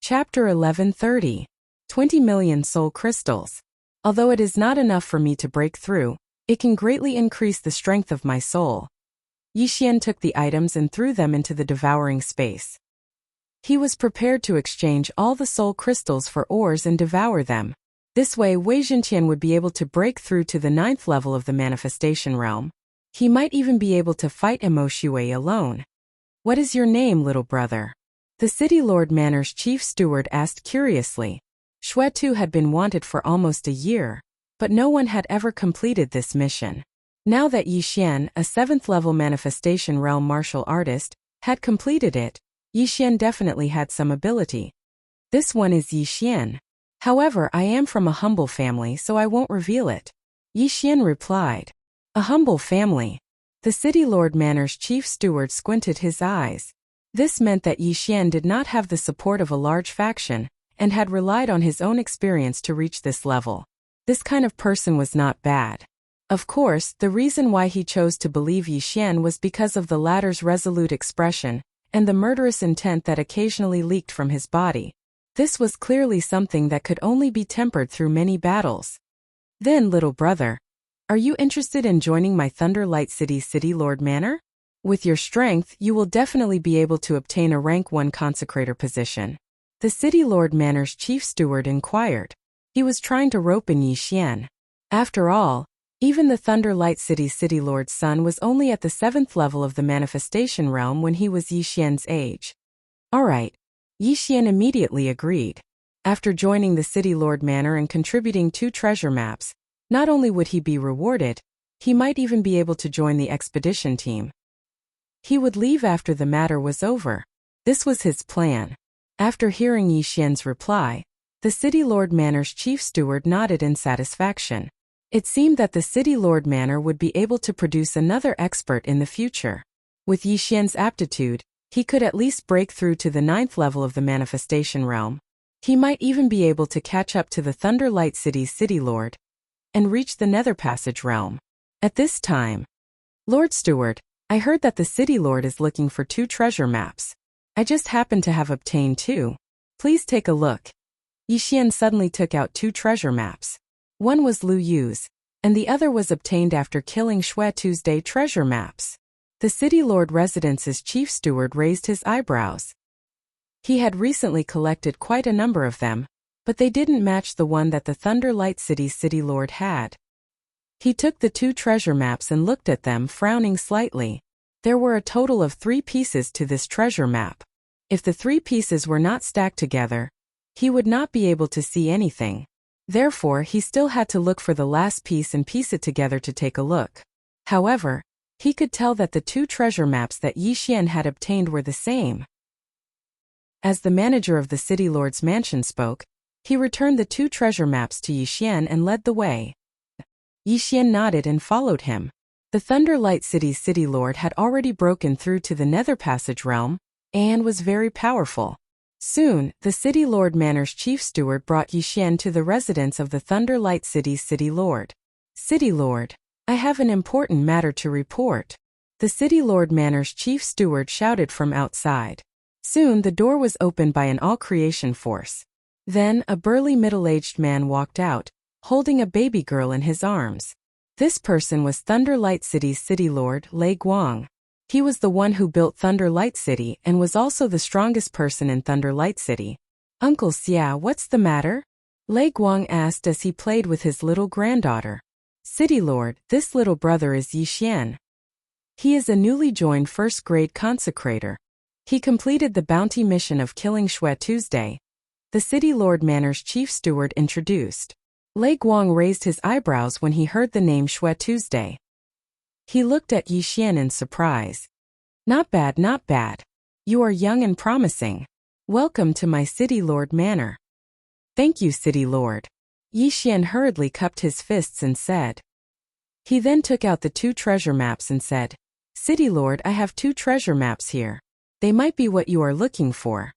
Chapter 11:30. 20 million soul crystals. Although it is not enough for me to break through, it can greatly increase the strength of my soul. Yixian took the items and threw them into the devouring space. He was prepared to exchange all the soul crystals for ores and devour them. This way Wei Jintian would be able to break through to the 9th level of the manifestation realm. He might even be able to fight Mo Shui alone. "What is your name, little brother?" The City Lord Manor's chief steward asked curiously. Xuetu had been wanted for almost a year, but no one had ever completed this mission. Now that Yixian, a 7th-level manifestation realm martial artist, had completed it, Yixian definitely had some ability. "This one is Yixian. However, I am from a humble family, so I won't reveal it," Yixian replied. "A humble family?" The City Lord Manor's chief steward squinted his eyes. This meant that Yixian did not have the support of a large faction, and had relied on his own experience to reach this level. This kind of person was not bad. Of course, the reason why he chose to believe Yixian was because of the latter's resolute expression, and the murderous intent that occasionally leaked from his body. This was clearly something that could only be tempered through many battles. "Then, little brother, are you interested in joining my Thunder Light City's City Lord Manor? With your strength, you will definitely be able to obtain a rank 1 consecrator position," the City Lord Manor's chief steward inquired. He was trying to rope in Yixian. After all, even the Thunder Light City's City Lord's son was only at the 7th level of the manifestation realm when he was Yixian's age. "Alright." Yixian immediately agreed. After joining the City Lord Manor and contributing 2 treasure maps, not only would he be rewarded, he might even be able to join the expedition team. He would leave after the matter was over. This was his plan. After hearing Yixian's reply, the City Lord Manor's chief steward nodded in satisfaction. It seemed that the City Lord Manor would be able to produce another expert in the future. With Yixian's aptitude, he could at least break through to the 9th level of the manifestation realm. He might even be able to catch up to the Thunder Light City's City Lord and reach the Nether Passage realm. At this time, "Lord Steward, I heard that the City Lord is looking for 2 treasure maps. I just happen to have obtained 2. Please take a look." Yixian suddenly took out 2 treasure maps. One was Lu Yu's, and the other was obtained after killing Xuetu's Day treasure maps. The City Lord Residence's chief steward raised his eyebrows. He had recently collected quite a number of them, but they didn't match the one that the Thunder Light City's City Lord had. He took the 2 treasure maps and looked at them, frowning slightly. There were a total of 3 pieces to this treasure map. If the 3 pieces were not stacked together, he would not be able to see anything. Therefore, he still had to look for the last piece and piece it together to take a look. However, he could tell that the 2 treasure maps that Yixian had obtained were the same. As the manager of the City Lord's mansion spoke, he returned the 2 treasure maps to Yixian and led the way. Yixian nodded and followed him. The Thunder Light City's City Lord had already broken through to the Nether Passage realm, and was very powerful. Soon, the City Lord Manor's chief steward brought Yixian to the residence of the Thunder Light City's City Lord. "City Lord, I have an important matter to report," the City Lord Manor's chief steward shouted from outside. Soon the door was opened by an all-creation force. Then, a burly middle-aged man walked out, holding a baby girl in his arms. This person was Thunder Light City's City Lord, Lei Guang. He was the one who built Thunder Light City and was also the strongest person in Thunder Light City. "Uncle Xia, what's the matter?" Lei Guang asked as he played with his little granddaughter. "City Lord, this little brother is Yixian. He is a newly joined 1st-grade consecrator. He completed the bounty mission of killing Xuetu's Day," the City Lord Manor's chief steward introduced. Lei Guang raised his eyebrows when he heard the name Xuetu's Day. He looked at Yixian in surprise. Not bad, not bad. You are young and promising. Welcome to my City Lord Manor." "Thank you, City Lord." Yixian hurriedly cupped his fists and said. He then took out the 2 treasure maps and said, "City Lord, I have 2 treasure maps here. They might be what you are looking for."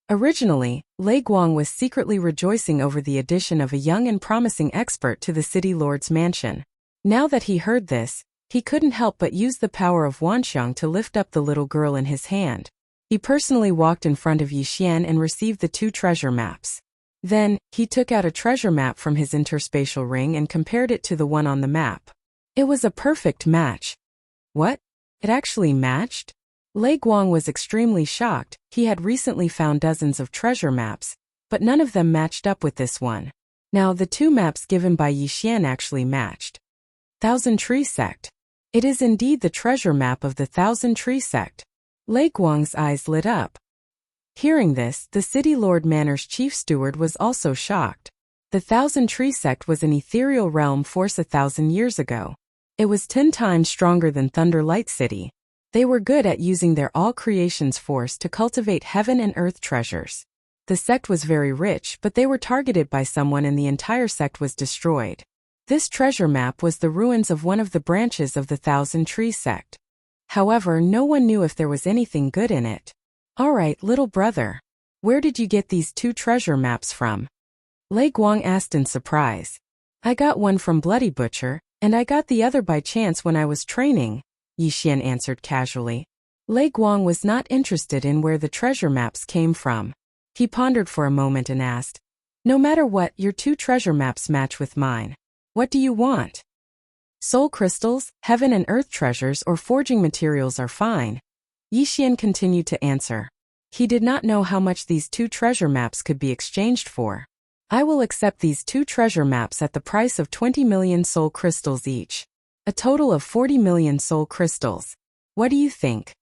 Originally, Lei Guang was secretly rejoicing over the addition of a young and promising expert to the City Lord's mansion. Now that he heard this, he couldn't help but use the power of Wanxiang to lift up the little girl in his hand. He He personally walked in front of Yixian and received the 2 treasure maps. Then, he took out a treasure map from his interspatial ring and compared it to the one on the map. It was a perfect match. What? It actually matched? Lei Guang was extremely shocked. He had recently found dozens of treasure maps, but none of them matched up with this one. Now the 2 maps given by Yixian actually matched. Thousand Tree Sect. It is indeed the treasure map of the Thousand Tree Sect. Lei Guang's eyes lit up. Hearing this, the City Lord Manor's chief steward was also shocked. The Thousand Tree Sect was an ethereal realm force 1,000 years ago. It was 10 times stronger than Thunder Light City. They were good at using their all creations force to cultivate heaven and earth treasures. The sect was very rich, but they were targeted by someone and the entire sect was destroyed. This treasure map was the ruins of one of the branches of the Thousand Tree Sect. However, no one knew if there was anything good in it. Alright, little brother. Where did you get these 2 treasure maps from? Lei Guang asked in surprise. I got one from Bloody Butcher, and I got the other by chance when I was training, Yixian answered casually. Lei Guang was not interested in where the treasure maps came from. He pondered for a moment and asked, no matter what, your 2 treasure maps match with mine. What do you want? Soul crystals, heaven and earth treasures or forging materials are fine. Yixian continued to answer. He did not know how much these 2 treasure maps could be exchanged for. I will accept these 2 treasure maps at the price of 20 million soul crystals each. A total of 40 million soul crystals. What do you think?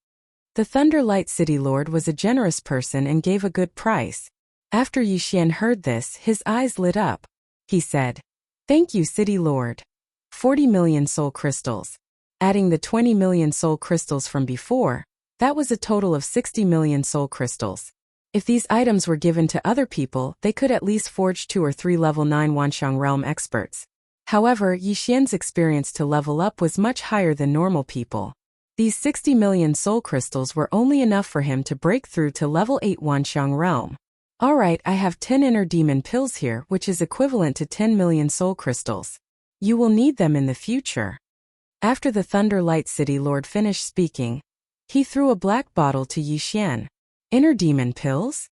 The Thunder Light City Lord was a generous person and gave a good price. After Yixian heard this, his eyes lit up. He said, thank you, City Lord. 40 million soul crystals. Adding the 20 million soul crystals from before, that was a total of 60 million soul crystals. If these items were given to other people, they could at least forge 2 or 3 level 9 Wanxiang realm experts. However, Yixian's experience to level up was much higher than normal people. These 60 million soul crystals were only enough for him to break through to level 8 Wanxiang realm. Alright, I have 10 inner demon pills here, which is equivalent to 10 million soul crystals. You will need them in the future. After the Thunder Light City Lord finished speaking, he threw a black bottle to Yixian. Inner demon pills?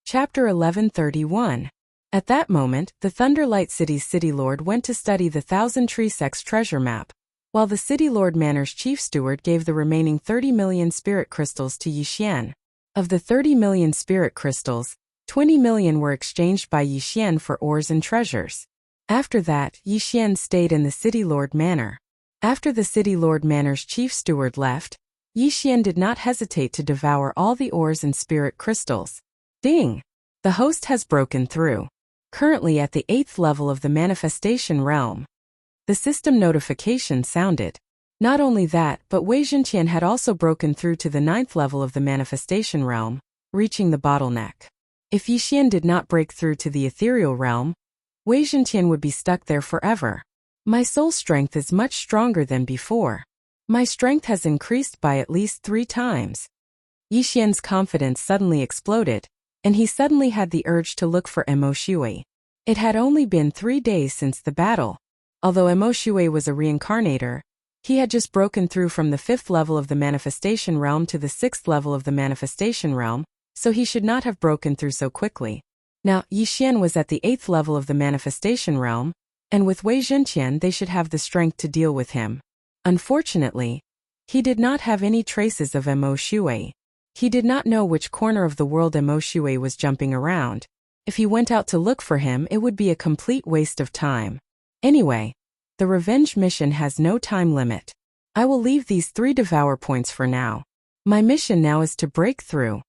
Chapter 1131. At that moment, the Thunder Light City's City Lord went to study the Thousand Tree Sect's treasure map, while the City Lord Manor's chief steward gave the remaining 30 million spirit crystals to Yixian. Of the 30 million spirit crystals, 20 million were exchanged by Yixian for ores and treasures. After that, Yixian stayed in the City Lord Manor. After the City Lord Manor's chief steward left, Yixian did not hesitate to devour all the ores and spirit crystals. Ding! The host has broken through. Currently at the 8th level of the manifestation realm. The system notification sounded. Not only that, but Wei Zhenqian had also broken through to the 9th level of the manifestation realm, reaching the bottleneck. If Yixian did not break through to the ethereal realm, Wei Zhenqian would be stuck there forever. My soul strength is much stronger than before. My strength has increased by at least 3 times. Yixian's confidence suddenly exploded, and he suddenly had the urge to look for Emo Shui. It had only been 3 days since the battle. Although Emo Shui was a reincarnator, he had just broken through from the 5th level of the manifestation realm to the 6th level of the manifestation realm, so he should not have broken through so quickly. Now, Yixian was at the 8th level of the manifestation realm, and with Wei Zhenqian they should have the strength to deal with him. Unfortunately, he did not have any traces of Emo Shui. He did not know which corner of the world Emo Shui was jumping around. If he went out to look for him, it would be a complete waste of time. Anyway, the revenge mission has no time limit. I will leave these 3 devour points for now. My mission now is to break through.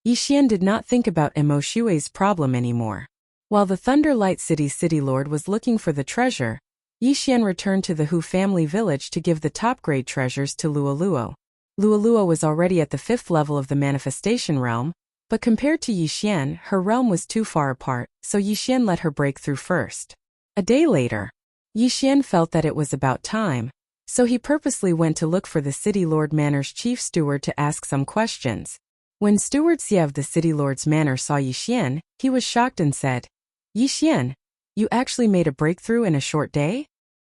Yixian did not think about Emo Shui's problem anymore. While the Thunder Light City's City Lord was looking for the treasure, Yixian returned to the Hu family village to give the top-grade treasures to Luoluo. Luoluo was already at the 5th level of the manifestation realm, but compared to Yixian, her realm was too far apart, so Yixian let her break through first. A day later, Yixian felt that it was about time, so he purposely went to look for the City Lord Manor's chief steward to ask some questions. When Steward Xie of the City Lord's Manor saw Yixian, he was shocked and said, Yixian, you actually made a breakthrough in a short day?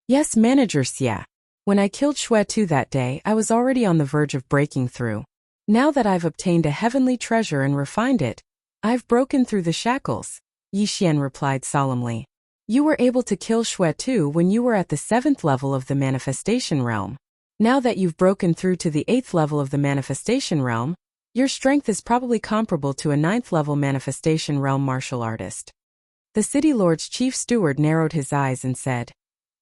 Yes, Manager Xie. When I killed Xue Tu that day, I was already on the verge of breaking through. Now that I've obtained a heavenly treasure and refined it, I've broken through the shackles, Yixian replied solemnly. You were able to kill Shui Tu when you were at the 7th level of the manifestation realm. Now that you've broken through to the 8th level of the manifestation realm, your strength is probably comparable to a 9th level manifestation realm martial artist. The city lord's chief steward narrowed his eyes and said,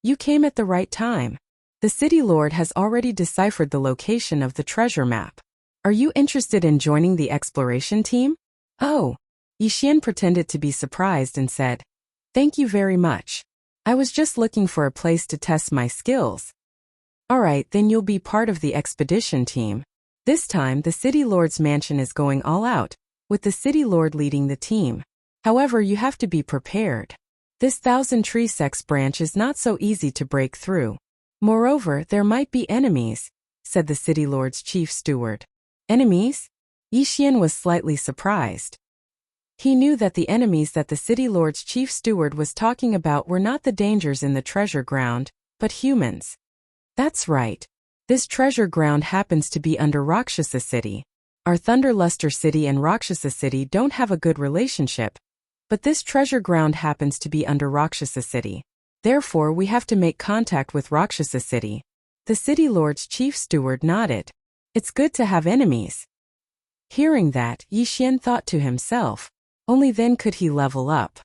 You came at the right time. The city lord has already deciphered the location of the treasure map. Are you interested in joining the exploration team? Oh. Yixian pretended to be surprised and said, Thank you very much. I was just looking for a place to test my skills. Alright, then you'll be part of the expedition team. This time the city lord's mansion is going all out, with the city lord leading the team. However, you have to be prepared. This 1,000 tree sects branch is not so easy to break through. Moreover, there might be enemies, said the city lord's chief steward. Enemies? Yixian was slightly surprised. He knew that the enemies that the city lord's chief steward was talking about were not the dangers in the treasure ground, but humans. That's right. This treasure ground happens to be under Rakshasa City. Our Thunderluster City and Rakshasa City don't have a good relationship, but this treasure ground happens to be under Rakshasa City. Therefore, we have to make contact with Rakshasa City. The city lord's chief steward nodded. It's good to have enemies. Hearing that, Yixian thought to himself, only then could he level up.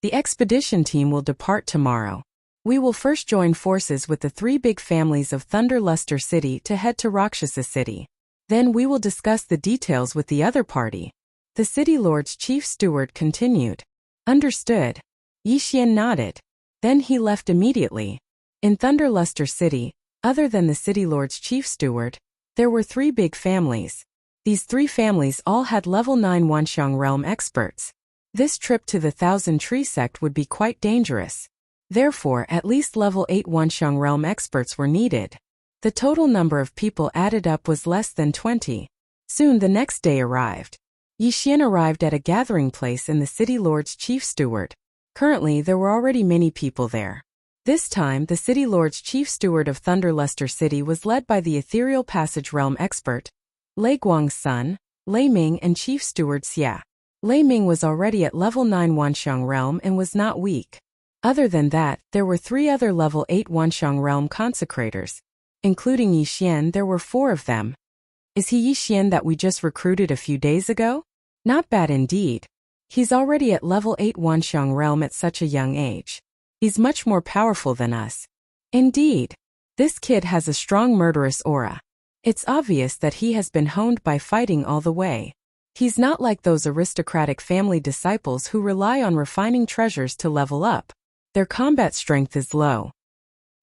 The expedition team will depart tomorrow. We will first join forces with the 3 big families of Thunderluster City to head to Rakshasa City. Then we will discuss the details with the other party. The city lord's chief steward continued. Understood. Yixian nodded. Then he left immediately. In Thunderluster City, other than the city lord's chief steward, there were 3 big families. These 3 families all had level 9 Wanxiang realm experts. This trip to the 1,000 tree sect would be quite dangerous. Therefore, at least level 8 Wanxiang realm experts were needed. The total number of people added up was less than 20. Soon the next day arrived. Yixian arrived at a gathering place in the city lord's chief steward. Currently, there were already many people there. This time, the city lord's chief steward of Thunderluster City was led by the ethereal passage realm expert, Lei Guang's son, Lei Ming, and chief steward Xia. Lei Ming was already at level 9 Wanxiang realm and was not weak. Other than that, there were 3 other level 8 Wanxiang realm consecrators. Including Yixian, there were 4 of them. Is he Yixian that we just recruited a few days ago? Not bad indeed. He's already at level 8 Wanxiang realm at such a young age. He's much more powerful than us. Indeed. This kid has a strong murderous aura. It's obvious that he has been honed by fighting all the way. He's not like those aristocratic family disciples who rely on refining treasures to level up. Their combat strength is low.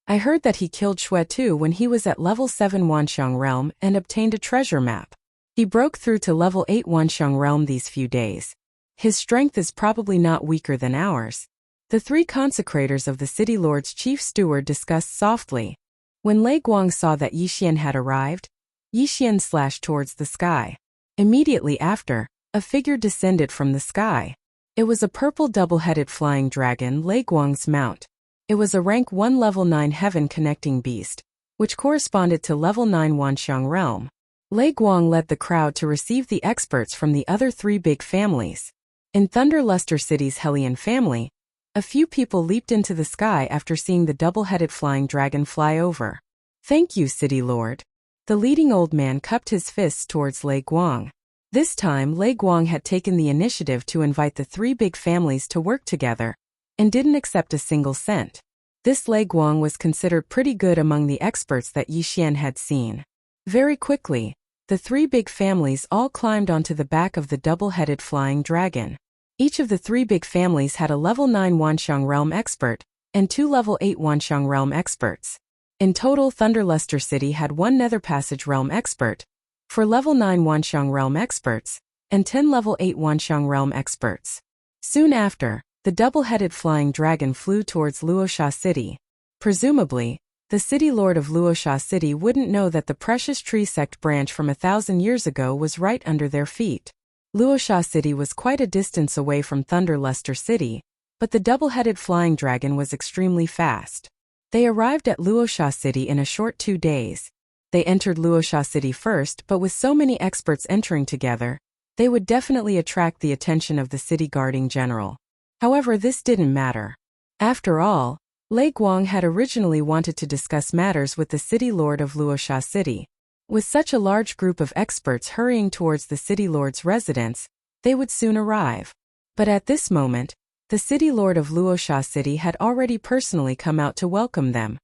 I heard that he killed Shui Tu when he was at level 7 Wanxiang realm and obtained a treasure map. He broke through to level 8 Wanxiang realm these few days. His strength is probably not weaker than ours. The 3 consecrators of the city lord's chief steward discussed softly. When Lei Guang saw that Yixian had arrived, Yixian slashed towards the sky. Immediately after, a figure descended from the sky. It was a purple double-headed flying dragon, Lei Guang's mount. It was a rank 1 level 9 heaven connecting beast, which corresponded to level 9 Wanxiang realm. Lei Guang led the crowd to receive the experts from the other 3 big families. In Thunderluster City's Hellion family, a few people leaped into the sky after seeing the double-headed flying dragon fly over. Thank you, City Lord. The leading old man cupped his fists towards Lei Guang. This time, Lei Guang had taken the initiative to invite the 3 big families to work together, and didn't accept a single cent. This Lei Guang was considered pretty good among the experts that Yixian had seen. Very quickly, the 3 big families all climbed onto the back of the double-headed flying dragon. Each of the 3 big families had a level 9 Wanxiang realm expert, and 2 level 8 Wanxiang realm experts. In total, Thunderluster City had 1 Nether Passage realm expert, 4 level 9 Wanxiang realm experts, and 10 level 8 Wanxiang realm experts. Soon after, the double-headed flying dragon flew towards Luosha City. Presumably, the city lord of Luosha City wouldn't know that the precious tree sect branch from 1,000 years ago was right under their feet. Luosha City was quite a distance away from Thunderluster City, but the double-headed flying dragon was extremely fast. They arrived at Luosha City in a short 2 days. They entered Luosha City first, but with so many experts entering together, they would definitely attract the attention of the city guarding general. However, this didn't matter. After all, Lei Guang had originally wanted to discuss matters with the city lord of Luosha City. With such a large group of experts hurrying towards the city lord's residence, they would soon arrive. But at this moment, the city lord of Luosha City had already personally come out to welcome them.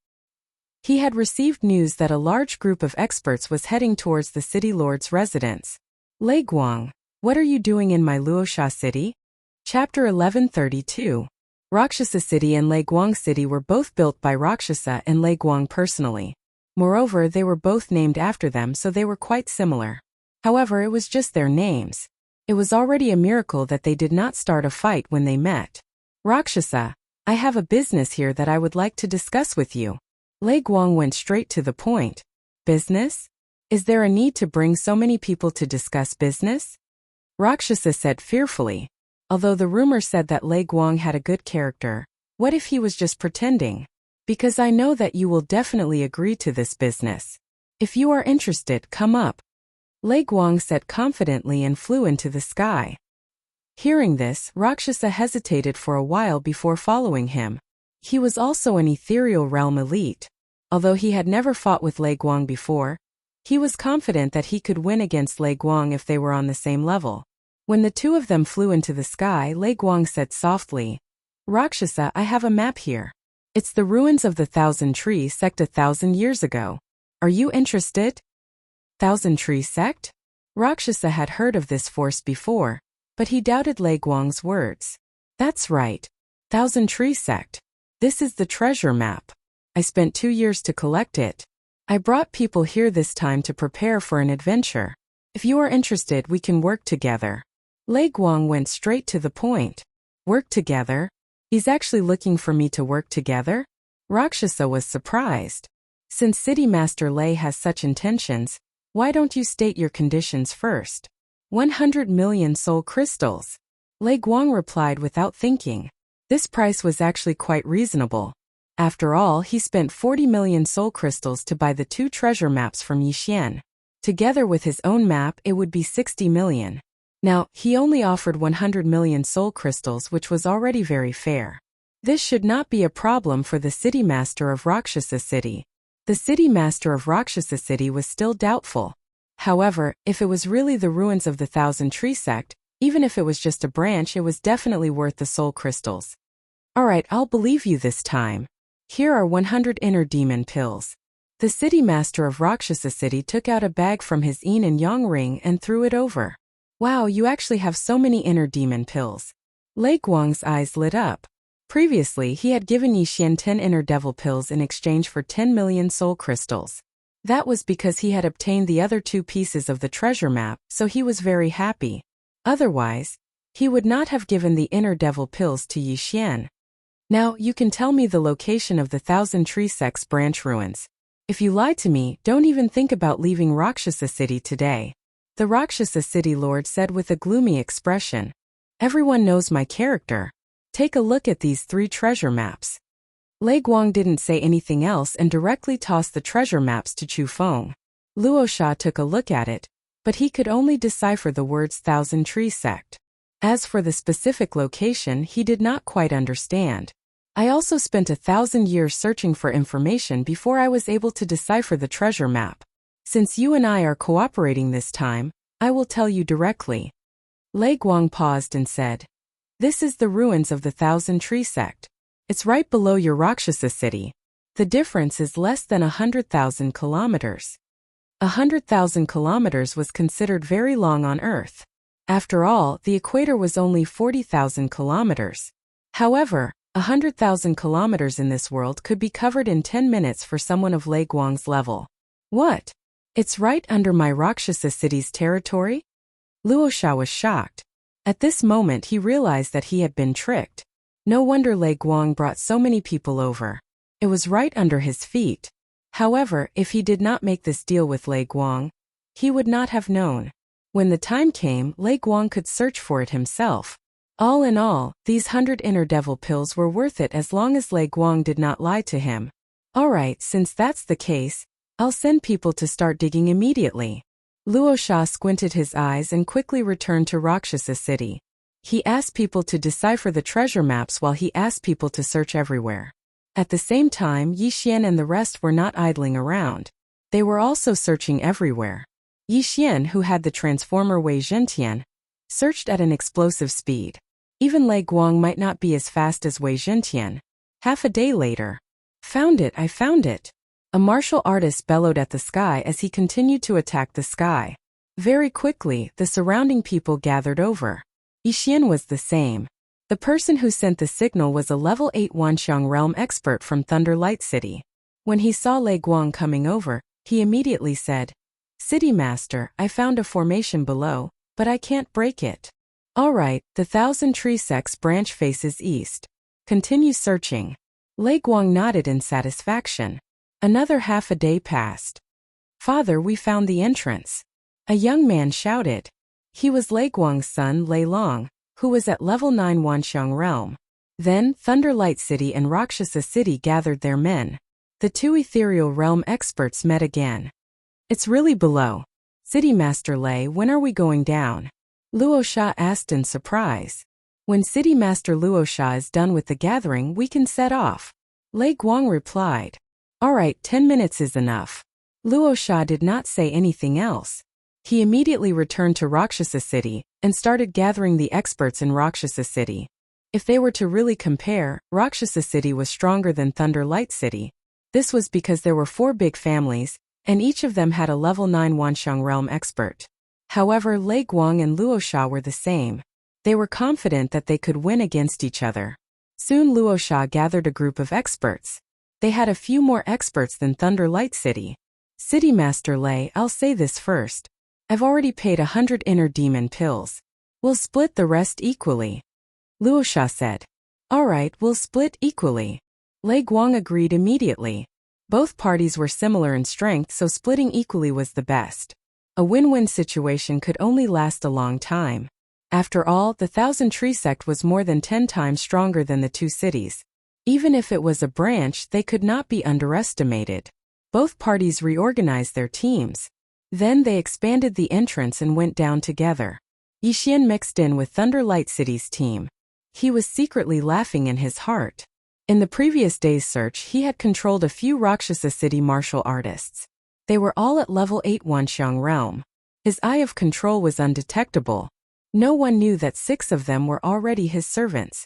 He had received news that a large group of experts was heading towards the city lord's residence. Lei Guang, what are you doing in my Luosha City? Chapter 1132. Rakshasa City and Lei Guang City were both built by Rakshasa and Lei Guang personally. Moreover, they were both named after them, so they were quite similar. However, it was just their names. It was already a miracle that they did not start a fight when they met. Rakshasa, I have a business here that I would like to discuss with you. Lei Guang went straight to the point. Business? Is there a need to bring so many people to discuss business? Rakshasa said fearfully. Although the rumor said that Lei Guang had a good character, what if he was just pretending? Because I know that you will definitely agree to this business. If you are interested, come up. Lei Guang said confidently and flew into the sky. Hearing this, Rakshasa hesitated for a while before following him. He was also an ethereal realm elite. Although he had never fought with Lei Guang before, he was confident that he could win against Lei Guang if they were on the same level. When the two of them flew into the sky, Lei Guang said softly, Rakshasa, I have a map here. It's the ruins of the Thousand Tree Sect 1,000 years ago. Are you interested? Thousand Tree Sect? Rakshasa had heard of this force before, but he doubted Lei Guang's words. That's right. Thousand Tree Sect. This is the treasure map. I spent 2 years to collect it. I brought people here this time to prepare for an adventure. If you are interested, we can work together. Lei Guang went straight to the point. Work together? He's actually looking for me to work together? Rakshasa was surprised. Since City Master Lei has such intentions, why don't you state your conditions first? 100 million soul crystals. Lei Guang replied without thinking. This price was actually quite reasonable. After all, he spent 40 million soul crystals to buy the 2 treasure maps from Yixian. Together with his own map, it would be 60 million. Now, he only offered 100 million soul crystals, which was already very fair. This should not be a problem for the city master of Rakshasa City. The city master of Rakshasa City was still doubtful. However, if it was really the ruins of the Thousand Tree Sect, even if it was just a branch, it was definitely worth the soul crystals. Alright, I'll believe you this time. Here are 100 inner demon pills. The city master of Rakshasa City took out a bag from his yin and yang ring and threw it over. Wow, you actually have so many inner demon pills. Lei Guang's eyes lit up. Previously, he had given Yixian 10 inner devil pills in exchange for 10 million soul crystals. That was because he had obtained the other 2 pieces of the treasure map, so he was very happy. Otherwise, he would not have given the inner devil pills to Yixian. Now, you can tell me the location of the Thousand Tree Sect's branch ruins. If you lie to me, don't even think about leaving Rakshasa City today. The Rakshasa City Lord said with a gloomy expression. Everyone knows my character. Take a look at these 3 treasure maps. Lei Guang didn't say anything else and directly tossed the treasure maps to Chu Feng. Luo Sha took a look at it, but he could only decipher the words Thousand Tree Sect. As for the specific location, he did not quite understand. I also spent 1,000 years searching for information before I was able to decipher the treasure map. Since you and I are cooperating this time, I will tell you directly. Lei Guang paused and said, This is the ruins of the Thousand Tree Sect. It's right below your Rakshasa City. The difference is less than 100,000 kilometers. 100,000 kilometers was considered very long on Earth. After all, the equator was only 40,000 kilometers. However, 100,000 kilometers in this world could be covered in 10 minutes for someone of Lei Guang's level. What? It's right under my Rakshasa City's territory? Luo Sha was shocked. At this moment he realized that he had been tricked. No wonder Lei Guang brought so many people over. It was right under his feet. However, if he did not make this deal with Lei Guang, he would not have known. When the time came, Lei Guang could search for it himself. All in all, these 100 inner devil pills were worth it as long as Lei Guang did not lie to him. Alright, since that's the case, I'll send people to start digging immediately. Luo Sha squinted his eyes and quickly returned to Rakshasa City. He asked people to decipher the treasure maps while he asked people to search everywhere. At the same time, Yi Xian and the rest were not idling around. They were also searching everywhere. Yi Xian, who had the transformer Wei Zhentian, searched at an explosive speed. Even Lei Guang might not be as fast as Wei Zhentian. Half a day later. Found it, I found it. A martial artist bellowed at the sky as he continued to attack the sky. Very quickly, the surrounding people gathered over. Yi Xian was the same. The person who sent the signal was a level 8 Wanxiang realm expert from Thunder Light City. When he saw Lei Guang coming over, he immediately said, "City Master, I found a formation below, but I can't break it." "All right, the Thousand Tree Sect's branch faces east. Continue searching." Lei Guang nodded in satisfaction. Another half a day passed. "Father, we found the entrance." A young man shouted. He was Lei Guang's son, Lei Long, who was at level 9 Wanxiang realm. Then, Thunder Light City and Rakshasa City gathered their men. The two ethereal realm experts met again. "It's really below. City Master Lei, when are we going down?" Luo Sha asked in surprise. "When City Master Luo Sha is done with the gathering, we can set off." Lei Guang replied. "All right, 10 minutes is enough." Luo Sha did not say anything else. He immediately returned to Rakshasa City and started gathering the experts in Rakshasa City. If they were to really compare, Rakshasa City was stronger than Thunder Light City. This was because there were 4 big families, and each of them had a level 9 Wanxiang realm expert. However, Lei Guang and Luo Sha were the same. They were confident that they could win against each other. Soon Luo Sha gathered a group of experts. They had a few more experts than Thunder Light City. "City Master Lei, I'll say this first. I've already paid 100 inner demon pills. We'll split the rest equally." Luo Sha said. "All right, we'll split equally." Lei Guang agreed immediately. Both parties were similar in strength, so splitting equally was the best. A win-win situation could only last a long time. After all, the Thousand Tree Sect was more than 10 times stronger than the two cities. Even if it was a branch, they could not be underestimated. Both parties reorganized their teams. Then they expanded the entrance and went down together. Yi Xian mixed in with Thunder Light City's team. He was secretly laughing in his heart. In the previous day's search, he had controlled a few Rakshasa City martial artists. They were all at level 8 Wanxiang realm. His eye of control was undetectable. No one knew that 6 of them were already his servants.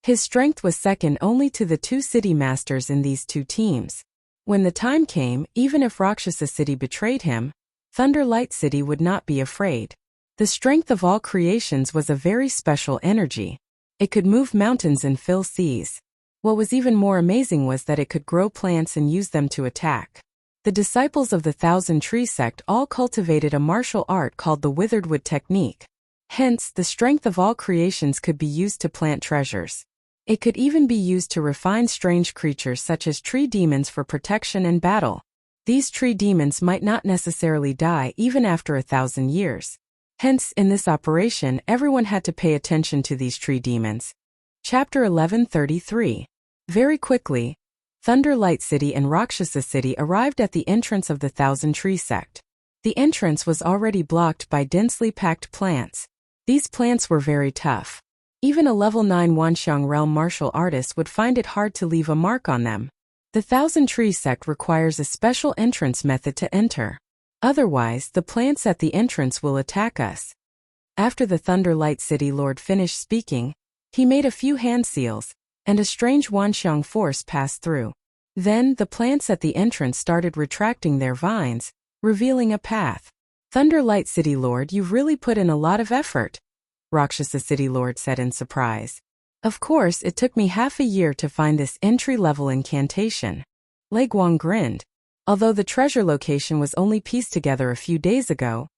His strength was second only to the 2 city masters in these 2 teams. When the time came, even if Rakshasa City betrayed him, Thunder Light City would not be afraid. The strength of all creations was a very special energy. It could move mountains and fill seas. What was even more amazing was that it could grow plants and use them to attack. The disciples of the Thousand Tree Sect all cultivated a martial art called the Withered Wood Technique. Hence, the strength of all creations could be used to plant treasures. It could even be used to refine strange creatures such as tree demons for protection and battle. These tree demons might not necessarily die even after 1,000 years. Hence, in this operation, everyone had to pay attention to these tree demons. Chapter 1133. Very quickly, Thunder Light City and Rakshasa City arrived at the entrance of the Thousand Tree Sect. The entrance was already blocked by densely packed plants. These plants were very tough. Even a level 9 Wanxiang realm martial artist would find it hard to leave a mark on them. The Thousand Tree Sect requires a special entrance method to enter. Otherwise, the plants at the entrance will attack us. After the Thunder Light City Lord finished speaking, he made a few hand seals, and a strange Wanxiang force passed through. Then, the plants at the entrance started retracting their vines, revealing a path. "Thunder Light City Lord, you've really put in a lot of effort," Rakshasa City Lord said in surprise. "Of course, it took me half a year to find this entry-level incantation." Lei Guang grinned. Although the treasure location was only pieced together a few days ago,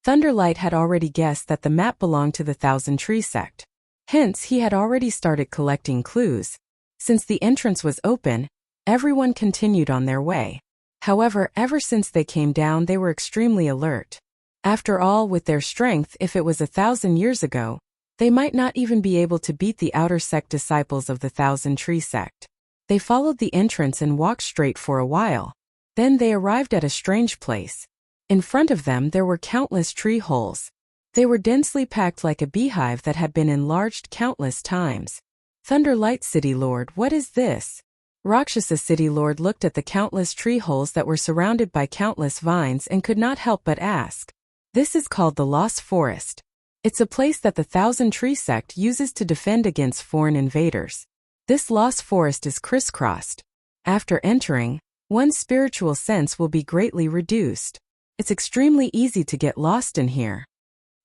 Thunderlight had already guessed that the map belonged to the Thousand Tree Sect. Hence, he had already started collecting clues. Since the entrance was open, everyone continued on their way. However, ever since they came down, they were extremely alert. After all, with their strength, if it was 1,000 years ago, they might not even be able to beat the outer sect disciples of the Thousand Tree Sect. They followed the entrance and walked straight for a while. Then they arrived at a strange place. In front of them there were countless tree holes. They were densely packed like a beehive that had been enlarged countless times. Thunder Light City Lord, what is this? Rakshasa City Lord looked at the countless tree holes that were surrounded by countless vines and could not help but ask. This is called the Lost Forest. It's a place that the Thousand Tree Sect uses to defend against foreign invaders. This Lost Forest is crisscrossed. After entering, one's spiritual sense will be greatly reduced. It's extremely easy to get lost in here.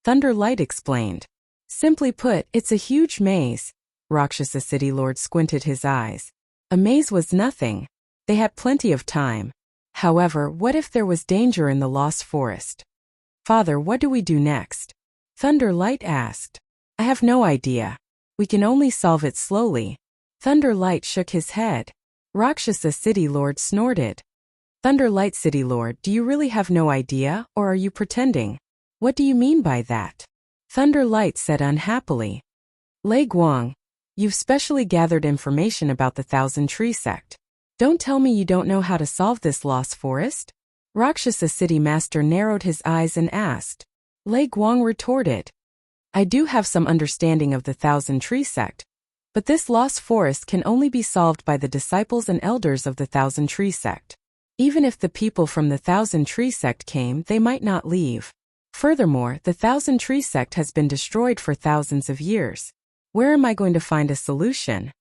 Thunder Light explained. Simply put, it's a huge maze. Rakshasa City Lord squinted his eyes. A maze was nothing. They had plenty of time. However, what if there was danger in the Lost Forest? Father, what do we do next? Thunder Light asked. I have no idea. We can only solve it slowly. Thunder Light shook his head. Rakshasa City Lord snorted. Thunder Light City Lord, do you really have no idea, or are you pretending? What do you mean by that? Thunder Light said unhappily. Lei Guang, you've specially gathered information about the Thousand Tree Sect. Don't tell me you don't know how to solve this Lost Forest? Rakshasa City Master narrowed his eyes and asked. Lei Guang retorted. I do have some understanding of the Thousand Tree Sect, but this Lost Forest can only be solved by the disciples and elders of the Thousand Tree Sect. Even if the people from the Thousand Tree Sect came, they might not leave. Furthermore, the Thousand Tree Sect has been destroyed for thousands of years. Where am I going to find a solution?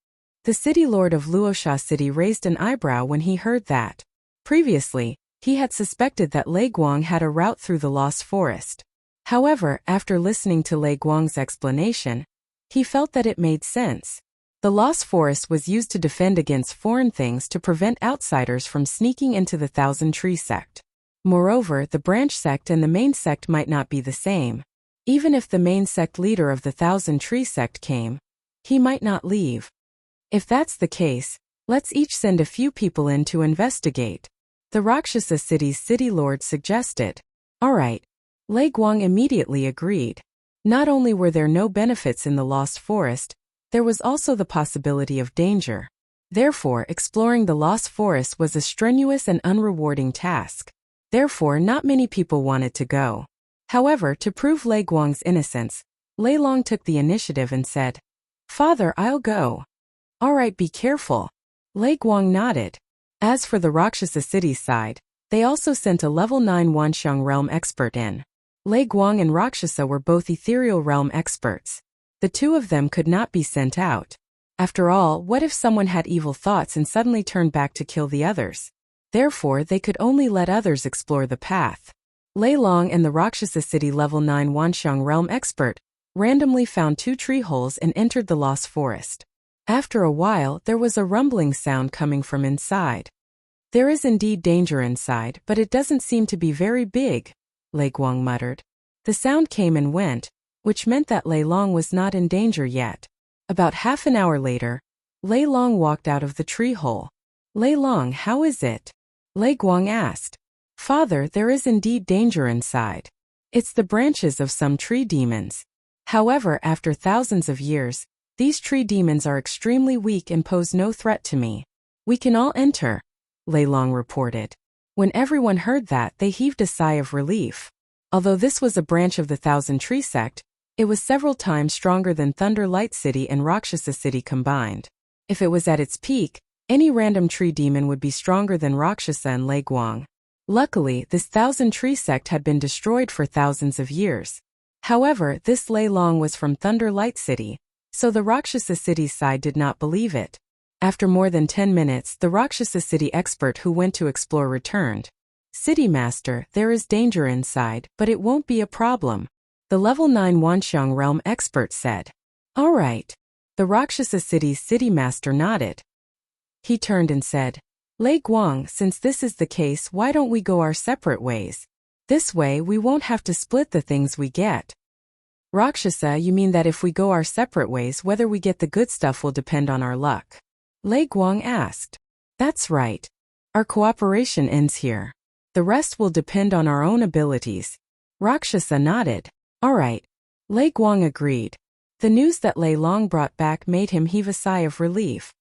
The city lord of Luosha City raised an eyebrow when he heard that. Previously, he had suspected that Lei Guang had a route through the Lost Forest. However, after listening to Lei Guang's explanation, he felt that it made sense. The Lost Forest was used to defend against foreign things to prevent outsiders from sneaking into the Thousand Tree Sect. Moreover, the branch sect and the main sect might not be the same. Even if the main sect leader of the Thousand Tree Sect came, he might not leave. If that's the case, let's each send a few people in to investigate. The Rakshasa City's city lord suggested. All right. Lei Guang immediately agreed. Not only were there no benefits in the Lost Forest, there was also the possibility of danger. Therefore, exploring the Lost Forest was a strenuous and unrewarding task. Therefore, not many people wanted to go. However, to prove Lei Guang's innocence, Lei Long took the initiative and said, Father, I'll go. All right, be careful. Lei Guang nodded. As for the Rakshasa City side, they also sent a level 9 Wanxiang realm expert in. Lei Guang and Rakshasa were both ethereal realm experts. The two of them could not be sent out. After all, what if someone had evil thoughts and suddenly turned back to kill the others? Therefore, they could only let others explore the path. Lei Long and the Rakshasa City level 9 Wanxiang realm expert randomly found 2 tree holes and entered the Lost Forest. After a while, there was a rumbling sound coming from inside. There is indeed danger inside, but it doesn't seem to be very big, Lei Guang muttered. The sound came and went, which meant that Lei Long was not in danger yet. About half an hour later, Lei Long walked out of the tree hole. Lei Long, how is it? Lei Guang asked. Father, there is indeed danger inside. It's the branches of some tree demons. However, after thousands of years, these tree demons are extremely weak and pose no threat to me. We can all enter, Lei Long reported. When everyone heard that, they heaved a sigh of relief. Although this was a branch of the Thousand Tree Sect, it was several times stronger than Thunder Light City and Rakshasa City combined. If it was at its peak, any random tree demon would be stronger than Rakshasa and Lei Guang. Luckily, this Thousand Tree Sect had been destroyed for thousands of years. However, this Lei Long was from Thunder Light City, so the Rakshasa City side did not believe it. After more than 10 minutes, the Rakshasa City expert who went to explore returned. City Master, there is danger inside, but it won't be a problem, the level 9 Wanxiang realm expert said. All right. The Rakshasa City's City Master nodded. He turned and said, Lei Guang, since this is the case, why don't we go our separate ways? This way we won't have to split the things we get. Rakshasa, you mean that if we go our separate ways, whether we get the good stuff will depend on our luck? Lei Guang asked. That's right. Our cooperation ends here. The rest will depend on our own abilities. Rakshasa nodded. All right. Lei Guang agreed. The news that Lei Long brought back made him heave a sigh of relief.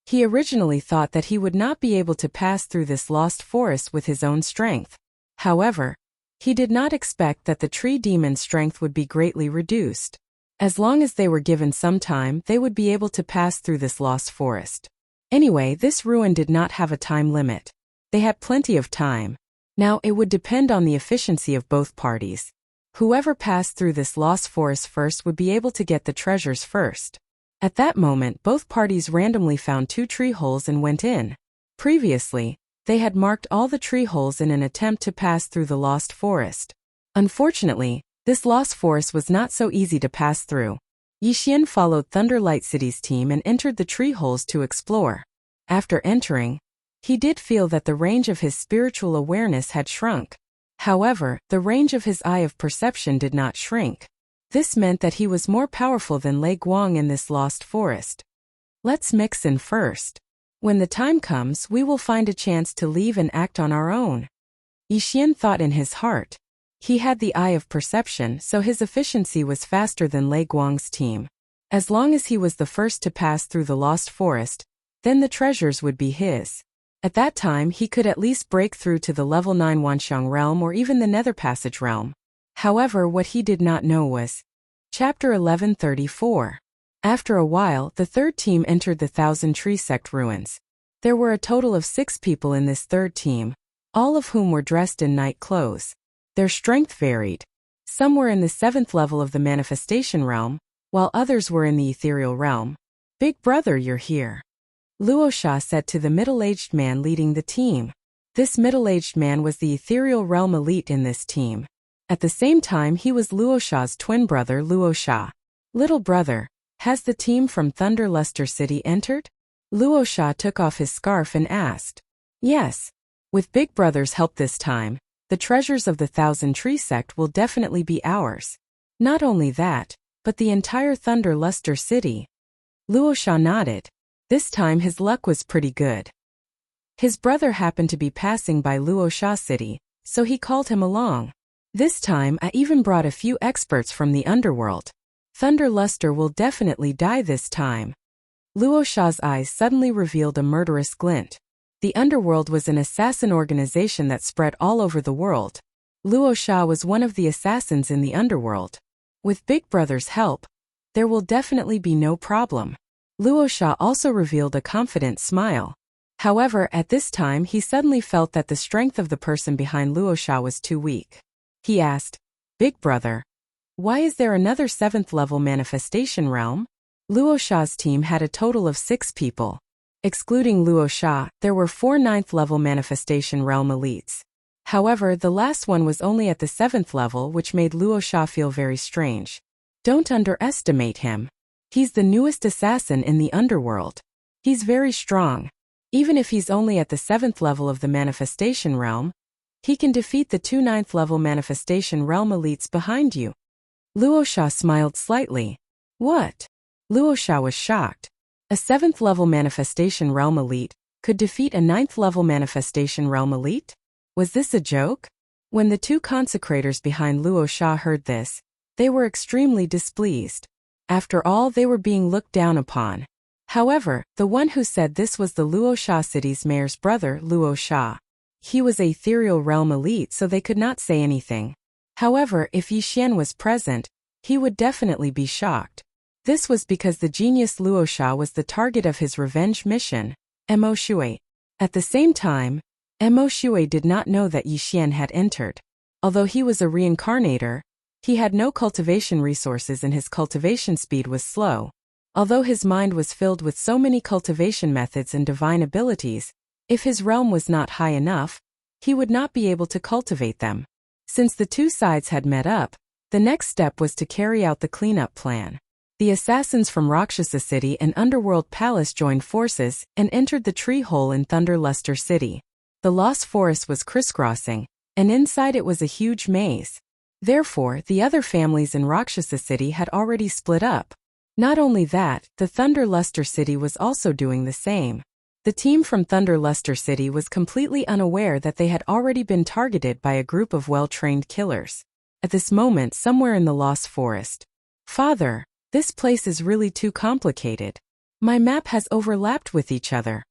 He originally thought that he would not be able to pass through this lost forest with his own strength. However, he did not expect that the tree demon's strength would be greatly reduced. As long as they were given some time, they would be able to pass through this lost forest. Anyway, this ruin did not have a time limit. They had plenty of time. Now it would depend on the efficiency of both parties. Whoever passed through this lost forest first would be able to get the treasures first. At that moment, both parties randomly found 2 tree holes and went in. Previously, they had marked all the tree holes in an attempt to pass through the lost forest. Unfortunately, this lost forest was not so easy to pass through. Yixian followed Thunder Light City's team and entered the tree holes to explore. After entering, he did feel that the range of his spiritual awareness had shrunk. However, the range of his eye of perception did not shrink. This meant that he was more powerful than Lei Guang in this lost forest. Let's mix in first. When the time comes, we will find a chance to leave and act on our own. Yixian thought in his heart. He had the eye of perception, so his efficiency was faster than Lei Guang's team. As long as he was the first to pass through the lost forest, then the treasures would be his. At that time, he could at least break through to the level 9 Wanxiang realm or even the Nether Passage realm. However, what he did not know was Chapter 1134. After a while, the third team entered the Thousand Tree Sect ruins. There were a total of 6 people in this third team, all of whom were dressed in night clothes. Their strength varied. Some were in the 7th level of the Manifestation realm, while others were in the Ethereal realm. "Big brother, you're here," Luosha said to the middle-aged man leading the team. This middle-aged man was the Ethereal realm elite in this team. At the same time, he was Luosha's twin brother Luosha. "Little brother, has the team from Thunder Luster City entered?" Luosha took off his scarf and asked. "Yes. With Big Brother's help this time, the treasures of the Thousand Tree Sect will definitely be ours. Not only that, but the entire Thunder Luster City." Luosha nodded. This time his luck was pretty good. His brother happened to be passing by Luosha City, so he called him along. "This time I even brought a few experts from the underworld. Thunder Luster will definitely die this time." Luosha's eyes suddenly revealed a murderous glint. The underworld was an assassin organization that spread all over the world. Luosha was one of the assassins in the underworld. With Big Brother's help, there will definitely be no problem. Luosha also revealed a confident smile. However, at this time he suddenly felt that the strength of the person behind Luosha was too weak. He asked, "Big Brother, why is there another 7th level manifestation realm?" Luosha's team had a total of 6 people. Excluding Luosha, there were 4 9th level manifestation realm elites. However, the last one was only at the 7th level, which made Luosha feel very strange. Don't underestimate him. He's the newest assassin in the underworld. He's very strong. Even if he's only at the 7th level of the manifestation realm, he can defeat the 2 9th level manifestation realm elites behind you. Luosha smiled slightly. What? Luosha was shocked. A 7th level manifestation realm elite could defeat a 9th level manifestation realm elite? Was this a joke? When the 2 consecrators behind Luosha heard this, they were extremely displeased. After all, they were being looked down upon. However, the one who said this was the Luosha city's mayor's brother, Luosha. He was a ethereal realm elite, so they could not say anything. However, if Yixian was present, he would definitely be shocked. This was because the genius Luosha was the target of his revenge mission, Mo Shui. At the same time, Mo Shui did not know that Yixian had entered. Although he was a reincarnator, he had no cultivation resources and his cultivation speed was slow. Although his mind was filled with so many cultivation methods and divine abilities, if his realm was not high enough, he would not be able to cultivate them. Since the 2 sides had met up, the next step was to carry out the cleanup plan. The assassins from Rakshasa City and Underworld Palace joined forces and entered the tree hole in Thunder Luster City. The lost forest was crisscrossing, and inside it was a huge maze. Therefore, the other families in Rakshasa City had already split up. Not only that, the Thunder Luster City was also doing the same. The team from Thunder Luster City was completely unaware that they had already been targeted by a group of well-trained killers. At this moment, somewhere in the lost forest, "Father, this place is really too complicated. My map has overlapped with each other.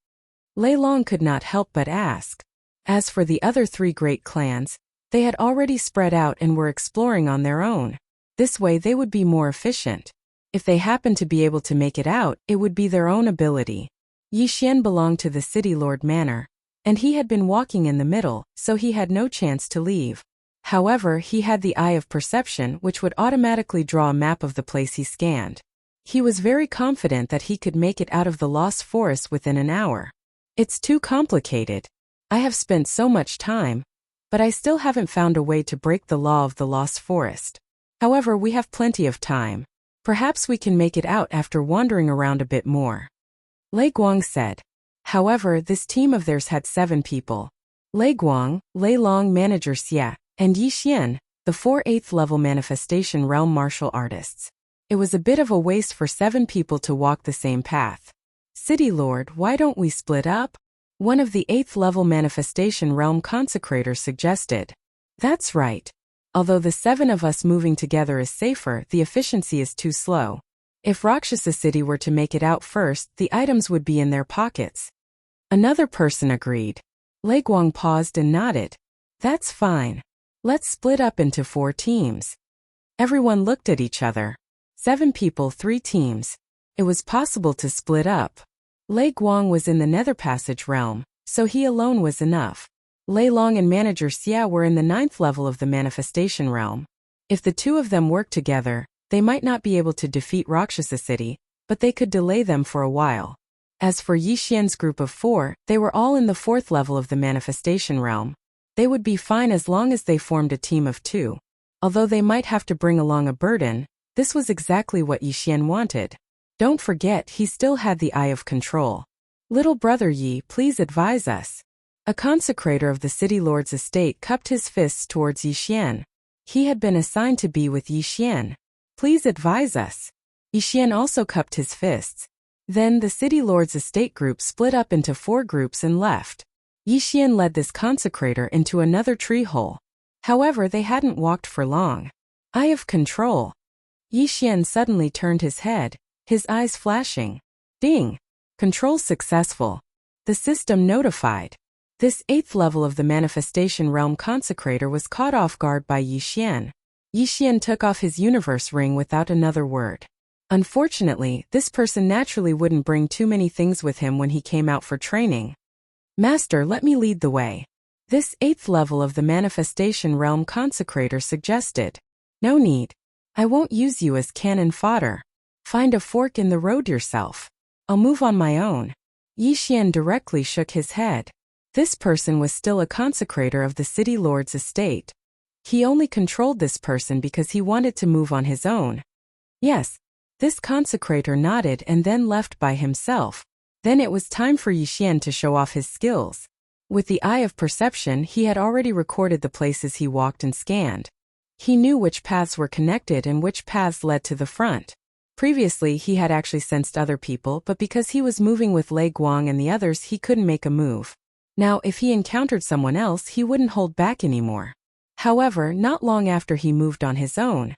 Lei Long could not help but ask. As for the other three great clans, they had already spread out and were exploring on their own. This way they would be more efficient. If they happened to be able to make it out, it would be their own ability. Yi Xian belonged to the City Lord Manor, and he had been walking in the middle, so he had no chance to leave. However, he had the eye of perception, which would automatically draw a map of the place he scanned. He was very confident that he could make it out of the Lost Forest within an hour. It's too complicated. I have spent so much time, but I still haven't found a way to break the law of the Lost Forest. However, we have plenty of time. Perhaps we can make it out after wandering around a bit more. Lei Guang said. However, this team of theirs had 7 people. Lei Guang, Lei Long, Manager Xia, and Yi Xian, the 4 8th-level Manifestation Realm martial artists. It was a bit of a waste for 7 people to walk the same path. City Lord, why don't we split up? One of the 8th-level Manifestation Realm consecrators suggested. That's right. Although the 7 of us moving together is safer, the efficiency is too slow. If Rakshasa City were to make it out first, the items would be in their pockets. Another person agreed. Lei Guang paused and nodded. That's fine. Let's split up into 4 teams. Everyone looked at each other. 7 people, 3 teams. It was possible to split up. Lei Guang was in the Nether Passage realm, so he alone was enough. Lei Long and Manager Xia were in the 9th level of the Manifestation realm. If the 2 of them worked together, they might not be able to defeat Rakshasa City, but they could delay them for a while. As for Yi Xian's group of 4, they were all in the 4th level of the Manifestation realm. They would be fine as long as they formed a team of 2. Although they might have to bring along a burden, this was exactly what Yi Xian wanted. Don't forget, he still had the eye of control. Little brother Yi, please advise us. A consecrator of the City Lord's estate cupped his fists towards Yi Xian. He had been assigned to be with Yi Xian. Please advise us. Yi Xian also cupped his fists. Then the City Lord's estate group split up into 4 groups and left. Yi Xian led this consecrator into another tree hole. However, they hadn't walked for long. Eye of control. Yi Xian suddenly turned his head, his eyes flashing. Ding! Control successful. The system notified. This 8th level of the Manifestation Realm consecrator was caught off guard by Yi Xian. Yi Xian took off his universe ring without another word. Unfortunately, this person naturally wouldn't bring too many things with him when he came out for training. Master, let me lead the way. This 8th level of the Manifestation Realm consecrator suggested. No need. I won't use you as cannon fodder. Find a fork in the road yourself. I'll move on my own. Yi Xian directly shook his head. This person was still a consecrator of the City Lord's estate. He only controlled this person because he wanted to move on his own. Yes. This consecrator nodded and then left by himself. Then it was time for Yi Xian to show off his skills. With the eye of perception, he had already recorded the places he walked and scanned. He knew which paths were connected and which paths led to the front. Previously, he had actually sensed other people, but because he was moving with Lei Guang and the others, he couldn't make a move. Now, if he encountered someone else, he wouldn't hold back anymore. However, not long after he moved on his own.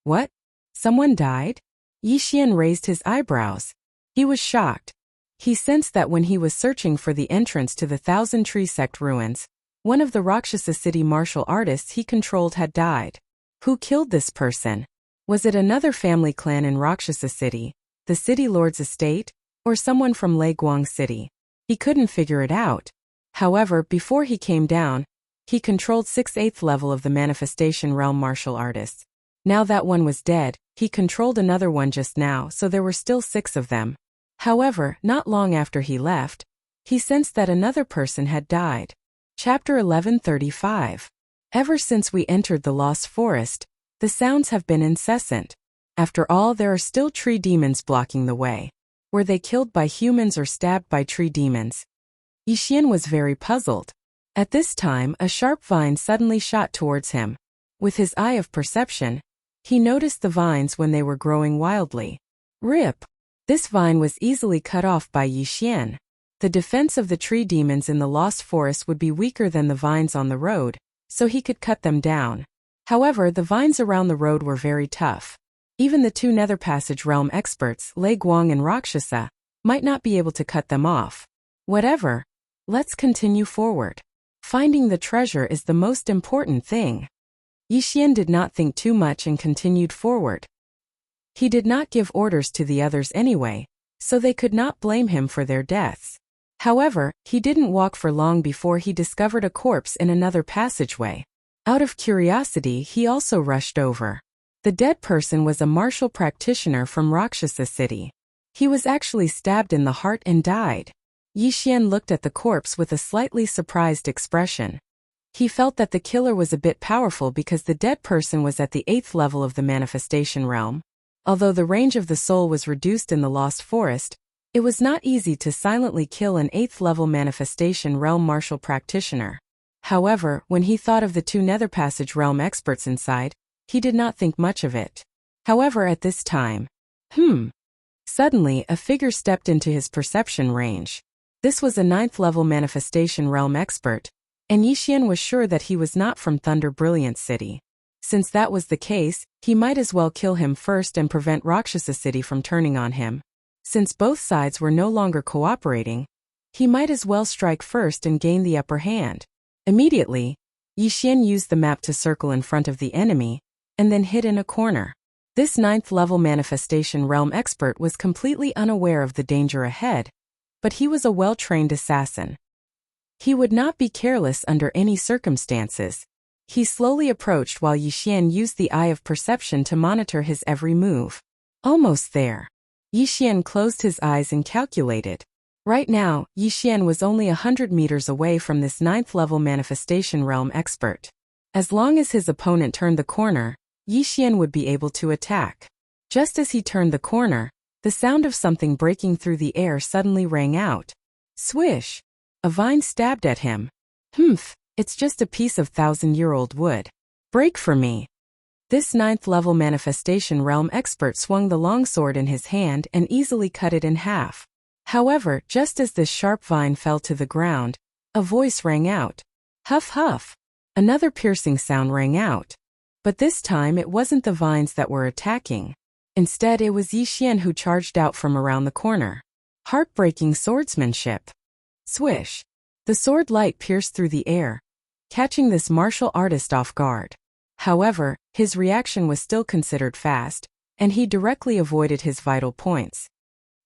What? Someone died? Yi Xian raised his eyebrows. He was shocked. He sensed that when he was searching for the entrance to the Thousand Tree Sect ruins, one of the Rakshasa City martial artists he controlled had died. Who killed this person? Was it another family clan in Rakshasa City, the City Lord's estate, or someone from Lei Guang City? He couldn't figure it out. However, before he came down, he controlled 6th 8th level of the Manifestation Realm martial artists. Now that one was dead, he controlled another one just now, so there were still 6 of them. However, not long after he left, he sensed that another person had died. Chapter 1135. Ever since we entered the Lost Forest, the sounds have been incessant. After all, there are still tree demons blocking the way. Were they killed by humans or stabbed by tree demons? Yi Xian was very puzzled. At this time, a sharp vine suddenly shot towards him. With his eye of perception, he noticed the vines when they were growing wildly. Rip! This vine was easily cut off by Yi Xian. The defense of the tree demons in the Lost Forest would be weaker than the vines on the road, so he could cut them down. However, the vines around the road were very tough. Even the 2 Nether Passage Realm experts, Lei Guang and Rakshasa, might not be able to cut them off. Whatever. Let's continue forward. Finding the treasure is the most important thing. Yixian did not think too much and continued forward. He did not give orders to the others anyway, so they could not blame him for their deaths. However, he didn't walk for long before he discovered a corpse in another passageway. Out of curiosity, he also rushed over. The dead person was a martial practitioner from Rakshasa City. He was actually stabbed in the heart and died. Yixian looked at the corpse with a slightly surprised expression. He felt that the killer was a bit powerful because the dead person was at the 8th level of the manifestation realm. Although the range of the soul was reduced in the Lost Forest, it was not easy to silently kill an 8th level manifestation realm martial practitioner. However, when he thought of the 2 Nether Passage realm experts inside, he did not think much of it. However, at this time, suddenly a figure stepped into his perception range. This was a 9th level manifestation realm expert, and Yixian was sure that he was not from Thunder Brilliant City. Since that was the case, he might as well kill him first and prevent Rakshasa City from turning on him. Since both sides were no longer cooperating, he might as well strike first and gain the upper hand. Immediately, Yixian used the map to circle in front of the enemy, and then hid in a corner. This 9th level manifestation realm expert was completely unaware of the danger ahead, but he was a well-trained assassin. He would not be careless under any circumstances. He slowly approached while Yixian used the eye of perception to monitor his every move. Almost there. Yixian closed his eyes and calculated. Right now, Yixian was only 100 meters away from this 9th level manifestation realm expert. As long as his opponent turned the corner, Yixian would be able to attack. Just as he turned the corner, the sound of something breaking through the air suddenly rang out. Swish! A vine stabbed at him. It's just a piece of 1,000-year-old wood. Break for me. This 9th level manifestation realm expert swung the longsword in his hand and easily cut it in half. However, just as this sharp vine fell to the ground, a voice rang out. Huff huff. Another piercing sound rang out. But this time it wasn't the vines that were attacking. Instead, it was Yixian who charged out from around the corner. Heartbreaking swordsmanship. Swish. The sword light pierced through the air, catching this martial artist off guard. However, his reaction was still considered fast, and he directly avoided his vital points.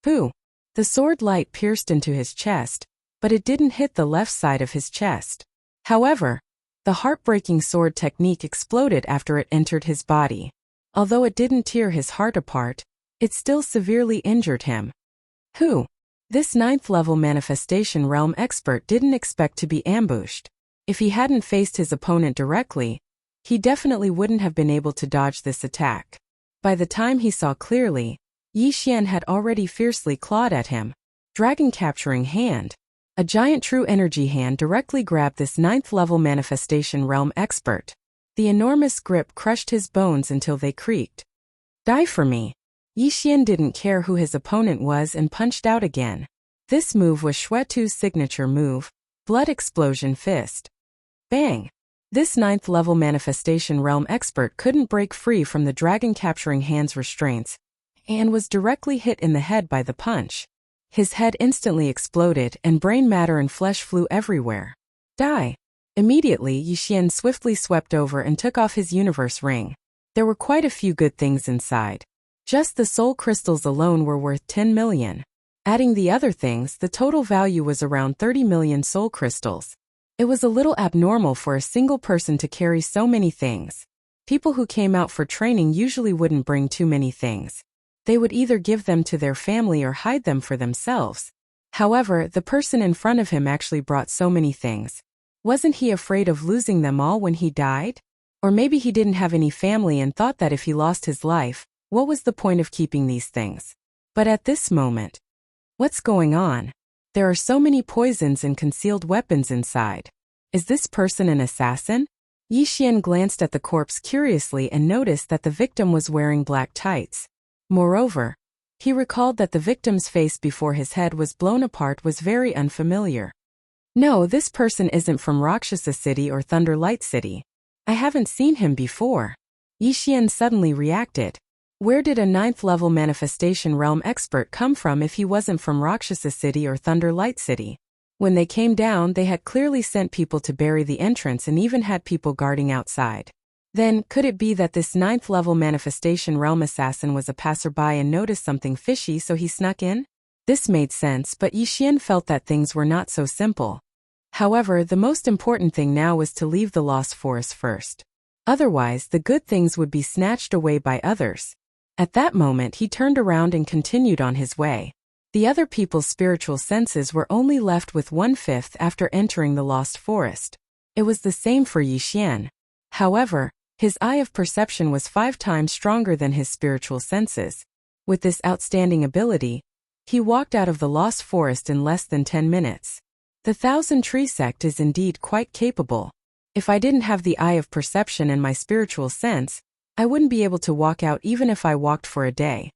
Pooh! The sword light pierced into his chest, but it didn't hit the left side of his chest. However, the heartbreaking sword technique exploded after it entered his body. Although it didn't tear his heart apart, it still severely injured him. This 9th level manifestation realm expert didn't expect to be ambushed. If he hadn't faced his opponent directly, he definitely wouldn't have been able to dodge this attack. By the time he saw clearly, Yixian had already fiercely clawed at him. Dragon capturing hand. A giant true energy hand directly grabbed this 9th level manifestation realm expert. The enormous grip crushed his bones until they creaked. Die for me. Yixian didn't care who his opponent was and punched out again. This move was Xuetu's signature move, Blood Explosion Fist. Bang! This 9th level manifestation realm expert couldn't break free from the dragon capturing hand's restraints, and was directly hit in the head by the punch. His head instantly exploded and brain matter and flesh flew everywhere. Die! Immediately, Yixian swiftly swept over and took off his universe ring. There were quite a few good things inside. Just the soul crystals alone were worth 10 million. Adding the other things, the total value was around 30 million soul crystals. It was a little abnormal for a single person to carry so many things. People who came out for training usually wouldn't bring too many things. They would either give them to their family or hide them for themselves. However, the person in front of him actually brought so many things. Wasn't he afraid of losing them all when he died? Or maybe he didn't have any family and thought that if he lost his life, what was the point of keeping these things? But at this moment, what's going on? There are so many poisons and concealed weapons inside. Is this person an assassin? Yixian glanced at the corpse curiously and noticed that the victim was wearing black tights. Moreover, he recalled that the victim's face before his head was blown apart was very unfamiliar. No, this person isn't from Rakshasa City or Thunder Light City. I haven't seen him before. Yixian suddenly reacted. Where did a ninth-level manifestation realm expert come from if he wasn't from Rakshasa City or Thunder Light City? When they came down, they had clearly sent people to bury the entrance and even had people guarding outside. Then, could it be that this ninth-level manifestation realm assassin was a passerby and noticed something fishy so he snuck in? This made sense, but Yixian felt that things were not so simple. However, the most important thing now was to leave the Lost Forest first. Otherwise, the good things would be snatched away by others. At that moment, he turned around and continued on his way. The other people's spiritual senses were only left with 1/5 after entering the Lost Forest. It was the same for Yixian. However, his eye of perception was 5 times stronger than his spiritual senses. With this outstanding ability, he walked out of the Lost Forest in less than 10 minutes. The Thousand Tree Sect is indeed quite capable. If I didn't have the eye of perception and my spiritual sense, I wouldn't be able to walk out even if I walked for a day.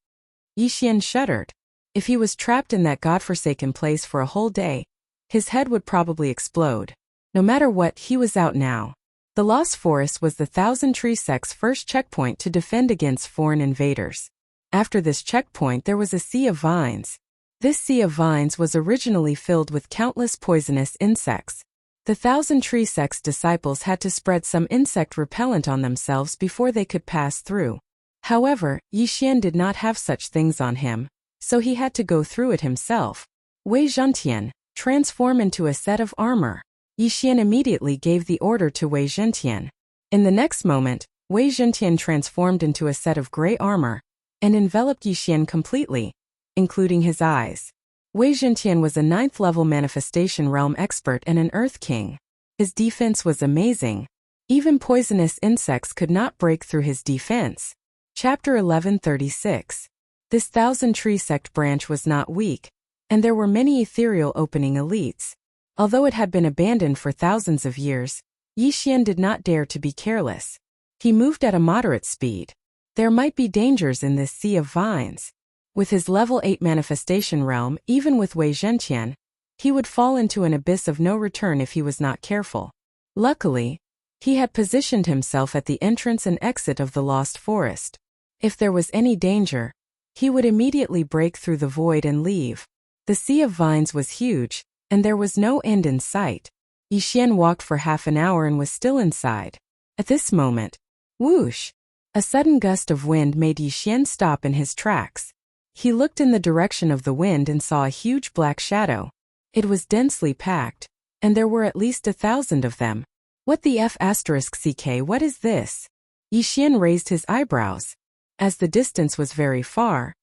Yixian shuddered. If he was trapped in that godforsaken place for a whole day, his head would probably explode. No matter what, he was out now. The Lost Forest was the Thousand Tree Sect's first checkpoint to defend against foreign invaders. After this checkpoint, there was a sea of vines. This sea of vines was originally filled with countless poisonous insects. The Thousand Tree Sect's disciples had to spread some insect repellent on themselves before they could pass through. However, Yixian did not have such things on him, so he had to go through it himself. Wei Zhentian, transform into a set of armor. Yixian immediately gave the order to Wei Zhentian. In the next moment, Wei Zhentian transformed into a set of gray armor and enveloped Yixian completely, including his eyes. Wei Zhentian was a 9th-level manifestation realm expert and an Earth King. His defense was amazing. Even poisonous insects could not break through his defense. Chapter 1136. This Thousand Tree Sect branch was not weak, and there were many ethereal opening elites. Although it had been abandoned for thousands of years, Yixian did not dare to be careless. He moved at a moderate speed. There might be dangers in this sea of vines. With his level 8 manifestation realm, even with Wei Zhentian, he would fall into an abyss of no return if he was not careful. Luckily, he had positioned himself at the entrance and exit of the Lost Forest. If there was any danger, he would immediately break through the void and leave. The sea of vines was huge, and there was no end in sight. Yixian walked for half an hour and was still inside. At this moment, whoosh! A sudden gust of wind made Yixian stop in his tracks. He looked in the direction of the wind and saw a huge black shadow. It was densely packed, and there were at least 1,000 of them. What the F***ck, what is this? Yixian raised his eyebrows. As the distance was very far,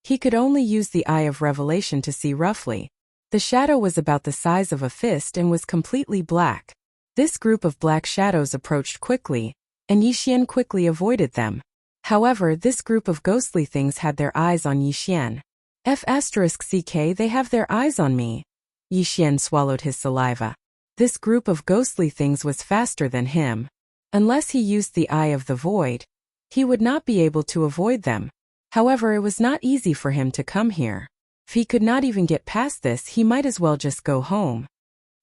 he could only use the eye of revelation to see roughly. The shadow was about the size of a fist and was completely black. This group of black shadows approached quickly, and Yixian quickly avoided them. However, this group of ghostly things had their eyes on Yixian. F***ck, they have their eyes on me. Yixian swallowed his saliva. This group of ghostly things was faster than him. Unless he used the eye of the void, he would not be able to avoid them. However, it was not easy for him to come here. If he could not even get past this, he might as well just go home.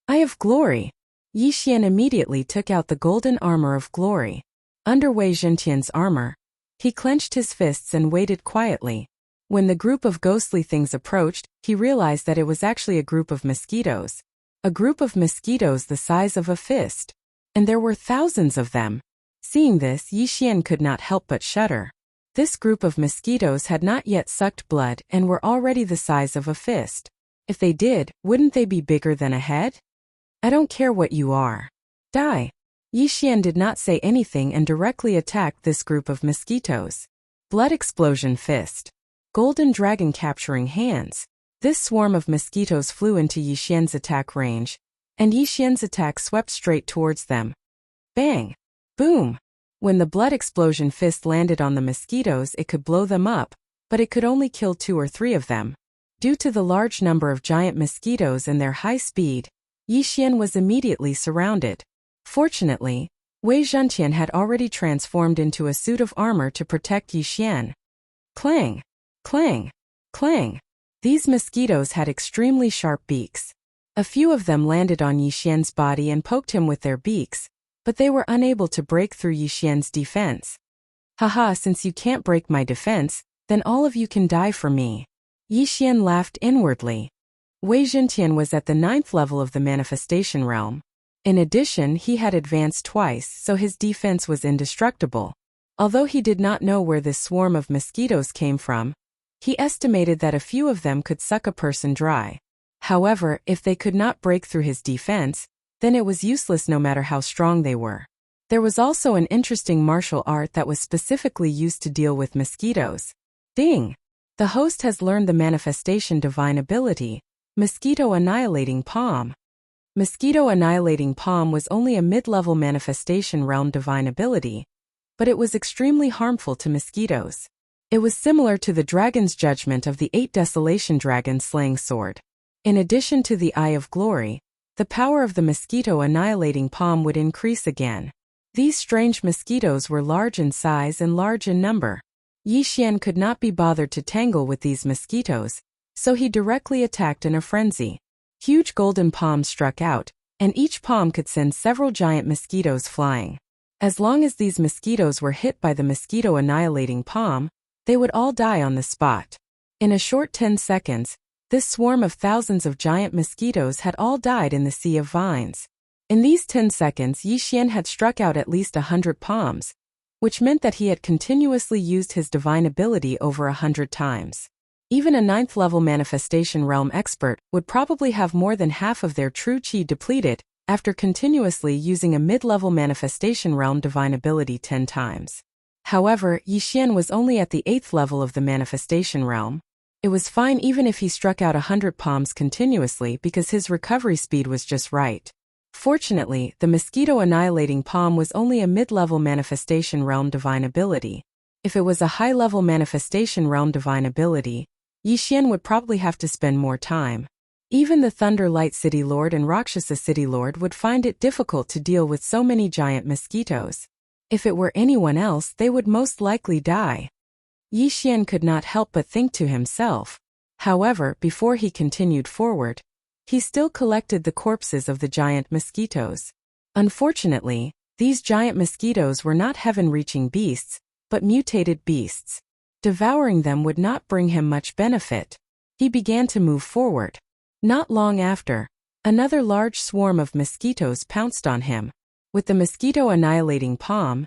Eye of Glory. Yixian immediately took out the golden armor of glory. Under Wei Zhentian's armor, he clenched his fists and waited quietly. When the group of ghostly things approached, he realized that it was actually a group of mosquitoes. A group of mosquitoes the size of a fist. And there were thousands of them. Seeing this, Yixian could not help but shudder. This group of mosquitoes had not yet sucked blood and were already the size of a fist. If they did, wouldn't they be bigger than a head? I don't care what you are. Die. Yixian did not say anything and directly attacked this group of mosquitoes. Blood explosion fist. Golden dragon capturing hands. This swarm of mosquitoes flew into Yixian's attack range, and Yixian's attack swept straight towards them. Bang! Boom! When the blood explosion fist landed on the mosquitoes, it could blow them up, but it could only kill 2 or 3 of them. Due to the large number of giant mosquitoes and their high speed, Yixian was immediately surrounded. Fortunately, Wei Zhentian had already transformed into a suit of armor to protect Yixian. Clang! Clang! Clang! These mosquitoes had extremely sharp beaks. A few of them landed on Yixian's body and poked him with their beaks, but they were unable to break through Yixian's defense. Haha, since you can't break my defense, then all of you can die for me. Yixian laughed inwardly. Wei Zhentian was at the 9th level of the manifestation realm. In addition, he had advanced twice, so his defense was indestructible. Although he did not know where this swarm of mosquitoes came from, he estimated that a few of them could suck a person dry. However, if they could not break through his defense, then it was useless no matter how strong they were. There was also an interesting martial art that was specifically used to deal with mosquitoes. Ding! The host has learned the manifestation divine ability, Mosquito Annihilating Palm. Mosquito Annihilating Palm was only a mid-level manifestation realm divine ability, but it was extremely harmful to mosquitoes. It was similar to the Dragon's Judgment of the 8 Desolation Dragon Slaying Sword. In addition to the Eye of Glory, the power of the Mosquito Annihilating Palm would increase again. These strange mosquitoes were large in size and large in number. Yixian could not be bothered to tangle with these mosquitoes, so he directly attacked in a frenzy. Huge golden palms struck out, and each palm could send several giant mosquitoes flying. As long as these mosquitoes were hit by the Mosquito Annihilating Palm, they would all die on the spot. In a short 10 seconds, this swarm of thousands of giant mosquitoes had all died in the Sea of Vines. In these 10 seconds, Yixian had struck out at least 100 palms, which meant that he had continuously used his divine ability over 100 times. Even a 9th level manifestation realm expert would probably have more than half of their true chi depleted after continuously using a mid-level manifestation realm divine ability 10 times. However, Yixian was only at the 8th level of the manifestation realm. It was fine even if he struck out 100 palms continuously because his recovery speed was just right. Fortunately, the Mosquito Annihilating Palm was only a mid-level manifestation realm divine ability. If it was a high-level manifestation realm divine ability, Yixian would probably have to spend more time. Even the Thunder Light City Lord and Rakshasa City Lord would find it difficult to deal with so many giant mosquitoes. If it were anyone else, they would most likely die. Yixian could not help but think to himself. However, before he continued forward, he still collected the corpses of the giant mosquitoes. Unfortunately, these giant mosquitoes were not heaven-reaching beasts, but mutated beasts. Devouring them would not bring him much benefit. He began to move forward. Not long after, another large swarm of mosquitoes pounced on him. With the Mosquito Annihilating Palm,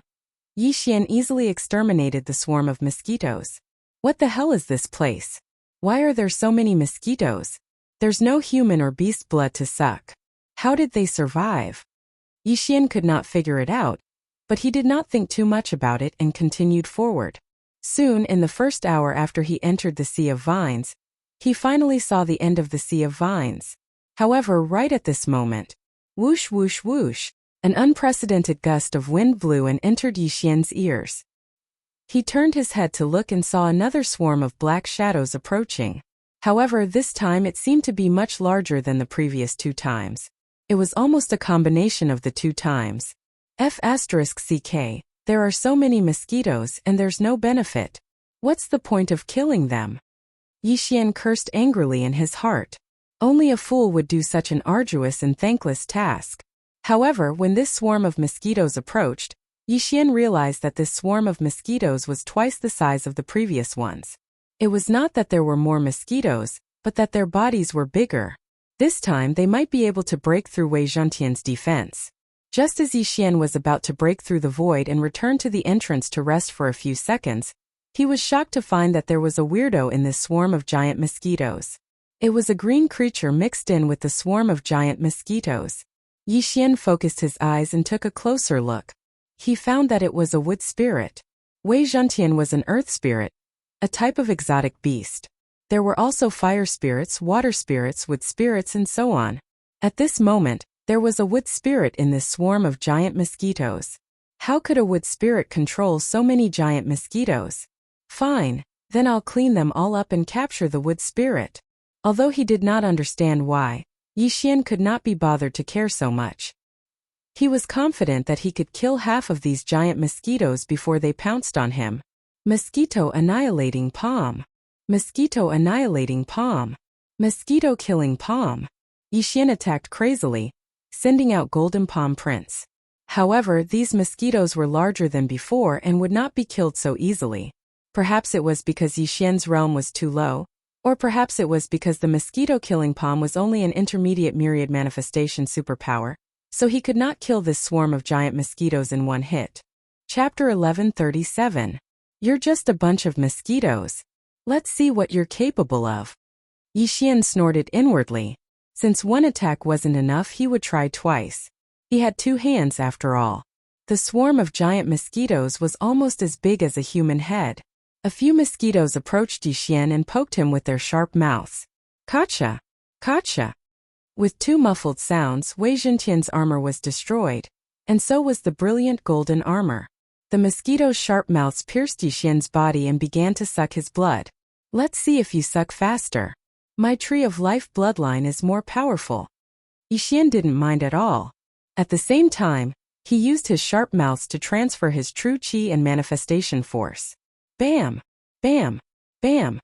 Yixian easily exterminated the swarm of mosquitoes. What the hell is this place? Why are there so many mosquitoes? There's no human or beast blood to suck. How did they survive? Yixian could not figure it out, but he did not think too much about it and continued forward. Soon, in the first hour after he entered the Sea of Vines, he finally saw the end of the Sea of Vines. However, right at this moment, whoosh whoosh whoosh, an unprecedented gust of wind blew and entered Yixian's ears. He turned his head to look and saw another swarm of black shadows approaching. However, this time it seemed to be much larger than the previous 2 times. It was almost a combination of the 2 times. F***CK, there are so many mosquitoes and there's no benefit. What's the point of killing them? Yixian cursed angrily in his heart. Only a fool would do such an arduous and thankless task. However, when this swarm of mosquitoes approached, Yixian realized that this swarm of mosquitoes was twice the size of the previous ones. It was not that there were more mosquitoes, but that their bodies were bigger. This time they might be able to break through Wei Zhentian's defense. Just as Yixian was about to break through the void and return to the entrance to rest for a few seconds, he was shocked to find that there was a weirdo in this swarm of giant mosquitoes. It was a green creature mixed in with the swarm of giant mosquitoes. Yixian focused his eyes and took a closer look. He found that it was a wood spirit. Wei Zhentian was an earth spirit, a type of exotic beast. There were also fire spirits, water spirits, wood spirits, and so on. At this moment, there was a wood spirit in this swarm of giant mosquitoes. How could a wood spirit control so many giant mosquitoes? Fine, then I'll clean them all up and capture the wood spirit. Although he did not understand why, Yixian could not be bothered to care so much. He was confident that he could kill half of these giant mosquitoes before they pounced on him. Mosquito Annihilating Palm. Mosquito Annihilating Palm. Mosquito Killing Palm. Yixian attacked crazily, sending out golden palm prints. However, these mosquitoes were larger than before and would not be killed so easily. Perhaps it was because Yixian's realm was too low, or perhaps it was because the mosquito-killing palm was only an intermediate myriad manifestation superpower, so he could not kill this swarm of giant mosquitoes in one hit. Chapter 1137. You're just a bunch of mosquitoes. Let's see what you're capable of. Yixian snorted inwardly. Since one attack wasn't enough, he would try twice. He had 2 hands after all. The swarm of giant mosquitoes was almost as big as a human head. A few mosquitoes approached Yixian and poked him with their sharp mouths. Gotcha! Gotcha! With 2 muffled sounds, Wei Zhentian's armor was destroyed, and so was the brilliant golden armor. The mosquitoes' sharp mouths pierced Yixian's body and began to suck his blood. Let's see if you suck faster. My tree of life bloodline is more powerful. Yixian didn't mind at all. At the same time, he used his sharp mouths to transfer his true qi and manifestation force. Bam! Bam! Bam!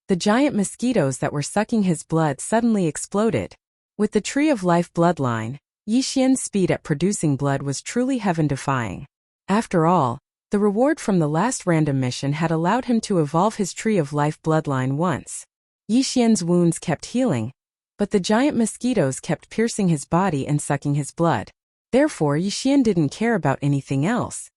The giant mosquitoes that were sucking his blood suddenly exploded. With the tree of life bloodline, Yixian's speed at producing blood was truly heaven-defying. After all, the reward from the last random mission had allowed him to evolve his tree of life bloodline once. Yixian's wounds kept healing, but the giant mosquitoes kept piercing his body and sucking his blood. Therefore, Yixian didn't care about anything else.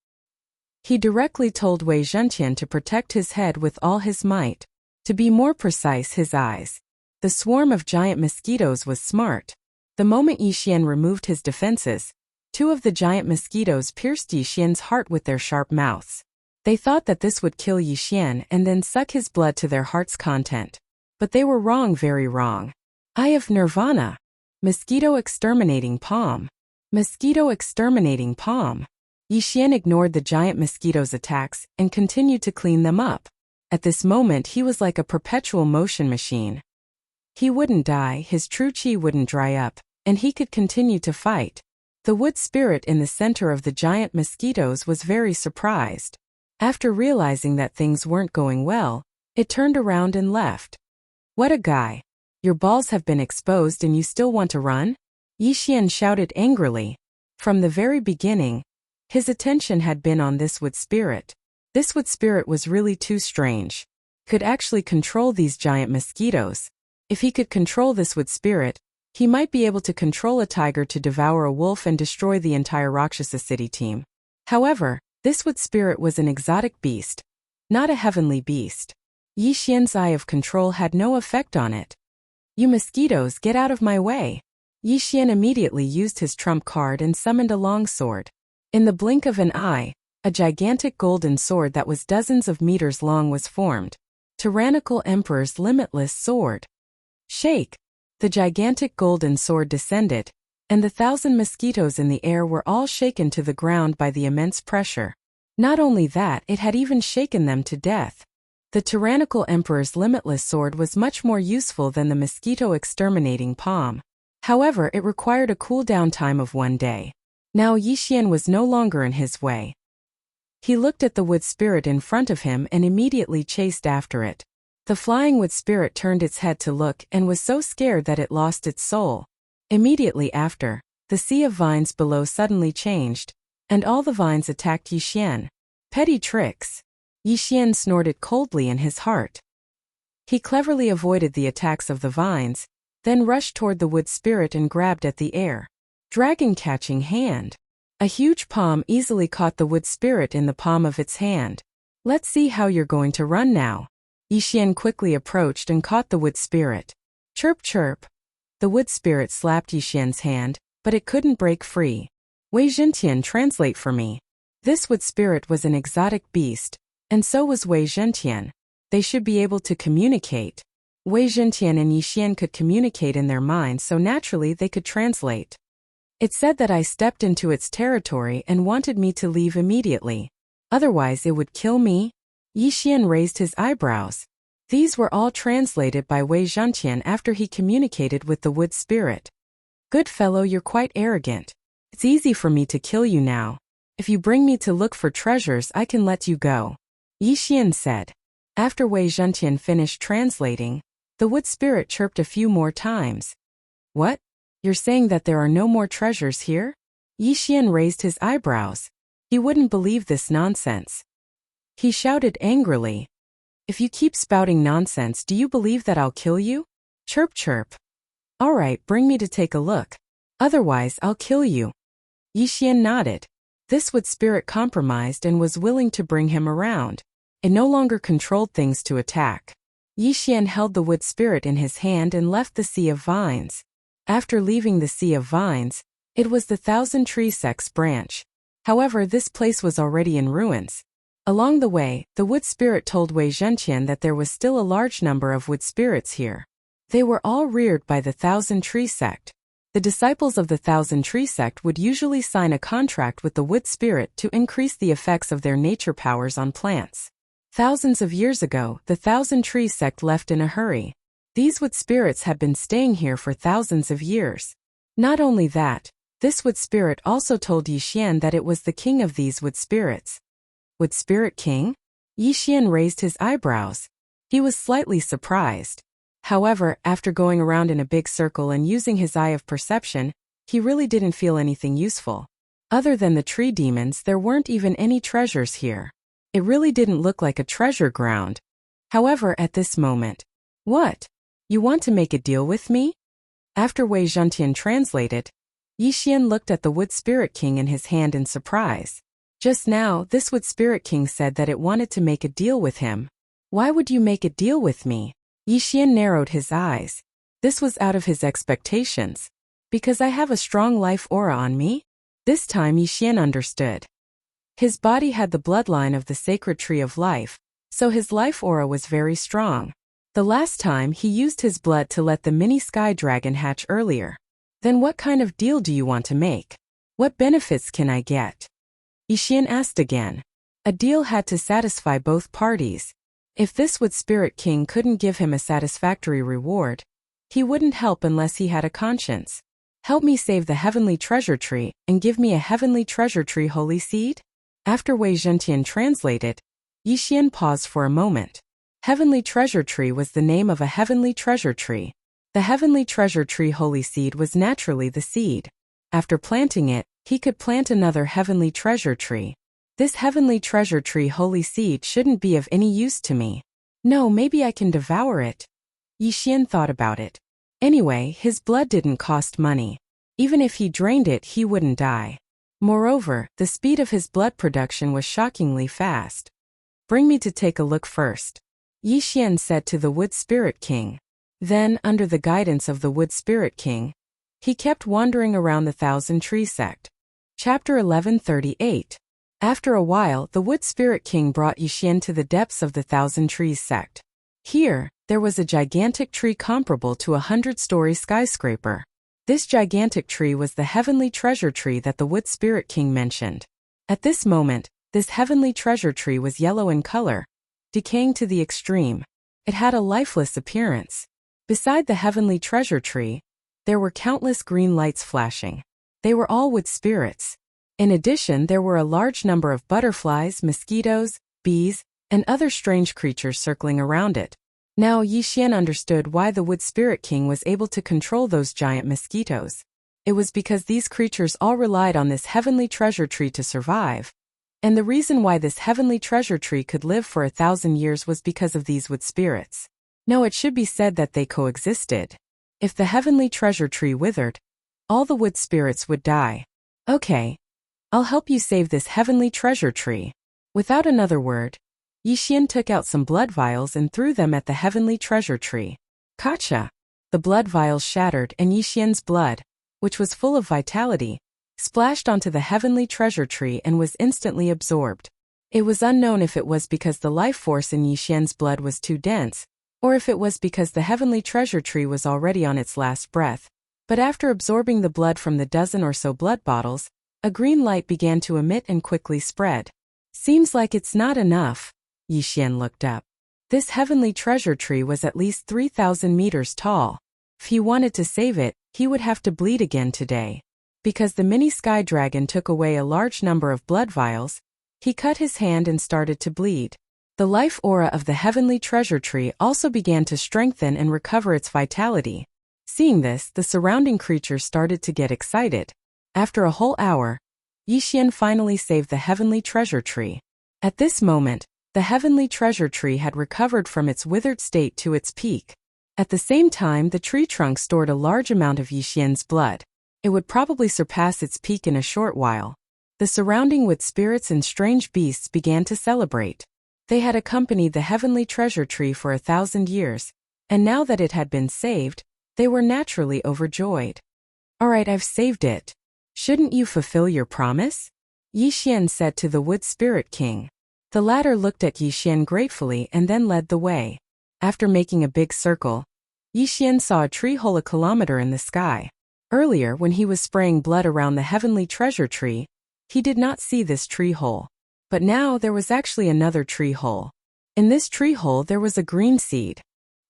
He directly told Wei Zhentian to protect his head with all his might. To be more precise, his eyes. The swarm of giant mosquitoes was smart. The moment Yixian removed his defenses, 2 of the giant mosquitoes pierced Yixian's heart with their sharp mouths. They thought that this would kill Yixian and then suck his blood to their heart's content. But they were wrong, very wrong. Eye of Nirvana. Mosquito exterminating palm. Mosquito exterminating palm. Yixian ignored the giant mosquitoes' attacks and continued to clean them up. At this moment, he was like a perpetual motion machine. He wouldn't die, his true qi wouldn't dry up, and he could continue to fight. The wood spirit in the center of the giant mosquitoes was very surprised. After realizing that things weren't going well, it turned around and left. What a guy. Your balls have been exposed and you still want to run? Yixian shouted angrily. From the very beginning, his attention had been on this wood spirit. This wood spirit was really too strange. Could actually control these giant mosquitoes. If he could control this wood spirit, he might be able to control a tiger to devour a wolf and destroy the entire Rakshasa city team. However, this wood spirit was an exotic beast, not a heavenly beast. Yixian's eye of control had no effect on it. You mosquitoes, get out of my way. Yixian immediately used his trump card and summoned a long sword. In the blink of an eye, a gigantic golden sword that was dozens of meters long was formed. Tyrannical Emperor's limitless sword. Shake! The gigantic golden sword descended, and the 1,000 mosquitoes in the air were all shaken to the ground by the immense pressure. Not only that, it had even shaken them to death. The tyrannical emperor's limitless sword was much more useful than the mosquito-exterminating palm. However, it required a cool-down time of 1 day. Now Yixian was no longer in his way. He looked at the wood spirit in front of him and immediately chased after it. The flying wood spirit turned its head to look and was so scared that it lost its soul. Immediately after, the sea of vines below suddenly changed, and all the vines attacked Yixian. Petty tricks. Yixian snorted coldly in his heart. He cleverly avoided the attacks of the vines, then rushed toward the wood spirit and grabbed at the air. Dragon-catching hand. A huge palm easily caught the wood spirit in the palm of its hand. Let's see how you're going to run now. Yixian quickly approached and caught the wood spirit. Chirp chirp. The wood spirit slapped Yixian's hand, but it couldn't break free. Wei Zhentian, translate for me. This wood spirit was an exotic beast, and so was Wei Zhentian. They should be able to communicate. Wei Zhentian and Yixian could communicate in their minds, so naturally they could translate. It said that I stepped into its territory and wanted me to leave immediately. Otherwise it would kill me? Yixian raised his eyebrows. These were all translated by Wei Zhentian after he communicated with the wood spirit. Good fellow, you're quite arrogant. It's easy for me to kill you now. If you bring me to look for treasures, I can let you go. Yixian said. After Wei Zhentian finished translating, the wood spirit chirped a few more times. What? You're saying that there are no more treasures here? Yixian raised his eyebrows. He wouldn't believe this nonsense. He shouted angrily, "If you keep spouting nonsense, do you believe that I'll kill you?" Chirp chirp. "All right, bring me to take a look. Otherwise, I'll kill you." Yixian nodded. This wood spirit compromised and was willing to bring him around. It no longer controlled things to attack. Yixian held the wood spirit in his hand and left the Sea of Vines. After leaving the Sea of Vines, it was the Thousand Tree Sect's branch. However, this place was already in ruins. Along the way, the wood spirit told Wei Zhenqian that there was still a large number of wood spirits here. They were all reared by the Thousand Tree Sect. The disciples of the Thousand Tree Sect would usually sign a contract with the wood spirit to increase the effects of their nature powers on plants. Thousands of years ago, the Thousand Tree Sect left in a hurry. These wood spirits had been staying here for thousands of years. Not only that, this wood spirit also told Yixian that it was the king of these wood spirits. Wood Spirit King? Yixian raised his eyebrows. He was slightly surprised. However, after going around in a big circle and using his eye of perception, he really didn't feel anything useful. Other than the tree demons, there weren't even any treasures here. It really didn't look like a treasure ground. However, at this moment, "What? You want to make a deal with me?" After Wei Zhenqian translated, Yixian looked at the Wood Spirit King in his hand in surprise. Just now, this Wood Spirit King said that it wanted to make a deal with him. "Why would you make a deal with me?" Yixian narrowed his eyes. This was out of his expectations. "Because I have a strong life aura on me?" This time Yixian understood. His body had the bloodline of the sacred tree of life, so his life aura was very strong. The last time he used his blood to let the mini sky dragon hatch earlier. "Then what kind of deal do you want to make? What benefits can I get?" Yixian asked again. A deal had to satisfy both parties. If this Wood Spirit King couldn't give him a satisfactory reward, he wouldn't help unless he had a conscience. "Help me save the heavenly treasure tree and give me a heavenly treasure tree holy seed?" After Wei Zhenqian translated, Yixian paused for a moment. Heavenly treasure tree was the name of a heavenly treasure tree. The heavenly treasure tree holy seed was naturally the seed. After planting it, he could plant another heavenly treasure tree. This heavenly treasure tree holy seed shouldn't be of any use to me. No, maybe I can devour it. Yixian thought about it. Anyway, his blood didn't cost money. Even if he drained it, he wouldn't die. Moreover, the speed of his blood production was shockingly fast. "Bring me to take a look first," Yixian said to the Wood Spirit King. Then, under the guidance of the Wood Spirit King, he kept wandering around the Thousand Tree Sect. Chapter 1138. After a while, the Wood Spirit King brought Yixian to the depths of the Thousand Trees Sect. Here, there was a gigantic tree comparable to a 100-story skyscraper. This gigantic tree was the heavenly treasure tree that the Wood Spirit King mentioned. At this moment, this heavenly treasure tree was yellow in color, decaying to the extreme. It had a lifeless appearance. Beside the heavenly treasure tree, there were countless green lights flashing. They were all wood spirits. In addition, there were a large number of butterflies, mosquitoes, bees, and other strange creatures circling around it. Now Yixian understood why the Wood Spirit King was able to control those giant mosquitoes. It was because these creatures all relied on this heavenly treasure tree to survive. And the reason why this heavenly treasure tree could live for 1,000 years was because of these wood spirits. No, it should be said that they coexisted. If the heavenly treasure tree withered, all the wood spirits would die. "Okay. I'll help you save this heavenly treasure tree." Without another word, Yixian took out some blood vials and threw them at the heavenly treasure tree. Gotcha! The blood vials shattered and Yixian's blood, which was full of vitality, splashed onto the heavenly treasure tree and was instantly absorbed. It was unknown if it was because the life force in Yixian's blood was too dense, or if it was because the heavenly treasure tree was already on its last breath. But after absorbing the blood from the dozen or so blood bottles, a green light began to emit and quickly spread. "Seems like it's not enough." Yixian looked up. This heavenly treasure tree was at least 3,000 meters tall. If he wanted to save it, he would have to bleed again today. Because the mini sky dragon took away a large number of blood vials, he cut his hand and started to bleed. The life aura of the heavenly treasure tree also began to strengthen and recover its vitality. Seeing this, the surrounding creatures started to get excited. After a whole hour, Yixian finally saved the heavenly treasure tree. At this moment, the heavenly treasure tree had recovered from its withered state to its peak. At the same time, the tree trunk stored a large amount of Yixian's blood. It would probably surpass its peak in a short while. The surrounding wood spirits and strange beasts began to celebrate. They had accompanied the heavenly treasure tree for 1,000 years, and now that it had been saved, they were naturally overjoyed. "All right, I've saved it. Shouldn't you fulfill your promise?" Yixian said to the Wood Spirit King. The latter looked at Yixian gratefully and then led the way. After making a big circle, Yixian saw a tree hole a kilometer in the sky. Earlier, when he was spraying blood around the heavenly treasure tree, he did not see this tree hole. But now there was actually another tree hole. In this tree hole there was a green seed.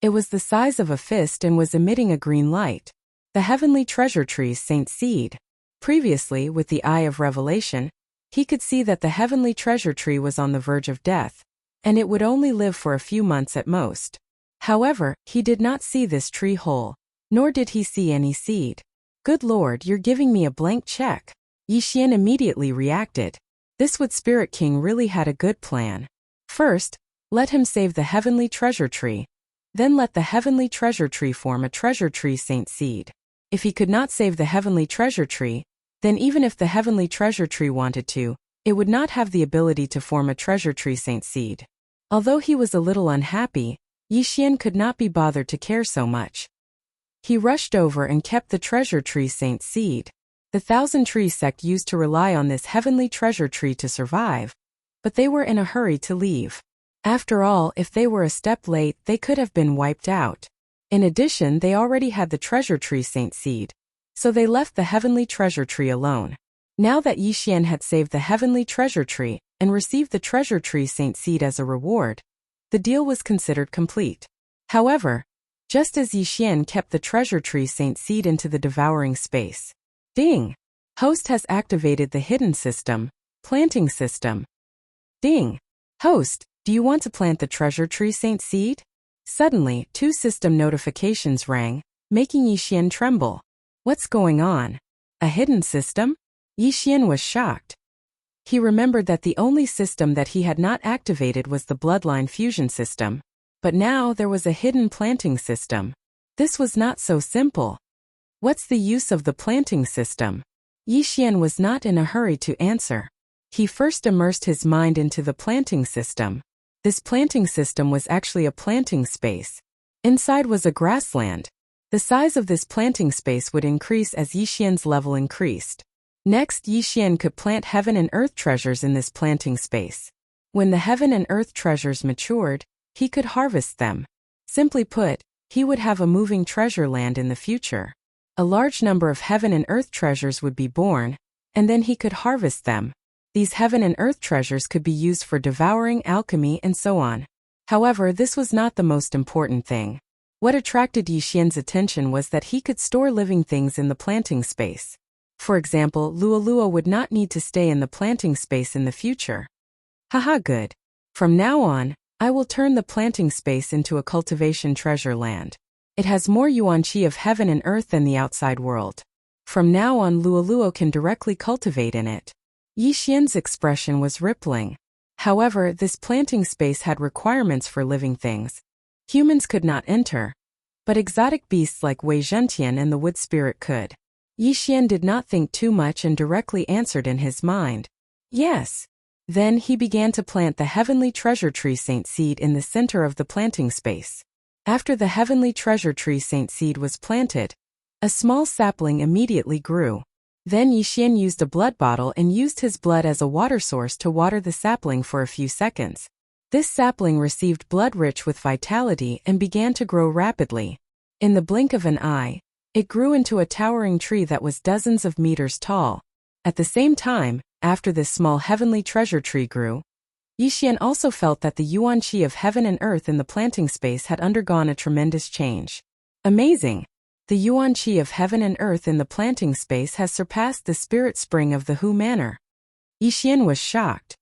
It was the size of a fist and was emitting a green light. The heavenly treasure tree's saint seed. Previously, with the eye of revelation, he could see that the heavenly treasure tree was on the verge of death, and it would only live for a few months at most. However, he did not see this tree hole, nor did he see any seed. "Good Lord, you're giving me a blank check." Yixian immediately reacted. This Wood Spirit King really had a good plan. First, let him save the heavenly treasure tree. Then let the heavenly treasure tree form a treasure tree saint seed. If he could not save the heavenly treasure tree, then even if the heavenly treasure tree wanted to, it would not have the ability to form a treasure tree saint seed. Although he was a little unhappy, Yixian could not be bothered to care so much. He rushed over and kept the treasure tree saint seed. The Thousand Tree sect used to rely on this heavenly treasure tree to survive, but they were in a hurry to leave. After all, if they were a step late, they could have been wiped out. In addition, they already had the treasure tree saint seed, so they left the heavenly treasure tree alone. Now that Yixian had saved the heavenly treasure tree and received the treasure tree saint seed as a reward, the deal was considered complete. However, just as Yixian kept the treasure tree saint seed into the devouring space, ding! Host has activated the hidden system, planting system. Ding! Host, do you want to plant the treasure tree saint seed? Suddenly, 2 system notifications rang, making Yixian tremble. What's going on? A hidden system? Yixian was shocked. He remembered that the only system that he had not activated was the bloodline fusion system. But now there was a hidden planting system. This was not so simple. What's the use of the planting system? Yixian was not in a hurry to answer. He first immersed his mind into the planting system. This planting system was actually a planting space. Inside was a grassland. The size of this planting space would increase as Yixian's level increased. Next, Yixian could plant heaven and earth treasures in this planting space. When the heaven and earth treasures matured, he could harvest them. Simply put, he would have a moving treasure land in the future. A large number of heaven and earth treasures would be born, and then he could harvest them. These heaven and earth treasures could be used for devouring, alchemy, and so on. However, this was not the most important thing. What attracted Yixian's attention was that he could store living things in the planting space. For example, Lualua would not need to stay in the planting space in the future. Haha, good. From now on, I will turn the planting space into a cultivation treasure land. It has more yuan qi of heaven and earth than the outside world. From now on, Lualua can directly cultivate in it. Yixian's expression was rippling. However, this planting space had requirements for living things. Humans could not enter, but exotic beasts like Wei Zhentian and the Wood Spirit could. Yixian did not think too much and directly answered in his mind, "Yes." Then he began to plant the heavenly treasure tree saint seed in the center of the planting space. After the heavenly treasure tree saint seed was planted, a small sapling immediately grew. Then Yixian used a blood bottle and used his blood as a water source to water the sapling for a few seconds. This sapling received blood rich with vitality and began to grow rapidly. In the blink of an eye, it grew into a towering tree that was dozens of meters tall. At the same time, after this small heavenly treasure tree grew, Yixian also felt that the yuan qi of heaven and earth in the planting space had undergone a tremendous change. Amazing! The yuan qi of heaven and earth in the planting space has surpassed the spirit spring of the Hu Manor. Yixian was shocked.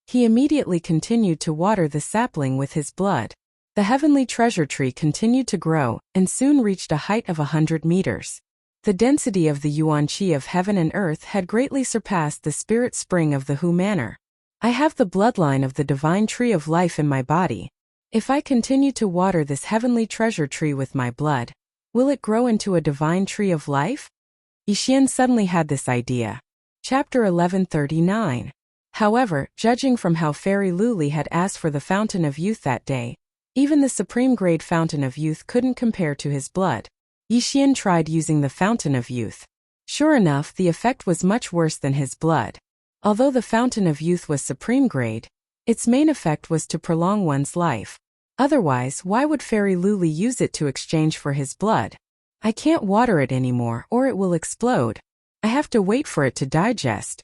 He immediately continued to water the sapling with his blood. The heavenly treasure tree continued to grow and soon reached a height of 100 meters. The density of the yuan qi of heaven and earth had greatly surpassed the spirit spring of the Hu manor. I have the bloodline of the divine tree of life in my body. If I continue to water this heavenly treasure tree with my blood, will it grow into a divine tree of life? Yixian suddenly had this idea. Chapter 1139. However, judging from how Fairy Luli had asked for the Fountain of Youth that day, even the supreme grade Fountain of Youth couldn't compare to his blood. Yixian tried using the Fountain of Youth. Sure enough, the effect was much worse than his blood. Although the Fountain of Youth was supreme grade, its main effect was to prolong one's life. Otherwise, why would Fairy Luli use it to exchange for his blood? I can't water it anymore or it will explode. I have to wait for it to digest.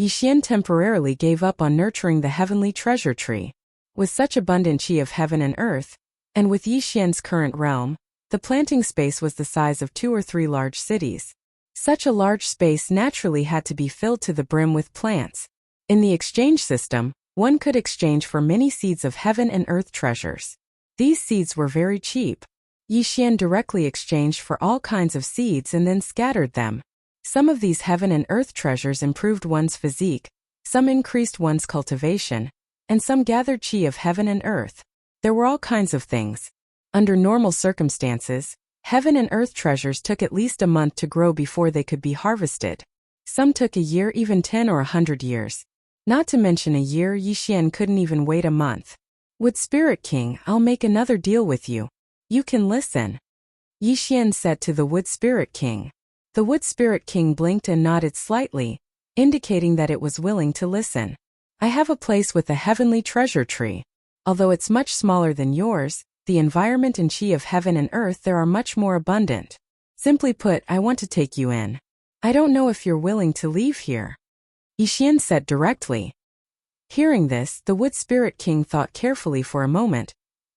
Yixian temporarily gave up on nurturing the heavenly treasure tree. With such abundant qi of heaven and earth, and with Yixian's current realm, the planting space was the size of 2 or 3 large cities. Such a large space naturally had to be filled to the brim with plants. In the exchange system, one could exchange for many seeds of heaven and earth treasures. These seeds were very cheap. Yixian directly exchanged for all kinds of seeds and then scattered them. Some of these heaven and earth treasures improved one's physique, some increased one's cultivation, and some gathered qi of heaven and earth. There were all kinds of things. Under normal circumstances, heaven and earth treasures took at least a month to grow before they could be harvested. Some took a year, even 10 or 100 years. Not to mention a year, Yixian couldn't even wait a month. Wood Spirit King, I'll make another deal with you. You can listen. Yixian said to the Wood Spirit King. The Wood Spirit King blinked and nodded slightly, indicating that it was willing to listen. I have a place with a heavenly treasure tree. Although it's much smaller than yours, the environment and qi of heaven and earth there are much more abundant. Simply put, I want to take you in. I don't know if you're willing to leave here. Yixian said directly. Hearing this, the Wood Spirit King thought carefully for a moment,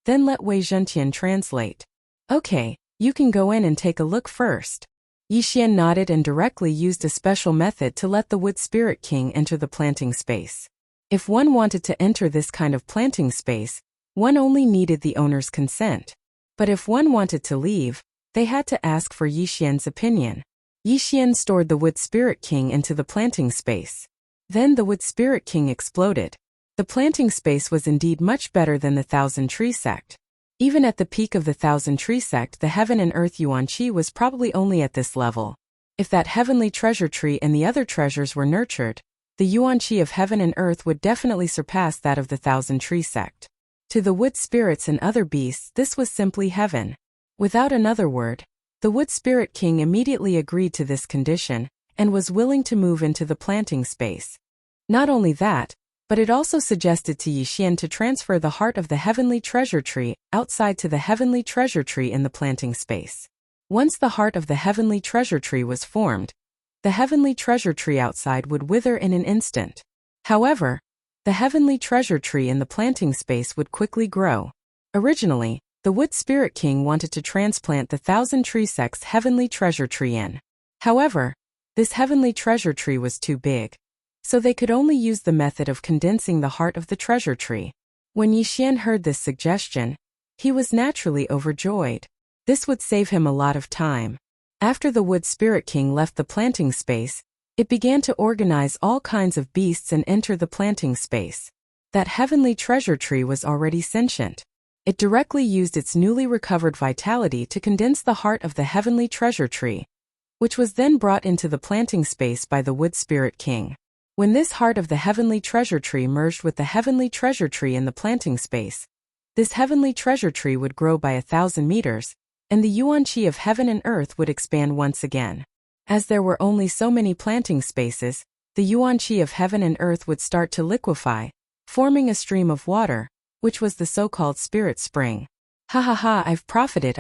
then let Wei Zhentian translate. Okay, you can go in and take a look first. Yixian nodded and directly used a special method to let the Wood Spirit King enter the planting space. If one wanted to enter this kind of planting space, one only needed the owner's consent. But if one wanted to leave, they had to ask for Yixian's opinion. Yixian stored the Wood Spirit King into the planting space. Then the Wood Spirit King exploded. The planting space was indeed much better than the Thousand Tree Sect. Even at the peak of the Thousand Tree Sect, the heaven and earth yuan qi was probably only at this level. If that heavenly treasure tree and the other treasures were nurtured, the yuan qi of heaven and earth would definitely surpass that of the Thousand Tree Sect. To the wood spirits and other beasts, this was simply heaven. Without another word, the Wood Spirit King immediately agreed to this condition, and was willing to move into the planting space. Not only that, but it also suggested to Yixian to transfer the heart of the heavenly treasure tree outside to the heavenly treasure tree in the planting space. Once the heart of the heavenly treasure tree was formed, the heavenly treasure tree outside would wither in an instant. However, the heavenly treasure tree in the planting space would quickly grow. Originally, the Wood Spirit King wanted to transplant the Thousand Tree Sect's heavenly treasure tree in. However, this heavenly treasure tree was too big, so they could only use the method of condensing the heart of the treasure tree. When Yixian heard this suggestion, he was naturally overjoyed. This would save him a lot of time. After the Wood Spirit King left the planting space, it began to organize all kinds of beasts and enter the planting space. That heavenly treasure tree was already sentient. It directly used its newly recovered vitality to condense the heart of the heavenly treasure tree, which was then brought into the planting space by the Wood Spirit King. When this heart of the heavenly treasure tree merged with the heavenly treasure tree in the planting space, this heavenly treasure tree would grow by 1,000 meters, and the yuan qi of heaven and earth would expand once again. As there were only so many planting spaces, the yuan qi of heaven and earth would start to liquefy, forming a stream of water, which was the so-called spirit spring. Ha ha ha, I've profited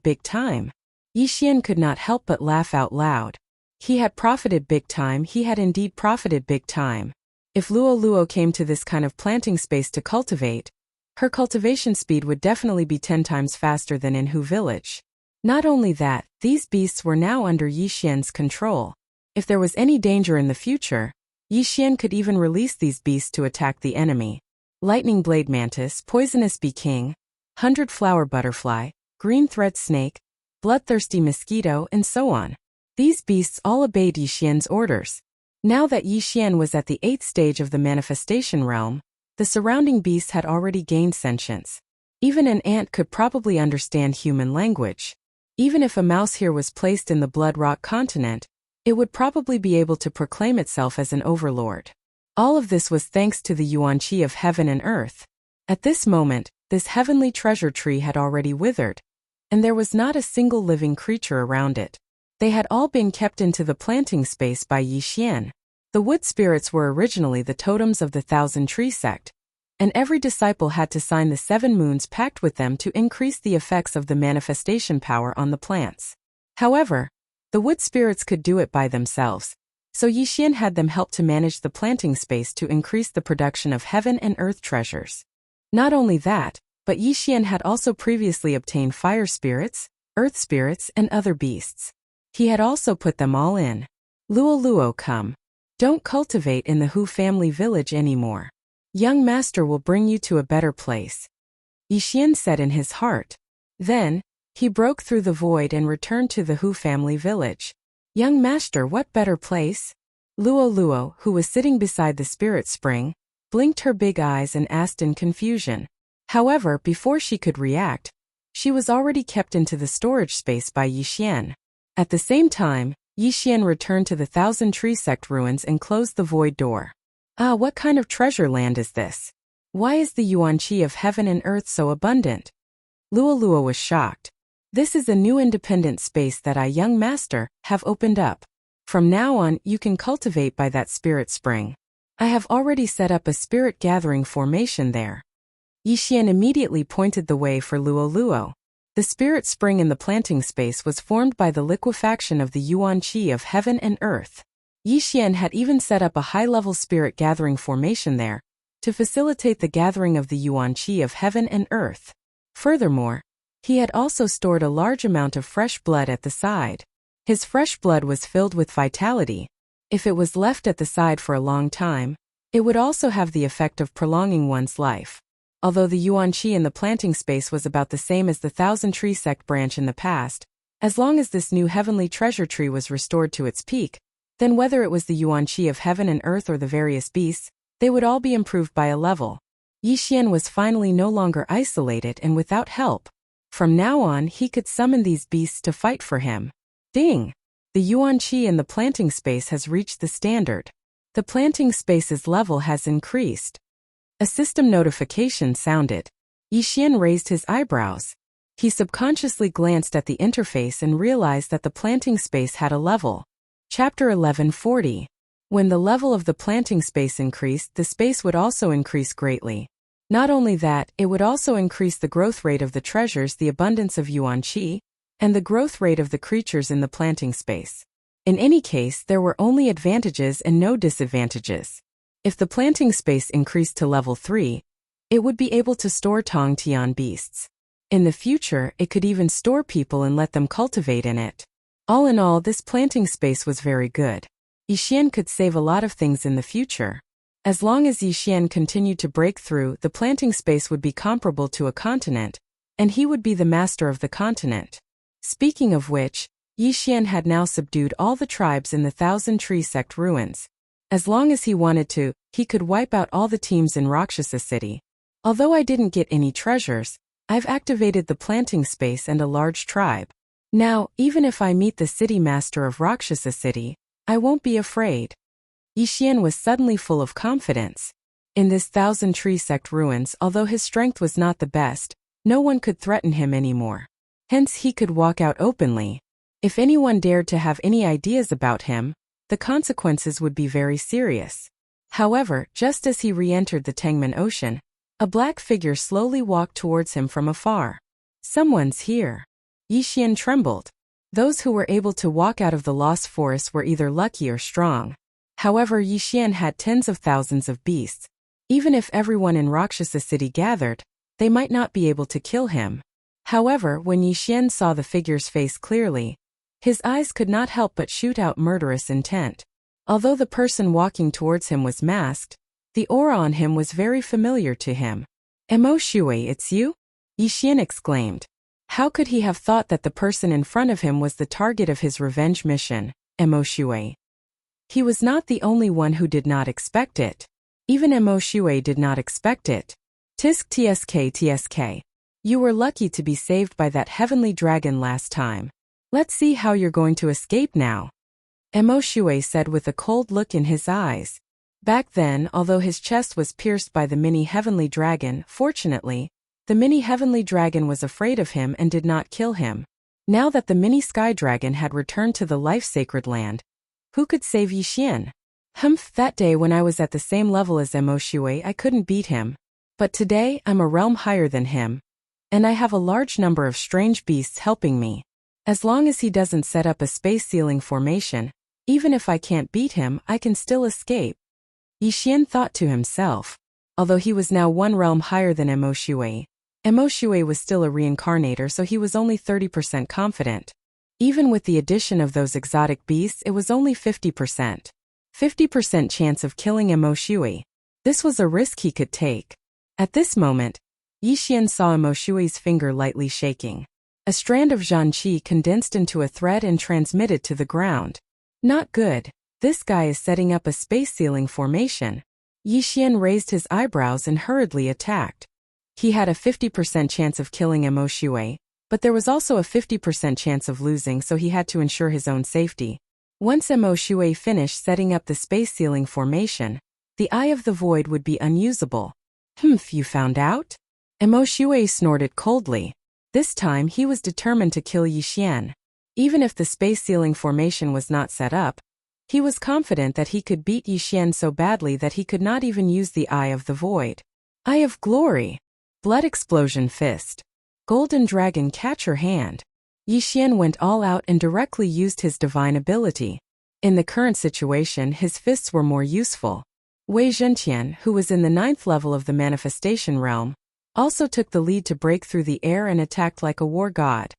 big time. Yixian could not help but laugh out loud. He had profited big time, he had indeed profited big time. If Luo Luo came to this kind of planting space to cultivate, her cultivation speed would definitely be 10 times faster than in Hu village. Not only that, these beasts were now under Yixian's control. If there was any danger in the future, Yixian could even release these beasts to attack the enemy. Lightning Blade Mantis, Poisonous Bee King, 100 Flower Butterfly, Green Thread Snake, bloodthirsty mosquito, and so on. These beasts all obeyed Yixian's orders. Now that Yixian was at the 8th stage of the manifestation realm, the surrounding beasts had already gained sentience. Even an ant could probably understand human language. Even if a mouse here was placed in the Blood Rock continent, it would probably be able to proclaim itself as an overlord. All of this was thanks to the yuan-qi of heaven and earth. At this moment, this heavenly treasure tree had already withered, and there was not a single living creature around it. They had all been kept into the planting space by Yixian. The wood spirits were originally the totems of the Thousand Tree sect, and every disciple had to sign the 7 moons pact with them to increase the effects of the manifestation power on the plants. However, the wood spirits could do it by themselves, so Yixian had them help to manage the planting space to increase the production of heaven and earth treasures. Not only that, but Yixian had also previously obtained fire spirits, earth spirits, and other beasts. He had also put them all in. Luo Luo, come. Don't cultivate in the Hu family village anymore. Young master will bring you to a better place. Yixian said in his heart. Then, he broke through the void and returned to the Hu family village. Young master, what better place? Luo Luo, who was sitting beside the spirit spring, blinked her big eyes and asked in confusion. However, before she could react, she was already kept into the storage space by Yixian. At the same time, Yixian returned to the Thousand Tree sect ruins and closed the void door. Ah, what kind of treasure land is this? Why is the yuan-qi of heaven and earth so abundant? Luo Luo was shocked. This is a new independent space that I, young master, have opened up. From now on, you can cultivate by that spirit spring. I have already set up a spirit gathering formation there. Yixian immediately pointed the way for Luo Luo. The spirit spring in the planting space was formed by the liquefaction of the yuan-qi of heaven and earth. Yixian had even set up a high-level spirit gathering formation there, to facilitate the gathering of the yuan-qi of heaven and earth. Furthermore, he had also stored a large amount of fresh blood at the side. His fresh blood was filled with vitality. If it was left at the side for a long time, it would also have the effect of prolonging one's life. Although the yuan-qi in the planting space was about the same as the Thousand Tree sect branch in the past, as long as this new heavenly treasure tree was restored to its peak, then whether it was the yuan-qi of heaven and earth or the various beasts, they would all be improved by a level. Yixian was finally no longer isolated and without help. From now on, he could summon these beasts to fight for him. Ding! The yuan-qi in the planting space has reached the standard. The planting space's level has increased. A system notification sounded. Yixian raised his eyebrows. He subconsciously glanced at the interface and realized that the planting space had a level. Chapter 1140. When the level of the planting space increased, the space would also increase greatly. Not only that, it would also increase the growth rate of the treasures, the abundance of yuan-qi, and the growth rate of the creatures in the planting space. In any case, there were only advantages and no disadvantages. If the planting space increased to level 3, it would be able to store Tong Tian beasts. In the future, it could even store people and let them cultivate in it. All in all, this planting space was very good. Yixian could save a lot of things in the future. As long as Yixian continued to break through, the planting space would be comparable to a continent, and he would be the master of the continent. Speaking of which, Yixian had now subdued all the tribes in the Thousand Tree sect ruins. As long as he wanted to, he could wipe out all the teams in Rakshasa City. Although I didn't get any treasures, I've activated the planting space and a large tribe. Now, even if I meet the city master of Rakshasa City, I won't be afraid. Yixian was suddenly full of confidence. In this Thousand Tree sect ruins, although his strength was not the best, no one could threaten him anymore. Hence he could walk out openly. If anyone dared to have any ideas about him, the consequences would be very serious. However, just as he re-entered the Tengman Ocean, a black figure slowly walked towards him from afar. Someone's here. Yixian trembled. Those who were able to walk out of the lost forest were either lucky or strong. However, Yixian had tens of thousands of beasts. Even if everyone in Rakshasa City gathered, they might not be able to kill him. However, when Yixian saw the figure's face clearly, his eyes could not help but shoot out murderous intent. Although the person walking towards him was masked, the aura on him was very familiar to him. "Mo Shui, it's you?" Yixian exclaimed. How could he have thought that the person in front of him was the target of his revenge mission, Emoshue? He was not the only one who did not expect it. Even Emoshue did not expect it. Tisk tsk. You were lucky to be saved by that heavenly dragon last time. Let's see how you're going to escape now. Emoshue said with a cold look in his eyes. Back then, although his chest was pierced by the mini heavenly dragon, fortunately, the mini heavenly dragon was afraid of him and did not kill him. Now that the mini sky dragon had returned to the life-sacred land, who could save Yixian? That day when I was at the same level as Emoshue, I couldn't beat him. But today, I'm a realm higher than him. And I have a large number of strange beasts helping me. As long as he doesn't set up a space ceiling formation, even if I can't beat him, I can still escape. Yixian thought to himself. Although he was now one realm higher than Emoshue, Emoshue was still a reincarnator, so he was only 30% confident. Even with the addition of those exotic beasts, it was only 50%. 50% chance of killing Emoshue. This was a risk he could take. At this moment, Yixian saw Emoshue's finger lightly shaking. A strand of Zhanqi condensed into a thread and transmitted to the ground. Not good. This guy is setting up a space ceiling formation. Yixian raised his eyebrows and hurriedly attacked. He had a 50% chance of killing Emoshue, but there was also a 50% chance of losing, so he had to ensure his own safety. Once Emoshue finished setting up the space ceiling formation, the Eye of the Void would be unusable. You found out? Emoshue snorted coldly. This time he was determined to kill Yixian. Even if the space ceiling formation was not set up, he was confident that he could beat Yixian so badly that he could not even use the Eye of the Void. Eye of Glory. Blood Explosion Fist. Golden Dragon Catcher Hand. Yixian went all out and directly used his divine ability. In the current situation, his fists were more useful. Wei Zhenqian, who was in the 9th level of the manifestation realm, also took the lead to break through the air and attacked like a war god.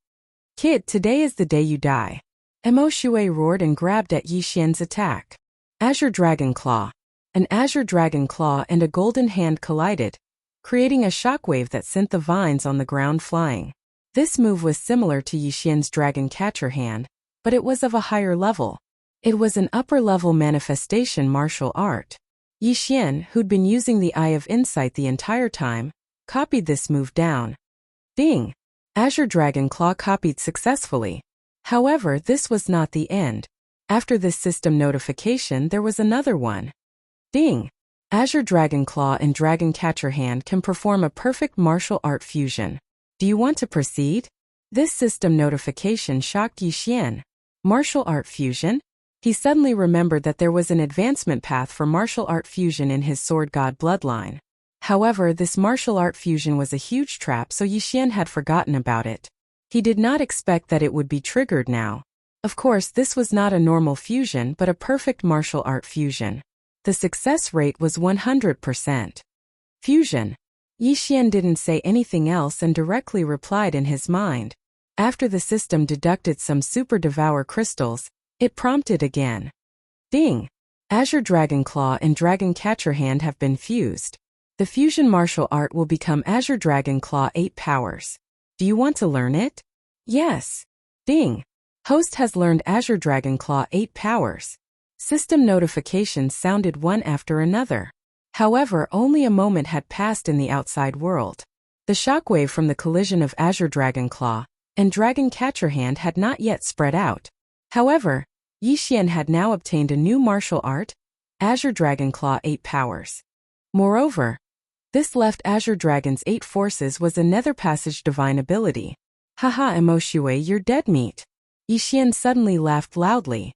Kid, today is the day you die. Emoshue roared and grabbed at Yixian's attack. Azure Dragon Claw. An Azure Dragon Claw and a golden hand collided, creating a shockwave that sent the vines on the ground flying. This move was similar to Yixian's Dragon Catcher Hand, but it was of a higher level. It was an upper-level manifestation martial art. Yixian, who'd been using the Eye of Insight the entire time, copied this move down. Ding! Azure Dragon Claw copied successfully. However, this was not the end. After this system notification, there was another one. Ding! Azure Dragon Claw and Dragon Catcher Hand can perform a perfect martial art fusion. Do you want to proceed? This system notification shocked Yixian. Martial art fusion? He suddenly remembered that there was an advancement path for martial art fusion in his sword god bloodline. However, this martial art fusion was a huge trap, so Yixian had forgotten about it. He did not expect that it would be triggered now. Of course, this was not a normal fusion but a perfect martial art fusion. The success rate was 100%. Fusion. Yixian didn't say anything else and directly replied in his mind. After the system deducted some super devour crystals, it prompted again. Ding! Azure Dragon Claw and Dragon Catcher Hand have been fused. The fusion martial art will become Azure Dragon Claw 8 Powers. Do you want to learn it? Yes. Ding! Host has learned Azure Dragon Claw 8 Powers. System notifications sounded one after another. However, only a moment had passed in the outside world. The shockwave from the collision of Azure Dragon Claw and Dragon Catcher Hand had not yet spread out. However, Yixian had now obtained a new martial art, Azure Dragon Claw 8 Powers. Moreover, this left Azure Dragon's 8 forces was a Nether Passage divine ability. Haha, Emoshue, you're dead meat. Yixian suddenly laughed loudly.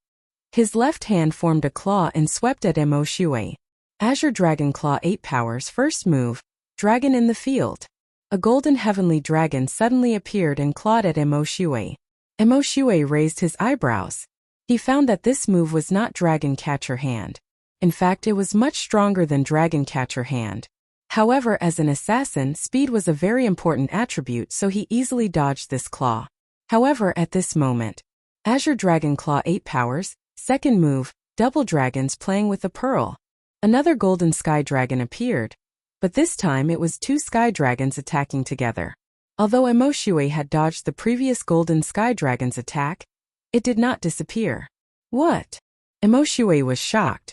His left hand formed a claw and swept at Emoshue. Azure Dragon Claw 8 Powers. First move, Dragon in the Field. A golden heavenly dragon suddenly appeared and clawed at Emoshue. Emoshue raised his eyebrows. He found that this move was not Dragon Catcher Hand. In fact, it was much stronger than Dragon Catcher Hand. However, as an assassin, speed was a very important attribute, so he easily dodged this claw. However, at this moment, Azure Dragon Claw 8 Powers. Second move, Double Dragons playing with a pearl. Another golden sky dragon appeared, but this time it was 2 sky dragons attacking together. Although Emo Shui had dodged the previous Golden Sky Dragon's attack, it did not disappear. What? Emo Shui was shocked.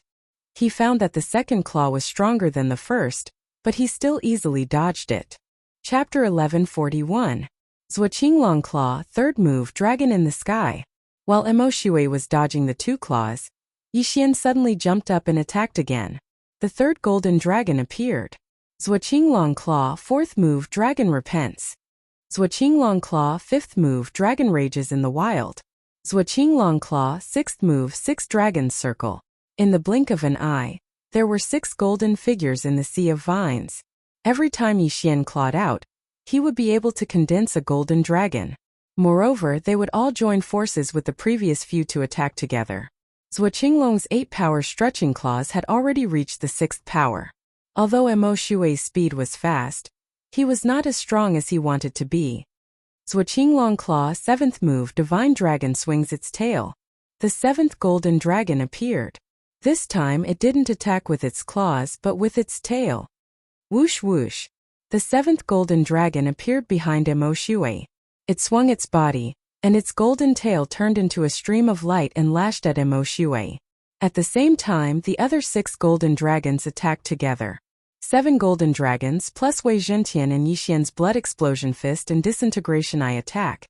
He found that the second claw was stronger than the first, but he still easily dodged it. Chapter 1141. Zhuqinglong Claw, third move, Dragon in the Sky. While Emo Shui was dodging the two claws, Yixian suddenly jumped up and attacked again. The third golden dragon appeared. Zhuqinglong Claw, fourth move, Dragon Repents. Zhuqinglong Claw, fifth move, Dragon Rages in the Wild. Zhuqinglong Claw, sixth move, Six Dragons Circle. In the blink of an eye, there were 6 golden figures in the sea of vines. Every time Yixian clawed out, he would be able to condense a golden dragon. Moreover, they would all join forces with the previous few to attack together. Zhuqinglong's 8-power stretching claws had already reached the 6th power. Although Emo Shui's speed was fast, he was not as strong as he wanted to be. Zhuqinglong Claw, 7th move, Divine Dragon swings its tail. The 7th golden dragon appeared. This time it didn't attack with its claws but with its tail. Whoosh whoosh. The 7th golden dragon appeared behind Emo Shui. It swung its body, and its golden tail turned into a stream of light and lashed at Emo Shui. At the same time, the other 6 golden dragons attacked together. 7 golden dragons plus Wei Zhentian and Yixian's blood explosion fist and disintegration eye attack.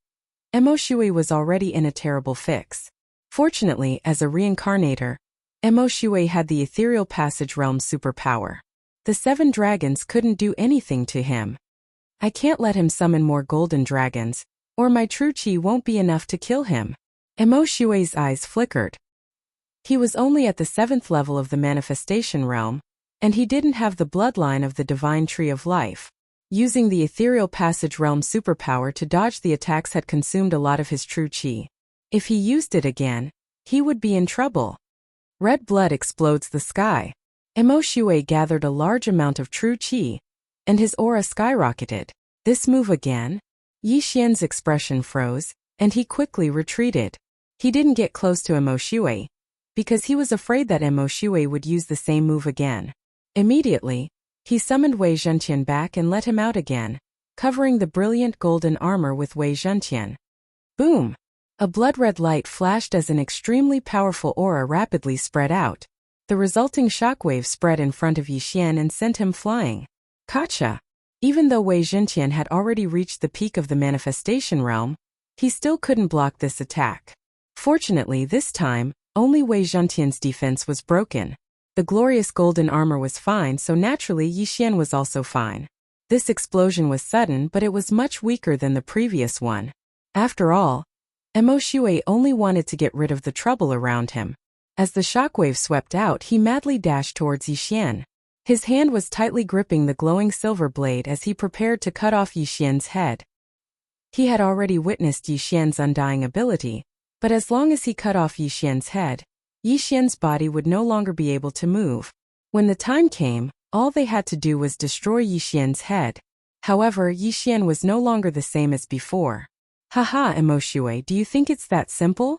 Emo Shui was already in a terrible fix. Fortunately, as a reincarnator, Emo Shui had the ethereal passage realm superpower. The 7 dragons couldn't do anything to him. I can't let him summon more golden dragons, or my true chi won't be enough to kill him. Emo Shui's eyes flickered. He was only at the 7th level of the manifestation realm, and he didn't have the bloodline of the divine tree of life. Using the ethereal passage realm superpower to dodge the attacks had consumed a lot of his true chi. If he used it again, he would be in trouble. Red blood explodes the sky. Emo Shui gathered a large amount of true chi, and his aura skyrocketed. This move again? Yixian's expression froze, and he quickly retreated. He didn't get close to Emo Shui, because he was afraid that Emo Shui would use the same move again. Immediately, he summoned Wei Zhentian back and let him out again, covering the brilliant golden armor with Wei Zhentian. Boom! A blood-red light flashed as an extremely powerful aura rapidly spread out. The resulting shockwave spread in front of Yixian and sent him flying. Gotcha! Even though Wei Zhentian had already reached the peak of the manifestation realm, he still couldn't block this attack. Fortunately, this time, only Wei Zhentian's defense was broken. The glorious golden armor was fine, so naturally Yixian was also fine. This explosion was sudden, but it was much weaker than the previous one. After all, Emo Shui only wanted to get rid of the trouble around him. As the shockwave swept out, he madly dashed towards Yixian. His hand was tightly gripping the glowing silver blade as he prepared to cut off Yixian's head. He had already witnessed Yixian's undying ability, but as long as he cut off Yixian's head, Yixian's body would no longer be able to move. When the time came, all they had to do was destroy Yixian's head. However, Yixian was no longer the same as before. Haha, Emo Shui, do you think it's that simple?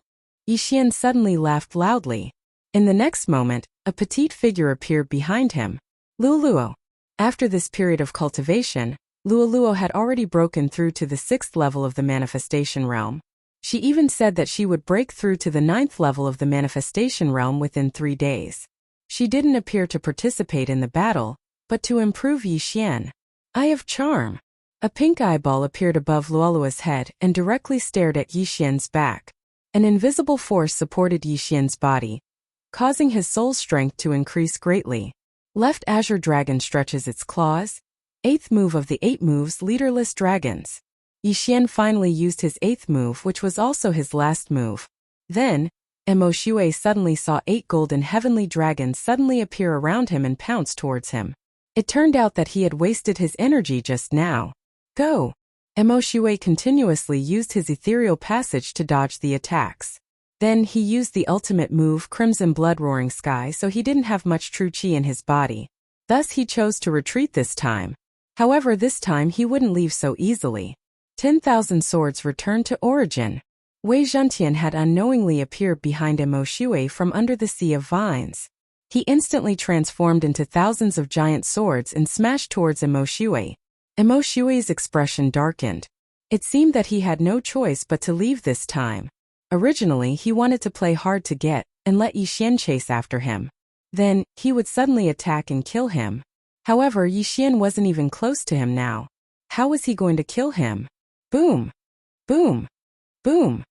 Yixian suddenly laughed loudly. In the next moment, a petite figure appeared behind him. Luoluo. After this period of cultivation, Luoluo had already broken through to the 6th level of the manifestation realm. She even said that she would break through to the 9th level of the manifestation realm within 3 days. She didn't appear to participate in the battle, but to improve Yixian. Eye of Charm. A pink eyeball appeared above Luoluo's head and directly stared at Yixian's back. An invisible force supported Yixian's body, causing his soul strength to increase greatly. Left Azure Dragon stretches its claws. 8th move of the 8 moves, Leaderless Dragons. Yixian finally used his 8th move, which was also his last move. Then, Emo Shui suddenly saw 8 golden heavenly dragons suddenly appear around him and pounce towards him. It turned out that he had wasted his energy just now. Go! Emo Shui continuously used his ethereal passage to dodge the attacks. Then he used the ultimate move, Crimson Blood Roaring Sky, so he didn't have much true chi in his body. Thus he chose to retreat this time. However, this time he wouldn't leave so easily. 10,000 swords returned to origin. Wei Zhentian had unknowingly appeared behind Emo Shui from under the sea of vines. He instantly transformed into thousands of giant swords and smashed towards Emo Shui. Emo Shui's expression darkened. It seemed that he had no choice but to leave this time. Originally, he wanted to play hard to get and let Yixian chase after him. Then, he would suddenly attack and kill him. However, Yixian wasn't even close to him now. How was he going to kill him? Boom! Boom! Boom!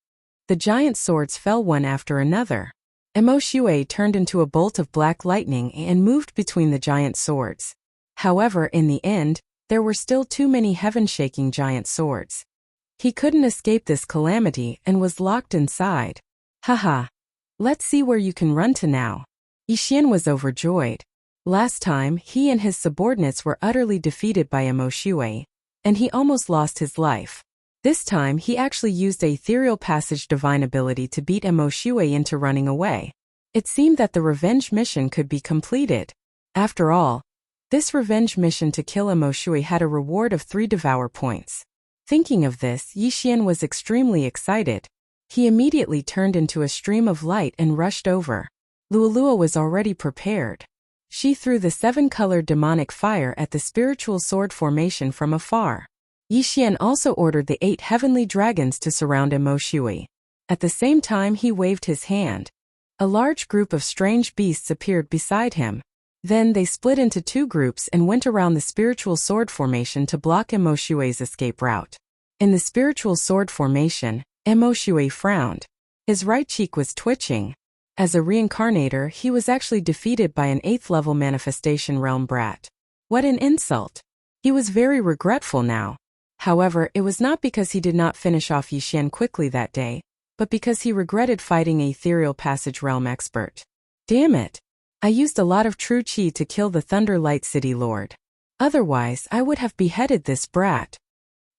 The giant swords fell one after another. Emo Shui turned into a bolt of black lightning and moved between the giant swords. However, in the end, there were still too many heaven-shaking giant swords. He couldn't escape this calamity and was locked inside. Haha. Let's see where you can run to now. Yixian was overjoyed. Last time, he and his subordinates were utterly defeated by Emo Shui, and he almost lost his life. This time, he actually used a ethereal passage divine ability to beat Emo Shui into running away. It seemed that the revenge mission could be completed. After all, this revenge mission to kill Emo Shui had a reward of 3 devour points. Thinking of this, Yixian was extremely excited. He immediately turned into a stream of light and rushed over. Luolua was already prepared. She threw the 7-colored demonic fire at the spiritual sword formation from afar. Yixian also ordered the 8 heavenly dragons to surround Emo Shui. At the same time, he waved his hand. A large group of strange beasts appeared beside him. Then they split into 2 groups and went around the spiritual sword formation to block Emo Shui's escape route. In the spiritual sword formation, Emo Shui frowned. His right cheek was twitching. As a reincarnator, he was actually defeated by an 8th-level manifestation realm brat. What an insult! He was very regretful now. However, it was not because he did not finish off Yixian quickly that day, but because he regretted fighting an ethereal passage realm expert. Damn it! I used a lot of true chi to kill the Thunder Light City Lord. Otherwise, I would have beheaded this brat.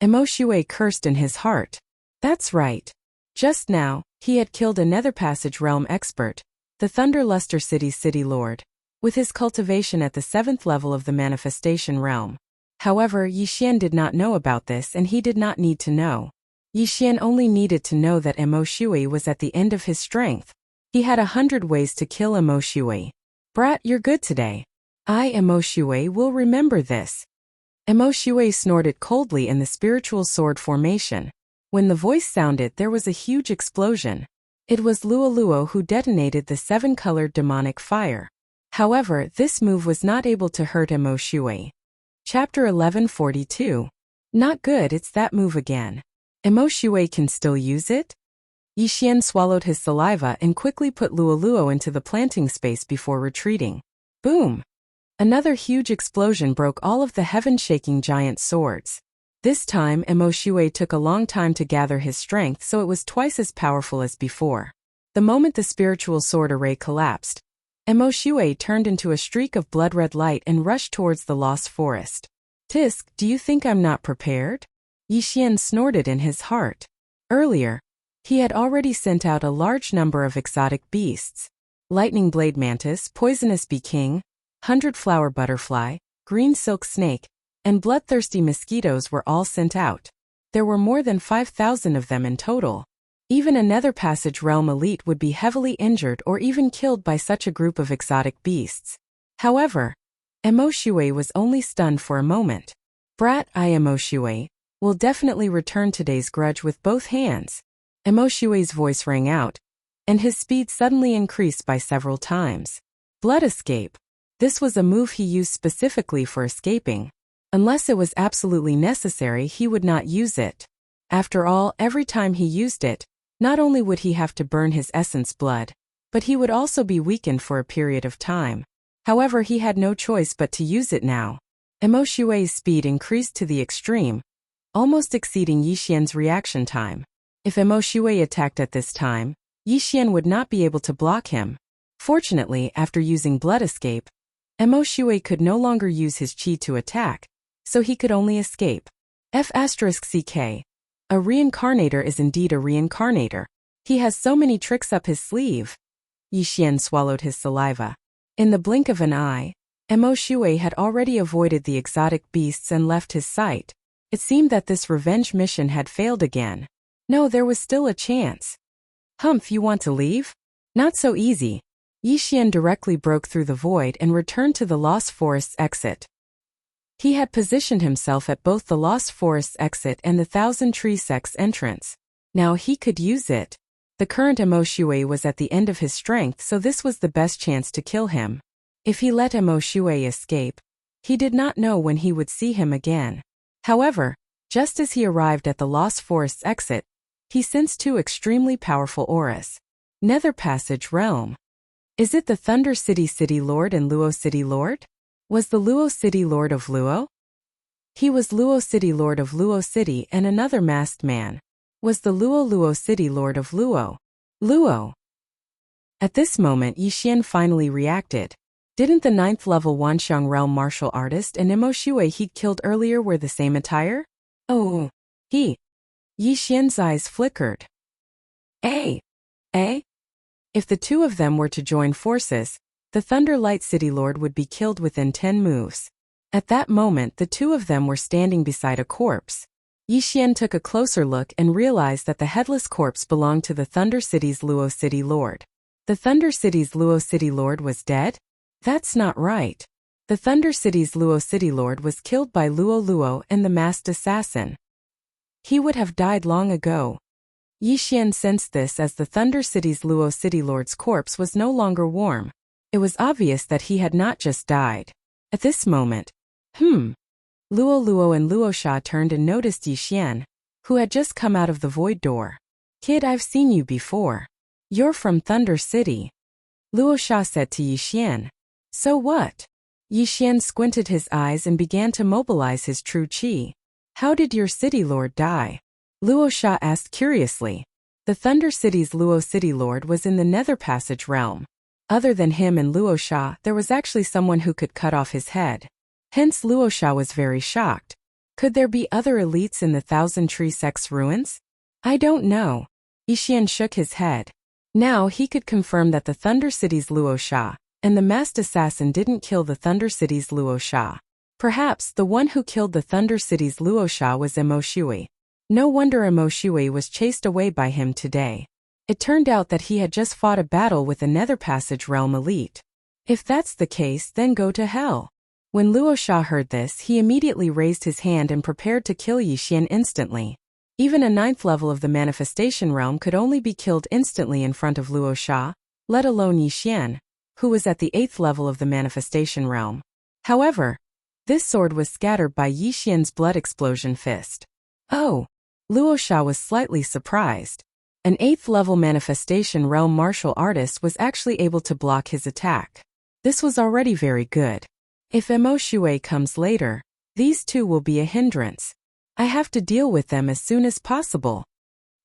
Emo Shui cursed in his heart. That's right. Just now, he had killed a Nether Passage realm expert, the Thunder Luster City's City Lord, with his cultivation at the 7th level of the manifestation realm. However, Yixian did not know about this and he did not need to know. Yixian only needed to know that Emo Shui was at the end of his strength. He had 100 ways to kill Emo Shui. Brat, you're good today. I, Emo Shui, will remember this. Emo Shui snorted coldly in the spiritual sword formation. When the voice sounded, there was a huge explosion. It was Luoluo who detonated the 7-colored demonic fire. However, this move was not able to hurt Emo Shui. Chapter 1142. Not good, it's that move again. Emo Shui can still use it? Yixian swallowed his saliva and quickly put Luoluo into the planting space before retreating. Boom! Another huge explosion broke all of the heaven-shaking giant swords. This time, Emo Shui took a long time to gather his strength, so it was twice as powerful as before. The moment the spiritual sword array collapsed, Emo Shui turned into a streak of blood-red light and rushed towards the lost forest. Tisk, do you think I'm not prepared? Yixian snorted in his heart. Earlier, he had already sent out a large number of exotic beasts. Lightning blade mantis, poisonous bee king, 100-flower butterfly, green silk snake, and bloodthirsty mosquitoes were all sent out. There were more than 5,000 of them in total. Even a Nether Passage realm elite would be heavily injured or even killed by such a group of exotic beasts. However, Emo Shui was only stunned for a moment. Brat, I, Emo Shui, will definitely return today's grudge with both hands. Emo Shui's voice rang out, and his speed suddenly increased by several times. Blood escape. This was a move he used specifically for escaping. Unless it was absolutely necessary, he would not use it. After all, every time he used it, not only would he have to burn his essence blood, but he would also be weakened for a period of time. However, he had no choice but to use it now. Emo Shui's speed increased to the extreme, almost exceeding Yixian's reaction time. If Emo Shui attacked at this time, Yixian would not be able to block him. Fortunately, after using blood escape, Emo Shui could no longer use his chi to attack, so he could only escape. F***ck. A reincarnator is indeed a reincarnator. He has so many tricks up his sleeve. Yixian swallowed his saliva. In the blink of an eye, Emo Shui had already avoided the exotic beasts and left his sight. It seemed that this revenge mission had failed again. No, there was still a chance. Humph, you want to leave? Not so easy. Yixian directly broke through the void and returned to the Lost Forest's exit. He had positioned himself at both the Lost Forest's exit and the Thousand Tree Sect's entrance. Now he could use it. The current Emoshue was at the end of his strength, so this was the best chance to kill him. If he let Emoshue escape, he did not know when he would see him again. However, just as he arrived at the Lost Forest's exit, he sensed two extremely powerful auras. Nether Passage Realm. Is it the Thunder City City Lord and Luo City Lord? Was the Luo City Lord of Luo? He was Luo City Lord of Luo City, and another masked man was the Luo City Lord of Luo. Luo. At this moment Yixian finally reacted. Didn't the 9th level Wanxiang Realm martial artist and Emoshue he'd killed earlier wear the same attire? Oh. Yixian's eyes flickered. Eh? If the two of them were to join forces, the Thunder Light City Lord would be killed within 10 moves. At that moment the two of them were standing beside a corpse. Yixian took a closer look and realized that the headless corpse belonged to the Thunder City's Luo City Lord. The Thunder City's Luo City Lord was dead? That's not right. The Thunder City's Luo City Lord was killed by Luo and the masked assassin. He would have died long ago. Yixian sensed this as the Thunder City's Luo City Lord's corpse was no longer warm. It was obvious that he had not just died. At this moment, Luo and Luosha turned and noticed Yixian, who had just come out of the void door. Kid, I've seen you before. You're from Thunder City. Luosha said to Yixian. So what? Yixian squinted his eyes and began to mobilize his true qi. How did your city lord die? Luosha asked curiously. The Thunder City's Luo City Lord was in the Nether Passage realm. Other than him and Luosha, there was actually someone who could cut off his head. Hence Luosha was very shocked. Could there be other elites in the Thousand Tree Sect's ruins? I don't know. Yixian shook his head. Now he could confirm that the Thunder City's Luosha and the masked assassin didn't kill the Thunder City's Luosha. Perhaps the one who killed the Thunder City's Luosha was Emoshue. No wonder Emoshue was chased away by him today. It turned out that he had just fought a battle with a Nether Passage realm elite. If that's the case, then go to hell. When Luosha heard this, he immediately raised his hand and prepared to kill Yixian instantly. Even a 9th level of the Manifestation Realm could only be killed instantly in front of Luosha, let alone Yixian, who was at the 8th level of the Manifestation Realm. However, this sword was scattered by Yixian's blood explosion fist. Oh! Luosha was slightly surprised. An 8th level Manifestation Realm martial artist was actually able to block his attack. This was already very good. If Emoshue comes later, these two will be a hindrance. I have to deal with them as soon as possible.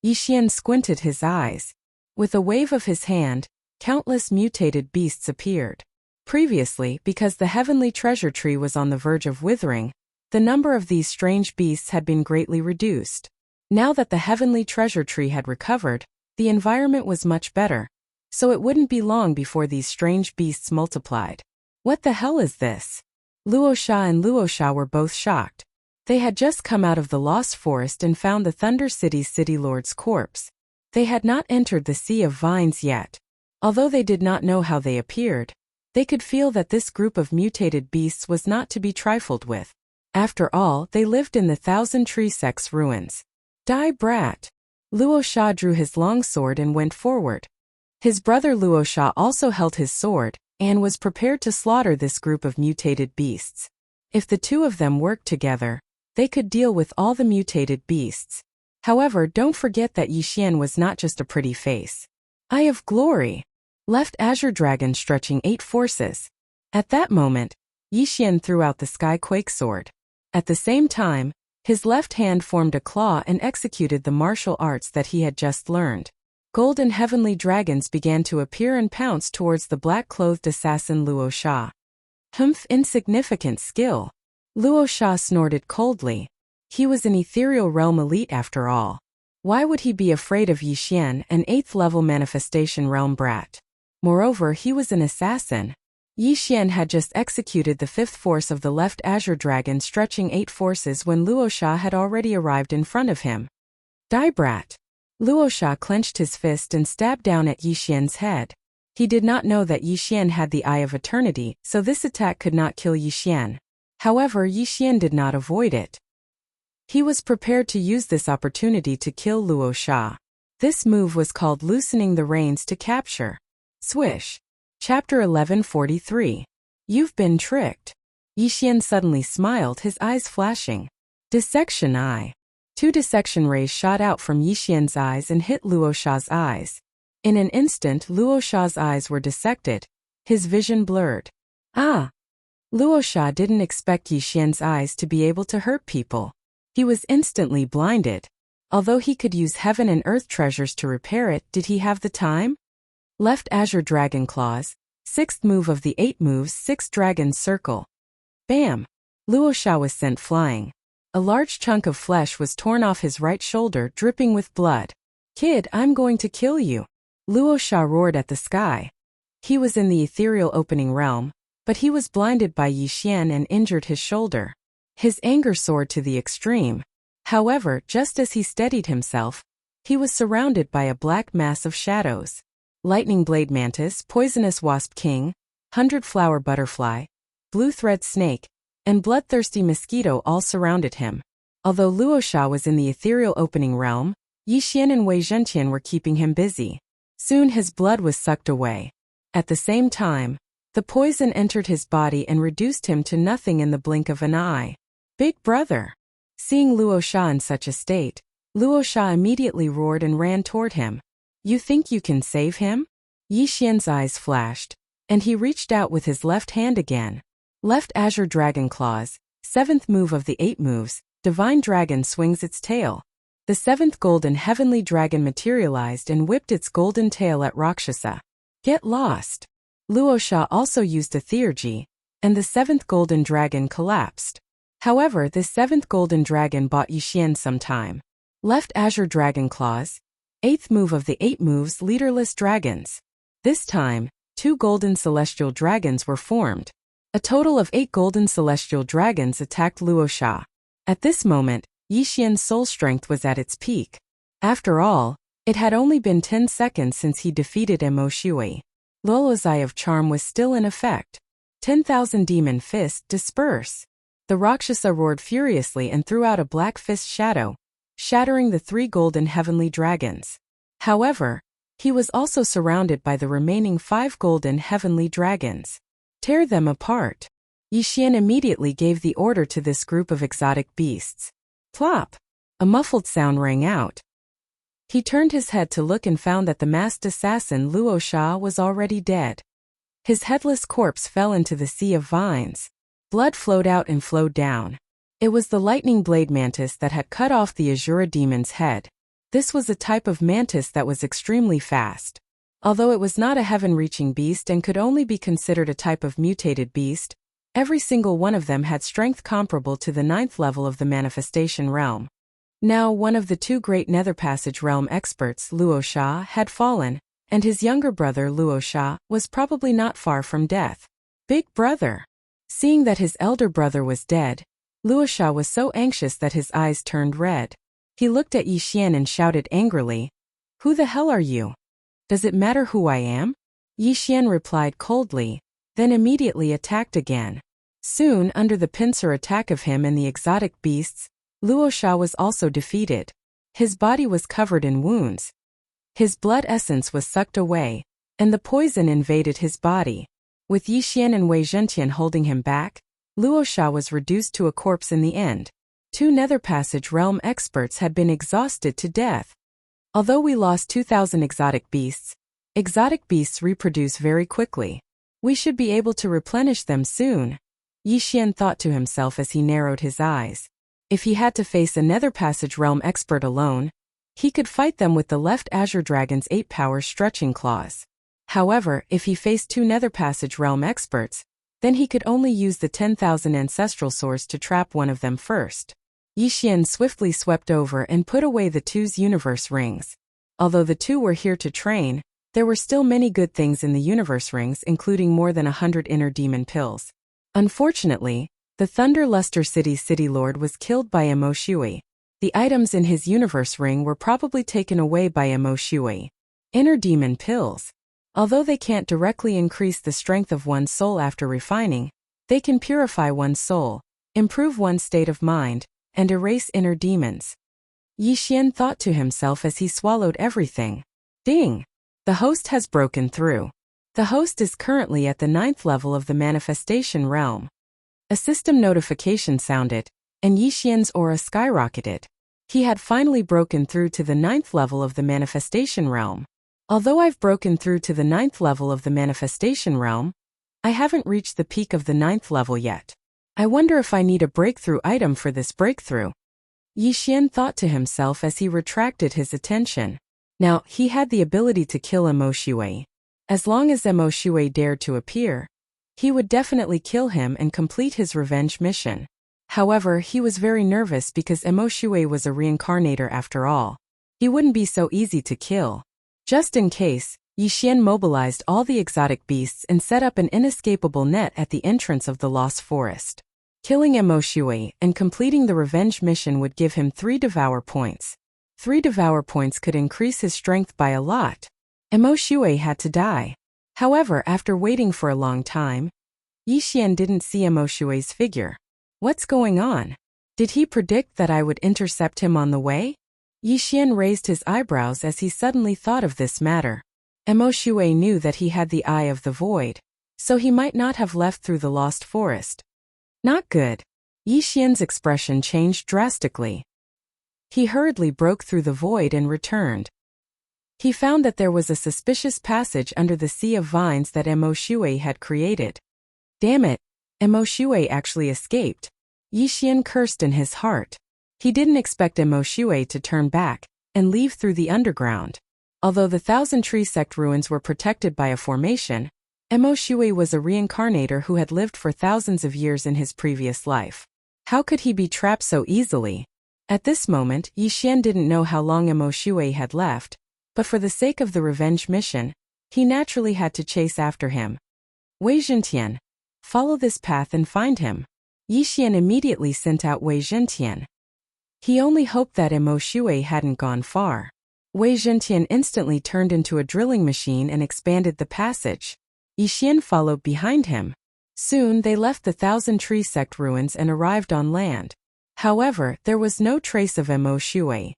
Yixian squinted his eyes. With a wave of his hand, countless mutated beasts appeared. Previously, because the heavenly treasure tree was on the verge of withering, the number of these strange beasts had been greatly reduced. Now that the heavenly treasure tree had recovered, the environment was much better, so it wouldn't be long before these strange beasts multiplied. What the hell is this? Luosha and Luosha were both shocked. They had just come out of the Lost Forest and found the Thunder City's City Lord's corpse. They had not entered the Sea of Vines yet. Although they did not know how they appeared, they could feel that this group of mutated beasts was not to be trifled with. After all, they lived in the Thousand Tree Sect's ruins. Die brat! Luosha drew his long sword and went forward. His brother Luosha also held his sword and was prepared to slaughter this group of mutated beasts. If the two of them worked together, they could deal with all the mutated beasts. However, don't forget that Yixian was not just a pretty face. Eye of Glory! Left Azure Dragon stretching 8 forces. At that moment, Yixian threw out the Sky Quake sword. At the same time, his left hand formed a claw and executed the martial arts that he had just learned. Golden heavenly dragons began to appear and pounce towards the black-clothed assassin Luosha. Humph, insignificant skill. Luosha snorted coldly. He was an ethereal realm elite after all. Why would he be afraid of Yixian, an 8th level Manifestation Realm brat? Moreover, he was an assassin. Yixian had just executed the 5th force of the left Azure Dragon stretching 8 forces when Luosha had already arrived in front of him. Die brat! Luosha clenched his fist and stabbed down at Yixian's head. He did not know that Yixian had the Eye of Eternity, so this attack could not kill Yixian. However, Yixian did not avoid it. He was prepared to use this opportunity to kill Luo Sha. This move was called loosening the reins to capture. Swish. Chapter 1143. You've been tricked. Yixian suddenly smiled, his eyes flashing. Dissection eye. 2 dissection rays shot out from Yixian's eyes and hit Luo Sha's eyes. In an instant, Luo Sha's eyes were dissected, his vision blurred. Ah! Luo Sha didn't expect Yixian's eyes to be able to hurt people. He was instantly blinded. Although he could use heaven and earth treasures to repair it, did he have the time? Left Azure Dragon Claws. 6th move of the 8 moves, 6 Dragons Circle. Bam! Luo Sha was sent flying. A large chunk of flesh was torn off his right shoulder, dripping with blood. Kid, I'm going to kill you. Luo Sha roared at the sky. He was in the ethereal opening realm, but he was blinded by Yixian and injured his shoulder. His anger soared to the extreme. However, just as he steadied himself, he was surrounded by a black mass of shadows. Lightning Blade Mantis, Poisonous Wasp King, 100-Flower Butterfly, Blue Thread Snake, and Bloodthirsty Mosquito all surrounded him. Although Luo Sha was in the ethereal opening realm, Yixian and Wei Zhenqian were keeping him busy. Soon his blood was sucked away. At the same time, the poison entered his body and reduced him to nothing in the blink of an eye. Big brother! Seeing Luo Sha in such a state, Luo Sha immediately roared and ran toward him. You think you can save him? Yixian's eyes flashed, and he reached out with his left hand again. Left Azure Dragon Claws, 7th move of the 8 moves, Divine Dragon swings its tail. The 7th Golden Heavenly Dragon materialized and whipped its golden tail at Rakshasa. Get lost! Luo Sha also used a Theurgy, and the 7th Golden Dragon collapsed. However, this 7th Golden Dragon bought Yixian some time. Left Azure Dragon Claws, 8th move of the 8 moves, Leaderless Dragons. This time, 2 Golden Celestial Dragons were formed. A total of 8 Golden Celestial Dragons attacked Luo Sha. At this moment, Yixian's soul strength was at its peak. After all, it had only been 10 seconds since he defeated Mo Shui. Lolo's Eye of Charm was still in effect. 10,000 Demon Fist, disperse! The Rakshasa roared furiously and threw out a black fist shadow, shattering the 3 golden heavenly dragons. However, he was also surrounded by the remaining 5 golden heavenly dragons. Tear them apart. Yixian immediately gave the order to this group of exotic beasts. Plop! A muffled sound rang out. He turned his head to look and found that the masked assassin Luo Sha was already dead. His headless corpse fell into the sea of vines. Blood flowed out and flowed down. It was the lightning blade mantis that had cut off the Azura demon's head. This was a type of mantis that was extremely fast. Although it was not a heaven-reaching beast and could only be considered a type of mutated beast, every single one of them had strength comparable to the 9th level of the manifestation realm. Now one of the 2 great Nether Passage realm experts, Luo Sha, had fallen, and his younger brother Luo Sha was probably not far from death. Big brother! Seeing that his elder brother was dead, Luo Sha was so anxious that his eyes turned red. He looked at Yixian and shouted angrily, "Who the hell are you? Does it matter who I am?" Yixian replied coldly, then immediately attacked again. Soon, under the pincer attack of him and the exotic beasts, Luo Sha was also defeated. His body was covered in wounds. His blood essence was sucked away, and the poison invaded his body. With Yixian and Wei Zhenqian holding him back, Luo Sha was reduced to a corpse in the end. 2 Nether Passage realm experts had been exhausted to death. Although we lost 2,000 exotic beasts reproduce very quickly. We should be able to replenish them soon. Yixian thought to himself as he narrowed his eyes. If he had to face a Nether Passage realm expert alone, he could fight them with the left Azure Dragon's 8-power stretching claws. However, if he faced 2 Nether Passage realm experts, then he could only use the 10,000 ancestral swords to trap one of them first. Yixian swiftly swept over and put away the 2's universe rings. Although the 2 were here to train, there were still many good things in the universe rings, including more than 100 inner demon pills. Unfortunately, the Thunder Luster City's city lord was killed by Mo Shui. The items in his universe ring were probably taken away by Mo Shui. Inner demon pills. Although they can't directly increase the strength of one's soul after refining, they can purify one's soul, improve one's state of mind, and erase inner demons. Yi Xian thought to himself as he swallowed everything. Ding! The host has broken through. The host is currently at the 9th level of the manifestation realm. A system notification sounded, and Yi Xian's aura skyrocketed. He had finally broken through to the 9th level of the manifestation realm. Although I've broken through to the 9th level of the manifestation realm, I haven't reached the peak of the 9th level yet. I wonder if I need a breakthrough item for this breakthrough. Yi Xian thought to himself as he retracted his attention. Now, he had the ability to kill Mo Shui. As long as Mo Shui dared to appear, he would definitely kill him and complete his revenge mission. However, he was very nervous because Mo Shui was a reincarnator after all. He wouldn't be so easy to kill. Just in case, Yi Xian mobilized all the exotic beasts and set up an inescapable net at the entrance of the Lost Forest. Killing Mo Shui and completing the revenge mission would give him 3 Devour points. 3 Devour points could increase his strength by a lot. Mo Shui had to die. However, after waiting for a long time, Yi Xian didn't see Mo Shui's figure. What's going on? Did he predict that I would intercept him on the way? Yi Xian raised his eyebrows as he suddenly thought of this matter. Mo Shui knew that he had the Eye of the Void, so he might not have left through the Lost Forest. Not good. Yi Xian's expression changed drastically. He hurriedly broke through the void and returned. He found that there was a suspicious passage under the sea of vines that Mo Shui had created. Damn it, Mo Shui actually escaped. Yi Xian cursed in his heart. He didn't expect Mo Shui to turn back and leave through the underground. Although the Thousand Tree Sect ruins were protected by a formation, Mo Shui was a reincarnator who had lived for thousands of years in his previous life. How could he be trapped so easily? At this moment, Yi Xian didn't know how long Mo Shui had left, but for the sake of the revenge mission, he naturally had to chase after him. Wei Zhentian, follow this path and find him. Yi Xian immediately sent out Wei Zhentian. He only hoped that Mo Shui hadn't gone far. Wei Zhentian instantly turned into a drilling machine and expanded the passage. Yi Xian followed behind him. Soon they left the Thousand Tree Sect ruins and arrived on land. However, there was no trace of Mo Shui.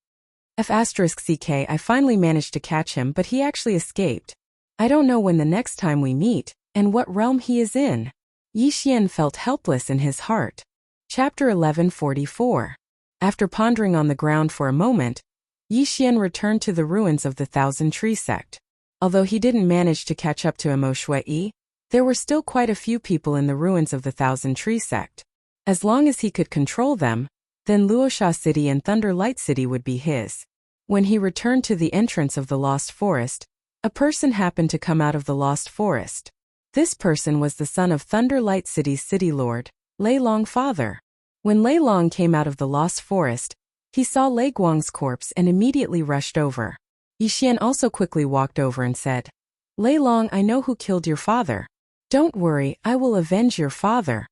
F***ck, I finally managed to catch him, but he actually escaped. I don't know when the next time we meet, and what realm he is in. Yi Xian felt helpless in his heart. Chapter 1144. After pondering on the ground for a moment, Yi Xian returned to the ruins of the Thousand Tree Sect. Although he didn't manage to catch up to Mo Shui, there were still quite a few people in the ruins of the Thousand Tree Sect. As long as he could control them, then Luosha City and Thunder Light City would be his. When he returned to the entrance of the Lost Forest, a person happened to come out of the Lost Forest. This person was the son of Thunder Light City's city lord, Lei Long father. When Lei Long came out of the Lost Forest, he saw Lei Guang's corpse and immediately rushed over. Yi Xian also quickly walked over and said, Lei Long, I know who killed your father. Don't worry, I will avenge your father.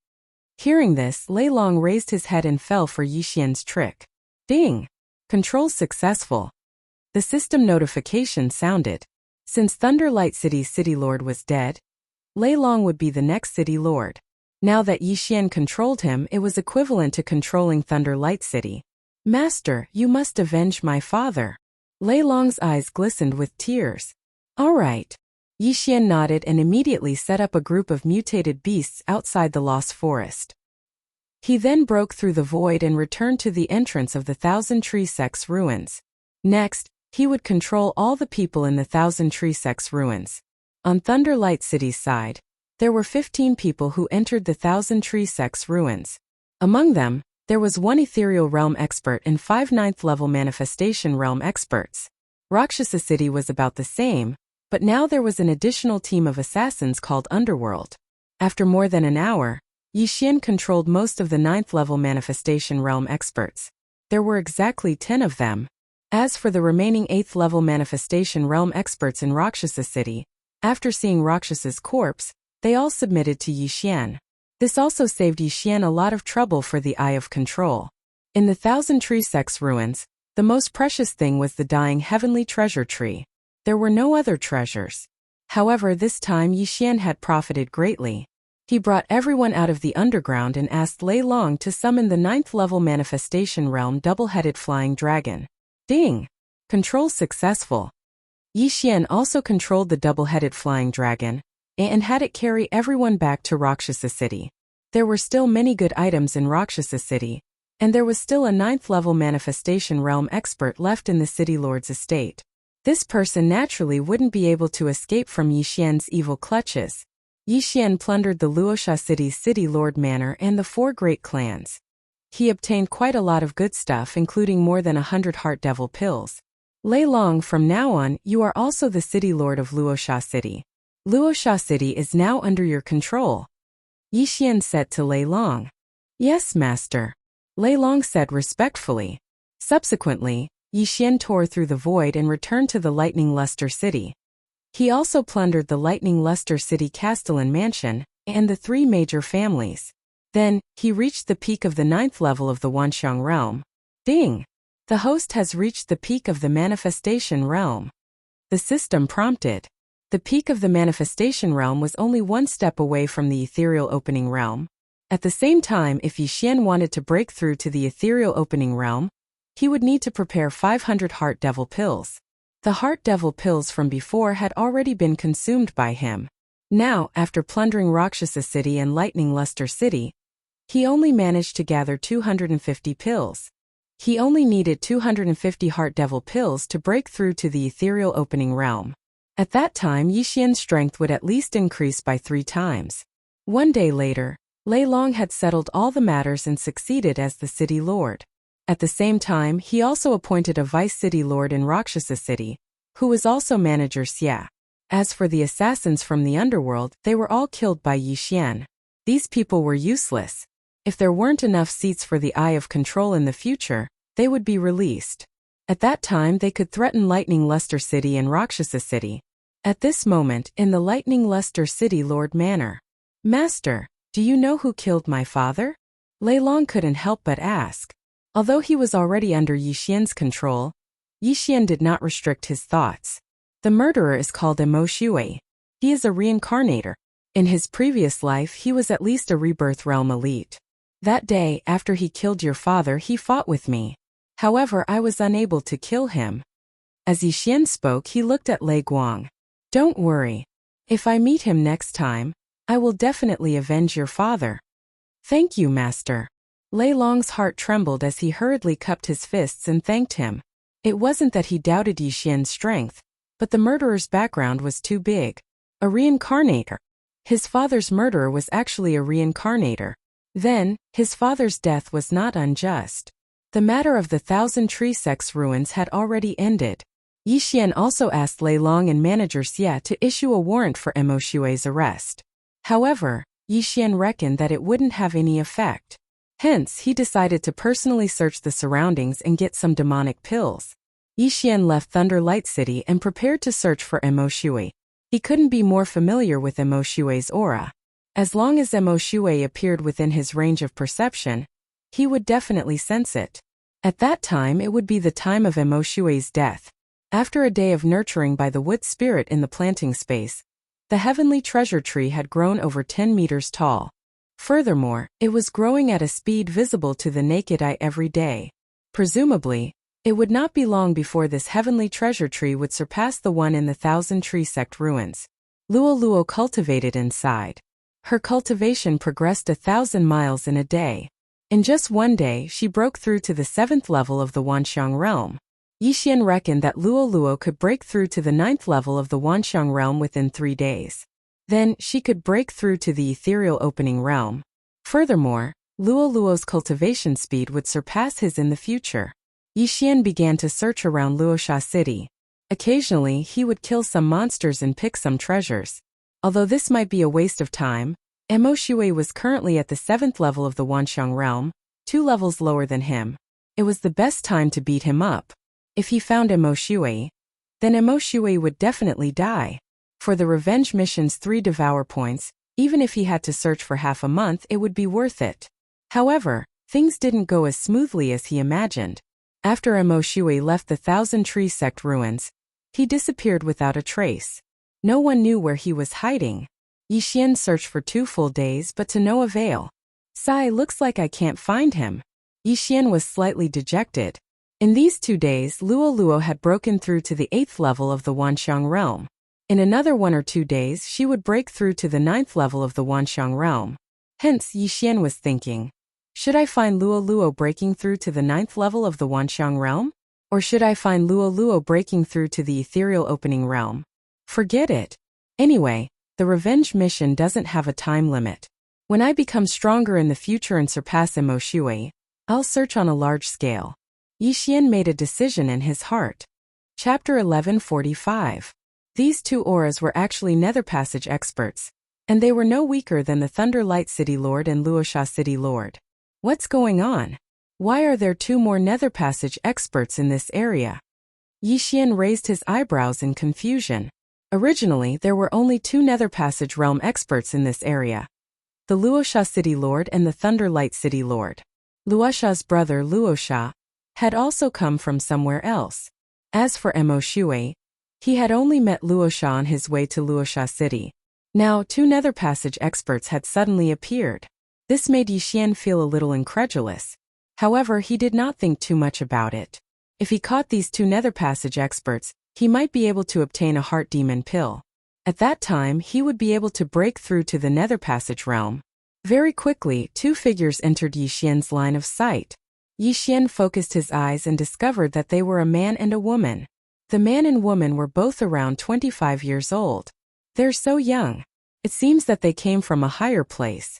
Hearing this, Lei Long raised his head and fell for Yi Xian's trick. Ding! Control successful. The system notification sounded. Since Thunder Light City's city lord was dead, Lei Long would be the next city lord. Now that Yi Xian controlled him, it was equivalent to controlling Thunder Light City. Master, you must avenge my father. Lei Long's eyes glistened with tears. All right. Yi Xian nodded and immediately set up a group of mutated beasts outside the Lost Forest. He then broke through the void and returned to the entrance of the Thousand Tree Sect's ruins. Next, he would control all the people in the Thousand Tree Sect's ruins. On Thunder Light City's side, there were 15 people who entered the Thousand Tree Sect's ruins. Among them, there was one ethereal realm expert and 5 9th-level manifestation realm experts. Rakshasa City was about the same, but now there was an additional team of assassins called Underworld. After more than an hour, Yi Xian controlled most of the 9th-level manifestation realm experts. There were exactly 10 of them. As for the remaining 8th-level manifestation realm experts in Rakshasa City, after seeing Rakshasa's corpse, they all submitted to Yi Xian. This also saved Yi Xian a lot of trouble for the Eye of Control. In the Thousand Tree Sect's ruins, the most precious thing was the dying heavenly treasure tree. There were no other treasures. However, this time Yi Xian had profited greatly. He brought everyone out of the underground and asked Lei Long to summon the 9th-level manifestation realm double-headed flying dragon. Ding! Control successful. Yi Xian also controlled the double-headed flying dragon and had it carry everyone back to Rakshasa City. There were still many good items in Rakshasa City, and there was still a 9th-level manifestation realm expert left in the city lord's estate. This person naturally wouldn't be able to escape from Yi Xian's evil clutches. Yi Xian plundered the Luosha City's city lord manor and the 4 great clans. He obtained quite a lot of good stuff, including more than 100 heart devil pills. Lei Long, from now on, you are also the city lord of Luosha City. Luosha City is now under your control. Yi Xian said to Lei Long. Yes, master. Lei Long said respectfully. Subsequently, Yi Xian tore through the void and returned to the Lightning Luster City. He also plundered the Lightning Luster City Castellan Mansion and the 3 major families. Then, he reached the peak of the 9th level of the Wanxiang realm. Ding! The host has reached the peak of the manifestation realm. The system prompted. The peak of the manifestation realm was only 1 step away from the ethereal opening realm. At the same time, if Yi Xian wanted to break through to the ethereal opening realm, he would need to prepare 500 heart devil pills. The heart devil pills from before had already been consumed by him. Now, after plundering Rakshasa City and Lightning Luster City, he only managed to gather 250 pills. He only needed 250 heart devil pills to break through to the ethereal opening realm. At that time, Yi Xian's strength would at least increase by 3 times. One day later, Lei Long had settled all the matters and succeeded as the city lord. At the same time, he also appointed a vice-city lord in Rakshasa City, who was also manager Xia. As for the assassins from the underworld, they were all killed by Yi Xian. These people were useless. If there weren't enough seats for the Eye of Control in the future, they would be released. At that time, they could threaten Lightning Luster City and Rakshasa City. At this moment, in the Lightning Luster City Lord Manor. Master, do you know who killed my father? Lei Long couldn't help but ask. Although he was already under Yi Xian's control, Yi Xian did not restrict his thoughts. The murderer is called Mo Shui. He is a reincarnator. In his previous life, he was at least a rebirth realm elite. That day, after he killed your father, he fought with me. However, I was unable to kill him. As Yi Xian spoke, he looked at Lei Guang. Don't worry. If I meet him next time, I will definitely avenge your father. Thank you, master. Lei Long's heart trembled as he hurriedly cupped his fists and thanked him. It wasn't that he doubted Yi Xian's strength, but the murderer's background was too big. A reincarnator. His father's murderer was actually a reincarnator. Then, his father's death was not unjust. The matter of the 1,000 Tree Sect's ruins had already ended. Yi Xian also asked Lei Long and manager Xia to issue a warrant for Mo Shui's arrest. However, Yi Xian reckoned that it wouldn't have any effect. Hence, he decided to personally search the surroundings and get some demonic pills. Yi Xian left Thunder Light City and prepared to search for Mo Shui. He couldn't be more familiar with Mo Shui's aura. As long as Mo Shui appeared within his range of perception, he would definitely sense it. At that time, it would be the time of Mo Shui's death. After a day of nurturing by the wood spirit in the planting space, the heavenly treasure tree had grown over 10 meters tall. Furthermore, it was growing at a speed visible to the naked eye every day. Presumably, it would not be long before this heavenly treasure tree would surpass the one in the 1,000 Tree Sect ruins. Luo Luo cultivated inside. Her cultivation progressed 1,000 miles in a day. In just one day, she broke through to the 7th level of the Wanxiang realm. Yi Xian reckoned that Luo Luo could break through to the 9th level of the Wanxiang realm within 3 days. Then, she could break through to the ethereal opening realm. Furthermore, Luo Luo's cultivation speed would surpass his in the future. Yi Xian began to search around Luosha City. Occasionally, he would kill some monsters and pick some treasures. Although this might be a waste of time, Mo Shui was currently at the 7th level of the Wanxiang realm, 2 levels lower than him. It was the best time to beat him up. If he found Mo Shui, then Mo Shui would definitely die. For the revenge mission's 3 devour points, even if he had to search for half a month, it would be worth it. However, things didn't go as smoothly as he imagined. After Mo Shui left the 1,000 Tree Sect ruins, he disappeared without a trace. No one knew where he was hiding. Yixian searched for 2 full days but to no avail. Sigh, looks like I can't find him. Yixian was slightly dejected. In these 2 days, Luo Luo had broken through to the 8th level of the Wanxiang realm. In another 1 or 2 days she would break through to the 9th level of the Wanxiang realm. Hence, Yixian was thinking, should I find Luo Luo breaking through to the 9th level of the Wanxiang realm? Or should I find Luo Luo breaking through to the ethereal opening realm? Forget it. Anyway, the revenge mission doesn't have a time limit. When I become stronger in the future and surpass Mo Shui, I'll search on a large scale. Yixian made a decision in his heart. Chapter 1145. These 2 auras were actually Nether Passage experts, and they were no weaker than the Thunder Light City Lord and Luosha City Lord. What's going on? Why are there 2 more Nether Passage experts in this area? Yixian raised his eyebrows in confusion. Originally, there were only 2 Nether Passage realm experts in this area. The Luosha City Lord and the Thunder Light City Lord. Luosha's brother Luosha had also come from somewhere else. As for Mo Shui, he had only met Luosha on his way to Luosha City. Now 2 Nether Passage experts had suddenly appeared. This made Yixian feel a little incredulous. However, he did not think too much about it. If he caught these 2 Nether Passage experts, he might be able to obtain a Heart Demon pill. At that time, he would be able to break through to the Nether Passage realm. Very quickly, 2 figures entered Yixian's line of sight. Yixian focused his eyes and discovered that they were a man and a woman. The man and woman were both around 25 years old. They're so young. It seems that they came from a higher place.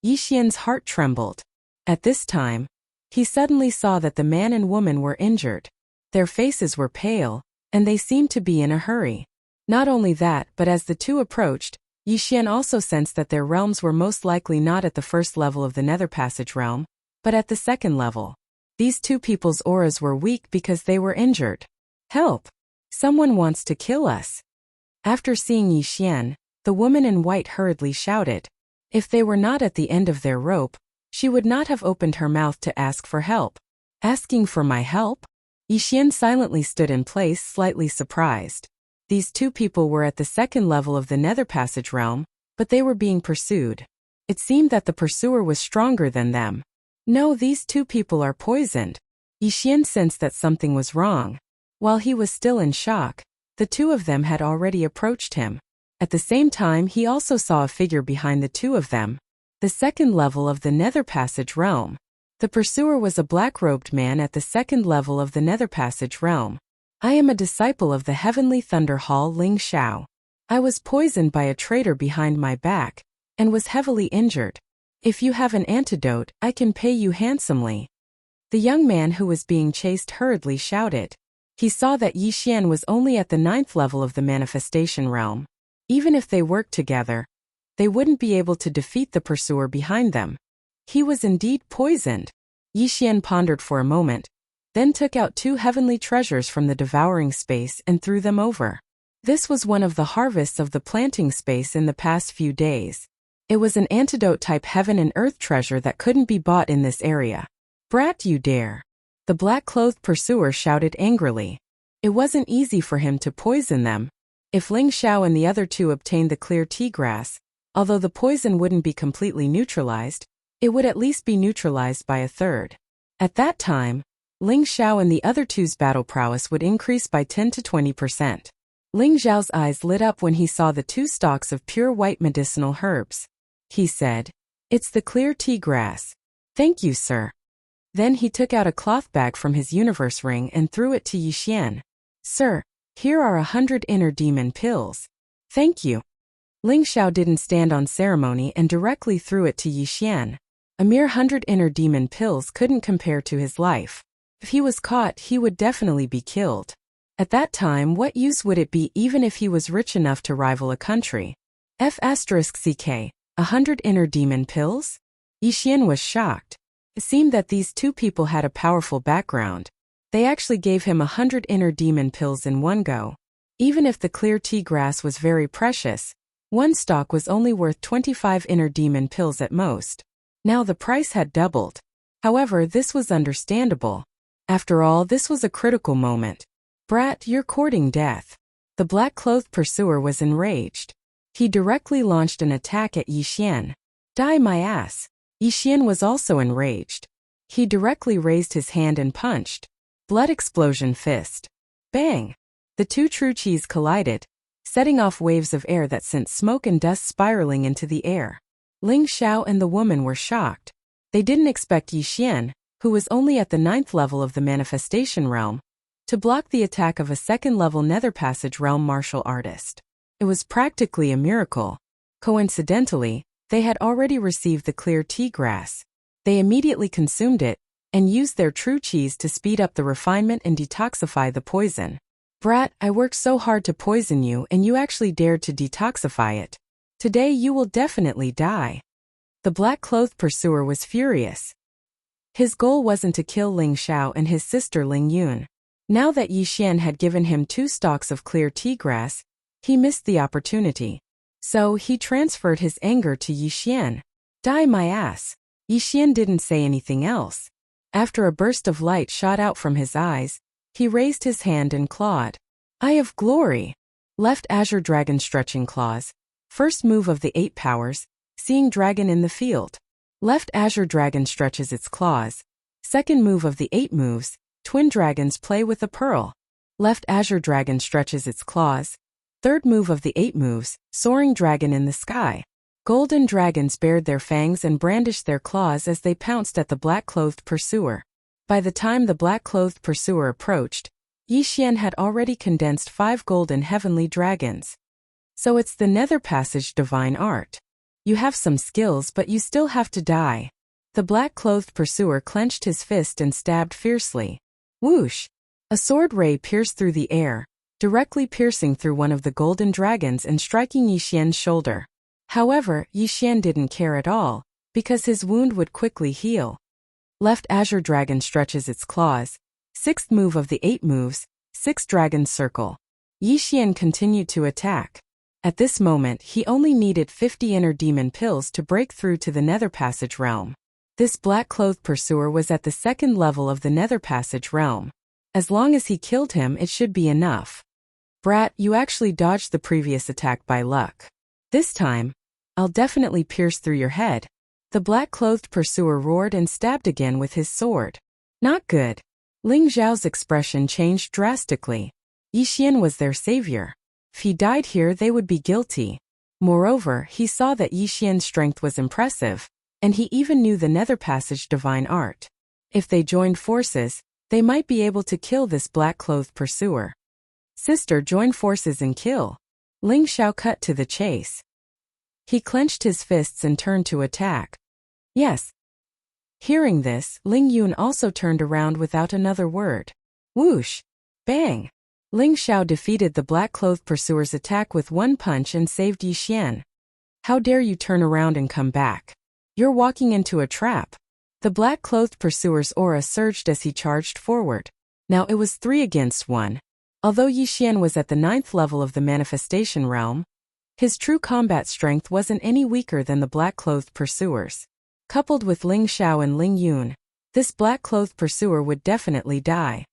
Yixian's heart trembled. At this time, he suddenly saw that the man and woman were injured. Their faces were pale, and they seemed to be in a hurry. Not only that, but as the 2 approached, Yixian also sensed that their realms were most likely not at the 1st level of the Nether Passage realm, but at the 2nd level. These 2 people's auras were weak because they were injured. Help! Someone wants to kill us. After seeing Yixian, the woman in white hurriedly shouted. If they were not at the end of their rope, she would not have opened her mouth to ask for help. Asking for my help? Yixian silently stood in place, slightly surprised. These 2 people were at the 2nd level of the Nether Passage realm, but they were being pursued. It seemed that the pursuer was stronger than them. No, these 2 people are poisoned. Yixian sensed that something was wrong. While he was still in shock, the 2 of them had already approached him. At the same time, he also saw a figure behind the 2 of them. The 2nd level of the Nether Passage realm. The pursuer was a black-robed man at the 2nd level of the Nether Passage realm. I am a disciple of the Heavenly Thunder Hall Ling Xiao. I was poisoned by a traitor behind my back, and was heavily injured. If you have an antidote, I can pay you handsomely. The young man who was being chased hurriedly shouted. He saw that Yixian was only at the 9th level of the manifestation realm. Even if they worked together, they wouldn't be able to defeat the pursuer behind them. He was indeed poisoned. Yixian pondered for a moment, then took out 2 heavenly treasures from the devouring space and threw them over. This was one of the harvests of the planting space in the past few days. It was an antidote-type heaven and earth treasure that couldn't be bought in this area. Brat, you dare! The black-clothed pursuer shouted angrily. It wasn't easy for him to poison them. If Ling Xiao and the other 2 obtained the clear tea grass, although the poison wouldn't be completely neutralized, it would at least be neutralized by a third. At that time, Ling Xiao and the other 2's battle prowess would increase by 10 to 20%. Ling Xiao's eyes lit up when he saw the 2 stalks of pure white medicinal herbs. He said, "It's the clear tea grass. Thank you, sir." Then he took out a cloth bag from his universe ring and threw it to Yixian. "Sir, here are 100 inner demon pills. Thank you." Ling Xiao didn't stand on ceremony and directly threw it to Yixian. A mere 100 inner demon pills couldn't compare to his life. If he was caught, he would definitely be killed. At that time, what use would it be even if he was rich enough to rival a country? F***ck, 100 inner demon pills? Yixian was shocked. It seemed that these 2 people had a powerful background. They actually gave him 100 inner demon pills in one go. Even if the clear tea grass was very precious, one stalk was only worth 25 inner demon pills at most. Now the price had doubled. However, this was understandable. After all, this was a critical moment. "Brat, you're courting death." The black-clothed pursuer was enraged. He directly launched an attack at Yixian. Die my ass! Yixian was also enraged. He directly raised his hand and punched. Blood explosion fist. Bang! The two true chis collided, setting off waves of air that sent smoke and dust spiraling into the air. Ling Xiao and the woman were shocked. They didn't expect Yixian, who was only at the 9th level of the manifestation realm, to block the attack of a 2nd-level Nether Passage realm martial artist. It was practically a miracle. Coincidentally, they had already received the clear tea grass. They immediately consumed it, and used their true chis to speed up the refinement and detoxify the poison. Brat, I worked so hard to poison you and you actually dared to detoxify it. Today you will definitely die. The black-clothed pursuer was furious. His goal wasn't to kill Ling Xiao and his sister Ling Yun. Now that Yixian had given him 2 stalks of clear tea grass, he missed the opportunity. So he transferred his anger to Yixian. Die my ass! Yixian didn't say anything else. After a burst of light shot out from his eyes, he raised his hand and clawed. Eye of Glory! Left Azure Dragon Stretching Claws. First move of the 8 powers, Seeing Dragon in the field. Left Azure Dragon stretches its claws. Second move of the 8 moves, Twin Dragons play with a pearl. Left Azure Dragon stretches its claws. Third move of the 8 moves, Soaring Dragon in the sky. Golden dragons bared their fangs and brandished their claws as they pounced at the black-clothed pursuer. By the time the black-clothed pursuer approached, Yixian had already condensed 5 golden heavenly dragons. So it's the Nether Passage divine art. You have some skills but you still have to die. The black-clothed pursuer clenched his fist and stabbed fiercely. Whoosh! A sword ray pierced through the air, directly piercing through one of the golden dragons and striking Yixian's shoulder. However, Yixian didn't care at all, because his wound would quickly heal. Left Azure Dragon stretches its claws. 6th move of the 8 moves, 6 Dragon Circle. Yixian continued to attack. At this moment, he only needed 50 inner demon pills to break through to the Nether Passage realm. This black-clothed pursuer was at the 2nd level of the Nether Passage realm. As long as he killed him, it should be enough. Brat, you actually dodged the previous attack by luck. This time, I'll definitely pierce through your head. The black-clothed pursuer roared and stabbed again with his sword. Not good. Ling Xiao's expression changed drastically. Yixian was their savior. If he died here, they would be guilty. Moreover, he saw that Yixian's strength was impressive, and he even knew the Nether Passage divine art. If they joined forces, they might be able to kill this black-clothed pursuer. Sister, join forces and kill. Ling Xiao cut to the chase. He clenched his fists and turned to attack. Yes. Hearing this, Ling Yun also turned around without another word. Whoosh! Bang! Ling Xiao defeated the black-clothed pursuer's attack with 1 punch and saved Yixian. How dare you turn around and come back? You're walking into a trap. The black-clothed pursuer's aura surged as he charged forward. Now it was 3 against 1. Although Yixian was at the 9th level of the manifestation realm, his true combat strength wasn't any weaker than the black-clothed pursuer's. Coupled with Ling Xiao and Ling Yun, this black-clothed pursuer would definitely die.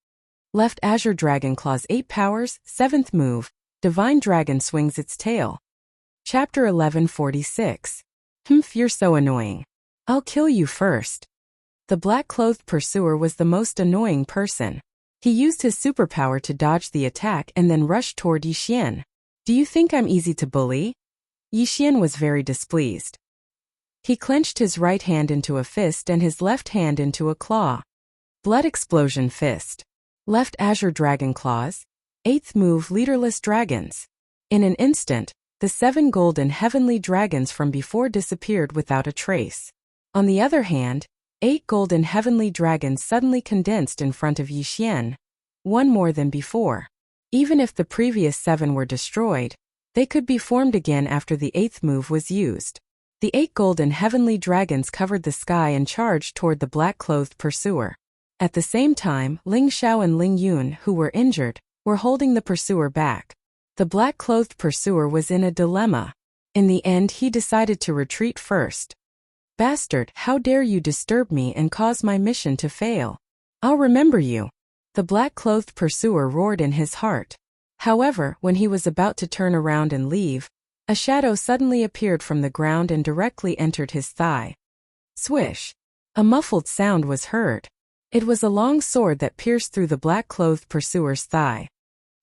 Left Azure Dragon Claws 8 powers, 7th move, Divine Dragon swings its tail. Chapter 1146. You're so annoying. I'll kill you first. The black-clothed pursuer was the most annoying person. He used his superpower to dodge the attack and then rushed toward Yixian. Do you think I'm easy to bully? Yixian was very displeased. He clenched his right hand into a fist and his left hand into a claw. Blood explosion fist. Left Azure Dragon Claws. 8th move, Leaderless Dragons. In an instant, the 7 golden heavenly dragons from before disappeared without a trace. On the other hand, 8 golden heavenly dragons suddenly condensed in front of Yixian. 1 more than before. Even if the previous 7 were destroyed, they could be formed again after the 8th move was used. The 8 golden heavenly dragons covered the sky and charged toward the black-clothed pursuer. At the same time, Ling Xiao and Ling Yun, who were injured, were holding the pursuer back. The black-clothed pursuer was in a dilemma. In the end, he decided to retreat first. Bastard, how dare you disturb me and cause my mission to fail? I'll remember you. The black-clothed pursuer roared in his heart. However, when he was about to turn around and leave, A shadow suddenly appeared from the ground and directly entered his thigh. Swish! A muffled sound was heard. It was a long sword that pierced through the black-clothed pursuer's thigh.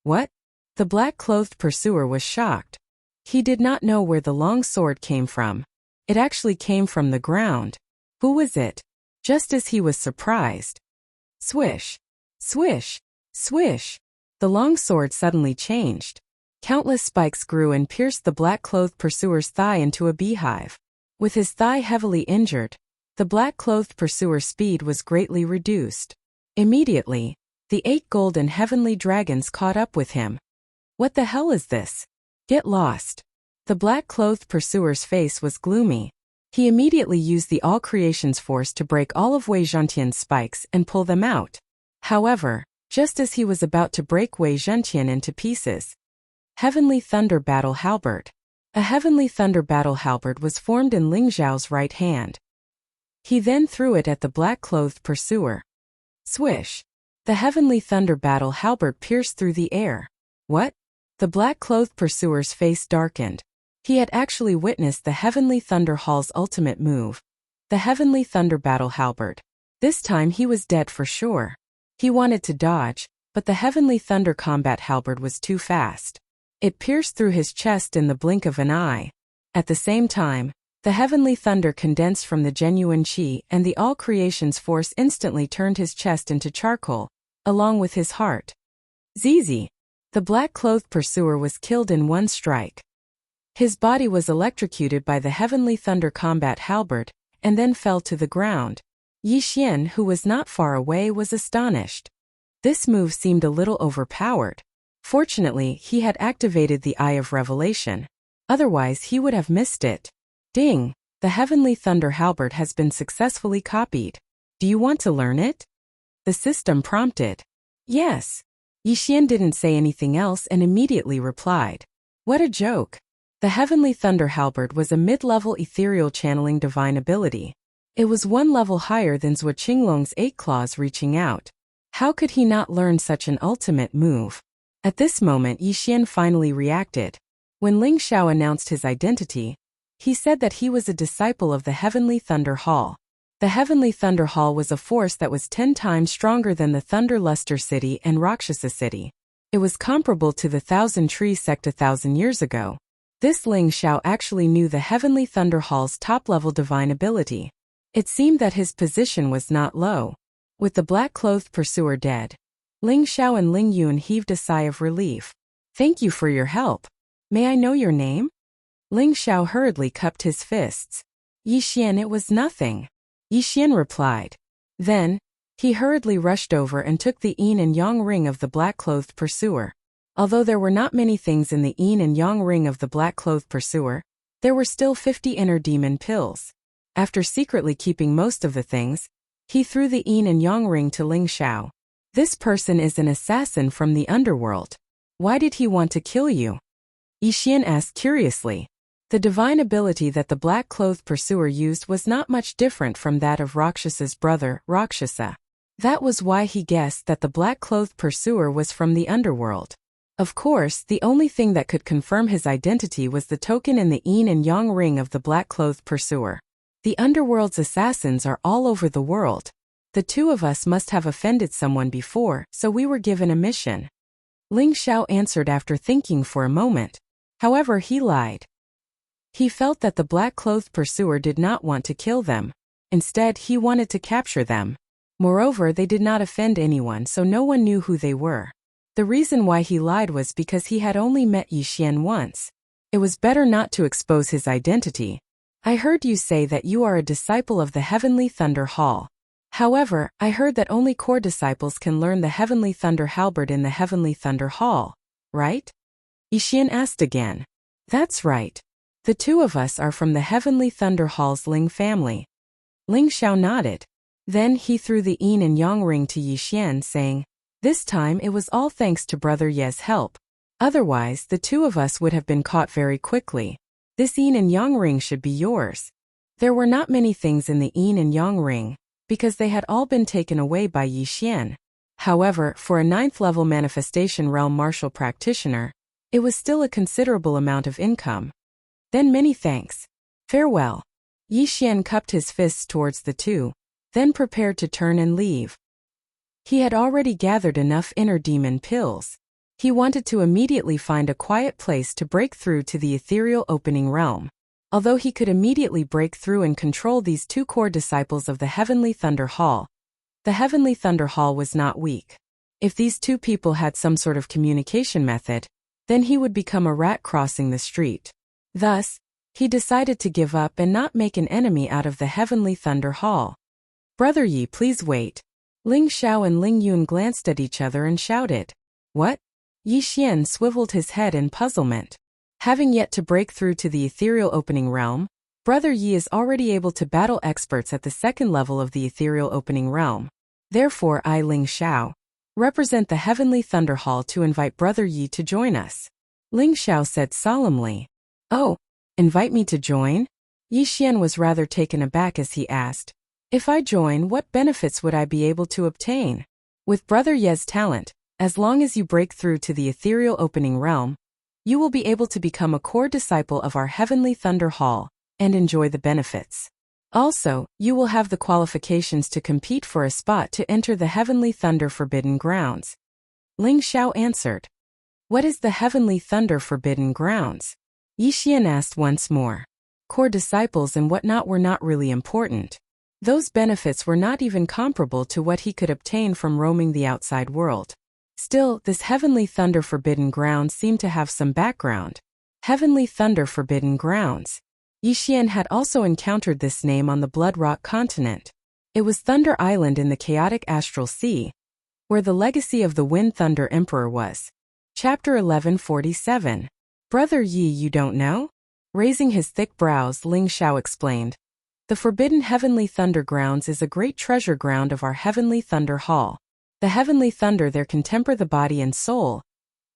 What? The black-clothed pursuer was shocked. He did not know where the long sword came from. It actually came from the ground. Who was it? Just as he was surprised. Swish! Swish! Swish! The long sword suddenly changed. Countless spikes grew and pierced the black-clothed pursuer's thigh into a beehive. With his thigh heavily injured, the black-clothed pursuer's speed was greatly reduced. Immediately, the 8 golden heavenly dragons caught up with him. What the hell is this? Get lost. The black-clothed pursuer's face was gloomy. He immediately used the All Creation's force to break all of Wei Zhentian's spikes and pull them out. However, just as he was about to break Wei Zhentian into pieces, Heavenly Thunder Battle Halberd. A Heavenly Thunder Battle Halberd was formed in Ling Xiao's right hand. He then threw it at the black-clothed pursuer. Swish! The Heavenly Thunder Battle Halberd pierced through the air. What? The black-clothed pursuer's face darkened. He had actually witnessed the Heavenly Thunder Hall's ultimate move. The Heavenly Thunder Battle Halberd. This time he was dead for sure. He wanted to dodge, but the Heavenly Thunder Combat Halberd was too fast. It pierced through his chest in the blink of an eye. At the same time, the heavenly thunder condensed from the genuine chi, and the all creation's force instantly turned his chest into charcoal, along with his heart. Zizi! The black-clothed pursuer was killed in one strike. His body was electrocuted by the heavenly thunder combat halberd, and then fell to the ground. Yi Xian, who was not far away, was astonished. This move seemed a little overpowered. Fortunately, he had activated the Eye of Revelation. Otherwise, he would have missed it. Ding! The Heavenly Thunder Halberd has been successfully copied. Do you want to learn it? The system prompted. Yes. Yi Xian didn't say anything else and immediately replied. What a joke! The Heavenly Thunder Halberd was a mid-level ethereal channeling divine ability. It was 1 level higher than Zhou Qinglong's 8 claws reaching out. How could he not learn such an ultimate move? At this moment, Yi Xian finally reacted. When Ling Xiao announced his identity, he said that he was a disciple of the Heavenly Thunder Hall. The Heavenly Thunder Hall was a force that was 10 times stronger than the Thunder Luster City and Rakshasa City. It was comparable to the Thousand Tree sect 1,000 years ago. This Ling Xiao actually knew the Heavenly Thunder Hall's top-level divine ability. It seemed that his position was not low. With the black-clothed pursuer dead, Ling Xiao and Ling Yun heaved a sigh of relief. Thank you for your help. May I know your name? Ling Xiao hurriedly cupped his fists. Yi Xian, it was nothing. Yi Xian replied. Then, he hurriedly rushed over and took the yin and yang ring of the black-clothed pursuer. Although there were not many things in the yin and yang ring of the black-clothed pursuer, there were still 50 inner demon pills. After secretly keeping most of the things, he threw the yin and yang ring to Ling Xiao. This person is an assassin from the underworld. Why did he want to kill you? Yi Xian asked curiously. The divine ability that the black-clothed pursuer used was not much different from that of Rakshasa's brother, Rakshasa. That was why he guessed that the black-clothed pursuer was from the underworld. Of course, the only thing that could confirm his identity was the token in the yin and yang ring of the black-clothed pursuer. The underworld's assassins are all over the world. The two of us must have offended someone before, so we were given a mission. Ling Xiao answered after thinking for a moment. However, he lied. He felt that the black-clothed pursuer did not want to kill them. Instead, he wanted to capture them. Moreover, they did not offend anyone, so no one knew who they were. The reason why he lied was because he had only met Yi Xian once. It was better not to expose his identity. I heard you say that you are a disciple of the Heavenly Thunder Hall. However, I heard that only core disciples can learn the Heavenly Thunder Halberd in the Heavenly Thunder Hall, right? Yi Xian asked again. That's right. The two of us are from the Heavenly Thunder Hall's Ling family. Ling Xiao nodded. Then he threw the yin and yang ring to Yi Xian, saying, this time it was all thanks to Brother Ye's help. Otherwise, the two of us would have been caught very quickly. This yin and yang ring should be yours. There were not many things in the yin and yang ring, because they had all been taken away by Yi Xian. However, for a 9th-level manifestation realm martial practitioner, it was still a considerable amount of income. Then many thanks. Farewell. Yi Xian cupped his fists towards the two, then prepared to turn and leave. He had already gathered enough inner demon pills. He wanted to immediately find a quiet place to break through to the ethereal opening realm. Although he could immediately break through and control these two core disciples of the Heavenly Thunder Hall, the Heavenly Thunder Hall was not weak. If these two people had some sort of communication method, then he would become a rat crossing the street. Thus, he decided to give up and not make an enemy out of the Heavenly Thunder Hall. Brother Yi, please wait. Ling Xiao and Ling Yun glanced at each other and shouted. What? Yi Xian swiveled his head in puzzlement. Having yet to break through to the ethereal opening realm, Brother Yi is already able to battle experts at the second level of the ethereal opening realm. Therefore I, Ling Xiao, represent the Heavenly Thunder Hall to invite Brother Yi to join us. Ling Xiao said solemnly. Oh, invite me to join? Yi Xian was rather taken aback as he asked. If I join, what benefits would I be able to obtain? With Brother Ye's talent, as long as you break through to the ethereal opening realm, you will be able to become a core disciple of our Heavenly Thunder Hall and enjoy the benefits. Also, you will have the qualifications to compete for a spot to enter the Heavenly Thunder Forbidden Grounds. Ling Xiao answered. What is the Heavenly Thunder Forbidden Grounds? Yi Xian asked once more. Core disciples and whatnot were not really important. Those benefits were not even comparable to what he could obtain from roaming the outside world. Still, this Heavenly Thunder Forbidden Grounds seemed to have some background. Heavenly Thunder Forbidden Grounds. Yi Xian had also encountered this name on the Blood Rock continent. It was Thunder Island in the chaotic astral sea, where the legacy of the Wind Thunder Emperor was. Chapter 1147. Brother Yi, you don't know? Raising his thick brows, Ling Xiao explained. The Forbidden Heavenly Thunder Grounds is a great treasure ground of our Heavenly Thunder Hall. The Heavenly Thunder there can temper the body and soul,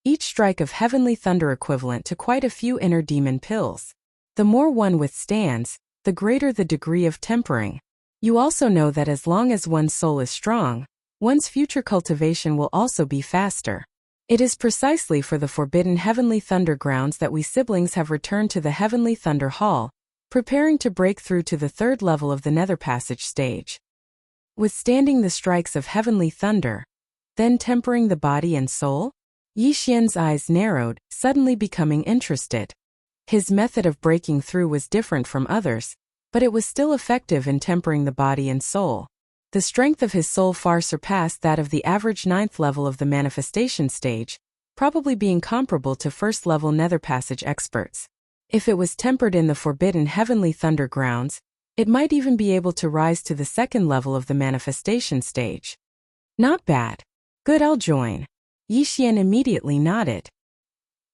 each strike of Heavenly Thunder equivalent to quite a few inner demon pills. The more one withstands, the greater the degree of tempering. You also know that as long as one's soul is strong, one's future cultivation will also be faster. It is precisely for the Forbidden Heavenly Thunder Grounds that we siblings have returned to the Heavenly Thunder Hall, preparing to break through to the third level of the Nether Passage stage. Withstanding the strikes of Heavenly Thunder, then tempering the body and soul? Yi Xian's eyes narrowed, suddenly becoming interested. His method of breaking through was different from others, but it was still effective in tempering the body and soul. The strength of his soul far surpassed that of the average 9th level of the manifestation stage, probably being comparable to first-level Nether Passage experts. If it was tempered in the Forbidden Heavenly Thunder Grounds, it might even be able to rise to the second level of the manifestation stage. Not bad. Good, I'll join. Yi Xian immediately nodded.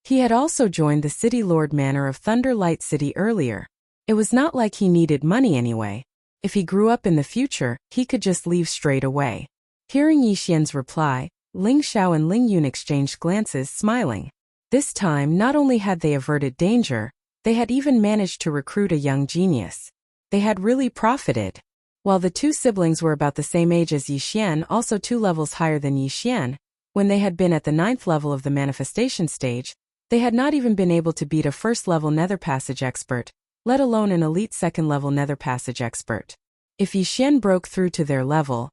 He had also joined the City Lord Manor of Thunder Light City earlier. It was not like he needed money anyway. If he grew up in the future, he could just leave straight away. Hearing Yi Xian's reply, Ling Xiao and Ling Yun exchanged glances, smiling. This time, not only had they averted danger, they had even managed to recruit a young genius. They had really profited. While the two siblings were about the same age as Yi Xian, also 2 levels higher than Yi Xian, when they had been at the 9th level of the manifestation stage, they had not even been able to beat a first-level Nether Passage expert, let alone an elite second-level Nether Passage expert. If Yi Xian broke through to their level,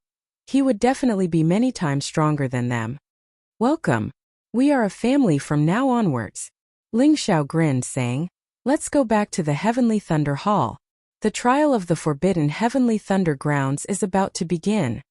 he would definitely be many times stronger than them. Welcome. We are a family from now onwards. Ling Xiao grinned, saying, Let's go back to the Heavenly Thunder Hall. The trial of the Forbidden Heavenly Thunder Grounds is about to begin.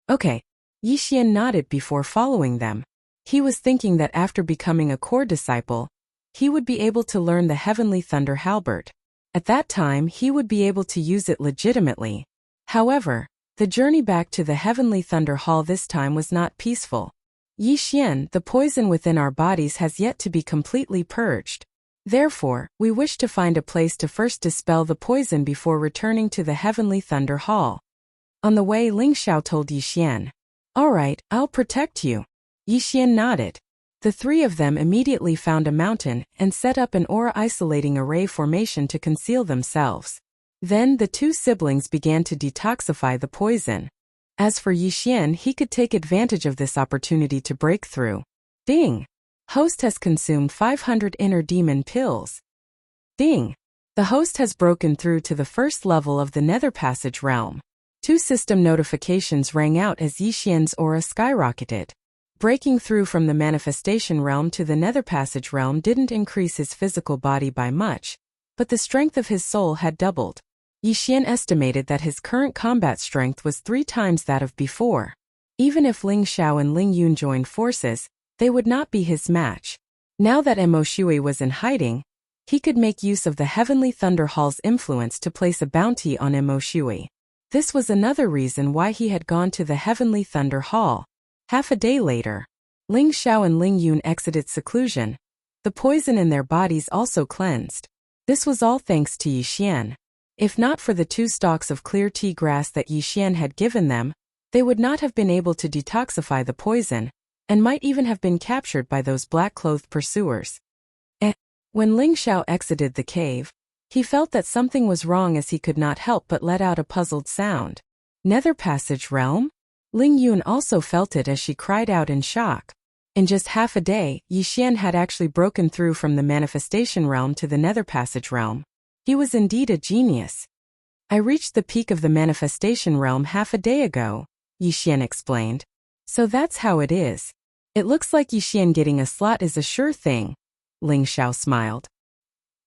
Okay. Yi Xian nodded before following them. He was thinking that after becoming a core disciple, he would be able to learn the Heavenly Thunder Halberd. At that time, he would be able to use it legitimately. However, the journey back to the Heavenly Thunder Hall this time was not peaceful. Yi Xian, the poison within our bodies has yet to be completely purged. Therefore, we wish to find a place to first dispel the poison before returning to the Heavenly Thunder Hall. On the way, Ling Xiao told Yi Xian, All right, I'll protect you. Yi Xian nodded. The three of them immediately found a mountain and set up an aura-isolating array formation to conceal themselves. Then the two siblings began to detoxify the poison. As for Yi Xian, he could take advantage of this opportunity to break through. Ding! Host has consumed 500 inner demon pills. Ding! The host has broken through to the first level of the Nether Passage realm. 2 system notifications rang out as Yixian's aura skyrocketed. Breaking through from the manifestation realm to the Nether Passage realm didn't increase his physical body by much, but the strength of his soul had doubled. Yixian estimated that his current combat strength was 3 times that of before. Even if Ling Xiao and Ling Yun joined forces, they would not be his match. Now that Mo Shui was in hiding, he could make use of the Heavenly Thunder Hall's influence to place a bounty on Mo Shui. This was another reason why he had gone to the Heavenly Thunder Hall. Half a day later, Ling Xiao and Ling Yun exited seclusion. The poison in their bodies also cleansed. This was all thanks to Yixian. If not for the 2 stalks of clear tea grass that Yixian had given them, they would not have been able to detoxify the poison, and might even have been captured by those black-clothed pursuers. When Ling Xiao exited the cave, he felt that something was wrong as he could not help but let out a puzzled sound. Nether Passage Realm? Ling Yun also felt it as she cried out in shock. In just half a day, Yixian had actually broken through from the manifestation realm to the Nether Passage realm. He was indeed a genius. I reached the peak of the manifestation realm half a day ago, Yixian explained. So that's how it is. It looks like Yixian getting a slot is a sure thing, Ling Xiao smiled.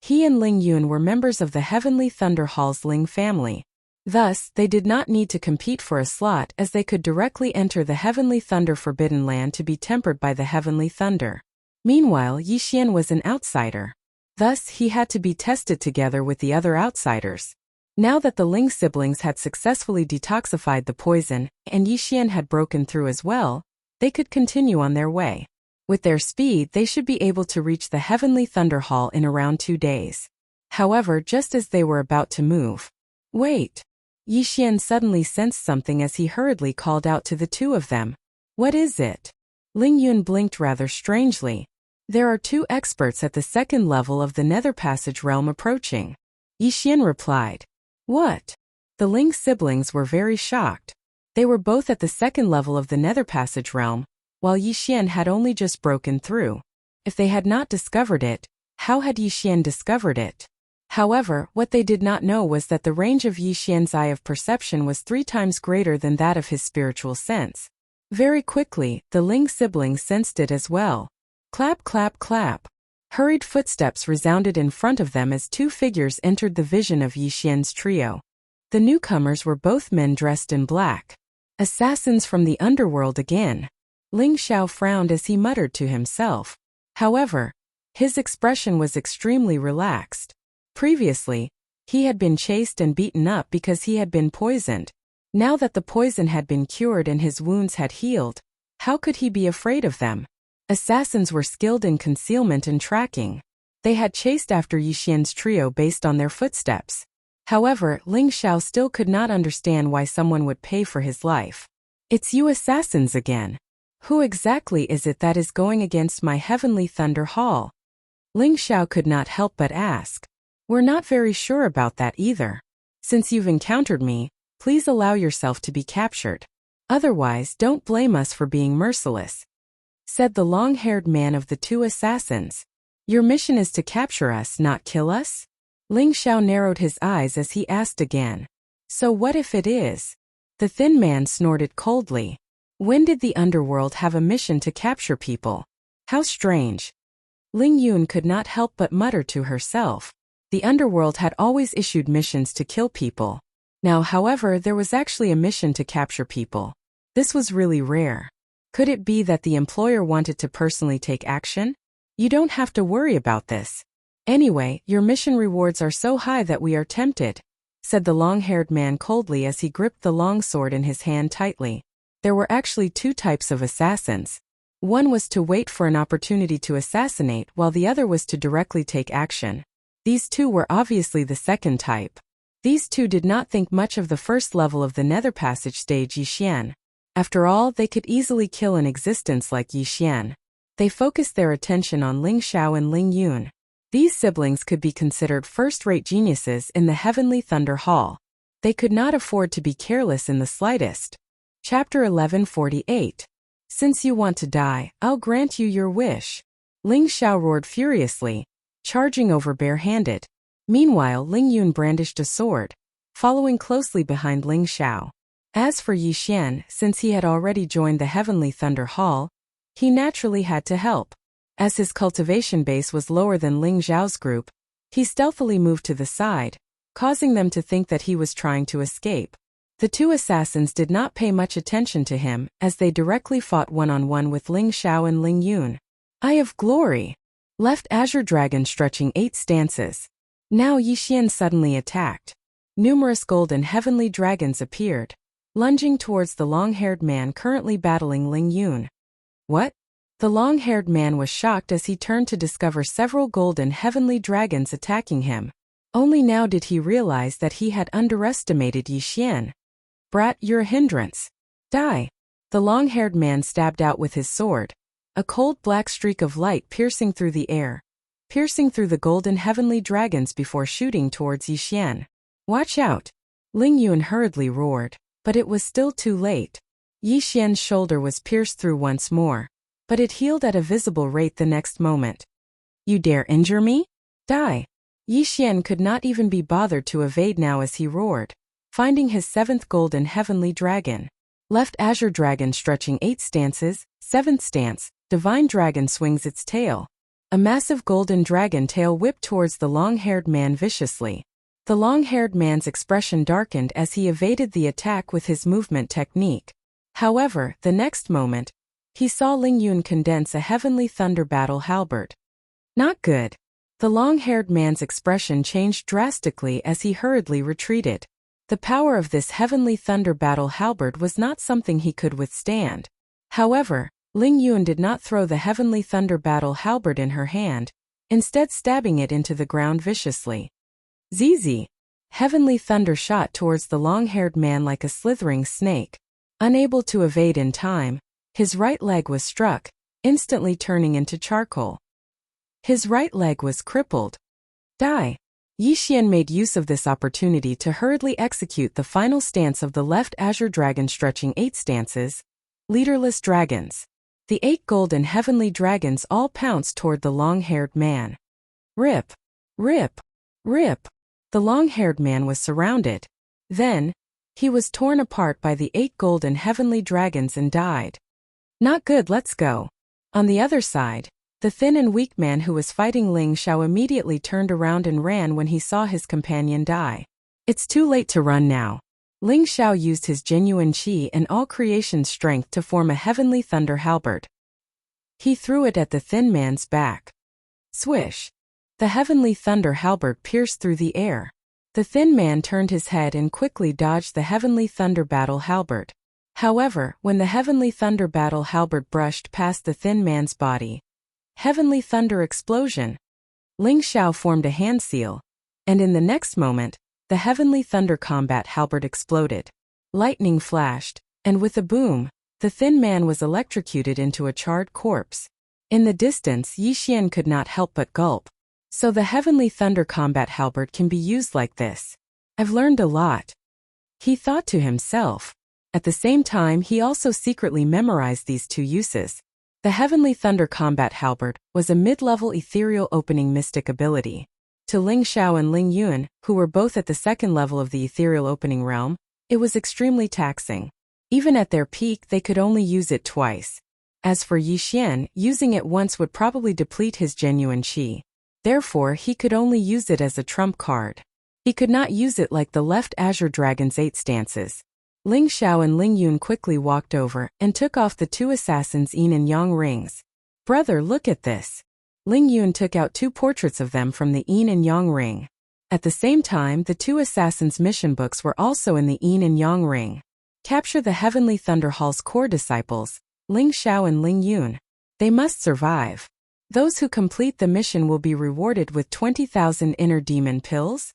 He and Ling Yun were members of the Heavenly Thunder Hall's Ling family. Thus, they did not need to compete for a slot as they could directly enter the Heavenly Thunder Forbidden Land to be tempered by the Heavenly Thunder. Meanwhile, Yixian was an outsider. Thus, he had to be tested together with the other outsiders. Now that the Ling siblings had successfully detoxified the poison, and Yixian had broken through as well, they could continue on their way. With their speed, they should be able to reach the Heavenly Thunder Hall in around 2 days. However, just as they were about to move, wait! Yixian suddenly sensed something as he hurriedly called out to the 2 of them. What is it? Ling Yun blinked rather strangely. There are 2 experts at the 2nd level of the Nether Passage realm approaching. Yixian replied. What? The Ling siblings were very shocked. They were both at the 2nd level of the Nether Passage realm, while Yixian had only just broken through. If they had not discovered it, how had Yixian discovered it? However, what they did not know was that the range of Yixian's eye of perception was 3 times greater than that of his spiritual sense. Very quickly, the Ling siblings sensed it as well. Clap, clap, clap. Hurried footsteps resounded in front of them as 2 figures entered the vision of Yixian's trio. The newcomers were both men dressed in black. Assassins from the underworld again. Ling Xiao frowned as he muttered to himself. However, his expression was extremely relaxed. Previously, he had been chased and beaten up because he had been poisoned. Now that the poison had been cured and his wounds had healed, how could he be afraid of them? Assassins were skilled in concealment and tracking. They had chased after Yixian's trio based on their footsteps. However, Ling Xiao still could not understand why someone would pay for his life. It's you assassins again. Who exactly is it that is going against my Heavenly Thunder Hall? Ling Xiao could not help but ask. We're not very sure about that either. Since you've encountered me, please allow yourself to be captured. Otherwise, don't blame us for being merciless, said the long-haired man of the 2 assassins. Your mission is to capture us, not kill us? Ling Xiao narrowed his eyes as he asked again. So what if it is? The thin man snorted coldly. When did the underworld have a mission to capture people? How strange. Ling Yun could not help but mutter to herself. The underworld had always issued missions to kill people. Now, however, there was actually a mission to capture people. This was really rare. Could it be that the employer wanted to personally take action? You don't have to worry about this. Anyway, your mission rewards are so high that we are tempted, said the long-haired man coldly as he gripped the long sword in his hand tightly. There were actually 2 types of assassins. One was to wait for an opportunity to assassinate while the other was to directly take action. These 2 were obviously the 2nd type. These 2 did not think much of the 1st level of the Nether Passage stage Yixian. After all, they could easily kill an existence like Yixian. They focused their attention on Ling Xiao and Ling Yun. These siblings could be considered first-rate geniuses in the Heavenly Thunder Hall. They could not afford to be careless in the slightest. Chapter 1148. Since you want to die, I'll grant you your wish. Ling Xiao roared furiously, charging over barehanded. Meanwhile, Ling Yun brandished a sword, following closely behind Ling Xiao. As for Yi Xian, since he had already joined the Heavenly Thunder Hall, he naturally had to help. As his cultivation base was lower than Ling Xiao's group, he stealthily moved to the side, causing them to think that he was trying to escape. The two assassins did not pay much attention to him, as they directly fought one-on-one with Ling Xiao and Ling Yun. Eye of Glory! Left Azure Dragon stretching 8 stances. Now Yi Xian suddenly attacked. Numerous golden heavenly dragons appeared, lunging towards the long-haired man currently battling Ling Yun. What? The long-haired man was shocked as he turned to discover several golden heavenly dragons attacking him. Only now did he realize that he had underestimated Yi Xian. Brat, you're a hindrance. Die! The long-haired man stabbed out with his sword, a cold black streak of light piercing through the air, piercing through the golden heavenly dragons before shooting towards Yi Xian. Watch out! Ling Yun hurriedly roared, but it was still too late. Yi Xian's shoulder was pierced through once more, but it healed at a visible rate the next moment. You dare injure me? Die! Yi Xian could not even be bothered to evade now as he roared, finding his 7th golden heavenly dragon. Left Azure Dragon stretching 8 stances, 7th stance, Divine Dragon swings its tail. A massive golden dragon tail whipped towards the long-haired man viciously. The long-haired man's expression darkened as he evaded the attack with his movement technique. However, the next moment, he saw Ling Yun condense a heavenly thunder battle halberd. Not good. The long-haired man's expression changed drastically as he hurriedly retreated. The power of this heavenly thunder battle halberd was not something he could withstand. However, Ling Yun did not throw the heavenly thunder battle halberd in her hand, instead stabbing it into the ground viciously. Zizi! Heavenly thunder shot towards the long-haired man like a slithering snake. Unable to evade in time, his right leg was struck, instantly turning into charcoal. His right leg was crippled. Die! Yi Xian made use of this opportunity to hurriedly execute the final stance of the left Azure Dragon stretching 8 stances. Leaderless dragons. The 8 golden heavenly dragons all pounced toward the long-haired man. Rip! Rip! Rip! The long-haired man was surrounded. Then, he was torn apart by the 8 golden heavenly dragons and died. Not good, let's go. On the other side, the thin and weak man who was fighting Ling Xiao immediately turned around and ran when he saw his companion die. It's too late to run now. Ling Xiao used his genuine qi and all creation's strength to form a heavenly thunder halberd. He threw it at the thin man's back. Swish! The heavenly thunder halberd pierced through the air. The thin man turned his head and quickly dodged the heavenly thunder battle halberd. However, when the heavenly thunder battle halberd brushed past the thin man's body, heavenly thunder explosion! Ling Xiao formed a hand seal, and in the next moment, the heavenly thunder combat halberd exploded. Lightning flashed, and with a boom, the thin man was electrocuted into a charred corpse. In the distance, Yi Xian could not help but gulp. So the heavenly thunder combat halberd can be used like this. I've learned a lot, he thought to himself. At the same time, he also secretly memorized these 2 uses. The heavenly thunder combat halberd was a mid-level ethereal opening mystic ability. To Ling Xiao and Ling Yun, who were both at the 2nd level of the ethereal opening realm, it was extremely taxing. Even at their peak, they could only use it twice. As for Yi Xian, using it once would probably deplete his genuine qi. Therefore, he could only use it as a trump card. He could not use it like the left Azure Dragon's 8 stances. Ling Xiao and Ling Yun quickly walked over and took off the 2 assassins' yin and yang rings. Brother, look at this. Ling Yun took out 2 portraits of them from the yin and yang ring. At the same time, the 2 assassins' mission books were also in the yin and yang ring. Capture the Heavenly Thunder Hall's core disciples, Ling Xiao and Ling Yun. They must survive. Those who complete the mission will be rewarded with 20,000 inner demon pills.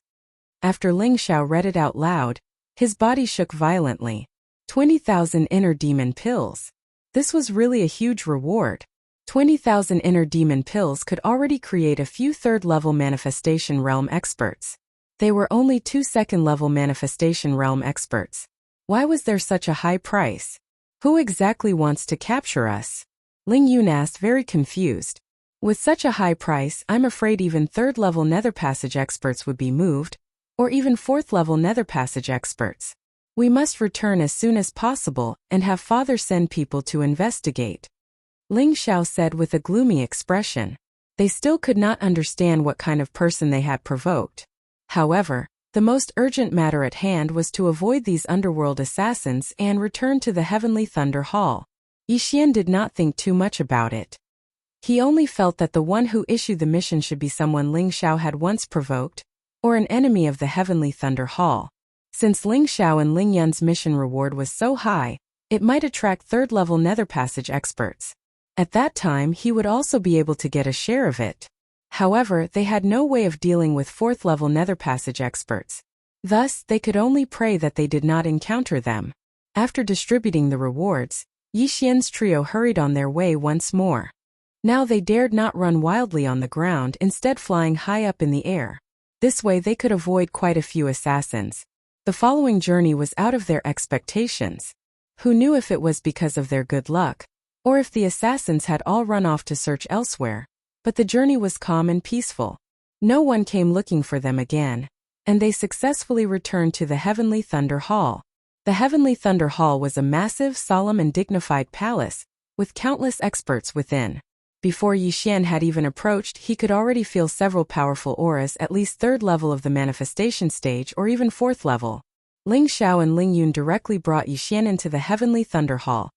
After Ling Xiao read it out loud, his body shook violently. 20,000 inner demon pills. This was really a huge reward. 20,000 inner demon pills could already create a few 3rd-level manifestation realm experts. They were only 2 2nd-level manifestation realm experts. Why was there such a high price? Who exactly wants to capture us? Ling Yun asked, very confused. With such a high price, I'm afraid even third-level nether passage experts would be moved, or even fourth-level nether passage experts. We must return as soon as possible and have father send people to investigate. Ling Xiao said with a gloomy expression. They still could not understand what kind of person they had provoked. However, the most urgent matter at hand was to avoid these underworld assassins and return to the Heavenly Thunder Hall. Yixian did not think too much about it. He only felt that the one who issued the mission should be someone Ling Xiao had once provoked, or an enemy of the Heavenly Thunder Hall. Since Ling Xiao and Ling Yun's mission reward was so high, it might attract third-level nether passage experts. At that time he would also be able to get a share of it. However, they had no way of dealing with fourth-level nether passage experts. Thus, they could only pray that they did not encounter them. After distributing the rewards, Yixian's trio hurried on their way once more. Now they dared not run wildly on the ground, instead flying high up in the air. This way they could avoid quite a few assassins. The following journey was out of their expectations. Who knew if it was because of their good luck, or if the assassins had all run off to search elsewhere, but the journey was calm and peaceful. No one came looking for them again, and they successfully returned to the Heavenly Thunder Hall. The Heavenly Thunder Hall was a massive, solemn and dignified palace, with countless experts within. Before Yixian had even approached, he could already feel several powerful auras, at least third level of the manifestation stage or even fourth level. Ling Xiao and Ling Yun directly brought Yixian into the Heavenly Thunder Hall,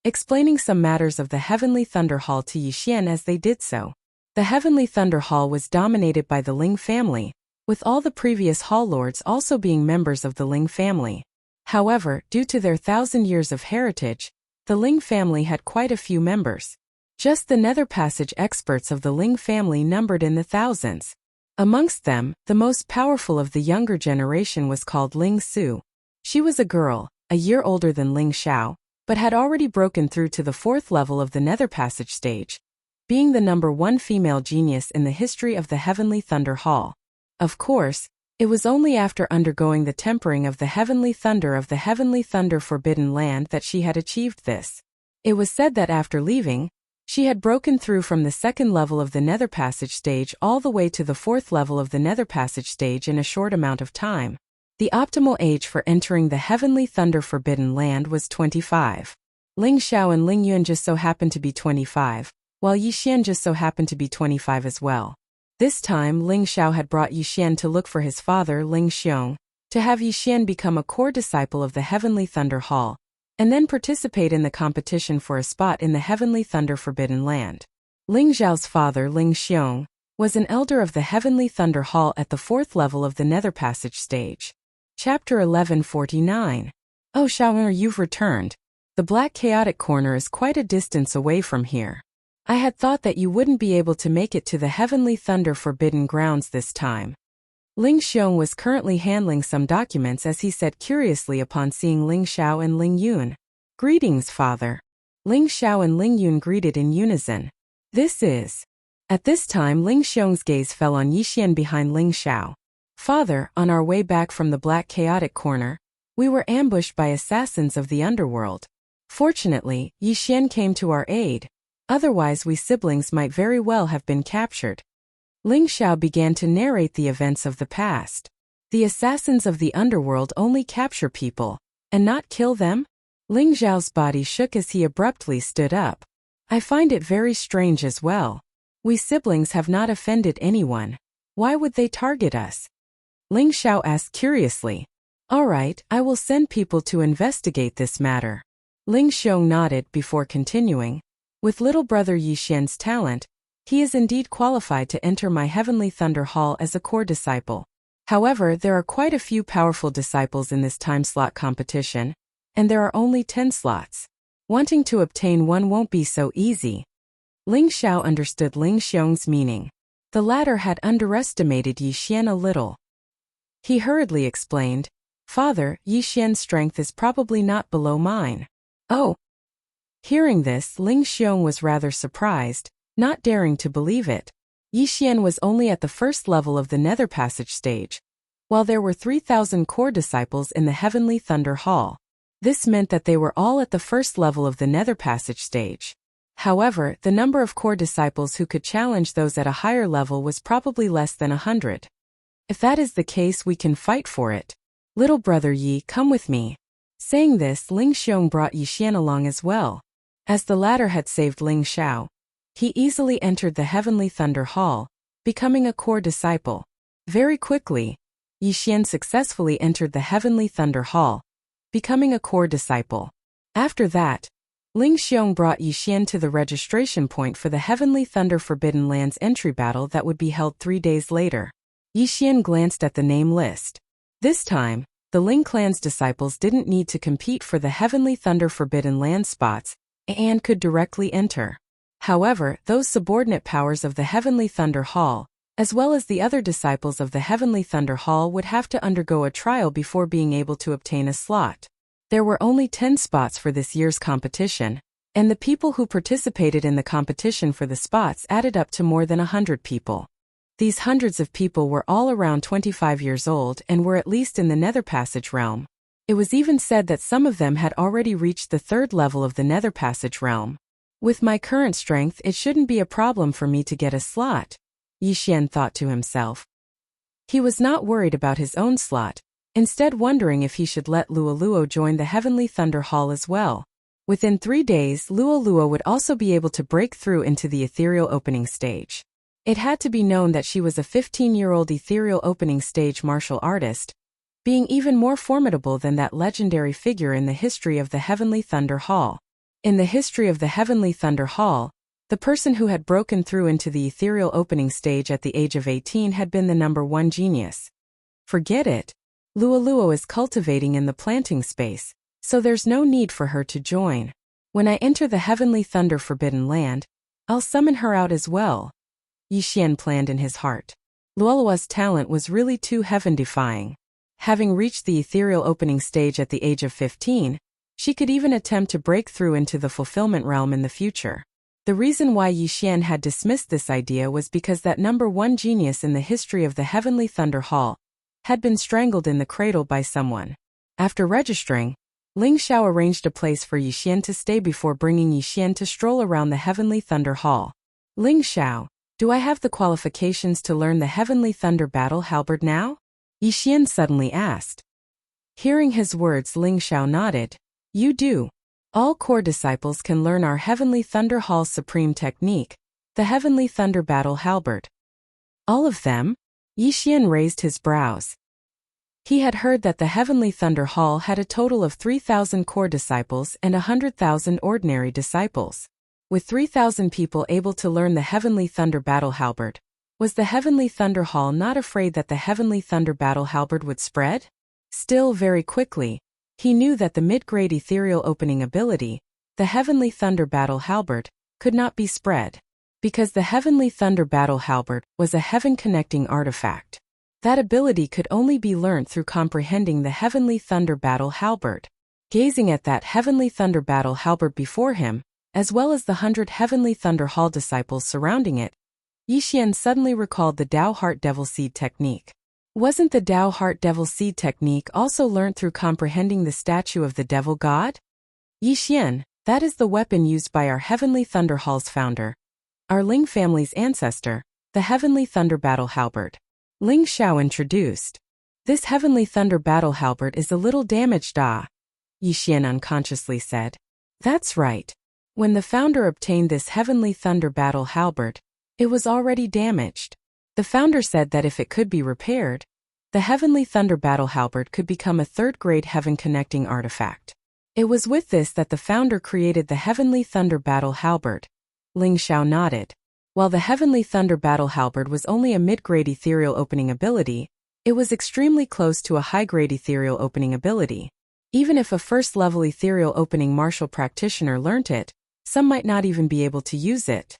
explaining some matters of the Heavenly Thunder Hall to Yixian as they did so. The Heavenly Thunder Hall was dominated by the Ling family, with all the previous Hall Lords also being members of the Ling family. However, due to their 1,000 years of heritage, the Ling family had quite a few members. Just the nether passage experts of the Ling family numbered in the thousands. Amongst them, the most powerful of the younger generation was called Ling Su. She was a girl, a year older than Ling Xiao, but had already broken through to the fourth level of the nether passage stage, being the #1 female genius in the history of the Heavenly Thunder Hall. Of course, it was only after undergoing the tempering of the Heavenly Thunder Forbidden Land that she had achieved this. It was said that after leaving, she had broken through from the second level of the nether passage stage all the way to the fourth level of the nether passage stage in a short amount of time. The optimal age for entering the Heavenly Thunder Forbidden Land was 25. Ling Xiao and Ling Yun just so happened to be 25, while Yixian just so happened to be 25 as well. This time Ling Xiao had brought Yixian to look for his father Ling Xiong, to have Yixian become a core disciple of the Heavenly Thunder Hall, and then participate in the competition for a spot in the Heavenly Thunder Forbidden Land. Ling Xiao's father Ling Xiong was an elder of the Heavenly Thunder Hall at the fourth level of the nether passage stage. Chapter 1149. Oh Xiaoer, you've returned. The Black Chaotic Corner is quite a distance away from here. I had thought that you wouldn't be able to make it to the Heavenly Thunder Forbidden Grounds this time. Ling Xiong was currently handling some documents as he said curiously upon seeing Ling Xiao and Ling Yun. Greetings, father. Ling Xiao and Ling Yun greeted in unison. This is. At this time Ling Xiong's gaze fell on Yixian behind Ling Xiao. Father, on our way back from the Black Chaotic Corner, we were ambushed by assassins of the underworld. Fortunately, Yixian came to our aid. Otherwise we siblings might very well have been captured. Ling Xiao began to narrate the events of the past. The assassins of the underworld only capture people, and not kill them? Ling Xiao's body shook as he abruptly stood up. I find it very strange as well. We siblings have not offended anyone. Why would they target us? Ling Xiao asked curiously. All right, I will send people to investigate this matter. Ling Xiong nodded before continuing. With little brother Yixian's talent, he is indeed qualified to enter my Heavenly Thunder Hall as a core disciple. However, there are quite a few powerful disciples in this time slot competition, and there are only 10 slots. Wanting to obtain one won't be so easy. Ling Xiao understood Ling Xiong's meaning. The latter had underestimated Yixian a little. He hurriedly explained, Father, Yixian's strength is probably not below mine. Oh. Hearing this, Ling Xiong was rather surprised, not daring to believe it. Yixian was only at the first level of the nether passage stage, while there were 3,000 core disciples in the Heavenly Thunder Hall. This meant that they were all at the first level of the nether passage stage. However, the number of core disciples who could challenge those at a higher level was probably less than 100. If that is the case, we can fight for it. Little brother Yi, come with me. Saying this, Ling Xiong brought Yixian along as well. As the latter had saved Ling Xiao, he easily entered the Heavenly Thunder Hall, becoming a core disciple. Very quickly, Yixian successfully entered the Heavenly Thunder Hall, becoming a core disciple. After that, Ling Xiong brought Yixian to the registration point for the Heavenly Thunder Forbidden Lands entry battle that would be held 3 days later. Yixian glanced at the name list. This time, the Ling clan's disciples didn't need to compete for the Heavenly Thunder Forbidden Lands spots and could directly enter. However, those subordinate powers of the Heavenly Thunder Hall, as well as the other disciples of the Heavenly Thunder Hall, would have to undergo a trial before being able to obtain a slot. There were only 10 spots for this year's competition, and the people who participated in the competition for the spots added up to more than 100 people. These hundreds of people were all around 25 years old and were at least in the Nether Passage realm. It was even said that some of them had already reached the 3rd level of the Nether Passage realm. With my current strength, it shouldn't be a problem for me to get a slot, Yixian thought to himself. He was not worried about his own slot, instead wondering if he should let Luoluo join the Heavenly Thunder Hall as well. Within 3 days, Luoluo would also be able to break through into the ethereal opening stage. It had to be known that she was a 15-year-old ethereal opening stage martial artist, being even more formidable than that legendary figure in the history of the Heavenly Thunder Hall. In the history of the Heavenly Thunder Hall, the person who had broken through into the ethereal opening stage at the age of 18 had been the number 1 genius. Forget it. Luoluo is cultivating in the planting space, so there's no need for her to join. When I enter the Heavenly Thunder Forbidden Land, I'll summon her out as well, Yixian planned in his heart. Luoluo's talent was really too heaven-defying. Having reached the ethereal opening stage at the age of 15, she could even attempt to break through into the fulfillment realm in the future. The reason why Yixian had dismissed this idea was because that number 1 genius in the history of the Heavenly Thunder Hall had been strangled in the cradle by someone. After registering, Ling Xiao arranged a place for Yixian to stay before bringing Yixian to stroll around the Heavenly Thunder Hall. Ling Xiao, do I have the qualifications to learn the Heavenly Thunder Battle Halberd now? Yixian suddenly asked. Hearing his words, Ling Xiao nodded. You do. All core disciples can learn our Heavenly Thunder Hall's supreme technique, the Heavenly Thunder Battle Halberd. All of them? Yixian raised his brows. He had heard that the Heavenly Thunder Hall had a total of 3,000 core disciples and 100,000 ordinary disciples. With 3,000 people able to learn the Heavenly Thunder Battle Halberd, was the Heavenly Thunder Hall not afraid that the Heavenly Thunder Battle Halberd would spread? Still, very quickly, he knew that the mid-grade ethereal opening ability, the Heavenly Thunder Battle Halberd, could not be spread, because the Heavenly Thunder Battle Halberd was a heaven-connecting artifact. That ability could only be learnt through comprehending the Heavenly Thunder Battle Halberd. Gazing at that Heavenly Thunder Battle Halberd before him, as well as the 100 Heavenly Thunder Hall disciples surrounding it, Yixian suddenly recalled the Dao Heart Devil Seed technique. Wasn't the Dao Heart Devil Seed technique also learnt through comprehending the statue of the Devil God? Yixian, that is the weapon used by our Heavenly Thunder Hall's founder, our Ling family's ancestor, the Heavenly Thunder Battle Halberd. Ling Xiao introduced. This Heavenly Thunder Battle Halberd is a little damaged, Yixian unconsciously said. That's right. When the founder obtained this Heavenly Thunder Battle Halberd, it was already damaged. The founder said that if it could be repaired, the Heavenly Thunder Battle Halberd could become a 3rd-grade heaven-connecting artifact. It was with this that the founder created the Heavenly Thunder Battle Halberd. Ling Xiao nodded. While the Heavenly Thunder Battle Halberd was only a mid-grade ethereal opening ability, it was extremely close to a high-grade ethereal opening ability. Even if a first-level ethereal opening martial practitioner learnt it, some might not even be able to use it.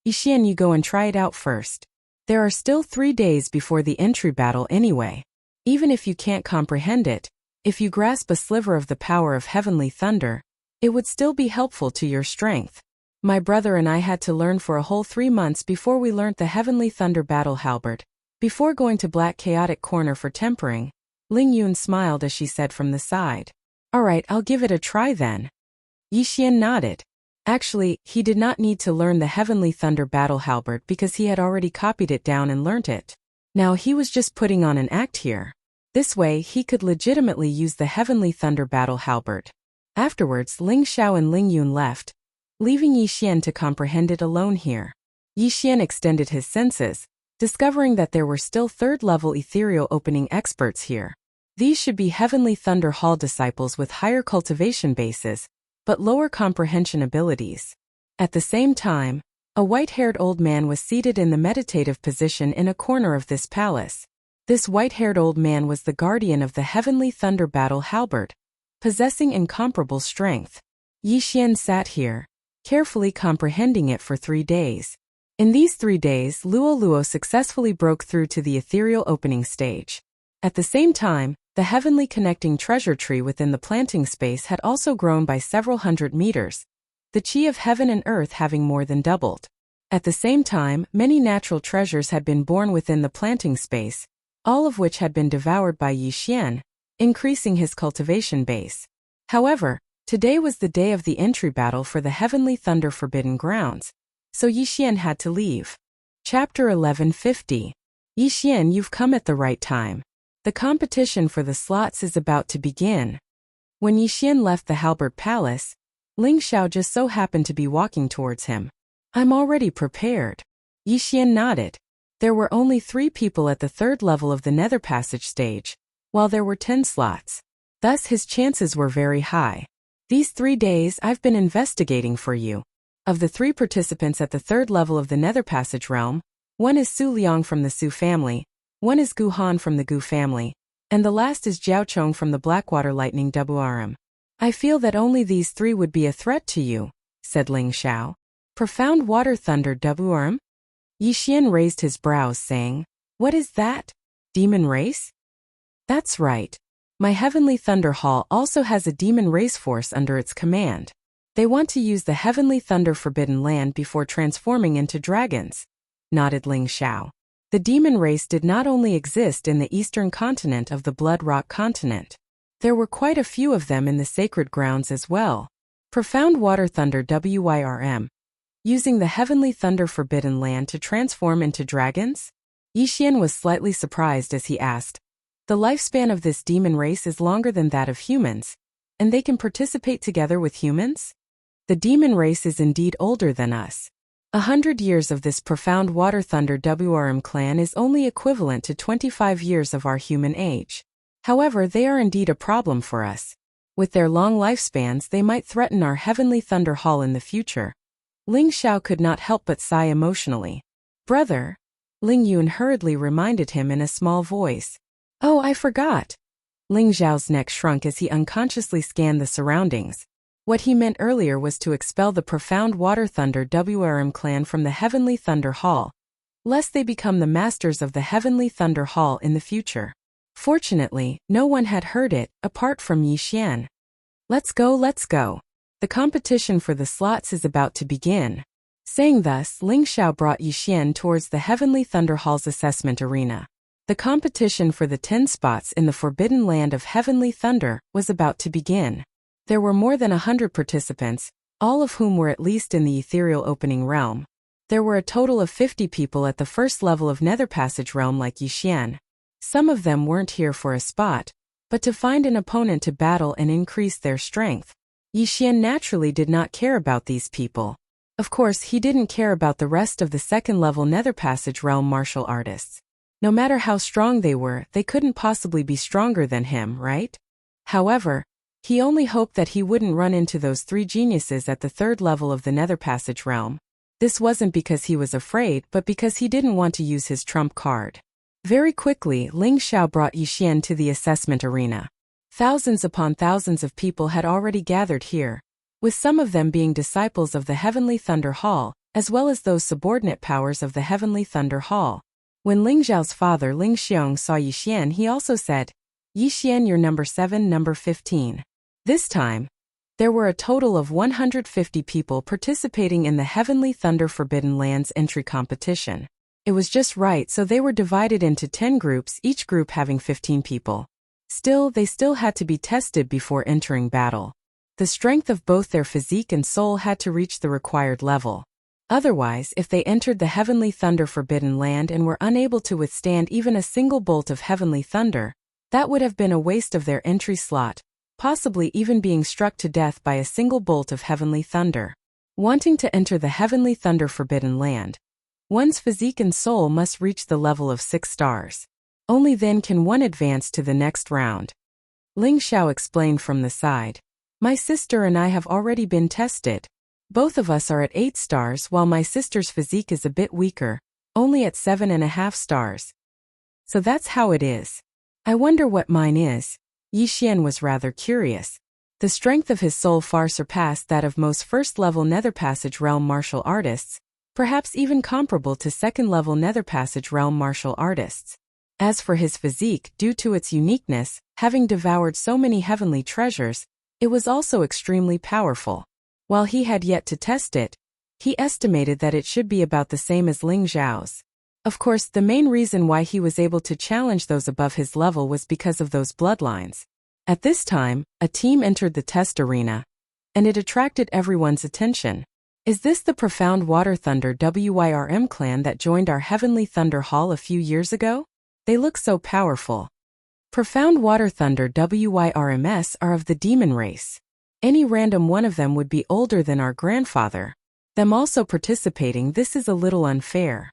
Yixian, you go and try it out first. There are still 3 days before the entry battle anyway. Even if you can't comprehend it, if you grasp a sliver of the power of Heavenly Thunder, it would still be helpful to your strength. My brother and I had to learn for a whole 3 months before we learnt the Heavenly Thunder Battle Halberd. Before going to Black Chaotic Corner for tempering, Ling Yun smiled as she said from the side. Alright, I'll give it a try then. Yixian nodded. Actually, he did not need to learn the Heavenly Thunder battle halberd because he had already copied it down and learnt it. Now he was just putting on an act here. This way, he could legitimately use the Heavenly Thunder battle halberd. Afterwards, Ling Xiao and Ling Yun left, leaving Yi Xian to comprehend it alone here. Yi Xian extended his senses, discovering that there were still third-level ethereal opening experts here. These should be Heavenly Thunder Hall disciples with higher cultivation bases, but lower comprehension abilities. At the same time, a white-haired old man was seated in the meditative position in a corner of this palace. This white-haired old man was the guardian of the Heavenly Thunder battle halberd, possessing incomparable strength. Yi Xian sat here, carefully comprehending it for 3 days. In these 3 days, Luo Luo successfully broke through to the ethereal opening stage. At the same time, the heavenly connecting treasure tree within the planting space had also grown by several hundred meters, the chi of heaven and earth having more than doubled. At the same time, many natural treasures had been born within the planting space, all of which had been devoured by Yi Xian, increasing his cultivation base. However, today was the day of the entry battle for the Heavenly Thunder Forbidden Grounds, so Yi Xian had to leave. Chapter 1150. Yi Xian, you've come at the right time. The competition for the slots is about to begin. When Yi Xian left the Halberd Palace, Ling Xiao just so happened to be walking towards him. I'm already prepared. Yi Xian nodded. There were only 3 people at the 3rd level of the Nether Passage stage, while there were 10 slots. Thus his chances were very high. These 3 days I've been investigating for you. Of the 3 participants at the 3rd level of the Nether Passage realm, one is Su Liang from the Su family, one is Gu Han from the Gu family, and the last is Jiao Chong from the Blackwater Lightning Devouring. I feel that only these 3 would be a threat to you, said Ling Xiao. Profound Water Thunder Devouring? Yi Xian raised his brows, saying, What is that? Demon race? That's right. My Heavenly Thunder Hall also has a demon race force under its command. They want to use the Heavenly Thunder Forbidden Land before transforming into dragons, nodded Ling Xiao. The demon race did not only exist in the eastern continent of the Blood Rock continent. There were quite a few of them in the sacred grounds as well. Profound Water Thunder WYRM. Using the Heavenly Thunder Forbidden Land to transform into dragons? Yi Xian was slightly surprised as he asked. The lifespan of this demon race is longer than that of humans, and they can participate together with humans? The demon race is indeed older than us. 100 years of this Profound Water Thunder WRM clan is only equivalent to 25 years of our human age. However, they are indeed a problem for us. With their long lifespans, they might threaten our Heavenly Thunder Hall in the future. Ling Xiao could not help but sigh emotionally. Brother, Ling Yun hurriedly reminded him in a small voice. Oh, I forgot. Ling Xiao's neck shrunk as he unconsciously scanned the surroundings. What he meant earlier was to expel the Profound Water Thunder WRM clan from the Heavenly Thunder Hall, lest they become the masters of the Heavenly Thunder Hall in the future. Fortunately, no one had heard it, apart from Yi Xian. Let's go, let's go. The competition for the slots is about to begin. Saying thus, Ling Xiao brought Yi Xian towards the Heavenly Thunder Hall's assessment arena. The competition for the 10 spots in the Forbidden Land of Heavenly Thunder was about to begin. There were more than 100 participants, all of whom were at least in the ethereal opening realm. There were a total of 50 people at the 1st level of Nether Passage realm like Yi Xian. Some of them weren't here for a spot, but to find an opponent to battle and increase their strength. Yi Xian naturally did not care about these people. Of course, he didn't care about the rest of the 2nd level Nether Passage realm martial artists. No matter how strong they were, they couldn't possibly be stronger than him, right? However, he only hoped that he wouldn't run into those 3 geniuses at the 3rd level of the Nether Passage realm. This wasn't because he was afraid, but because he didn't want to use his trump card. Very quickly, Ling Xiao brought Yi Xian to the assessment arena. Thousands upon thousands of people had already gathered here, with some of them being disciples of the Heavenly Thunder Hall, as well as those subordinate powers of the Heavenly Thunder Hall. When Ling Xiao's father Ling Xiong saw Yi Xian, he also said, Yi Xian, you're number 7, number 15. This time, there were a total of 150 people participating in the Heavenly Thunder Forbidden Lands entry competition. It was just right, so they were divided into 10 groups, each group having 15 people. Still, they still had to be tested before entering battle. The strength of both their physique and soul had to reach the required level. Otherwise, if they entered the heavenly thunder forbidden land and were unable to withstand even a single bolt of heavenly thunder, that would have been a waste of their entry slot, possibly even being struck to death by a single bolt of heavenly thunder. Wanting to enter the heavenly thunder forbidden land, one's physique and soul must reach the level of 6 stars. Only then can one advance to the next round. Ling Xiao explained from the side. My sister and I have already been tested. Both of us are at 8 stars while my sister's physique is a bit weaker, only at 7.5 stars. So that's how it is. I wonder what mine is. Yi Xian was rather curious. The strength of his soul far surpassed that of most first-level Nether Passage realm martial artists, perhaps even comparable to second-level Nether Passage realm martial artists. As for his physique, due to its uniqueness, having devoured so many heavenly treasures, it was also extremely powerful. While he had yet to test it, he estimated that it should be about the same as Ling Xiao's. Of course, the main reason why he was able to challenge those above his level was because of those bloodlines. At this time, a team entered the test arena, and it attracted everyone's attention. Is this the Profound Water Thunder WYRM clan that joined our Heavenly Thunder Hall a few years ago? They look so powerful. Profound Water Thunder WYRMs are of the demon race. Any random one of them would be older than our grandfather. Them also participating, this is a little unfair.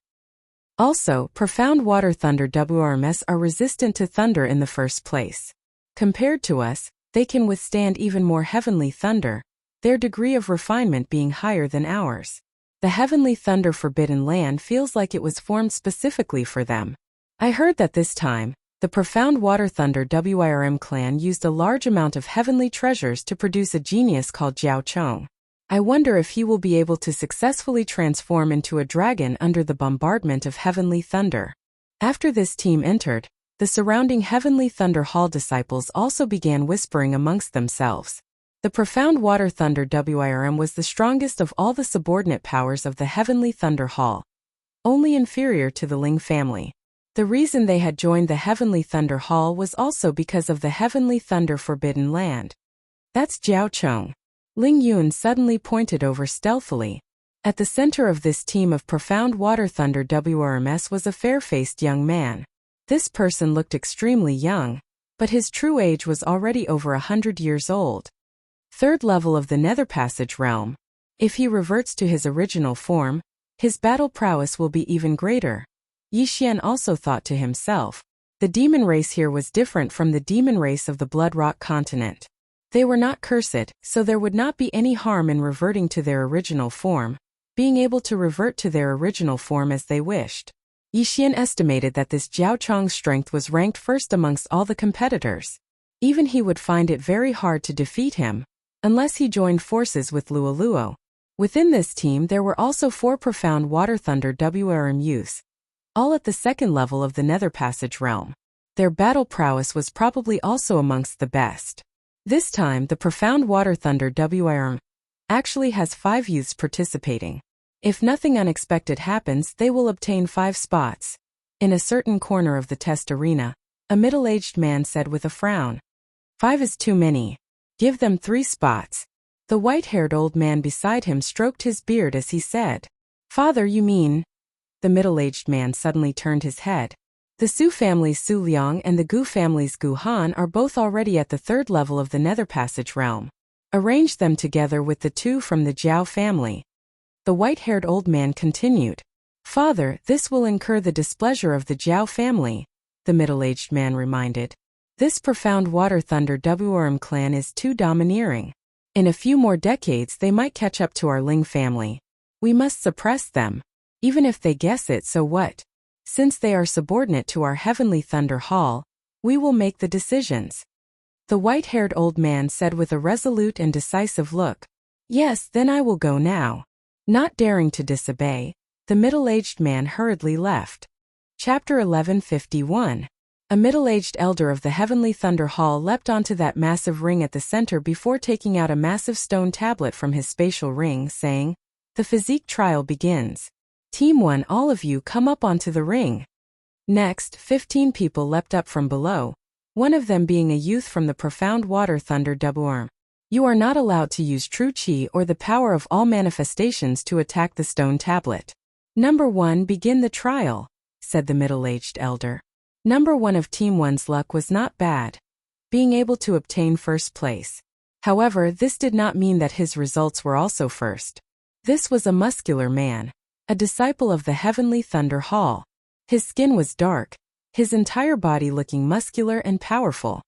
Also, Profound Water Thunder WRMs are resistant to thunder in the first place. Compared to us, they can withstand even more heavenly thunder, their degree of refinement being higher than ours. The heavenly thunder forbidden land feels like it was formed specifically for them. I heard that this time, the Profound Water Thunder WIRM clan used a large amount of heavenly treasures to produce a genius called Jiao Chong. I wonder if he will be able to successfully transform into a dragon under the bombardment of heavenly thunder. After this team entered, the surrounding Heavenly Thunder Hall disciples also began whispering amongst themselves. The Profound Water Thunder WIRM was the strongest of all the subordinate powers of the Heavenly Thunder Hall, only inferior to the Ling family. The reason they had joined the Heavenly Thunder Hall was also because of the Heavenly Thunder Forbidden Land. That's Jiao Chong. Ling Yun suddenly pointed over stealthily. At the center of this team of Profound Water Thunder WRMs was a fair-faced young man. This person looked extremely young, but his true age was already over 100 years old. Third level of the Nether Passage realm. If he reverts to his original form, his battle prowess will be even greater. Yi Xian also thought to himself. The demon race here was different from the demon race of the Blood Rock continent. They were not cursed, so there would not be any harm in reverting to their original form, being able to revert to their original form as they wished. Yi Xian estimated that this Jiao Chong's strength was ranked first amongst all the competitors. Even he would find it very hard to defeat him, unless he joined forces with Luoluo. Within this team there were also 4 Profound Water Thunder WRM youths, all at the second level of the Nether Passage realm. Their battle prowess was probably also amongst the best. This time the Profound Water Thunder WRM actually has 5 youths participating. If nothing unexpected happens, they will obtain 5 spots. In a certain corner of the test arena, a middle-aged man said with a frown. 5 is too many. Give them 3 spots. The white-haired old man beside him stroked his beard as he said. Father, you mean? The middle-aged man suddenly turned his head. The Su family's Su Liang and the Gu family's Gu Han are both already at the 3rd level of the Nether Passage realm. Arrange them together with the 2 from the Jiao family. The white-haired old man continued. Father, this will incur the displeasure of the Jiao family, the middle-aged man reminded. This Profound Water Thunder WRM clan is too domineering. In a few more decades they might catch up to our Ling family. We must suppress them. Even if they guess it, so what? Since they are subordinate to our Heavenly Thunder Hall, we will make the decisions. The white-haired old man said with a resolute and decisive look. Yes, then I will go now. Not daring to disobey, the middle-aged man hurriedly left. Chapter 1151. A middle-aged elder of the Heavenly Thunder Hall leapt onto that massive ring at the center before taking out a massive stone tablet from his spatial ring, saying, The physique trial begins. Team 1, all of you come up onto the ring. Next, 15 people leapt up from below, one of them being a youth from the Profound Water Thunder WRM. You are not allowed to use true qi or the power of all manifestations to attack the stone tablet. Number 1, begin the trial, said the middle-aged elder. Number 1 of Team 1's luck was not bad, being able to obtain first place. However, this did not mean that his results were also first. This was a muscular man, a disciple of the Heavenly Thunder Hall. His skin was dark, his entire body looking muscular and powerful.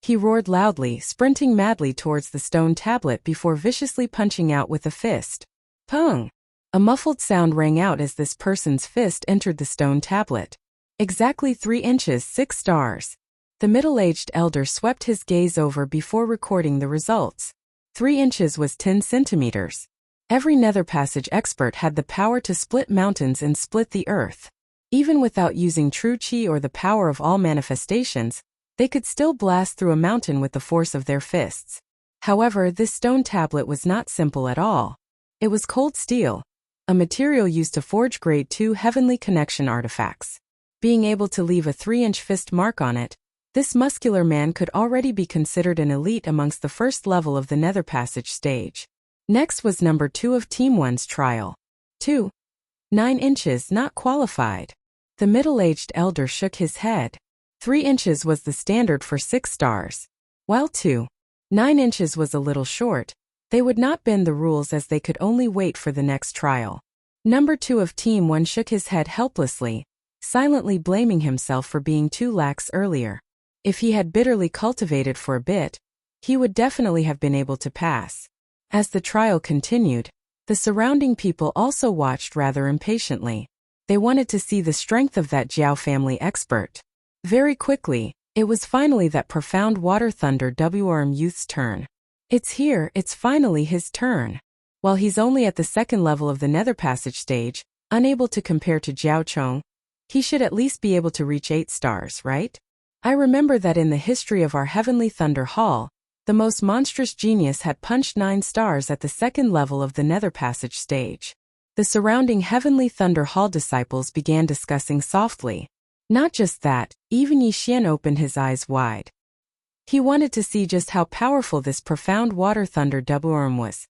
He roared loudly, sprinting madly towards the stone tablet before viciously punching out with a fist. Pung! A muffled sound rang out as this person's fist entered the stone tablet. Exactly 3 inches 6 stars. The middle-aged elder swept his gaze over before recording the results. 3 inches was 10 centimeters. Every nether passage expert had the power to split mountains and split the earth. Even without using true qi or the power of all manifestations, they could still blast through a mountain with the force of their fists. However, this stone tablet was not simple at all. It was cold steel, a material used to forge grade 2 heavenly connection artifacts. Being able to leave a 3-inch fist mark on it, this muscular man could already be considered an elite amongst the first level of the nether passage stage. Next was number 2 of Team 1's trial. 2. 9 inches not qualified. The middle-aged elder shook his head. 3 inches was the standard for 6 stars. While 9 inches was a little short, they would not bend the rules as they could only wait for the next trial. Number 2 of Team 1 shook his head helplessly, silently blaming himself for being too lax earlier. If he had bitterly cultivated for a bit, he would definitely have been able to pass. As the trial continued, the surrounding people also watched rather impatiently. They wanted to see the strength of that Jiao family expert. Very quickly, it was finally that profound water thunder Devouring youth's turn. It's here, it's finally his turn. While he's only at the 2nd level of the nether passage stage, unable to compare to Jiao Chong, he should at least be able to reach 8 stars, right? I remember that in the history of our Heavenly Thunder Hall, the most monstrous genius had punched 9 stars at the 2nd level of the nether passage stage. The surrounding Heavenly Thunder Hall disciples began discussing softly. Not just that, even Yi Xian opened his eyes wide. He wanted to see just how powerful this profound water thunder Devouring was.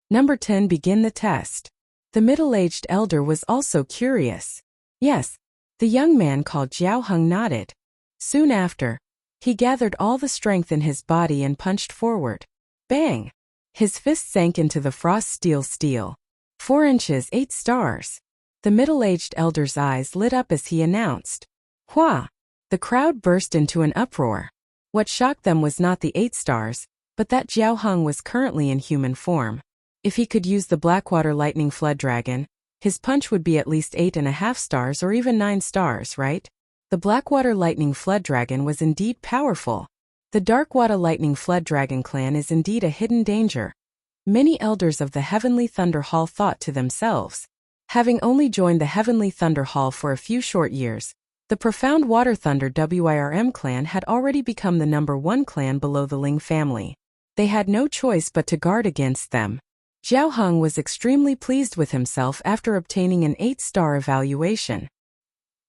Number 10, begin the test. The middle-aged elder was also curious. Yes, the young man called Jiao Heng nodded. Soon after, he gathered all the strength in his body and punched forward. Bang! His fist sank into the frost steel. 4 inches 8 stars. The middle-aged elder's eyes lit up as he announced. Hua! The crowd burst into an uproar. What shocked them was not the 8 stars, but that Jiao Heng was currently in human form. If he could use the Blackwater Lightning Flood Dragon, his punch would be at least 8.5 stars or even 9 stars, right? The Blackwater Lightning Flood Dragon was indeed powerful. The Darkwater Lightning Flood Dragon clan is indeed a hidden danger. Many elders of the Heavenly Thunder Hall thought to themselves. Having only joined the Heavenly Thunder Hall for a few short years, the Profound Water Thunder WIRM clan had already become the number 1 clan below the Ling family. They had no choice but to guard against them. Jiao Heng was extremely pleased with himself after obtaining an 8-star evaluation.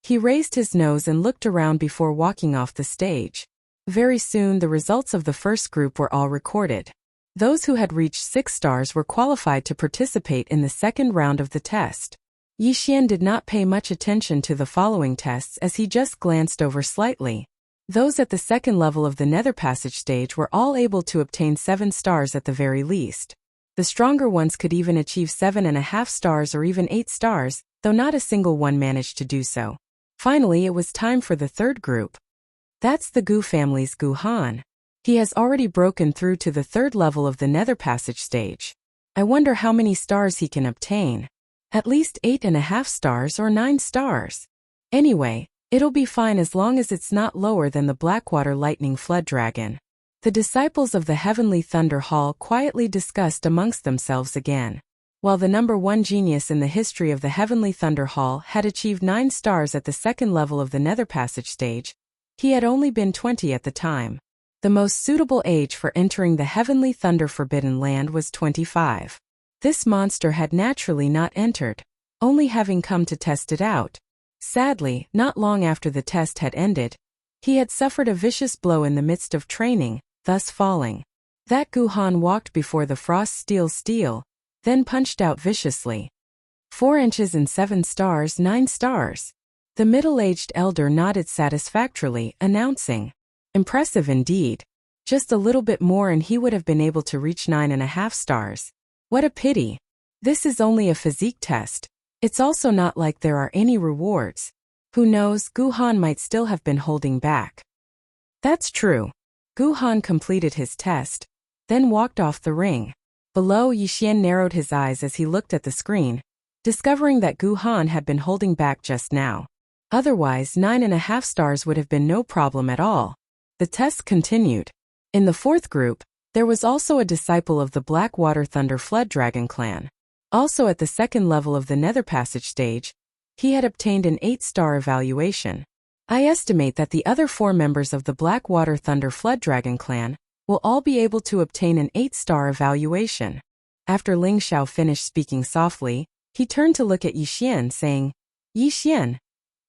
He raised his nose and looked around before walking off the stage. Very soon the results of the first group were all recorded. Those who had reached 6 stars were qualified to participate in the 2nd round of the test. Yi Xian did not pay much attention to the following tests as he just glanced over slightly. Those at the 2nd level of the nether passage stage were all able to obtain 7 stars at the very least. The stronger ones could even achieve 7.5 stars or even 8 stars, though not a single one managed to do so. Finally, it was time for the 3rd group. That's the Gu family's Gu Han. He has already broken through to the 3rd level of the nether passage stage. I wonder how many stars he can obtain. At least 8.5 stars or 9 stars. Anyway, it'll be fine as long as it's not lower than the Blackwater Lightning Flood Dragon. The disciples of the Heavenly Thunder Hall quietly discussed amongst themselves again. While the number 1 genius in the history of the Heavenly Thunder Hall had achieved 9 stars at the 2nd level of the nether passage stage, he had only been 20 at the time. The most suitable age for entering the Heavenly Thunder Forbidden Land was 25. This monster had naturally not entered, only having come to test it out. Sadly, not long after the test had ended, he had suffered a vicious blow in the midst of training, thus falling. That Gu Han walked before the frost steel, then punched out viciously. 4 inches and 7 stars, 9 stars. The middle-aged elder nodded satisfactorily, announcing, "Impressive indeed. Just a little bit more and he would have been able to reach 9.5 stars. What a pity. This is only a physique test. It's also not like there are any rewards. Who knows, Gu Han might still have been holding back." That's true. Gu Han completed his test, then walked off the ring. Below, Yixian narrowed his eyes as he looked at the screen, discovering that Gu Han had been holding back just now. Otherwise, 9.5 stars would have been no problem at all. The test continued. In the 4th group, there was also a disciple of the Blackwater Thunder Flood Dragon clan. Also at the 2nd level of the Nether Passage stage, he had obtained an 8-star evaluation. I estimate that the other 4 members of the Blackwater Thunder Flood Dragon clan will all be able to obtain an 8-star evaluation. After Ling Xiao finished speaking softly, he turned to look at Yixian, saying, "Yixian,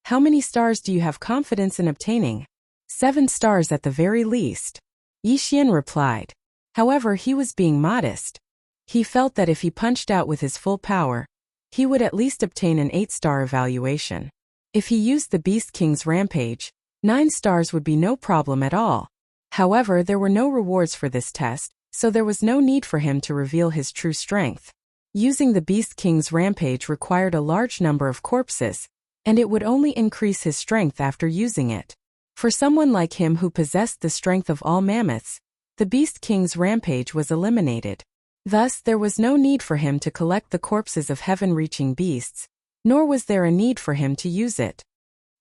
how many stars do you have confidence in obtaining?" 7 stars at the very least. Yixian replied. However, he was being modest. He felt that if he punched out with his full power, he would at least obtain an 8-star evaluation. If he used the Beast King's Rampage, 9 stars would be no problem at all. However, there were no rewards for this test, so there was no need for him to reveal his true strength. Using the Beast King's Rampage required a large number of corpses, and it would only increase his strength after using it. For someone like him who possessed the strength of all mammoths, the Beast King's Rampage was eliminated. Thus, there was no need for him to collect the corpses of heaven-reaching beasts, nor was there a need for him to use it.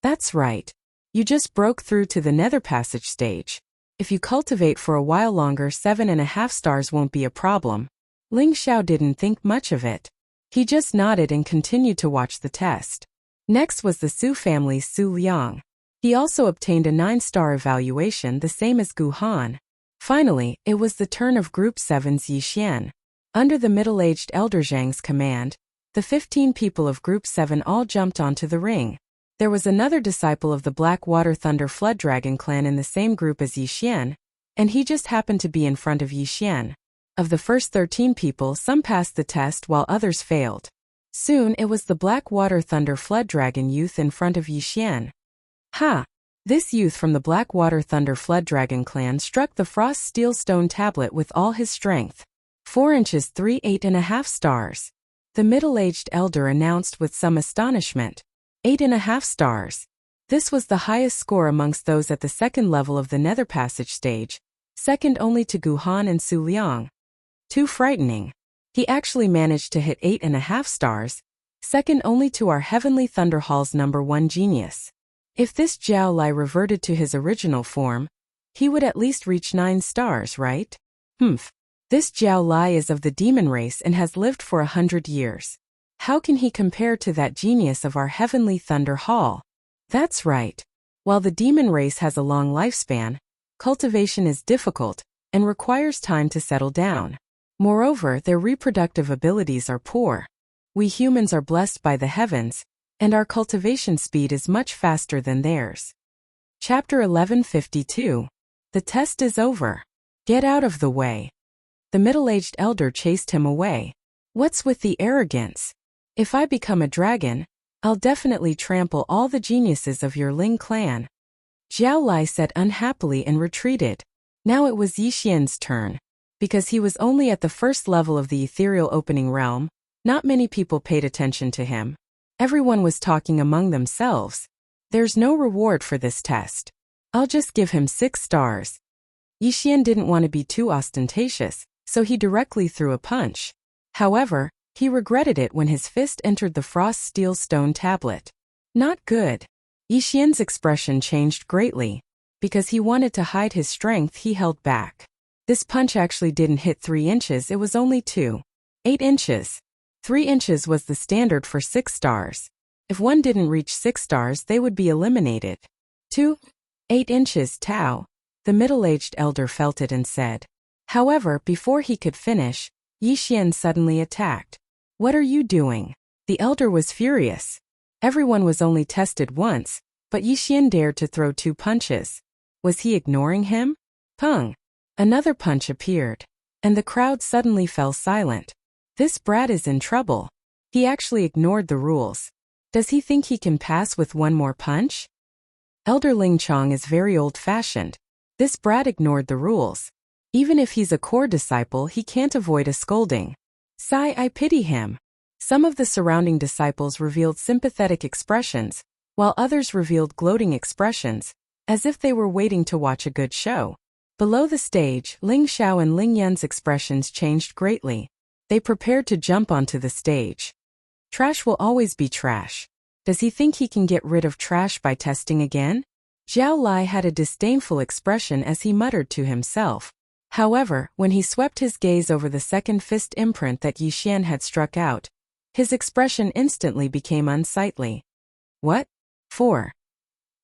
That's right. You just broke through to the Nether Passage stage. If you cultivate for a while longer, 7.5 stars won't be a problem. Ling Xiao didn't think much of it. He just nodded and continued to watch the test. Next was the Su family's Su Liang. He also obtained a 9-star evaluation, the same as Gu Han. Finally, it was the turn of Group 7's Yixian. Under the middle-aged Elder Zhang's command, the 15 people of Group 7 all jumped onto the ring. There was another disciple of the Blackwater Thunder Flood Dragon clan in the same group as Yixian, and he just happened to be in front of Yixian. Of the first 13 people, some passed the test while others failed. Soon it was the Blackwater Thunder Flood Dragon youth in front of Yixian. Ha! This youth from the Blackwater Thunder Flood Dragon clan struck the frost steel stone tablet with all his strength. 4 inches 3 8.5 stars. The middle-aged elder announced with some astonishment. 8.5 stars. This was the highest score amongst those at the 2nd level of the Nether Passage stage, second only to Gu Han and Su Liang. Too frightening. He actually managed to hit 8.5 stars, second only to our Heavenly Thunder Hall's #1 genius. If this Jiao Lai reverted to his original form, he would at least reach 9 stars, right? This Jiao Lai is of the demon race and has lived for 100 years. How can he compare to that genius of our Heavenly Thunder Hall? That's right. While the demon race has a long lifespan, cultivation is difficult and requires time to settle down. Moreover, their reproductive abilities are poor. We humans are blessed by the heavens, and our cultivation speed is much faster than theirs. Chapter 1152. The test is over. Get out of the way. The middle-aged elder chased him away. What's with the arrogance? If I become a dragon, I'll definitely trample all the geniuses of your Ling clan. Jiao Lai said unhappily and retreated. Now it was Yixian's turn. Because he was only at the 1st level of the ethereal opening realm, not many people paid attention to him. Everyone was talking among themselves. There's no reward for this test. I'll just give him 6 stars. Yixian didn't want to be too ostentatious, so he directly threw a punch. However, he regretted it when his fist entered the frost steel stone tablet. Not good. Yixian's expression changed greatly. Because he wanted to hide his strength, he held back. This punch actually didn't hit 3 inches, it was only 2.8 inches. 3 inches was the standard for 6 stars. If one didn't reach 6 stars, they would be eliminated. 2.8 inches, Tao. The middle-aged elder felt it and said. However, before he could finish, Yixian suddenly attacked. What are you doing? The elder was furious. Everyone was only tested once, but Yixian dared to throw 2 punches. Was he ignoring him? Pung! Another punch appeared. and the crowd suddenly fell silent. This brat is in trouble. He actually ignored the rules. Does he think he can pass with one more punch? Elder Ling Chong is very old-fashioned. This brat ignored the rules. Even if he's a core disciple, he can't avoid a scolding. Sigh, I pity him. Some of the surrounding disciples revealed sympathetic expressions, while others revealed gloating expressions, as if they were waiting to watch a good show. Below the stage, Ling Xiao and Ling Yan's expressions changed greatly. They prepared to jump onto the stage. Trash will always be trash. Does he think he can get rid of trash by testing again? Zhao Lai had a disdainful expression as he muttered to himself. However, when he swept his gaze over the second fist imprint that Yixian had struck out, his expression instantly became unsightly. What? 4.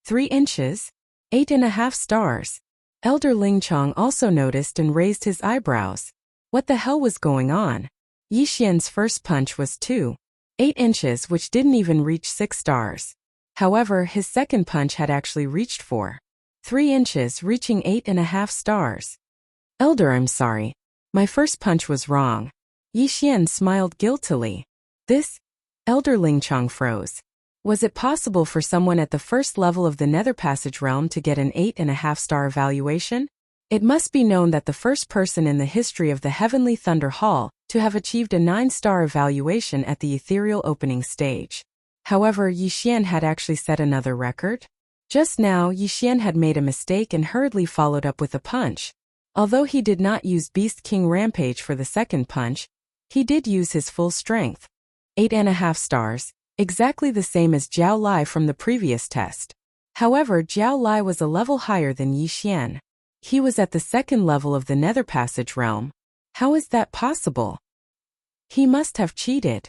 3 inches? 8.5 stars. Elder Ling Chong also noticed and raised his eyebrows. What the hell was going on? Yixian's first punch was 2.8 inches, which didn't even reach 6 stars. However, his second punch had actually reached 4.3 inches, reaching 8.5 stars. Elder, I'm sorry. My first punch was wrong. Yixian smiled guiltily. This? Elder Ling Chong froze. Was it possible for someone at the first level of the Nether Passage realm to get an 8.5 star evaluation? It must be known that the first person in the history of the Heavenly Thunder Hall to have achieved a 9-star evaluation at the ethereal opening stage. However, Yixian had actually set another record. Just now, Yixian had made a mistake and hurriedly followed up with a punch. Although he did not use Beast King Rampage for the second punch, he did use his full strength. 8.5 stars. Exactly the same as Zhao Lai from the previous test. However, Zhao Lai was a level higher than Yixian. He was at the second level of the Nether Passage realm. How is that possible? He must have cheated.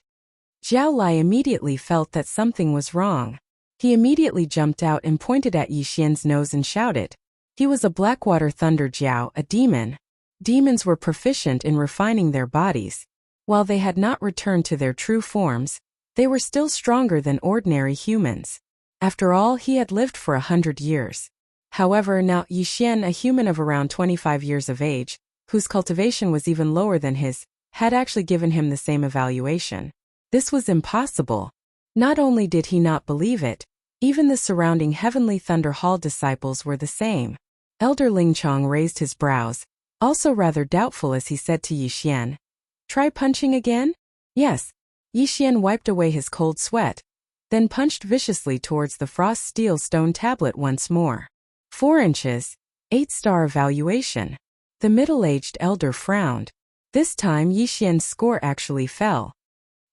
Zhao Lai immediately felt that something was wrong. He immediately jumped out and pointed at Yixian's nose and shouted. He was a Blackwater Thunder Jiao, a demon. Demons were proficient in refining their bodies. While they had not returned to their true forms, they were still stronger than ordinary humans. After all, he had lived for 100 years. However, now Yixian, a human of around 25 years of age, whose cultivation was even lower than his, had actually given him the same evaluation. This was impossible. Not only did he not believe it, even the surrounding Heavenly Thunder Hall disciples were the same. Elder Ling Chong raised his brows, also rather doubtful as he said to Yixian, "Try punching again?" "Yes." Yixian wiped away his cold sweat, then punched viciously towards the frost steel stone tablet once more. 4 inches, 8-star evaluation. The middle-aged elder frowned. This time Yixian's score actually fell.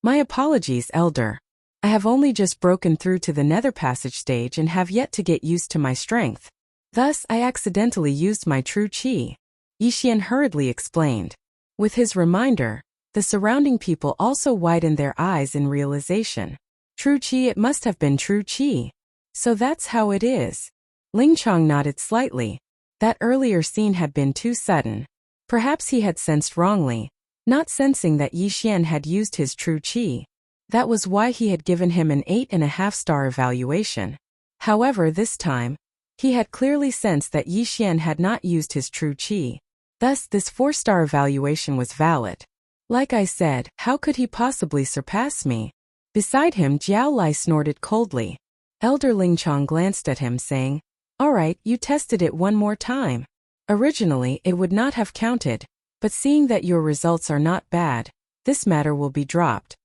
My apologies, elder. I have only just broken through to the Nether Passage stage and have yet to get used to my strength. Thus, I accidentally used my true qi. Yixian hurriedly explained. With his reminder, the surrounding people also widened their eyes in realization. True qi, it must have been true qi. So that's how it is. Ling Chong nodded slightly. That earlier scene had been too sudden. Perhaps he had sensed wrongly, not sensing that Yixian had used his true qi. That was why he had given him an 8.5-star evaluation. However, this time, he had clearly sensed that Yixian had not used his true qi. Thus, this 4-star evaluation was valid. Like I said, how could he possibly surpass me? Beside him, Zhao Lai snorted coldly. Elder Ling Chong glanced at him saying, "All right, you tested it one more time. Originally, it would not have counted, but seeing that your results are not bad, this matter will be dropped."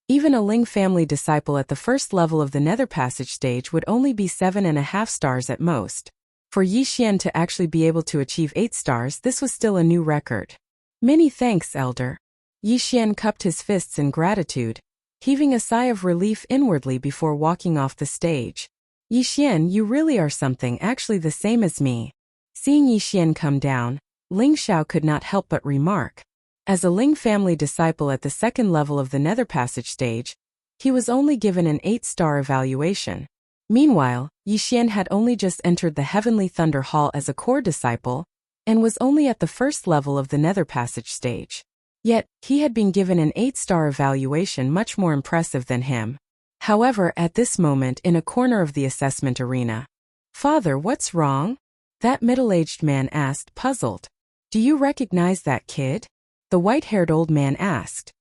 Even a Ling family disciple at the first level of the Nether Passage stage would only be 7.5 stars at most. For Yixian to actually be able to achieve 8 stars, this was still a new record. Many thanks, elder. Yixian cupped his fists in gratitude, heaving a sigh of relief inwardly before walking off the stage. Yixian, you really are something, actually the same as me. Seeing Yixian come down, Ling Xiao could not help but remark. As a Ling family disciple at the second level of the Nether Passage stage, he was only given an 8-star evaluation. Meanwhile, Yixian had only just entered the Heavenly Thunder Hall as a core disciple, and was only at the first level of the Nether Passage stage. Yet, he had been given an 8-star evaluation much more impressive than him. However, at this moment in a corner of the assessment arena, "Father, what's wrong?" that middle-aged man asked, puzzled. "Do you recognize that kid?" The white-haired old man asked.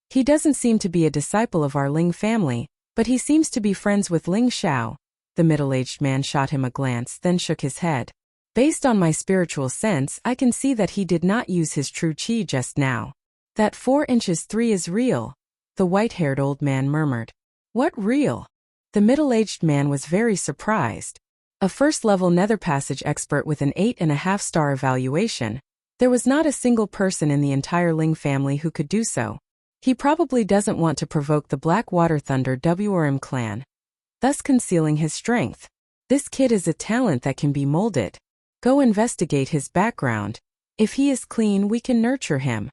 He doesn't seem to be a disciple of our Ling family, but he seems to be friends with Ling Xiao. The middle-aged man shot him a glance, then shook his head. Based on my spiritual sense, I can see that he did not use his true qi just now. That 4 inches 3 is real, the white-haired old man murmured. What real? The middle-aged man was very surprised. A first-level nether passage expert with an 8.5-star evaluation, there was not a single person in the entire Ling family who could do so. He probably doesn't want to provoke the Black Water Thunder Devouring clan, thus concealing his strength. This kid is a talent that can be molded. Go investigate his background. If he is clean, we can nurture him.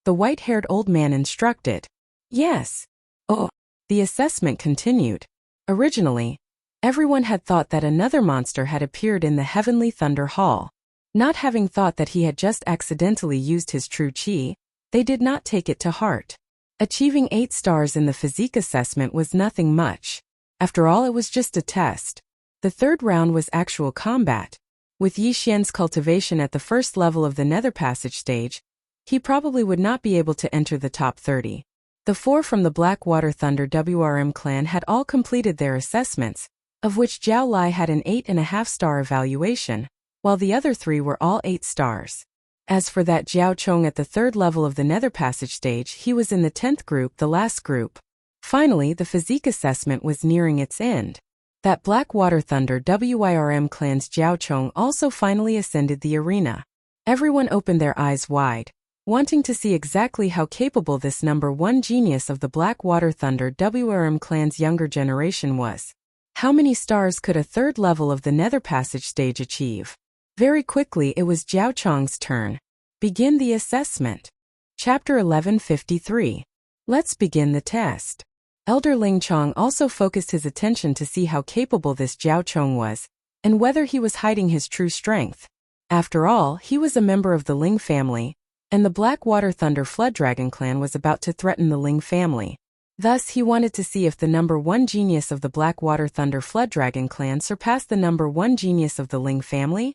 The white-haired old man instructed. Yes. Oh. The assessment continued. Originally, everyone had thought that another monster had appeared in the Heavenly Thunder Hall. Not having thought that he had just accidentally used his true qi, they did not take it to heart. Achieving 8 stars in the physique assessment was nothing much. After all, it was just a test. The third round was actual combat. With Yi Xian's cultivation at the first level of the Nether Passage stage, he probably would not be able to enter the top 30. The 4 from the Black Water Thunder WRM clan had all completed their assessments, of which Zhao Lai had an 8.5-star evaluation, while the other 3 were all 8 stars. As for that Zhao Chong at the 3rd level of the Nether Passage stage, he was in the 10th group, the last group. Finally, the physique assessment was nearing its end. That Black Water Thunder WIRM clan's Zhao Chong also finally ascended the arena. Everyone opened their eyes wide, wanting to see exactly how capable this number 1 genius of the Black Water Thunder WIRM clan's younger generation was. How many stars could a 3rd level of the Nether Passage stage achieve? Very quickly it was Zhao Chong's turn. Begin the assessment. Chapter 1153. Let's begin the test. Elder Ling Chong also focused his attention to see how capable this Zhao Chong was, and whether he was hiding his true strength. After all, he was a member of the Ling family, and the Black Water Thunder Flood Dragon clan was about to threaten the Ling family. Thus, he wanted to see if the number 1 genius of the Black Water Thunder Flood Dragon clan surpassed the number 1 genius of the Ling family,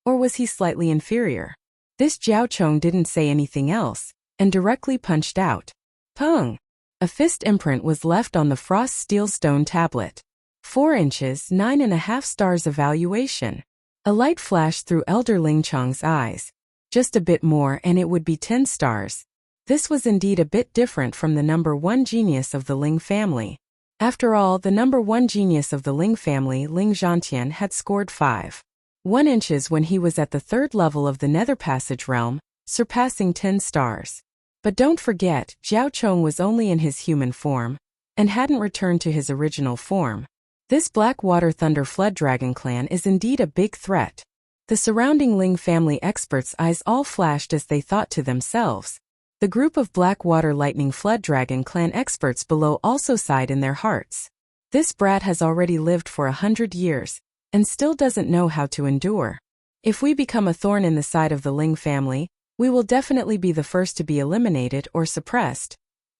or was he slightly inferior? This Zhao Chong didn't say anything else, and directly punched out. Pung! A fist imprint was left on the frost steel stone tablet. 4 inches, 9.5 stars evaluation. A light flashed through Elder Ling Chong's eyes. Just a bit more and it would be 10 stars. This was indeed a bit different from the number 1 genius of the Ling family. After all, the number 1 genius of the Ling family, Ling Zhantian, had scored 5.1 inches when he was at the 3rd level of the Nether Passage realm, surpassing 10 stars. But don't forget, Zhao Chong was only in his human form, and hadn't returned to his original form. This Black Water Thunder Flood Dragon clan is indeed a big threat. The surrounding Ling family experts' eyes all flashed as they thought to themselves. The group of Black Water Lightning Flood Dragon clan experts below also sighed in their hearts. This brat has already lived for 100 years, and still doesn't know how to endure. If we become a thorn in the side of the Ling family, we will definitely be the first to be eliminated or suppressed.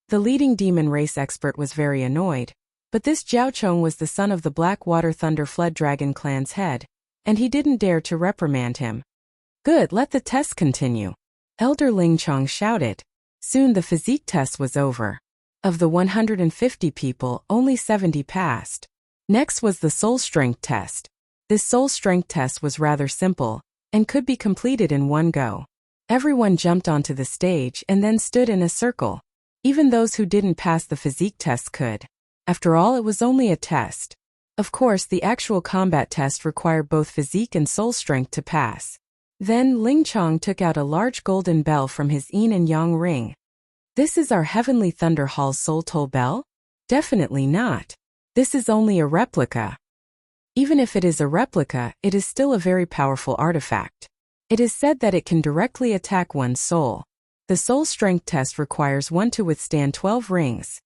The leading demon race expert was very annoyed, but this Zhao Chong was the son of the Black Water Thunder Flood Dragon clan's head, and he didn't dare to reprimand him. Good, let the test continue. Elder Ling Chong shouted. Soon the physique test was over. Of the 150 people, only 70 passed. Next was the soul strength test. This soul strength test was rather simple, and could be completed in one go. Everyone jumped onto the stage and then stood in a circle. Even those who didn't pass the physique test could. After all, it was only a test. Of course, the actual combat test required both physique and soul strength to pass. Then Ling Chong took out a large golden bell from his yin and yang ring. This is our Heavenly Thunder Hall's soul toll bell? Definitely not. This is only a replica. Even if it is a replica, it is still a very powerful artifact. It is said that it can directly attack one's soul. The soul strength test requires one to withstand 12 rings.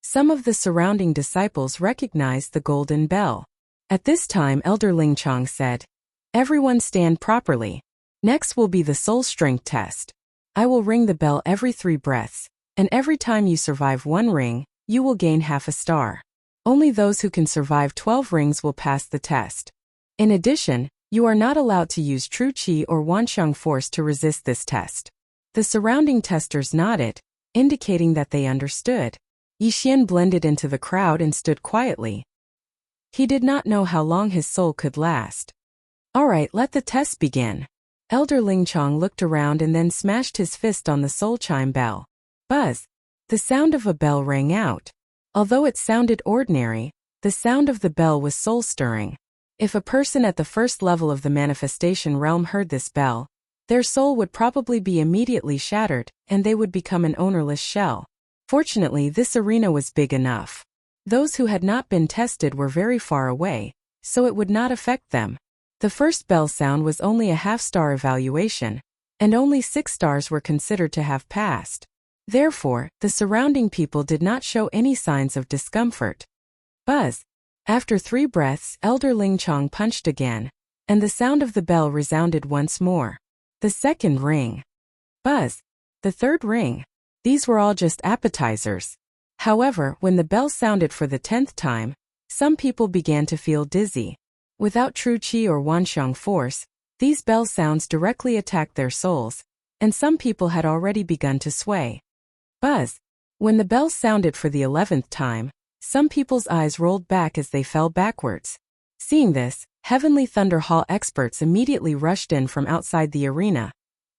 Some of the surrounding disciples recognized the golden bell. At this time, Elder Ling Chong said, "Everyone stand properly. Next will be the soul strength test. I will ring the bell every 3 breaths, and every time you survive 1 ring, you will gain half a star. Only those who can survive 12 rings will pass the test. In addition, you are not allowed to use true qi or wanxiang force to resist this test. The surrounding testers nodded, indicating that they understood. Yixian blended into the crowd and stood quietly. He did not know how long his soul could last. All right, let the test begin. Elder Lingchong looked around and then smashed his fist on the soul chime bell. Buzz! The sound of a bell rang out. Although it sounded ordinary, the sound of the bell was soul-stirring. If a person at the first level of the manifestation realm heard this bell, their soul would probably be immediately shattered, and they would become an ownerless shell. Fortunately, this arena was big enough. Those who had not been tested were very far away, so it would not affect them. The first bell sound was only a half-star evaluation, and only 6 stars were considered to have passed. Therefore, the surrounding people did not show any signs of discomfort. Buzz! After 3 breaths, Elder Lingchong punched again, and the sound of the bell resounded once more. The second ring. Buzz! The third ring. These were all just appetizers. However, when the bell sounded for the 10th time, some people began to feel dizzy. Without true qi or wanxiang force, these bell sounds directly attacked their souls, and some people had already begun to sway. Buzz! When the bell sounded for the 11th time, some people's eyes rolled back as they fell backwards. Seeing this, Heavenly Thunder Hall experts immediately rushed in from outside the arena,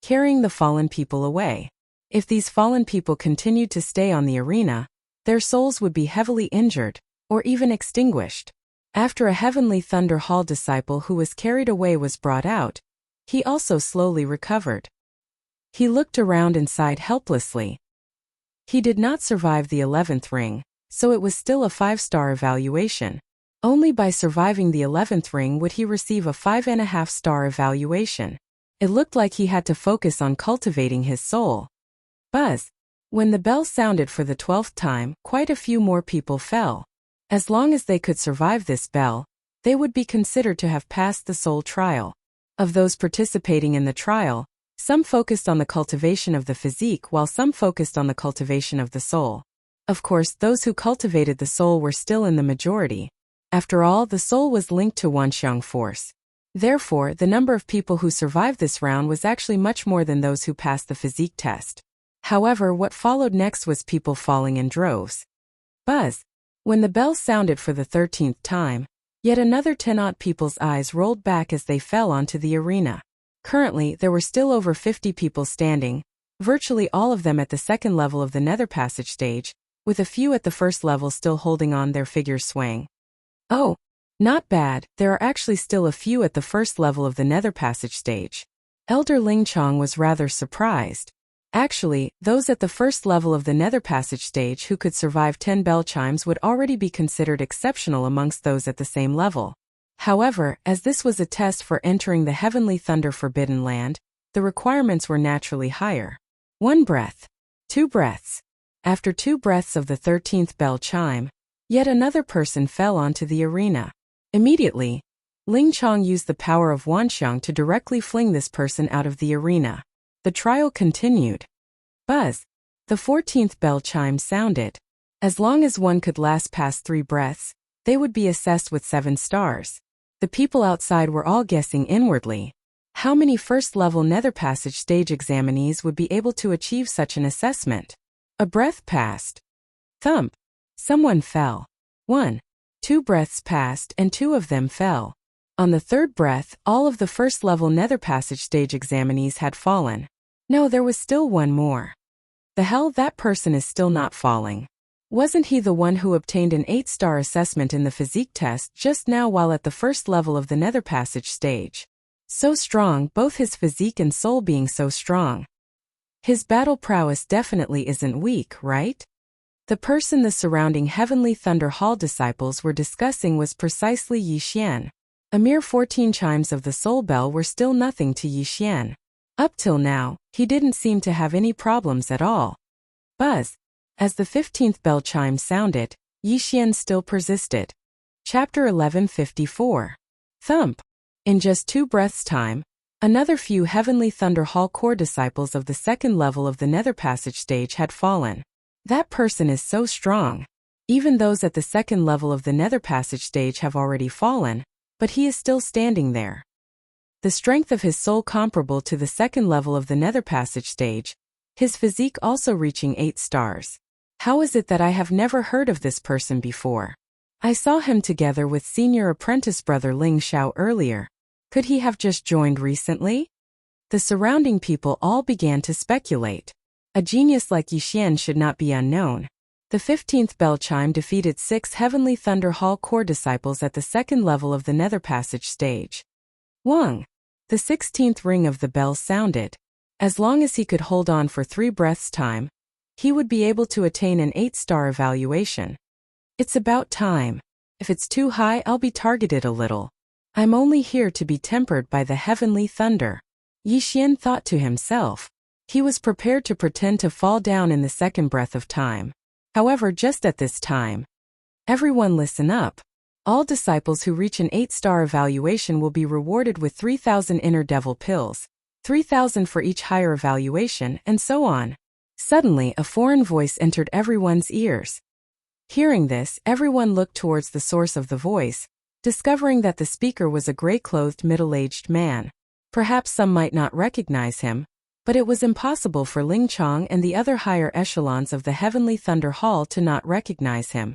carrying the fallen people away. If these fallen people continued to stay on the arena, their souls would be heavily injured, or even extinguished. After a Heavenly Thunder Hall disciple who was carried away was brought out, he also slowly recovered. He looked around and sighed helplessly. He did not survive the 11th ring, so it was still a 5-star evaluation. Only by surviving the 11th ring would he receive a 5.5-star evaluation. It looked like he had to focus on cultivating his soul. Buzz! When the bell sounded for the 12th time, quite a few more people fell. As long as they could survive this bell, they would be considered to have passed the soul trial. Of those participating in the trial, some focused on the cultivation of the physique while some focused on the cultivation of the soul. Of course, those who cultivated the soul were still in the majority. After all, the soul was linked to Wanxiang force. Therefore, the number of people who survived this round was actually much more than those who passed the physique test. However, what followed next was people falling in droves. Buzz! When the bell sounded for the 13th time, yet another 10-odd people's eyes rolled back as they fell onto the arena. Currently, there were still over 50 people standing, virtually all of them at the second level of the Nether Passage stage, with a few at the first level still holding on their figures swaying. Oh, not bad, there are actually still a few at the first level of the Nether Passage stage. Elder Lingchong was rather surprised. Actually, those at the first level of the Nether Passage stage who could survive 10 bell chimes would already be considered exceptional amongst those at the same level. However, as this was a test for entering the Heavenly Thunder Forbidden Land, the requirements were naturally higher. 1 breath. 2 breaths. After 2 breaths of the 13th bell chime, yet another person fell onto the arena. Immediately, Lingchong used the power of Wanxiang to directly fling this person out of the arena. The trial continued. Buzz! The 14th bell chime sounded. As long as one could last past 3 breaths, they would be assessed with 7 stars. The people outside were all guessing inwardly. How many first-level Nether Passage stage examinees would be able to achieve such an assessment? A breath passed. Thump! Someone fell. 1. 2 breaths passed and 2 of them fell. On the 3rd breath, all of the first-level Nether Passage stage examinees had fallen. No, there was still one more. The hell, that person is still not falling. Wasn't he the one who obtained an 8-star assessment in the physique test just now while at the first level of the Nether Passage stage? So strong, both his physique and soul being so strong. His battle prowess definitely isn't weak, right? The person the surrounding Heavenly Thunder Hall disciples were discussing was precisely Yixian. A mere 14 chimes of the soul bell were still nothing to Yixian. Up till now, he didn't seem to have any problems at all. Buzz! As the 15th bell chime sounded, Yixian still persisted. Chapter 1154. Thump! In just 2 breaths' time, another few Heavenly Thunder Hall core disciples of the second level of the Nether Passage stage had fallen. That person is so strong. Even those at the second level of the Nether Passage stage have already fallen, but he is still standing there. The strength of his soul comparable to the second level of the Nether Passage stage, his physique also reaching 8 stars. How is it that I have never heard of this person before? I saw him together with senior apprentice brother Ling Xiao earlier. Could he have just joined recently? The surrounding people all began to speculate. A genius like Yixian should not be unknown. The 15th bell chime defeated 6 Heavenly Thunder Hall core disciples at the second level of the Nether Passage stage. Wang. The 16th ring of the bell sounded. As long as he could hold on for 3 breaths' time, he would be able to attain an 8-star evaluation. It's about time. If it's too high, I'll be targeted a little. I'm only here to be tempered by the heavenly thunder. Yixian thought to himself. He was prepared to pretend to fall down in the second breath of time. However, just at this time, everyone listen up. All disciples who reach an 8-star evaluation will be rewarded with 3,000 inner devil pills, 3,000 for each higher evaluation, and so on. Suddenly, a foreign voice entered everyone's ears. Hearing this, everyone looked towards the source of the voice, discovering that the speaker was a gray-clothed middle-aged man. Perhaps some might not recognize him, but it was impossible for Ling Chong and the other higher echelons of the Heavenly Thunder Hall to not recognize him.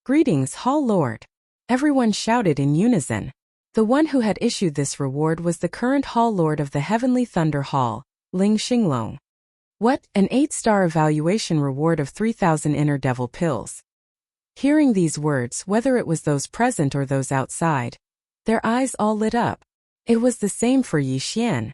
Greetings, Hall Lord. Everyone shouted in unison. The one who had issued this reward was the current Hall Lord of the Heavenly Thunder Hall, Ling Xinglong. What, an 8-star evaluation reward of 3,000 inner devil pills. Hearing these words, whether it was those present or those outside, their eyes all lit up. It was the same for Yixian.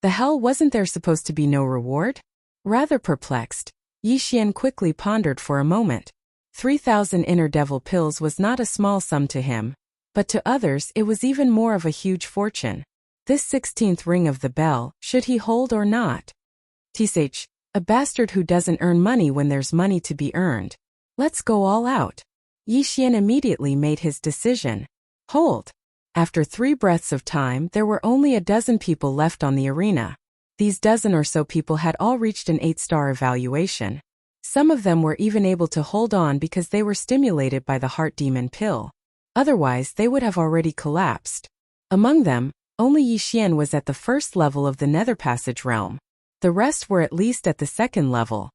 The hell, wasn't there supposed to be no reward? Rather perplexed, Yixian quickly pondered for a moment. 3,000 inner devil pills was not a small sum to him, but to others it was even more of a huge fortune. This 16th ring of the bell, should he hold or not? Tsh, a bastard who doesn't earn money when there's money to be earned. Let's go all out. Yixian immediately made his decision. Hold. After 3 breaths of time, there were only a dozen people left on the arena. These dozen or so people had all reached an 8-star evaluation. Some of them were even able to hold on because they were stimulated by the heart demon pill. Otherwise, they would have already collapsed. Among them, only Yixian was at the first level of the Nether Passage realm. The rest were at least at the second level.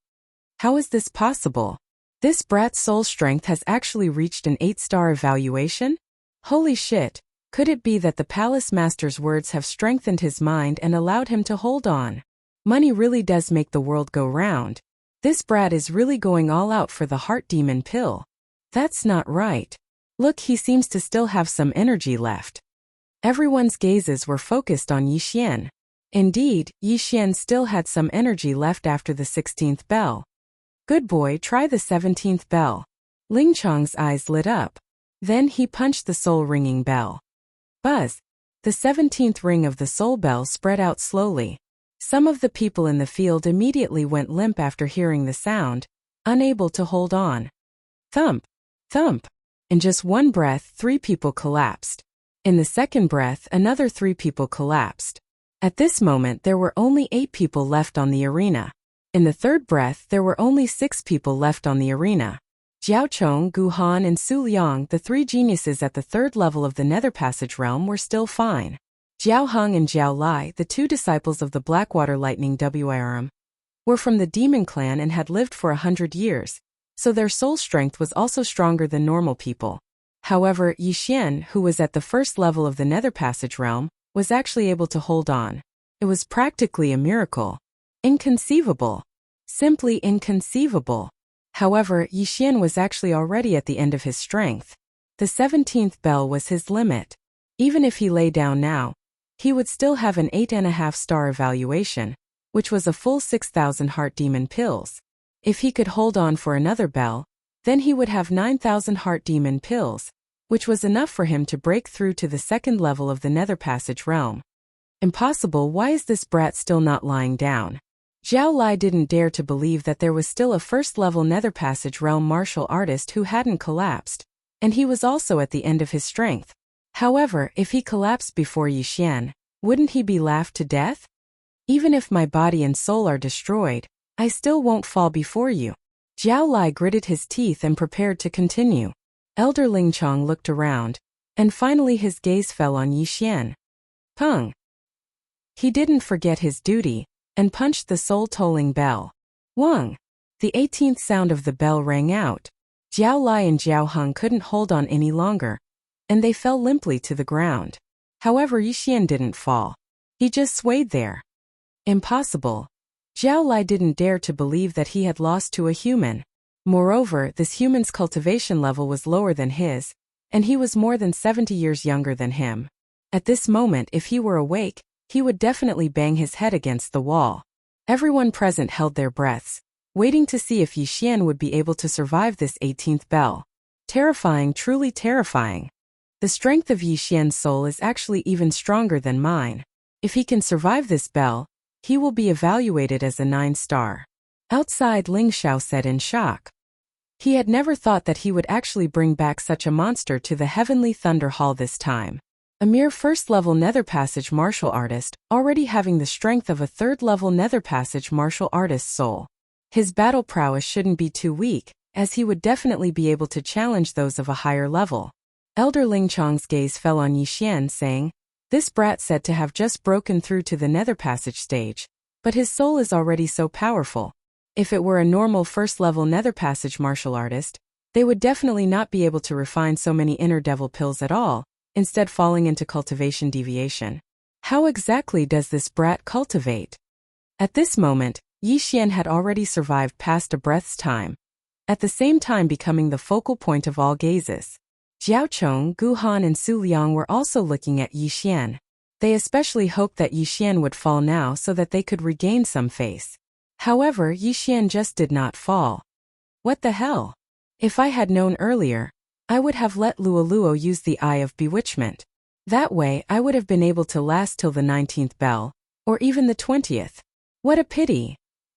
How is this possible? This brat's soul strength has actually reached an 8-star evaluation? Holy shit, could it be that the Palace Master's words have strengthened his mind and allowed him to hold on? Money really does make the world go round. This brat is really going all out for the heart demon pill. That's not right. Look, he seems to still have some energy left. Everyone's gazes were focused on Yixian. Indeed, Yixian still had some energy left after the 16th bell. Good boy, try the 17th bell. Ling Chong's eyes lit up. Then he punched the soul-ringing bell. Buzz. The 17th ring of the soul bell spread out slowly. Some of the people in the field immediately went limp after hearing the sound, unable to hold on. Thump. Thump. In just one breath, 3 people collapsed. In the second breath, another 3 people collapsed. At this moment, there were only 8 people left on the arena. In the third breath, there were only 6 people left on the arena. Jiao Chong, Gu Han, and Su Liang, the 3 geniuses at the third level of the Nether Passage realm, were still fine. Jiao Heng and Jiao Lai, the 2 disciples of the Blackwater Lightning Wirm, were from the demon clan and had lived for 100 years, so their soul strength was also stronger than normal people. However, Yixian, who was at the first level of the Nether Passage realm, was actually able to hold on. It was practically a miracle. Inconceivable. Simply inconceivable. However, Yixian was actually already at the end of his strength. The 17th bell was his limit. Even if he lay down now, he would still have an 8.5-star evaluation, which was a full 6,000 heart demon pills. If he could hold on for another bell, then he would have 9,000 heart demon pills, which was enough for him to break through to the second level of the Nether Passage realm. Impossible, why is this brat still not lying down? Jiao Lai didn't dare to believe that there was still a first-level Nether Passage realm martial artist who hadn't collapsed, and he was also at the end of his strength. However, if he collapsed before Yixian, wouldn't he be laughed to death? Even if my body and soul are destroyed, I still won't fall before you. Jiao Lai gritted his teeth and prepared to continue. Elder Ling Chong looked around, and finally his gaze fell on Yixian. Peng. He didn't forget his duty. and punched the soul-tolling bell. Wang! The 18th sound of the bell rang out. Jiao Lai and Jiao Heng couldn't hold on any longer, and they fell limply to the ground. However, Yixian didn't fall. He just swayed there. Impossible. Jiao Lai didn't dare to believe that he had lost to a human. Moreover, this human's cultivation level was lower than his, and he was more than 70 years younger than him. At this moment, if he were awake, he would definitely bang his head against the wall. Everyone present held their breaths, waiting to see if Yixian would be able to survive this 18th bell. Terrifying, truly terrifying. The strength of Yixian's soul is actually even stronger than mine. If he can survive this bell, he will be evaluated as a 9-star. Outside, Ling Xiao said in shock. He had never thought that he would actually bring back such a monster to the Heavenly Thunder Hall this time. A mere first-level Nether Passage martial artist, already having the strength of a third-level Nether Passage martial artist's soul. His battle prowess shouldn't be too weak, as he would definitely be able to challenge those of a higher level. Elder Ling Chong's gaze fell on Yixian, saying, "This brat said to have just broken through to the Nether Passage stage, but his soul is already so powerful. If it were a normal first-level Nether Passage martial artist, they would definitely not be able to refine so many inner devil pills at all, instead falling into cultivation deviation. How exactly does this brat cultivate?" At this moment, Yixian had already survived past a breath's time, at the same time becoming the focal point of all gazes. Jiao Chong, Gu Han and Su Liang were also looking at Yixian. They especially hoped that Yixian would fall now so that they could regain some face. However, Yixian just did not fall. What the hell? If I had known earlier, I would have let Luoluo use the Eye of Bewitchment. That way, I would have been able to last till the 19th bell, or even the 20th. What a pity!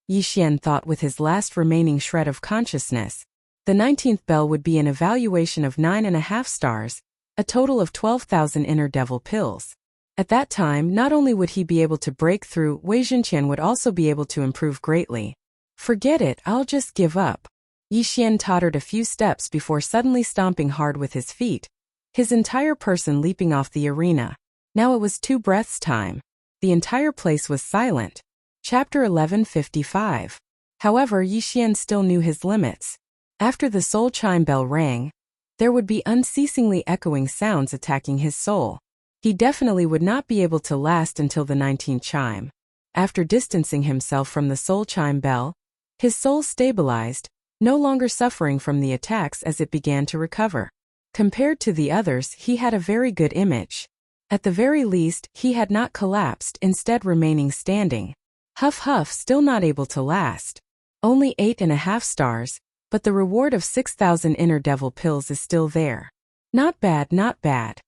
Yixian thought with his last remaining shred of consciousness. The 19th bell would be an evaluation of 9.5 stars, a total of 12,000 inner devil pills. At that time, not only would he be able to break through, Wei Zhenqian would also be able to improve greatly. Forget it, I'll just give up. Yixian tottered a few steps before suddenly stomping hard with his feet, his entire person leaping off the arena. Now it was 2 breaths time. The entire place was silent. Chapter 1155. However, Yixian still knew his limits. After the soul chime bell rang, there would be unceasingly echoing sounds attacking his soul. He definitely would not be able to last until the 19th chime. After distancing himself from the soul chime bell, his soul stabilized, no longer suffering from the attacks as it began to recover. Compared to the others, he had a very good image. At the very least, he had not collapsed, instead remaining standing. Huff huff, still not able to last. Only 8.5 stars, but the reward of 6,000 inner devil pills is still there. Not bad, not bad.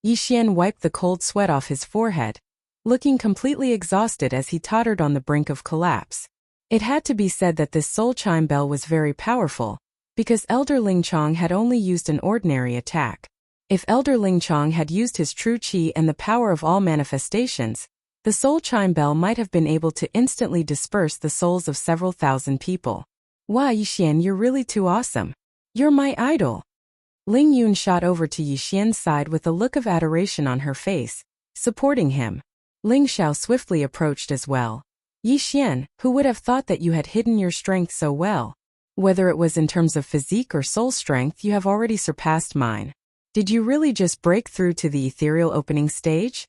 Yixian wiped the cold sweat off his forehead, looking completely exhausted as he tottered on the brink of collapse. It had to be said that this soul chime bell was very powerful, because Elder Ling Chong had only used an ordinary attack. If Elder Ling Chong had used his true qi and the power of all manifestations, the soul chime bell might have been able to instantly disperse the souls of several thousand people. Wow, Yixian, you're really too awesome. You're my idol. Ling Yun shot over to Yixian's side with a look of adoration on her face, supporting him. Ling Xiao swiftly approached as well. Yixian, who would have thought that you had hidden your strength so well? Whether it was in terms of physique or soul strength, you have already surpassed mine. Did you really just break through to the ethereal opening stage?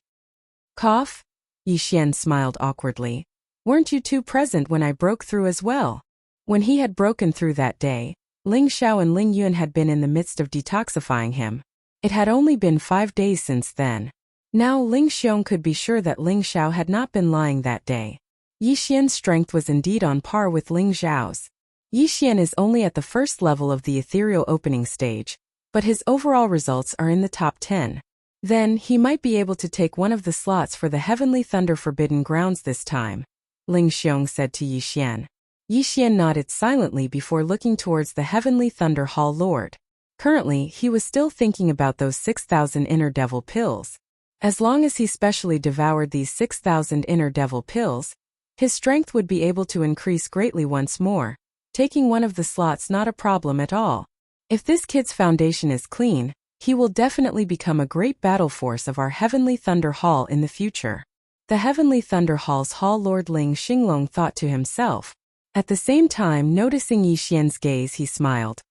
Cough? Yixian smiled awkwardly. Weren't you two present when I broke through as well? When he had broken through that day, Ling Xiao and Ling Yun had been in the midst of detoxifying him. It had only been 5 days since then. Now Ling Xiong could be sure that Ling Xiao had not been lying that day. Yixian's strength was indeed on par with Ling Xiao's. Yixian is only at the first level of the ethereal opening stage, but his overall results are in the top 10. Then, he might be able to take one of the slots for the Heavenly Thunder Forbidden Grounds this time, Ling Xiong said to Yixian. Yixian nodded silently before looking towards the Heavenly Thunder Hall Lord. Currently, he was still thinking about those 6,000 inner devil pills. As long as he specially devoured these 6,000 inner devil pills, his strength would be able to increase greatly once more, taking one of the slots not a problem at all. If this kid's foundation is clean, he will definitely become a great battle force of our Heavenly Thunder Hall in the future. The Heavenly Thunder Hall's Hall Lord Ling Xinglong thought to himself. At the same time, noticing Yi Xian's gaze, he smiled.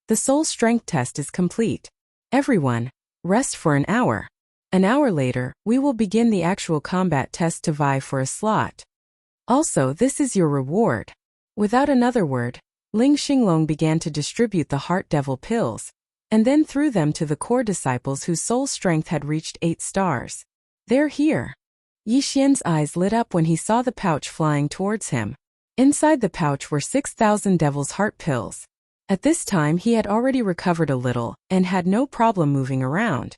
The soul strength test is complete. Everyone, rest for an hour. An hour later, we will begin the actual combat test to vie for a slot. Also, this is your reward. Without another word, Ling Xinglong began to distribute the Heart Devil pills, and then threw them to the core disciples whose soul strength had reached 8 stars. They're here. Yi Xian's eyes lit up when he saw the pouch flying towards him. Inside the pouch were 6,000 Devil's Heart pills. At this time he had already recovered a little, and had no problem moving around.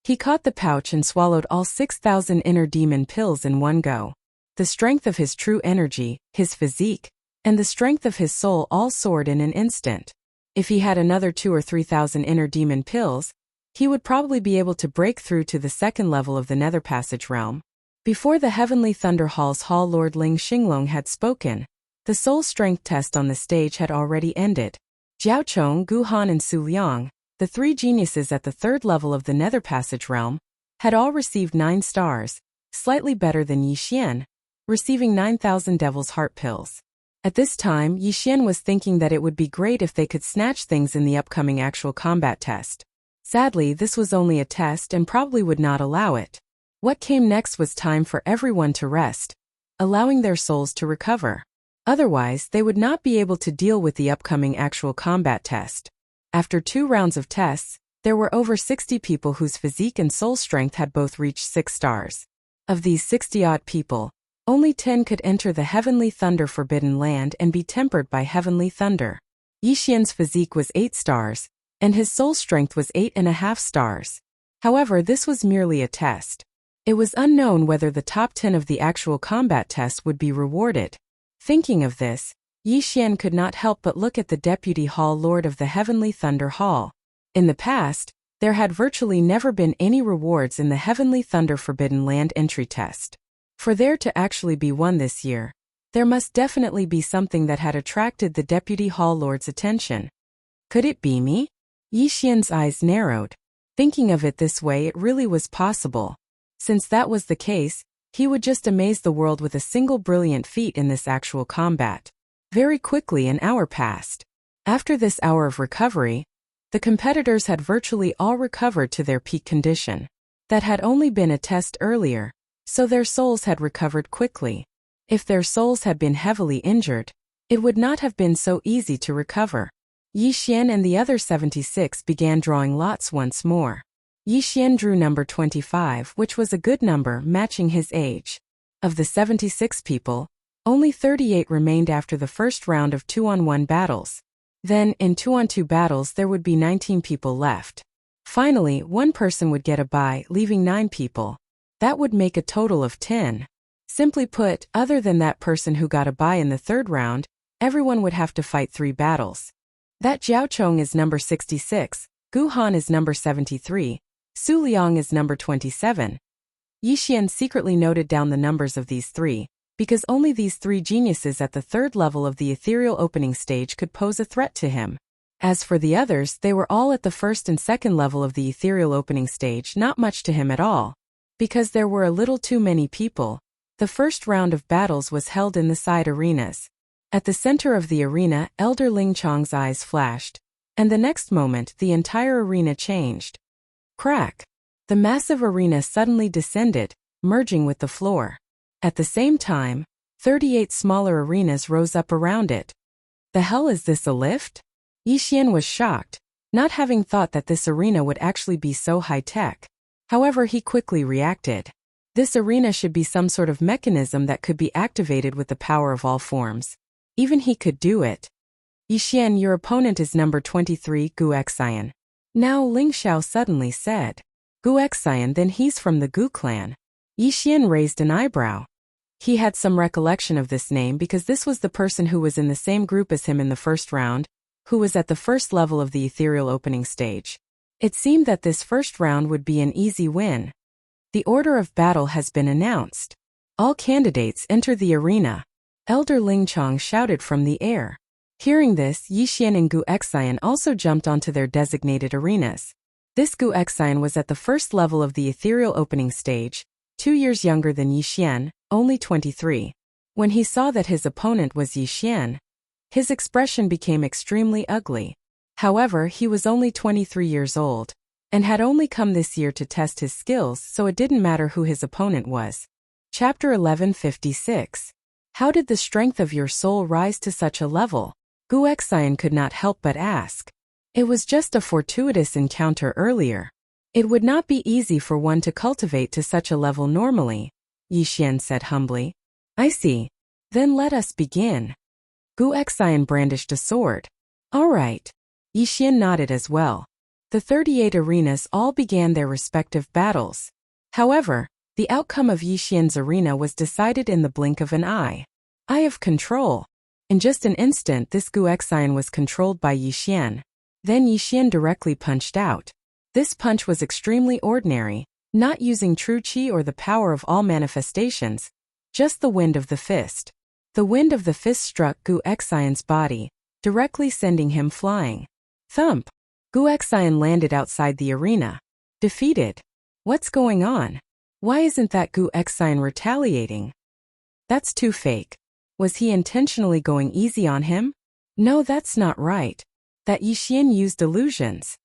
He caught the pouch and swallowed all 6,000 inner demon pills in one go. The strength of his true energy, his physique, and the strength of his soul all soared in an instant. If he had another 2,000 or 3,000 inner demon pills, he would probably be able to break through to the second level of the Nether Passage realm. Before the Heavenly Thunder Hall's Hall Lord Ling Xinglong had spoken, the soul strength test on the stage had already ended. Jiao Chong, Gu Han and Su Liang, the 3 geniuses at the 3rd level of the Nether Passage realm, had all received 9 stars, slightly better than Yi Xian, receiving 9,000 Devil's Heart pills. At this time, Yi Xian was thinking that it would be great if they could snatch things in the upcoming actual combat test. Sadly, this was only a test and probably would not allow it. What came next was time for everyone to rest, allowing their souls to recover. Otherwise, they would not be able to deal with the upcoming actual combat test. After 2 rounds of tests, there were over 60 people whose physique and soul strength had both reached 6 stars. Of these 60-odd people, only 10 could enter the Heavenly Thunder Forbidden Land and be tempered by Heavenly Thunder. Yi Xian's physique was 8 stars, and his soul strength was 8.5 stars. However, this was merely a test. It was unknown whether the top 10 of the actual combat test would be rewarded. Thinking of this, Yi Xian could not help but look at the Deputy Hall Lord of the Heavenly Thunder Hall. In the past, there had virtually never been any rewards in the Heavenly Thunder Forbidden Land entry test. For there to actually be one this year, there must definitely be something that had attracted the Deputy Hall Lord's attention. Could it be me? Yi Xian's eyes narrowed. Thinking of it this way, it really was possible. Since that was the case, he would just amaze the world with a single brilliant feat in this actual combat. Very quickly an hour passed. After this hour of recovery, the competitors had virtually all recovered to their peak condition. That had only been a test earlier, so their souls had recovered quickly. If their souls had been heavily injured, it would not have been so easy to recover. Yi Xian and the other 76 began drawing lots once more. Yi Xian drew number 25, which was a good number matching his age. Of the 76 people, only 38 remained after the first round of 2-on-1 battles. Then, in 2-on-2 battles there would be 19 people left. Finally, one person would get a bye, leaving 9 people. That would make a total of 10. Simply put, other than that person who got a bye in the 3rd round, everyone would have to fight 3 battles. That Jiao Chong is number 66, Gu Han is number 73, Su Liang is number 27. Yi Xian secretly noted down the numbers of these 3, because only these 3 geniuses at the 3rd level of the ethereal opening stage could pose a threat to him. As for the others, they were all at the 1st and 2nd level of the ethereal opening stage, not much to him at all. Because there were a little too many people, the first round of battles was held in the side arenas. At the center of the arena, Elder Ling Chong's eyes flashed, and the next moment the entire arena changed. Crack! The massive arena suddenly descended, merging with the floor. At the same time, 38 smaller arenas rose up around it. The hell is this, a lift? Yi Xian was shocked, not having thought that this arena would actually be so high-tech. However, he quickly reacted. This arena should be some sort of mechanism that could be activated with the power of all forms. Even he could do it. Yi Xian, your opponent is number 23, Gu Xian. Now Ling Xiao suddenly said. Gu Xian, then he's from the Gu clan. Yi Xian raised an eyebrow. He had some recollection of this name because this was the person who was in the same group as him in the first round, who was at the 1st level of the ethereal opening stage. It seemed that this first round would be an easy win. The order of battle has been announced. All candidates enter the arena. Elder Ling Chong shouted from the air. Hearing this, Yi Xian and Gu Xian also jumped onto their designated arenas. This Gu Xian was at the 1st level of the ethereal opening stage. 2 years younger than Yixian, only 23. When he saw that his opponent was Yixian, his expression became extremely ugly. However, he was only 23 years old, and had only come this year to test his skills, so it didn't matter who his opponent was. Chapter 1156. How did the strength of your soul rise to such a level? Gu Xian could not help but ask. It was just a fortuitous encounter earlier. It would not be easy for one to cultivate to such a level normally, Yixian said humbly. I see. Then let us begin. Gu Xian brandished a sword. All right. Yixian nodded as well. The 38 arenas all began their respective battles. However, the outcome of Yixian's arena was decided in the blink of an eye. Eye of control. In just an instant, this Gu Xian was controlled by Yixian. Then Yixian directly punched out. This punch was extremely ordinary, not using true qi or the power of all manifestations, just the wind of the fist. The wind of the fist struck Gu Xian's body, directly sending him flying. Thump! Gu Xian landed outside the arena. Defeated. What's going on? Why isn't that Gu Xian retaliating? That's too fake. Was he intentionally going easy on him? No, that's not right. That Yixian used illusions.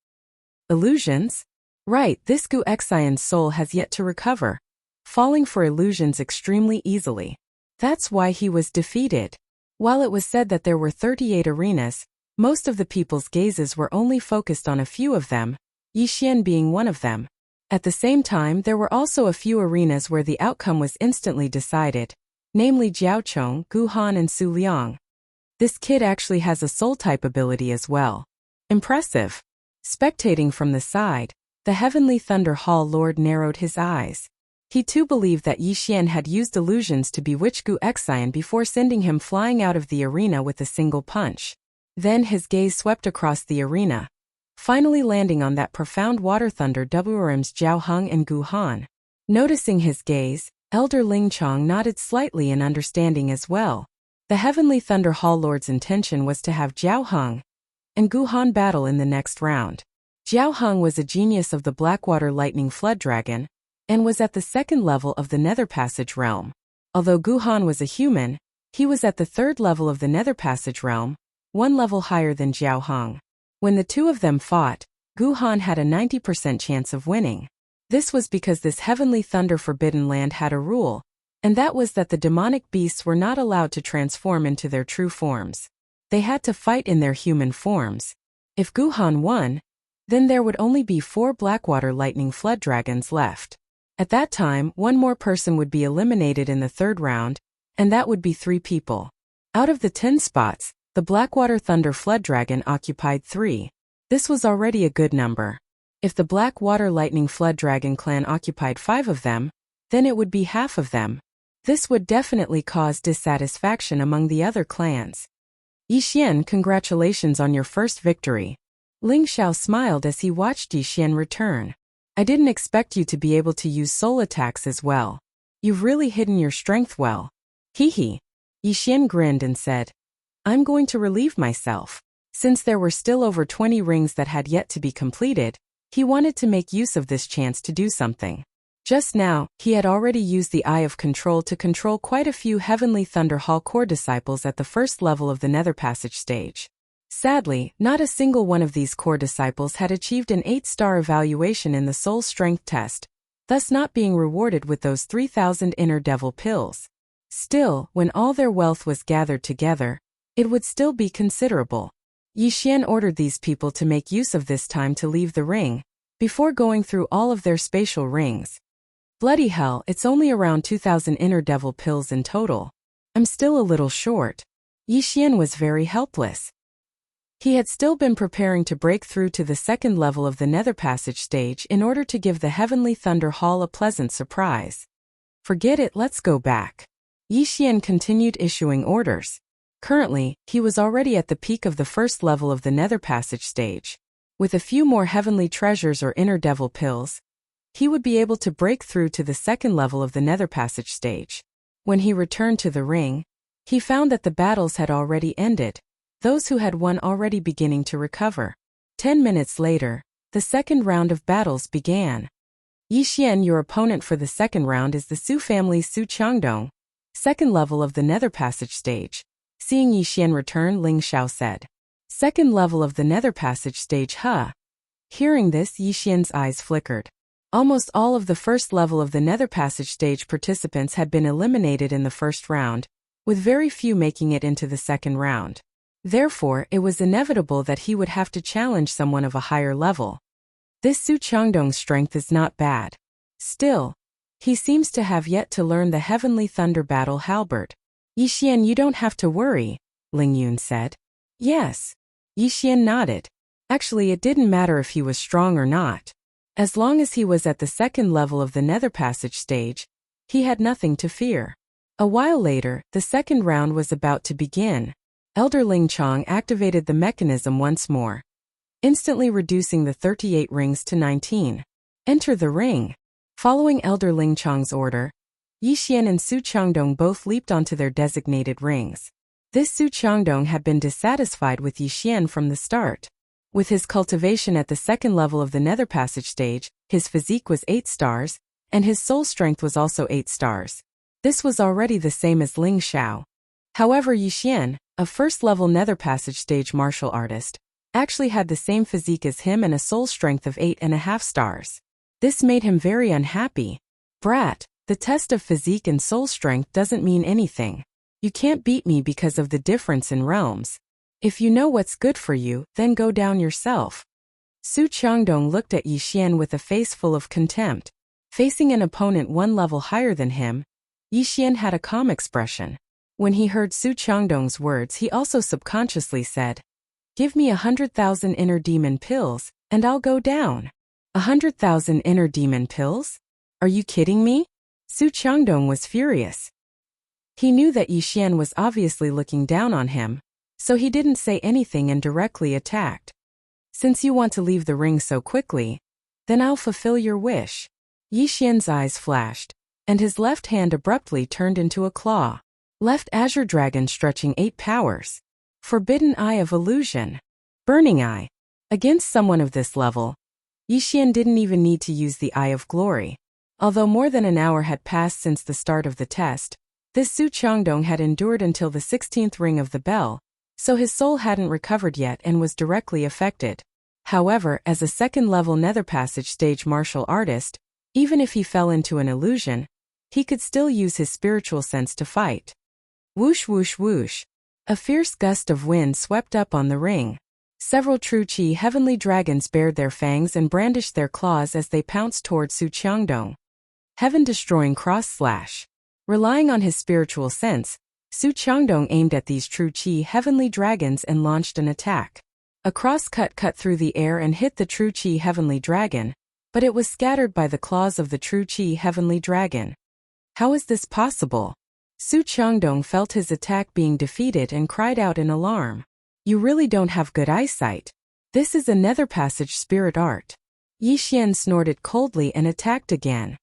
Illusions? Right, this Gu Xian's soul has yet to recover, falling for illusions extremely easily. That's why he was defeated. While it was said that there were 38 arenas, most of the people's gazes were only focused on a few of them, Yixian being one of them. At the same time, there were also a few arenas where the outcome was instantly decided, namely Jiaochong, Guhan and Su Liang. This kid actually has a soul-type ability as well. Impressive. Spectating from the side, the Heavenly Thunder Hall Lord narrowed his eyes. He too believed that Yixian had used illusions to bewitch Gu Xian before sending him flying out of the arena with a single punch. Then his gaze swept across the arena, finally landing on that profound water thunder Devouring's Jiao Heng and Gu Han. Noticing his gaze, Elder Ling Chong nodded slightly in understanding as well. The Heavenly Thunder Hall Lord's intention was to have Jiao Heng and Gu Han battle in the next round. Jiao Heng was a genius of the Blackwater Lightning Flood Dragon, and was at the second level of the Nether Passage realm. Although Gu Han was a human, he was at the third level of the Nether Passage realm, one level higher than Jiao Heng. When the two of them fought, Gu Han had a 90% chance of winning. This was because this Heavenly Thunder Forbidden Land had a rule, and that was that the demonic beasts were not allowed to transform into their true forms. They had to fight in their human forms. If Gu Han won, then there would only be 4 Blackwater Lightning Flood Dragons left. At that time, one more person would be eliminated in the third round, and that would be 3 people. Out of the 10 spots, the Blackwater Thunder Flood Dragon occupied 3. This was already a good number. If the Blackwater Lightning Flood Dragon clan occupied 5 of them, then it would be half of them. This would definitely cause dissatisfaction among the other clans. Yixian, congratulations on your first victory. Ling Xiao smiled as he watched Yixian return. I didn't expect you to be able to use soul attacks as well. You've really hidden your strength well. Hee. Yixian grinned and said, I'm going to relieve myself. Since there were still over 20 rings that had yet to be completed, he wanted to make use of this chance to do something. Just now, he had already used the Eye of Control to control quite a few Heavenly Thunder Hall core disciples at the first level of the Nether Passage stage. Sadly, not a single one of these core disciples had achieved an 8-star evaluation in the soul strength test, thus not being rewarded with those 3,000 inner devil pills. Still, when all their wealth was gathered together, it would still be considerable. Yixian ordered these people to make use of this time to leave the ring, before going through all of their spatial rings. Bloody hell, it's only around 2,000 inner devil pills in total. I'm still a little short. Yixian was very helpless. He had still been preparing to break through to the second level of the Nether Passage stage in order to give the Heavenly Thunder Hall a pleasant surprise. Forget it, let's go back. Yixian continued issuing orders. Currently, he was already at the peak of the first level of the Nether Passage stage. With a few more heavenly treasures or inner devil pills, he would be able to break through to the second level of the Nether Passage stage. When he returned to the ring, he found that the battles had already ended, those who had won already beginning to recover. 10 minutes later, the second round of battles began. Yixian, your opponent for the second round is the Su family's Su Changdong, second level of the Nether Passage stage. Seeing Yixian return, Ling Xiao said. Second level of the Nether Passage stage, huh? Hearing this, Yixian's eyes flickered. Almost all of the first level of the Nether Passage stage participants had been eliminated in the first round, with very few making it into the second round. Therefore, it was inevitable that he would have to challenge someone of a higher level. This Su Changdong's strength is not bad. Still, he seems to have yet to learn the Heavenly Thunder Battle Halberd. Yixian, you don't have to worry, Ling Yun said. Yes. Yixian nodded. Actually, it didn't matter if he was strong or not. As long as he was at the second level of the Nether Passage stage, he had nothing to fear. A while later, the second round was about to begin. Elder Ling Chong activated the mechanism once more, instantly reducing the 38 rings to 19. Enter the ring. Following Elder Ling Chong's order, Yixian and Su Changdong both leaped onto their designated rings. This Su Changdong had been dissatisfied with Yixian from the start. With his cultivation at the second level of the Nether Passage stage, his physique was 8 stars, and his soul strength was also 8 stars. This was already the same as Ling Xiao. However, Yixian, a first-level Nether Passage stage martial artist, actually had the same physique as him and a soul strength of 8.5 stars. This made him very unhappy. Brat, the test of physique and soul strength doesn't mean anything. You can't beat me because of the difference in realms. If you know what's good for you, then go down yourself. Su Changdong looked at Yixian with a face full of contempt. Facing an opponent one level higher than him, Yixian had a calm expression. When he heard Su Changdong's words, he also subconsciously said, "Give me 100,000 inner demon pills, and I'll go down." 100,000 inner demon pills? Are you kidding me? Su Changdong was furious. He knew that Yixian was obviously looking down on him, so he didn't say anything and directly attacked. Since you want to leave the ring so quickly, then I'll fulfill your wish. Yixian's eyes flashed, and his left hand abruptly turned into a claw. Left Azure Dragon stretching 8 powers. Forbidden Eye of Illusion. Burning Eye. Against someone of this level, Yixian didn't even need to use the Eye of Glory. Although more than an hour had passed since the start of the test, this Su Changdong had endured until the 16th ring of the bell, so his soul hadn't recovered yet and was directly affected. However, as a second-level Nether Passage stage martial artist, even if he fell into an illusion, he could still use his spiritual sense to fight. Whoosh whoosh whoosh. A fierce gust of wind swept up on the ring. Several True Qi heavenly dragons bared their fangs and brandished their claws as they pounced toward Su Changdong. Heaven-destroying cross-slash. Relying on his spiritual sense, Su Changdong aimed at these True Qi heavenly dragons and launched an attack. A cross-cut cut through the air and hit the True Qi heavenly dragon, but it was scattered by the claws of the True Qi heavenly dragon. How is this possible? Su Changdong felt his attack being defeated and cried out in alarm. You really don't have good eyesight. This is a Nether Passage spirit art. Yixian snorted coldly and attacked again.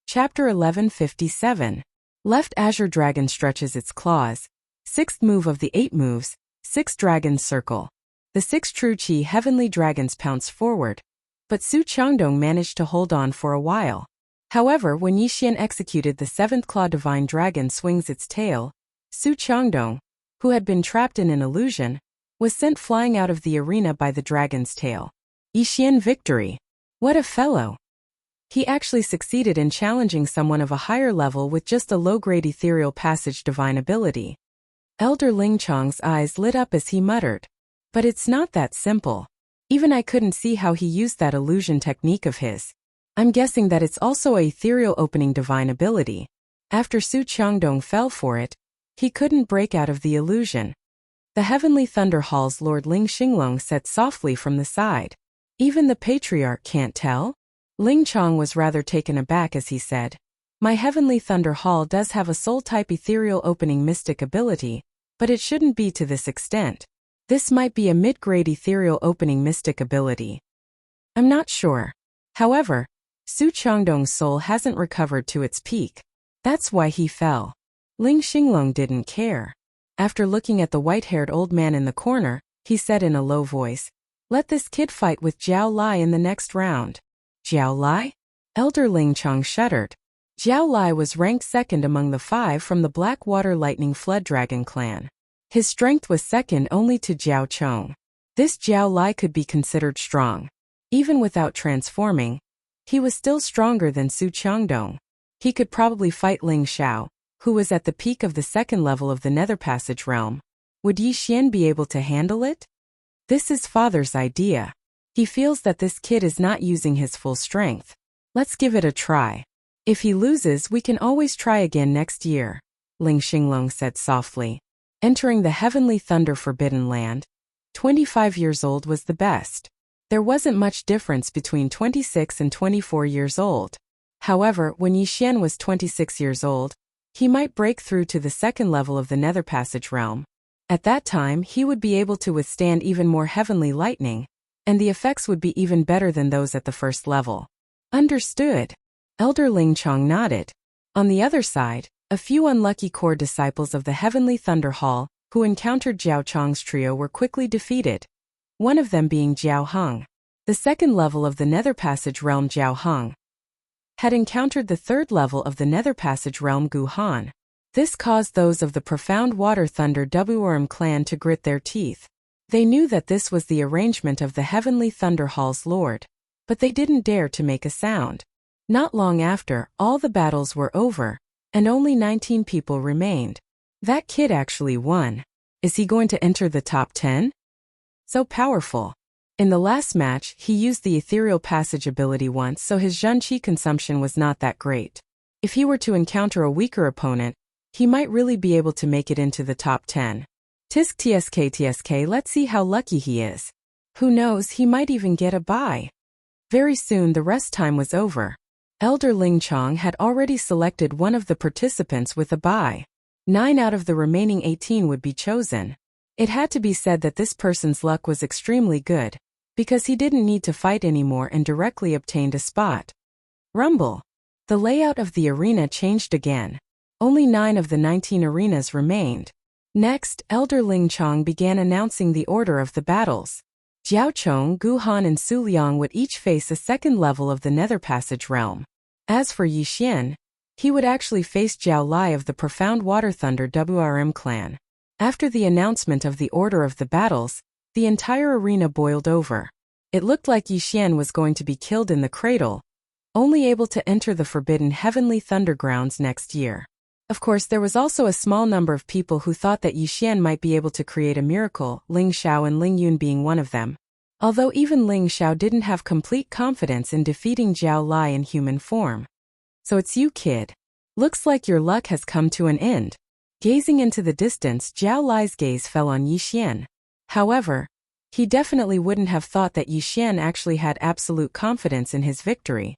Chapter 1157. Left Azure Dragon stretches its claws. 6th move of the 8 moves, 6 Dragons Circle. The 6 True Qi heavenly dragons pounced forward, but Su Changdong managed to hold on for a while. However, when Yixian executed the 7th Claw Divine Dragon swings its tail, Su Changdong, who had been trapped in an illusion, was sent flying out of the arena by the dragon's tail. Yixian victory. What a fellow! He actually succeeded in challenging someone of a higher level with just a low-grade ethereal passage divine ability. Elder Ling Chong's eyes lit up as he muttered. But it's not that simple. Even I couldn't see how he used that illusion technique of his. I'm guessing that it's also a ethereal opening divine ability. After Su Changdong fell for it, he couldn't break out of the illusion. The Heavenly Thunder Hall's Lord Ling Xinglong said softly from the side. Even the Patriarch can't tell? Ling Chong was rather taken aback as he said, My Heavenly Thunder Hall does have a soul-type ethereal opening mystic ability, but it shouldn't be to this extent. This might be a mid-grade ethereal opening mystic ability. I'm not sure. However, Su Changdong's soul hasn't recovered to its peak. That's why he fell. Ling Xinglong didn't care. After looking at the white-haired old man in the corner, he said in a low voice, Let this kid fight with Jiao Lai in the next round. Jiao Lai? Elder Ling Chong shuddered. Jiao Lai was ranked second among the 5 from the Blackwater Lightning Flood Dragon clan. His strength was second only to Jiao Chong. This Jiao Lai could be considered strong. Even without transforming, he was still stronger than Su Qiangdong. He could probably fight Ling Xiao, who was at the peak of the second level of the Nether Passage realm. Would Yi Xian be able to handle it? This is father's idea. He feels that this kid is not using his full strength. Let's give it a try. If he loses, we can always try again next year, Ling Xinglong said softly. Entering the Heavenly Thunder Forbidden Land, 25 years old was the best. There wasn't much difference between 26 and 24 years old. However, when Yi Xian was 26 years old, he might break through to the second level of the Nether Passage realm. At that time, he would be able to withstand even more heavenly lightning, and the effects would be even better than those at the first level. Understood. Elder Ling Chong nodded. On the other side, a few unlucky core disciples of the Heavenly Thunder Hall, who encountered Jiao Chong's trio, were quickly defeated. One of them being Jiao Heng. The second level of the Nether Passage realm, Jiao Heng had encountered the third level of the Nether Passage realm, Gu Han. This caused those of the Profound Water Thunder Devouring clan to grit their teeth. They knew that this was the arrangement of the Heavenly Thunder Hall's lord, but they didn't dare to make a sound. Not long after, all the battles were over, and only 19 people remained. That kid actually won. Is he going to enter the top 10? So powerful. In the last match, he used the Ethereal Passage ability once, so his Zhenqi consumption was not that great. If he were to encounter a weaker opponent, he might really be able to make it into the top 10. Tisk tsk, let's see how lucky he is. Who knows, he might even get a bye. Very soon the rest time was over. Elder Ling Chong had already selected one of the participants with a bye. 9 out of the remaining 18 would be chosen. It had to be said that this person's luck was extremely good, because he didn't need to fight anymore and directly obtained a spot. Rumble. The layout of the arena changed again. Only 9 of the 19 arenas remained. Next, Elder Ling Chong began announcing the order of the battles. Jiao Chong, Gu Han and Su Liang would each face a second level of the Nether Passage realm. As for Yi Xian, he would actually face Jiao Lai of the Profound Water Thunder WRM clan. After the announcement of the order of the battles, the entire arena boiled over. It looked like Yi Xian was going to be killed in the cradle, only able to enter the Forbidden Heavenly Thundergrounds next year. Of course, there was also a small number of people who thought that Yi Xian might be able to create a miracle, Ling Xiao and Ling Yun being one of them. Although even Ling Xiao didn't have complete confidence in defeating Jiao Lai in human form. So it's you, kid. Looks like your luck has come to an end. Gazing into the distance, Jiao Lai's gaze fell on Yi Xian. However, he definitely wouldn't have thought that Yi Xian actually had absolute confidence in his victory.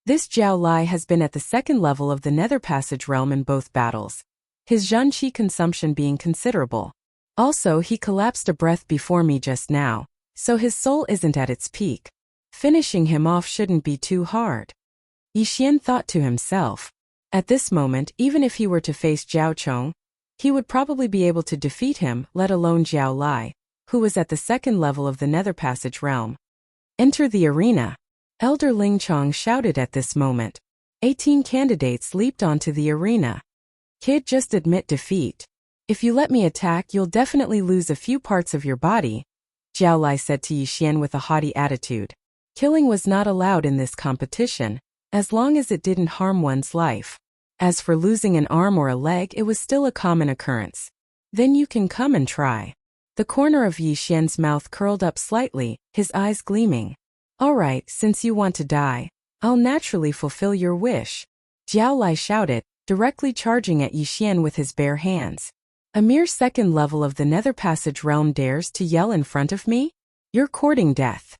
This Jiao Lai has been at the second level of the Nether Passage realm in both battles, his Zhenqi consumption being considerable. Also, he collapsed a breath before me just now, so his soul isn't at its peak. Finishing him off shouldn't be too hard. Yi Xian thought to himself. At this moment, even if he were to face Jiao Chong, he would probably be able to defeat him, let alone Jiao Lai, who was at the second level of the Nether Passage realm. Enter the arena. Elder Ling Chong shouted at this moment. 18 candidates leaped onto the arena. Kid, just admit defeat. If you let me attack, you'll definitely lose a few parts of your body, Jiao Lai said to Yi Xian with a haughty attitude. Killing was not allowed in this competition, as long as it didn't harm one's life. As for losing an arm or a leg, it was still a common occurrence. Then you can come and try. The corner of Yi Xian's mouth curled up slightly, his eyes gleaming. All right, since you want to die, I'll naturally fulfill your wish, Jiao Lai shouted, directly charging at Yi Xian with his bare hands. A mere second level of the Nether Passage realm dares to yell in front of me? You're courting death.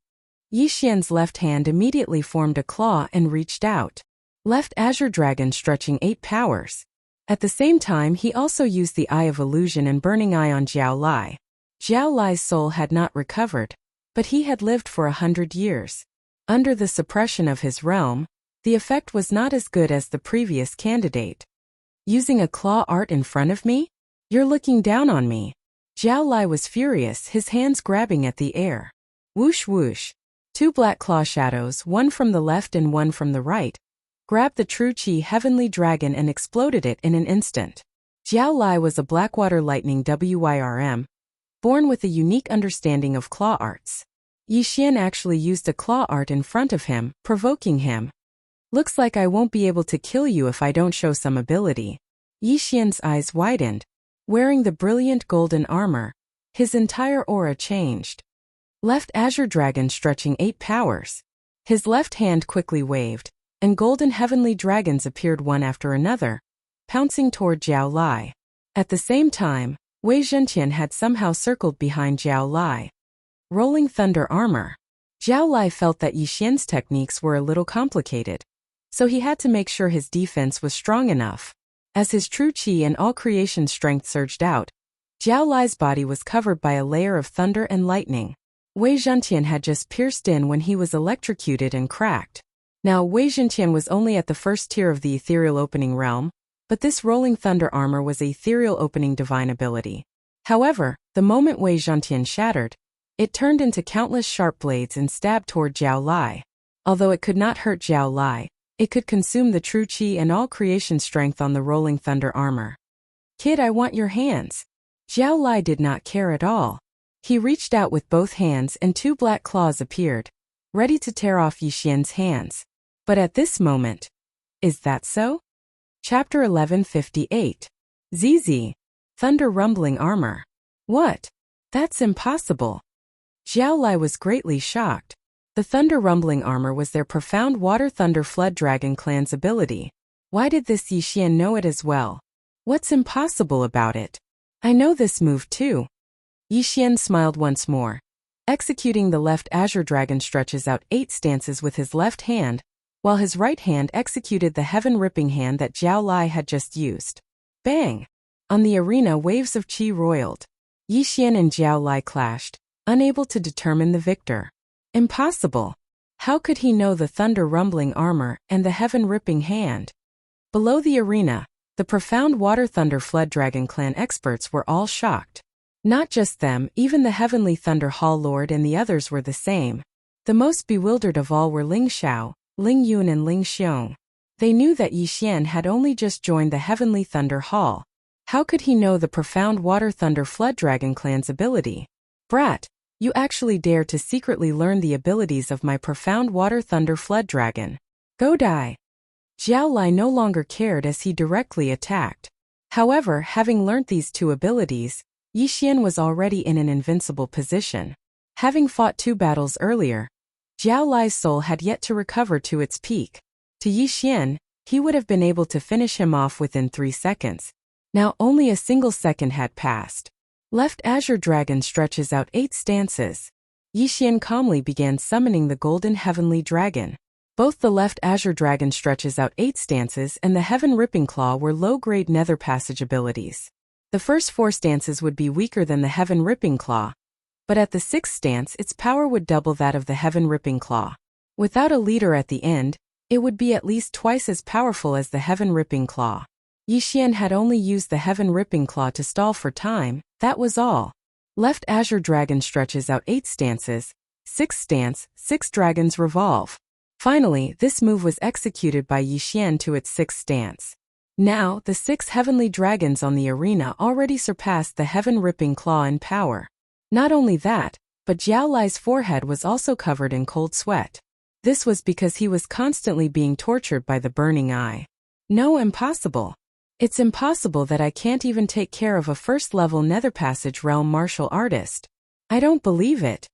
Yi Xian's left hand immediately formed a claw and reached out. Left Azure Dragon stretching 8 powers. At the same time, he also used the Eye of Illusion and Burning Eye on Jiao Lai. Jiao Lai's soul had not recovered, but he had lived for 100 years. Under the suppression of his realm, the effect was not as good as the previous candidate. Using a claw art in front of me? You're looking down on me. Jiao Lai was furious, his hands grabbing at the air. Whoosh whoosh. Two black claw shadows, one from the left and one from the right, grabbed the true Qi heavenly dragon and exploded it in an instant. Jiao Lai was a Blackwater Lightning Wyrm, born with a unique understanding of claw arts. Yi Xian actually used a claw art in front of him, provoking him. Looks like I won't be able to kill you if I don't show some ability. Yi Xian's eyes widened. Wearing the brilliant golden armor, his entire aura changed. Left Azure Dragon stretching 8 powers. His left hand quickly waved, and golden heavenly dragons appeared one after another, pouncing toward Jiao Lai. At the same time, Wei Zhentian had somehow circled behind Jiao Lai. Rolling thunder armor. Jiao Lai felt that Yi Xian's techniques were a little complicated, so he had to make sure his defense was strong enough. As his true Qi and all creation strength surged out, Jiao Lai's body was covered by a layer of thunder and lightning. Wei Zhentian had just pierced in when he was electrocuted and cracked. Now Wei Zhentian was only at the first tier of the ethereal opening realm, but this rolling thunder armor was a ethereal opening divine ability. However, the moment Wei Zhentian shattered, it turned into countless sharp blades and stabbed toward Jiao Lai. Although it could not hurt Jiao Lai, it could consume the true Qi and all creation strength on the rolling thunder armor. Kid, I want your hands. Jiao Lai did not care at all. He reached out with both hands and 2 black claws appeared, ready to tear off Yi Xian's hands. But at this moment, is that so? Chapter 1158. ZZ. Thunder rumbling armor. What? That's impossible. Jiao Lai was greatly shocked. The thunder rumbling armor was their profound water thunder flood dragon clan's ability. Why did this Yi Xian know it as well? What's impossible about it? I know this move too. Yi Xian smiled once more. Executing the left Azure Dragon stretches out 8 stances with his left hand, while his right hand executed the heaven-ripping hand that Jiao Lai had just used. Bang! On the arena, waves of Qi roiled. Yi Xian and Jiao Lai clashed, unable to determine the victor. Impossible. How could he know the thunder rumbling armor and the heaven-ripping hand? Below the arena, the profound water thunder flood dragon clan experts were all shocked. Not just them, even the heavenly thunder hall lord and the others were the same. The most bewildered of all were Ling Xiao, Ling Yun and Ling Xiong. They knew that Yi Xian had only just joined the heavenly thunder hall. How could he know the profound water thunder flood dragon clan's ability? Brat, you actually dare to secretly learn the abilities of my profound water thunder flood dragon. Go die. Jiao Lai no longer cared as he directly attacked. However, having learnt these 2 abilities, Yi Xian was already in an invincible position. Having fought 2 battles earlier, Jiao Lai's soul had yet to recover to its peak. To Yi Xian, he would have been able to finish him off within 3 seconds. Now only a single second had passed. Left Azure Dragon stretches out 8 stances. Yi Xian calmly began summoning the golden heavenly dragon. Both the left Azure Dragon stretches out 8 stances and the Heaven Ripping Claw were low-grade nether passage abilities. The first 4 stances would be weaker than the Heaven Ripping Claw, but at the 6th stance its power would double that of the Heaven Ripping Claw. Without a leader at the end, it would be at least twice as powerful as the Heaven Ripping Claw. Yi Xian had only used the Heaven Ripping Claw to stall for time, that was all. Left Azure Dragon stretches out 8 stances, 6th stance, 6 dragons revolve. Finally, this move was executed by Yi Xian to its 6th stance. Now, the 6 heavenly dragons on the arena already surpassed the Heaven Ripping Claw in power. Not only that, but Jiao Lai's forehead was also covered in cold sweat. This was because he was constantly being tortured by the burning eye. No, impossible. It's impossible that I can't even take care of a first-level Nether Passage Realm martial artist. I don't believe it.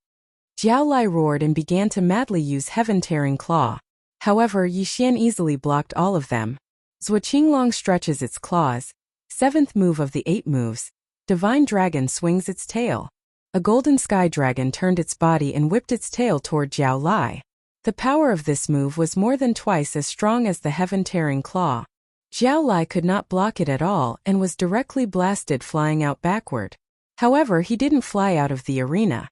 Jiao Lai roared and began to madly use Heaven-Tearing Claw. However, Yi Xian easily blocked all of them. Zhuqinglong stretches its claws. 7th move of the 8 moves. Divine Dragon swings its tail. A golden sky dragon turned its body and whipped its tail toward Jiao Lai. The power of this move was more than twice as strong as the Heaven-Tearing Claw. Jiao Lai could not block it at all and was directly blasted, flying out backward. However, he didn't fly out of the arena.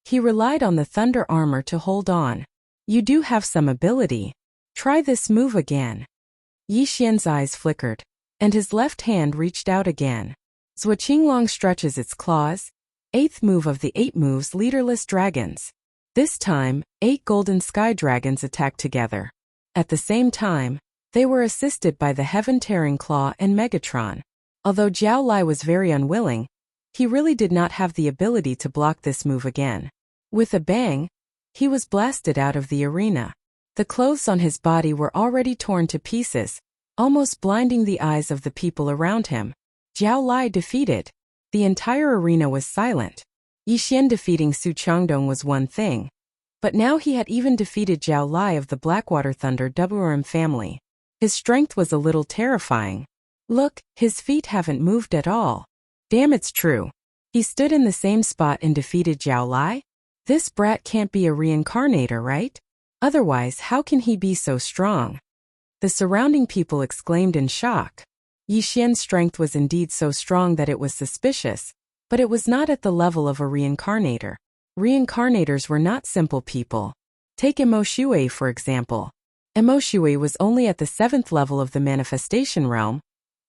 He relied on the thunder armor to hold on. You do have some ability. Try this move again. Yi Xian's eyes flickered, and his left hand reached out again. Zhuqinglong stretches its claws. 8th move of the 8 moves, Leaderless Dragons. This time, 8 golden sky dragons attacked together. At the same time, they were assisted by the Heaven-Tearing Claw and Megatron. Although Jiao Lai was very unwilling, he really did not have the ability to block this move again. With a bang, he was blasted out of the arena. The clothes on his body were already torn to pieces, almost blinding the eyes of the people around him. Jiao Lai defeated. The entire arena was silent. Yi Xian defeating Su Changdong was one thing, but now he had even defeated Jiao Lai of the Blackwater Thunder Devouring family. His strength was a little terrifying. Look, his feet haven't moved at all. Damn, it's true. He stood in the same spot and defeated Jiao Lai? This brat can't be a reincarnator, right? Otherwise, how can he be so strong? The surrounding people exclaimed in shock. Yi Xian's strength was indeed so strong that it was suspicious, but it was not at the level of a reincarnator. Reincarnators were not simple people. Take Emo Shui, for example. Emo Shui was only at the 7th level of the manifestation realm,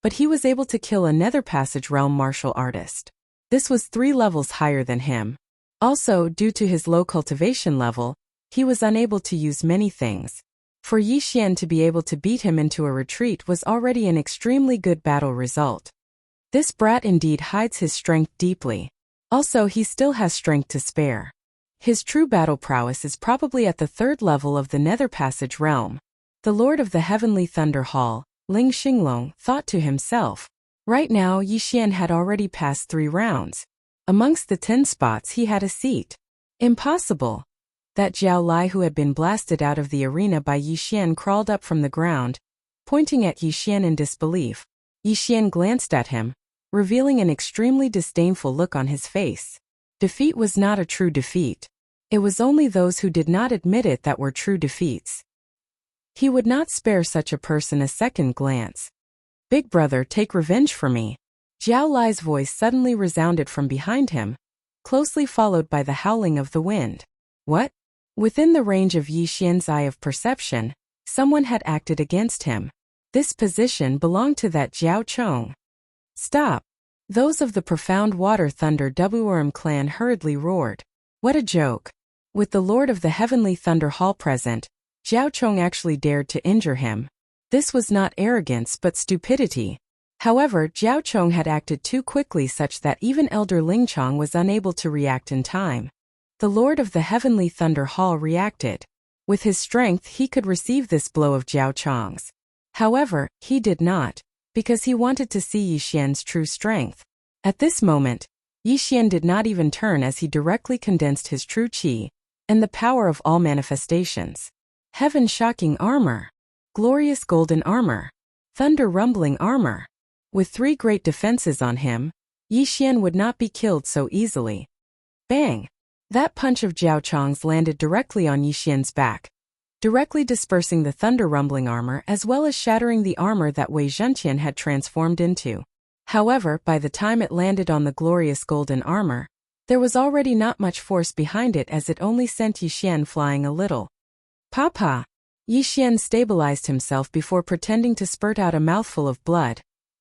but he was able to kill a Nether Passage realm martial artist. This was 3 levels higher than him. Also, due to his low cultivation level, he was unable to use many things. For Yi Xian to be able to beat him into a retreat was already an extremely good battle result. This brat indeed hides his strength deeply. Also, he still has strength to spare. His true battle prowess is probably at the 3rd level of the Nether Passage realm. The Lord of the Heavenly Thunder Hall, Ling Xinglong, thought to himself. Right now, Yi Xian had already passed 3 rounds. Amongst the 10 spots he had a seat. Impossible. That Jiao Lai who had been blasted out of the arena by Yi Xian crawled up from the ground, pointing at Yi Xian in disbelief. Yi Xian glanced at him, revealing an extremely disdainful look on his face. Defeat was not a true defeat. It was only those who did not admit it that were true defeats. He would not spare such a person a second glance. Big brother, take revenge for me. Jiao Lai's voice suddenly resounded from behind him, closely followed by the howling of the wind. What? Within the range of Yi Xian's eye of perception, someone had acted against him. This position belonged to that Jiao Chong. Stop! Those of the Profound Water Thunder Devouring clan hurriedly roared. What a joke! With the Lord of the Heavenly Thunder Hall present, Jiao Chong actually dared to injure him. This was not arrogance but stupidity. However, Jiao Chong had acted too quickly such that even Elder Ling Chong was unable to react in time. The Lord of the Heavenly Thunder Hall reacted. With his strength he could receive this blow of Jiao Chong's. However, he did not, because he wanted to see Yi Xian's true strength. At this moment, Yi Xian did not even turn as he directly condensed his true qi, and the power of all manifestations. Heaven-shocking armor. Glorious golden armor. Thunder-rumbling armor. With 3 great defenses on him, Yi Xian would not be killed so easily. Bang! That punch of Jiao Chong's landed directly on Yi Xian's back, directly dispersing the thunder-rumbling armor as well as shattering the armor that Wei Zhenqian had transformed into. However, by the time it landed on the glorious golden armor, there was already not much force behind it as it only sent Yi Xian flying a little. Papa! Yi Xian stabilized himself before pretending to spurt out a mouthful of blood,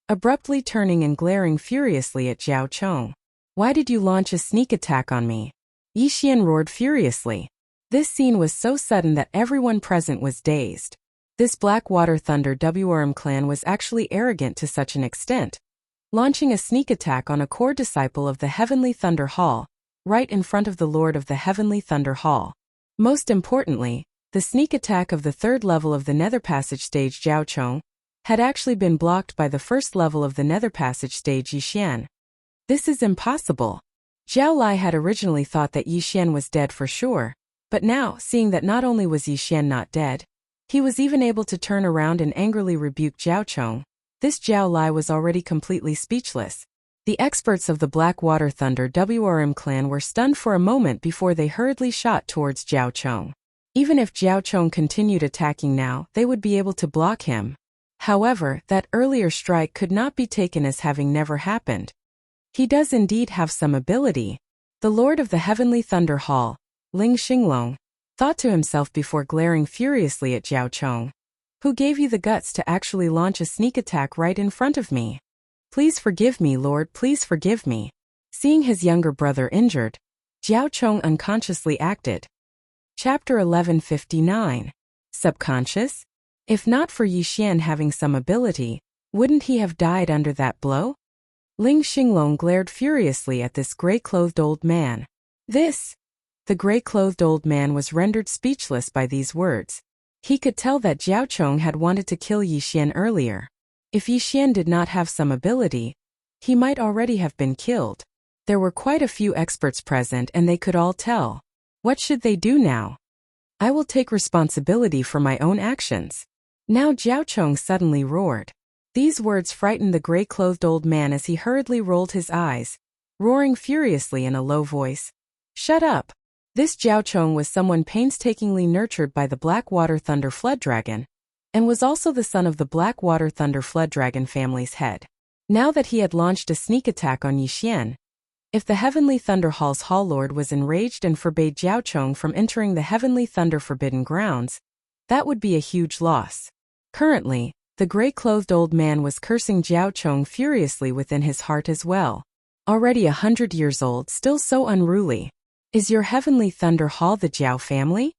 abruptly turning and glaring furiously at Jiao Chong. Why did you launch a sneak attack on me? Yi Xian roared furiously. This scene was so sudden that everyone present was dazed. This Blackwater Thunder WRM clan was actually arrogant to such an extent, launching a sneak attack on a core disciple of the Heavenly Thunder Hall, right in front of the Lord of the Heavenly Thunder Hall. Most importantly, the sneak attack of the 3rd level of the Nether Passage stage Jiao Chong had actually been blocked by the 1st level of the Nether Passage stage Yi Xian. This is impossible. Jiao Lai had originally thought that Yi Xian was dead for sure, but now, seeing that not only was Yi Xian not dead, he was even able to turn around and angrily rebuke Jiao Chong, this Jiao Lai was already completely speechless. The experts of the Blackwater Thunder WRM clan were stunned for a moment before they hurriedly shot towards Jiao Chong. Even if Jiao Chong continued attacking now, they would be able to block him. However, that earlier strike could not be taken as having never happened. He does indeed have some ability. The Lord of the Heavenly Thunder Hall, Ling Xinglong, thought to himself before glaring furiously at Jiao Chong. Who gave you the guts to actually launch a sneak attack right in front of me? Please forgive me, Lord, please forgive me. Seeing his younger brother injured, Jiao Chong unconsciously acted. Chapter 1159. Subconscious? If not for Yixian having some ability, wouldn't he have died under that blow? Ling Xinglong glared furiously at this gray-clothed old man. The gray-clothed old man was rendered speechless by these words. He could tell that Jiao Chong had wanted to kill Yixian earlier. If Yixian did not have some ability, he might already have been killed. There were quite a few experts present and they could all tell. What should they do now? I will take responsibility for my own actions. Now Jiao Chong suddenly roared. These words frightened the gray-clothed old man as he hurriedly rolled his eyes, roaring furiously in a low voice. Shut up! This Jiao Chong was someone painstakingly nurtured by the Blackwater Thunder Flood Dragon, and was also the son of the Blackwater Thunder Flood Dragon family's head. Now that he had launched a sneak attack on Yixian, if the Heavenly Thunder Hall's Hall Lord was enraged and forbade Jiao Chong from entering the Heavenly Thunder Forbidden Grounds, that would be a huge loss. Currently, the gray-clothed old man was cursing Jiao Chong furiously within his heart as well. Already 100 years old, still so unruly. Is your Heavenly Thunder Hall the Jiao family?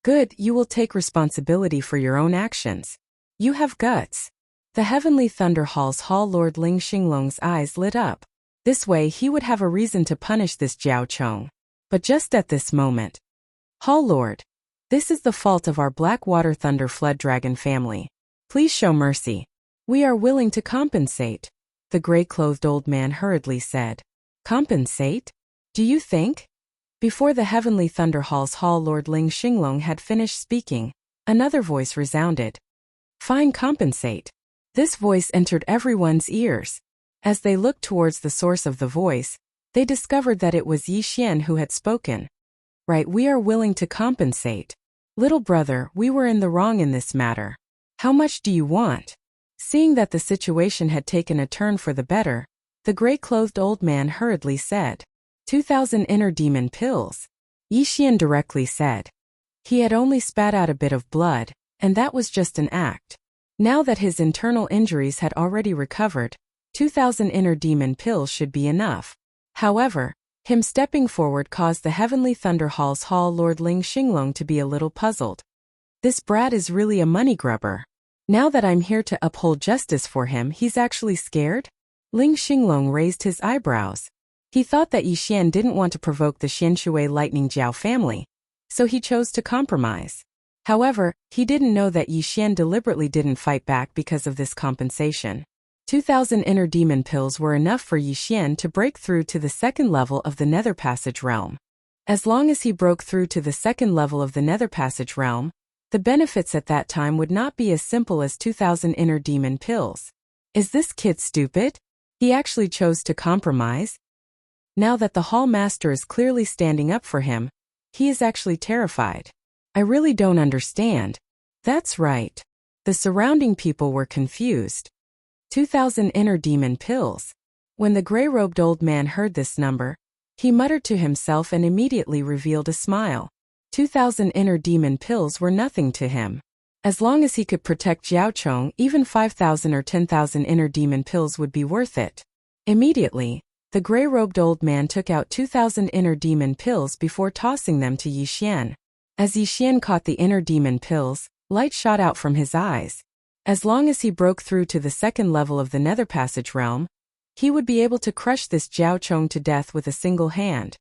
Good, you will take responsibility for your own actions. You have guts. The Heavenly Thunder Hall's Hall Lord Ling Xinglong's eyes lit up. This way he would have a reason to punish this Jiao Chong. But just at this moment. Hall Lord, this is the fault of our Blackwater Thunder Flood Dragon family. Please show mercy. We are willing to compensate, the gray-clothed old man hurriedly said. Compensate? Do you think? Before the Heavenly Thunder Hall's Hall Lord Ling Xinglong had finished speaking, another voice resounded. Fine, compensate. This voice entered everyone's ears. As they looked towards the source of the voice, they discovered that it was Yixian who had spoken. Right, we are willing to compensate. Little brother, we were in the wrong in this matter. How much do you want? Seeing that the situation had taken a turn for the better, the gray-clothed old man hurriedly said. 2,000 inner demon pills. Yixian directly said. He had only spat out a bit of blood, and that was just an act. Now that his internal injuries had already recovered, 2,000 inner demon pills should be enough. However, him stepping forward caused the Heavenly Thunder Hall's Hall Lord Ling Xinglong to be a little puzzled. This brat is really a money grubber. Now that I'm here to uphold justice for him, he's actually scared? Ling Xinglong raised his eyebrows. He thought that Yixian didn't want to provoke the Xianshui Lightning Jiao family, so he chose to compromise. However, he didn't know that Yixian deliberately didn't fight back because of this compensation. 2,000 inner demon pills were enough for Yixian to break through to the second level of the Nether Passage realm. As long as he broke through to the second level of the Nether Passage realm, the benefits at that time would not be as simple as 2,000 inner demon pills. Is this kid stupid? He actually chose to compromise? Now that the Hall Master is clearly standing up for him, he is actually terrified. I really don't understand. That's right. The surrounding people were confused. 2,000 inner demon pills. When the gray-robed old man heard this number, he muttered to himself and immediately revealed a smile. 2,000 inner demon pills were nothing to him. As long as he could protect Jiao Chong, even 5,000 or 10,000 inner demon pills would be worth it. Immediately, the gray-robed old man took out 2,000 inner demon pills before tossing them to Yixian. As Yixian caught the inner demon pills, light shot out from his eyes. As long as he broke through to the second level of the Nether Passage realm, he would be able to crush this Jiao Chong to death with a single hand.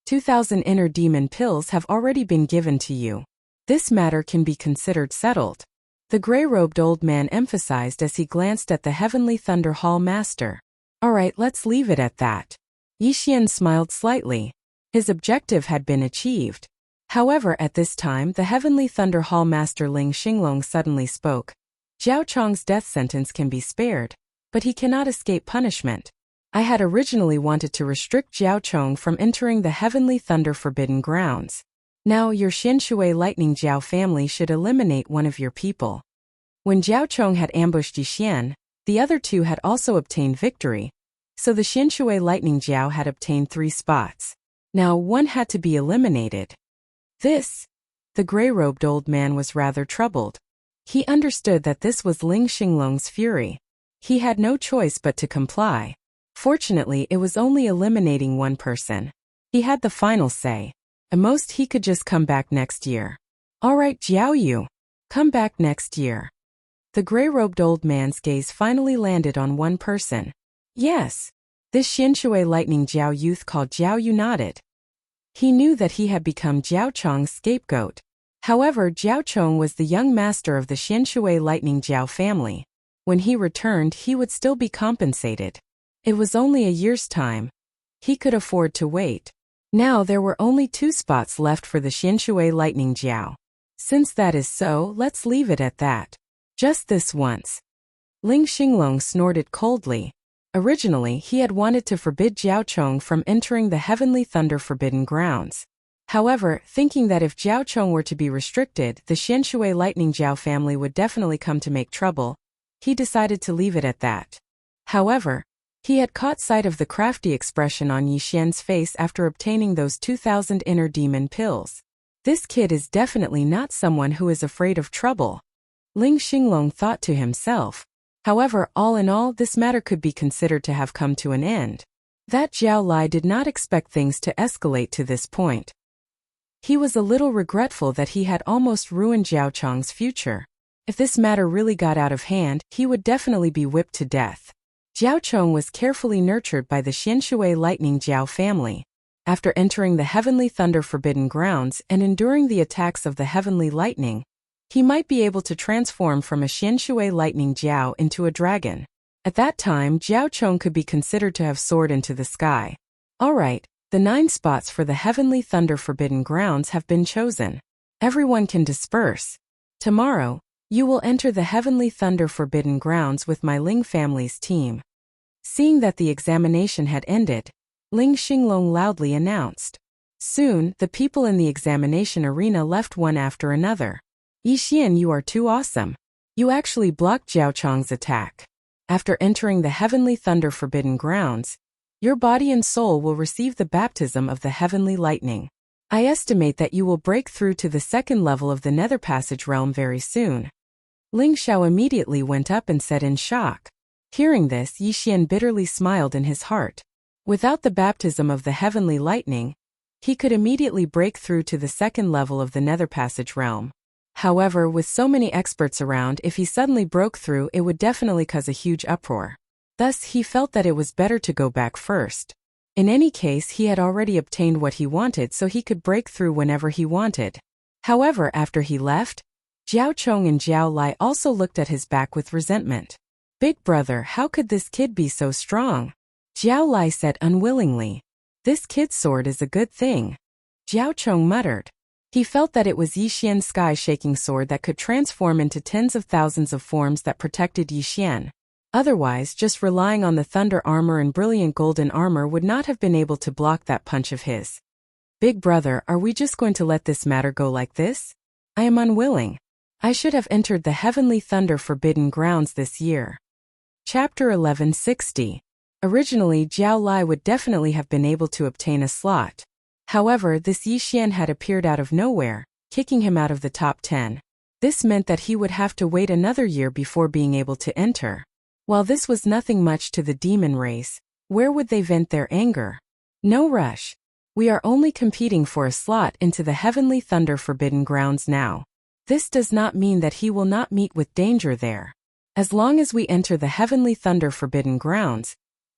2,000 inner demon pills have already been given to you. This matter can be considered settled. The gray-robed old man emphasized as he glanced at the Heavenly Thunder Hall Master. Alright, let's leave it at that. Yixian smiled slightly. His objective had been achieved. However, at this time, the Heavenly Thunder Hall Master Ling Xinglong suddenly spoke. Jiao Chong's death sentence can be spared, but he cannot escape punishment. I had originally wanted to restrict Jiao Chong from entering the Heavenly Thunder Forbidden Grounds. Now, your Xianshui Lightning Jiao family should eliminate one of your people. When Jiao Chong had ambushed Yixian, the other two had also obtained victory, so the Xianshui Lightning Jiao had obtained 3 spots. Now, one had to be eliminated. The gray-robed old man was rather troubled. He understood that this was Ling Xinglong's fury. He had no choice but to comply. Fortunately, it was only eliminating one person. He had the final say. At most he could just come back next year. All right, Jiao Yu. Come back next year. The gray-robed old man's gaze finally landed on one person. Yes. This Xianshui lightning Jiao youth called Jiao Yu nodded. He knew that he had become Jiao Chong's scapegoat. However, Jiao Chong was the young master of the Xianshui lightning Jiao family. When he returned, he would still be compensated. It was only a year's time. He could afford to wait. Now there were only 2 spots left for the Xianshui lightning Jiao. Since that is so, let's leave it at that. Just this once. Ling Xinglong snorted coldly. Originally, he had wanted to forbid Jiao Chong from entering the Heavenly Thunder Forbidden Grounds. However, thinking that if Jiao Chong were to be restricted, the Xianshui lightning Jiao family would definitely come to make trouble, he decided to leave it at that. However, he had caught sight of the crafty expression on Yixian's face after obtaining those 2,000 inner demon pills. This kid is definitely not someone who is afraid of trouble. Ling Xinglong thought to himself. However, all in all, this matter could be considered to have come to an end. That Jiao Lai did not expect things to escalate to this point. He was a little regretful that he had almost ruined Jiao Chong's future. If this matter really got out of hand, he would definitely be whipped to death. Jiao Chong was carefully nurtured by the Xianshui lightning Jiao family. After entering the Heavenly Thunder Forbidden Grounds and enduring the attacks of the Heavenly Lightning, he might be able to transform from a Xianshui lightning Jiao into a dragon. At that time, Jiao Chong could be considered to have soared into the sky. Alright, the 9 spots for the Heavenly Thunder Forbidden Grounds have been chosen. Everyone can disperse. Tomorrow, you will enter the Heavenly Thunder Forbidden Grounds with my Ling family's team. Seeing that the examination had ended, Ling Xinglong loudly announced. Soon, the people in the examination arena left one after another. Yixian, you are too awesome. You actually blocked Jiao Chong's attack. After entering the Heavenly Thunder Forbidden Grounds, your body and soul will receive the baptism of the Heavenly Lightning. I estimate that you will break through to the 2nd level of the Nether Passage realm very soon. Ling Xiao immediately went up and said in shock. Hearing this, Yixian bitterly smiled in his heart. Without the baptism of the Heavenly Lightning, he could immediately break through to the 2nd level of the Nether Passage realm. However, with so many experts around, if he suddenly broke through, it would definitely cause a huge uproar. Thus, he felt that it was better to go back first. In any case, he had already obtained what he wanted, so he could break through whenever he wanted. However, after he left, Jiao Chong and Jiao Lai also looked at his back with resentment. Big brother, how could this kid be so strong? Jiao Lai said unwillingly. This kid's sword is a good thing. Jiao Chong muttered. He felt that it was Yixian's sky-shaking sword that could transform into tens of thousands of forms that protected Yixian. Otherwise, just relying on the thunder armor and brilliant golden armor would not have been able to block that punch of his. Big brother, are we just going to let this matter go like this? I am unwilling. I should have entered the Heavenly Thunder Forbidden Grounds this year. Chapter 1160. Originally, Jiao Lai would definitely have been able to obtain a slot. However, this Yixian had appeared out of nowhere, kicking him out of the top 10. This meant that he would have to wait another year before being able to enter. While this was nothing much to the demon race, where would they vent their anger? No rush. We are only competing for a slot into the Heavenly Thunder Forbidden Grounds now. This does not mean that he will not meet with danger there. As long as we enter the Heavenly Thunder Forbidden Grounds,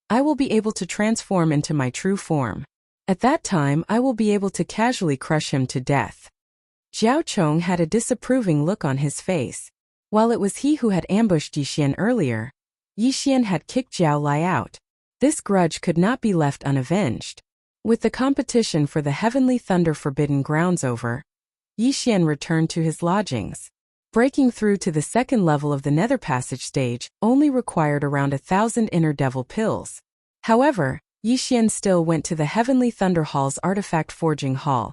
I will be able to transform into my true form. At that time, I will be able to casually crush him to death. Jiao Chong had a disapproving look on his face. While it was he who had ambushed Yixian earlier, Yixian had kicked Jiao Lai out. This grudge could not be left unavenged. With the competition for the Heavenly Thunder Forbidden Grounds over, Yixian returned to his lodgings. Breaking through to the 2nd level of the Nether Passage stage only required around 1,000 inner devil pills. However, Yixian still went to the Heavenly Thunder Hall's artifact forging hall,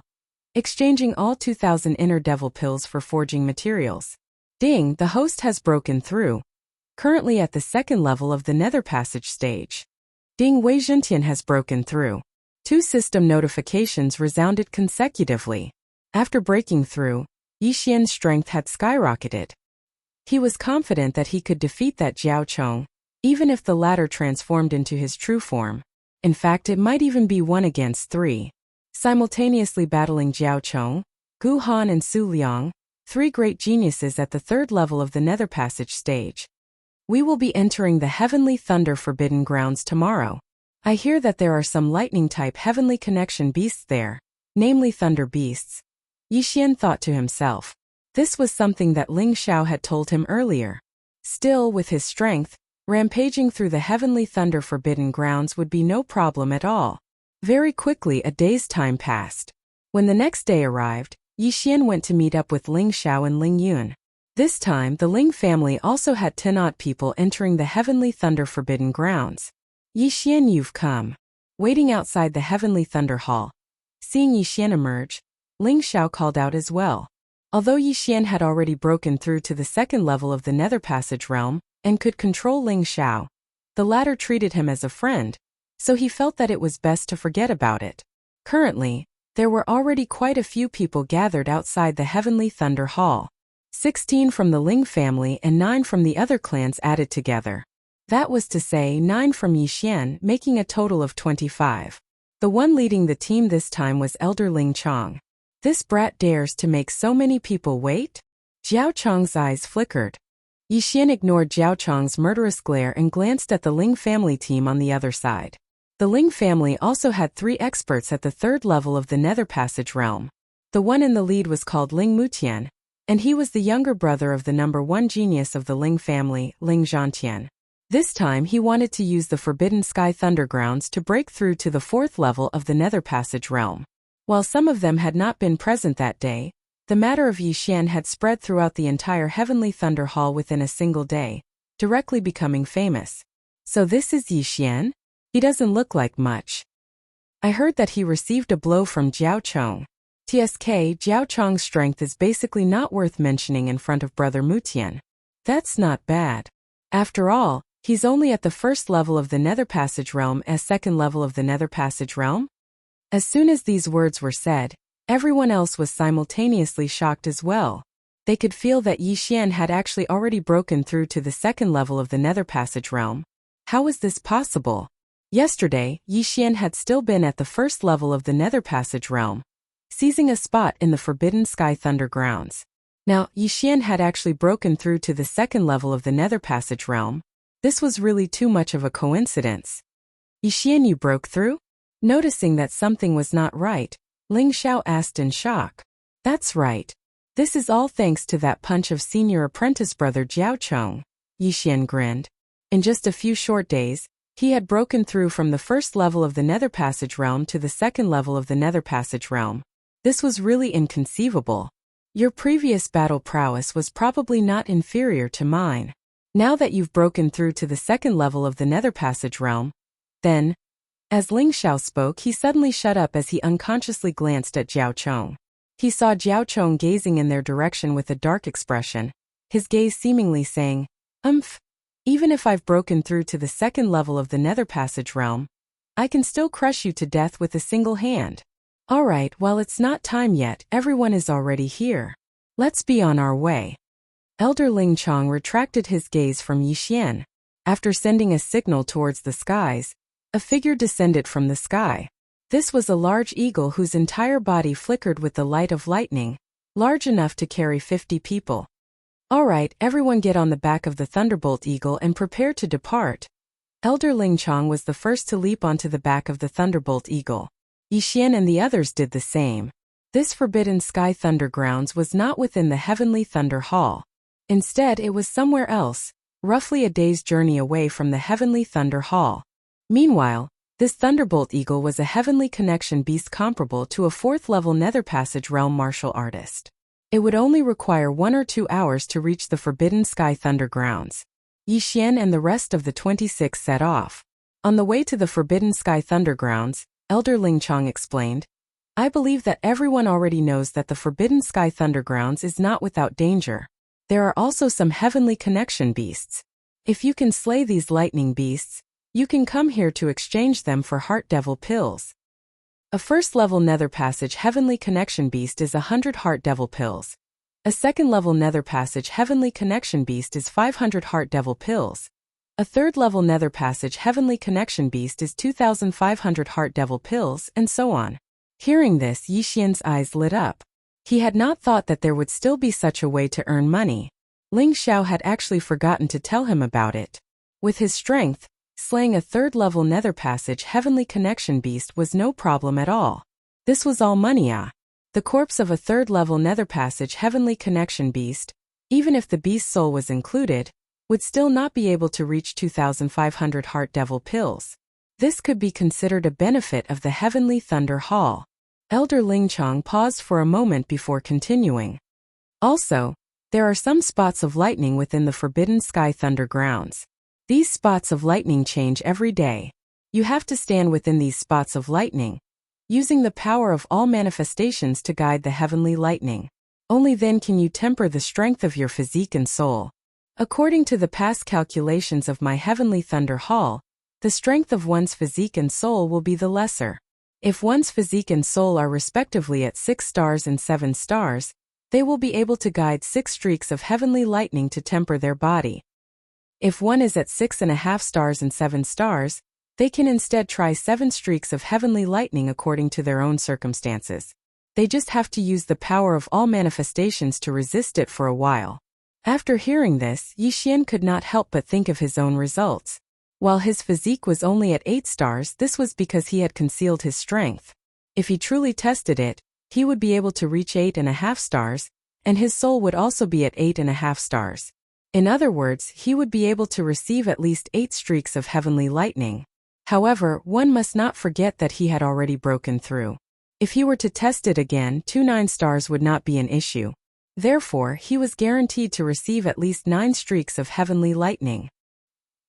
exchanging all 2,000 inner devil pills for forging materials. Ding, the host has broken through. Currently at the 2nd level of the Nether Passage stage. Ding, Wei Zhentian has broken through. 2 system notifications resounded consecutively. After breaking through, Yixian's strength had skyrocketed. He was confident that he could defeat that Jiao Chong, even if the latter transformed into his true form. In fact, it might even be 1 against 3. simultaneously battling Jiao Chong, Gu Han and Su Liang, 3 great geniuses at the 3rd level of the Nether Passage stage. We will be entering the Heavenly Thunder Forbidden Grounds tomorrow. I hear that there are some lightning-type Heavenly Connection beasts there, namely Thunder Beasts. Yi Xian thought to himself. This was something that Ling Xiao had told him earlier. Still, with his strength, rampaging through the Heavenly Thunder Forbidden Grounds would be no problem at all. Very quickly a day's time passed. When the next day arrived, Yi Xian went to meet up with Ling Xiao and Ling Yun. This time the Ling family also had 10-odd people entering the Heavenly Thunder Forbidden Grounds. Yi Xian, you've come. Waiting outside the Heavenly Thunder Hall. Seeing Yi Xian emerge, Ling Xiao called out as well. Although Yi Xian had already broken through to the 2nd level of the Nether Passage realm and could control Ling Xiao, the latter treated him as a friend, so he felt that it was best to forget about it. Currently, there were already quite a few people gathered outside the Heavenly Thunder Hall. 16 from the Ling family and 9 from the other clans added together. That was to say 9 from Yi Xian, making a total of 25. The one leading the team this time was Elder Ling Chong. This brat dares to make so many people wait? Jiao Chong's eyes flickered. Yi Xian ignored Jiao Chong's murderous glare and glanced at the Ling family team on the other side. The Ling family also had 3 experts at the 3rd level of the Nether Passage realm. The one in the lead was called Ling Mutian, and he was the younger brother of the number 1 genius of the Ling family, Ling Zhantian. This time he wanted to use the Forbidden Sky Thundergrounds to break through to the 4th level of the Nether Passage realm. While some of them had not been present that day, the matter of Yi Xian had spread throughout the entire Heavenly Thunder Hall within a single day, directly becoming famous. So this is Yi Xian? He doesn't look like much. I heard that he received a blow from Jiao Chong. TSK, Jiao Chong's strength is basically not worth mentioning in front of Brother Mutian. That's not bad. After all, he's only at the 1st level of the Nether Passage realm as 2nd level of the Nether Passage realm? As soon as these words were said, everyone else was simultaneously shocked as well. They could feel that Yi Xian had actually already broken through to the 2nd level of the Nether Passage realm. How was this possible? Yesterday, Yi Xian had still been at the 1st level of the Nether Passage realm, seizing a spot in the Forbidden Sky Thunder Grounds. Now, Yi Xian had actually broken through to the 2nd level of the Nether Passage realm. This was really too much of a coincidence. Yi Xian, you broke through? Noticing that something was not right, Ling Xiao asked in shock. That's right. This is all thanks to that punch of senior apprentice brother Jiao Chong. Yi Xian grinned. In just a few short days, he had broken through from the 1st level of the Nether Passage realm to the 2nd level of the Nether Passage realm. This was really inconceivable. Your previous battle prowess was probably not inferior to mine. Now that you've broken through to the 2nd level of the Nether Passage realm, then, as Ling Xiao spoke, he suddenly shut up as he unconsciously glanced at Jiao Chong. He saw Jiao Chong gazing in their direction with a dark expression, his gaze seemingly saying, even if I've broken through to the 2nd level of the Nether Passage realm, I can still crush you to death with a single hand. Alright, while it's not time yet, everyone is already here. Let's be on our way. Elder Ling Chong retracted his gaze from Yi Xian. After sending a signal towards the skies, a figure descended from the sky. This was a large eagle whose entire body flickered with the light of lightning, large enough to carry 50 people. Alright, everyone get on the back of the Thunderbolt Eagle and prepare to depart. Elder Ling Chong was the first to leap onto the back of the Thunderbolt Eagle. Yi Xian and the others did the same. This Forbidden Sky Thundergrounds was not within the Heavenly Thunder Hall. Instead, it was somewhere else, roughly a day's journey away from the Heavenly Thunder Hall. Meanwhile, this Thunderbolt Eagle was a Heavenly Connection beast comparable to a 4th level Nether Passage realm martial artist. It would only require 1 or 2 hours to reach the Forbidden Sky Thundergrounds. Yi Xian and the rest of the 26 set off. On the way to the Forbidden Sky Thundergrounds, Elder Ling Chong explained, I believe that everyone already knows that the Forbidden Sky Thundergrounds is not without danger. There are also some Heavenly Connection beasts. If you can slay these lightning beasts, you can come here to exchange them for Heart Devil pills. A 1st level Nether Passage Heavenly Connection beast is 100 Heart Devil pills. A 2nd level Nether Passage Heavenly Connection beast is 500 Heart Devil pills. A 3rd level Nether Passage Heavenly Connection beast is 2,500 Heart Devil pills, and so on. Hearing this, Yixian's eyes lit up. He had not thought that there would still be such a way to earn money. Ling Xiao had actually forgotten to tell him about it. With his strength, slaying a third-level nether passage heavenly connection beast was no problem at all. This was all money. The corpse of a third-level nether passage heavenly connection beast, even if the beast's soul was included, would still not be able to reach 2,500 heart devil pills. This could be considered a benefit of the Heavenly Thunder Hall. Elder Lingchong paused for a moment before continuing. Also, there are some spots of lightning within the Forbidden Sky Thunder grounds. These spots of lightning change every day. You have to stand within these spots of lightning, using the power of all manifestations to guide the heavenly lightning. Only then can you temper the strength of your physique and soul. According to the past calculations of my Heavenly Thunder Hall, the strength of one's physique and soul will be the lesser. If one's physique and soul are respectively at 6 stars and 7 stars, they will be able to guide 6 streaks of heavenly lightning to temper their body. If one is at 6.5 stars and 7 stars, they can instead try 7 streaks of heavenly lightning according to their own circumstances. They just have to use the power of all manifestations to resist it for a while. After hearing this, Yixian could not help but think of his own results. While his physique was only at 8 stars, this was because he had concealed his strength. If he truly tested it, he would be able to reach 8.5 stars, and his soul would also be at 8.5 stars. In other words, he would be able to receive at least 8 streaks of heavenly lightning. However, one must not forget that he had already broken through. If he were to test it again, 9 stars would not be an issue. Therefore, he was guaranteed to receive at least 9 streaks of heavenly lightning.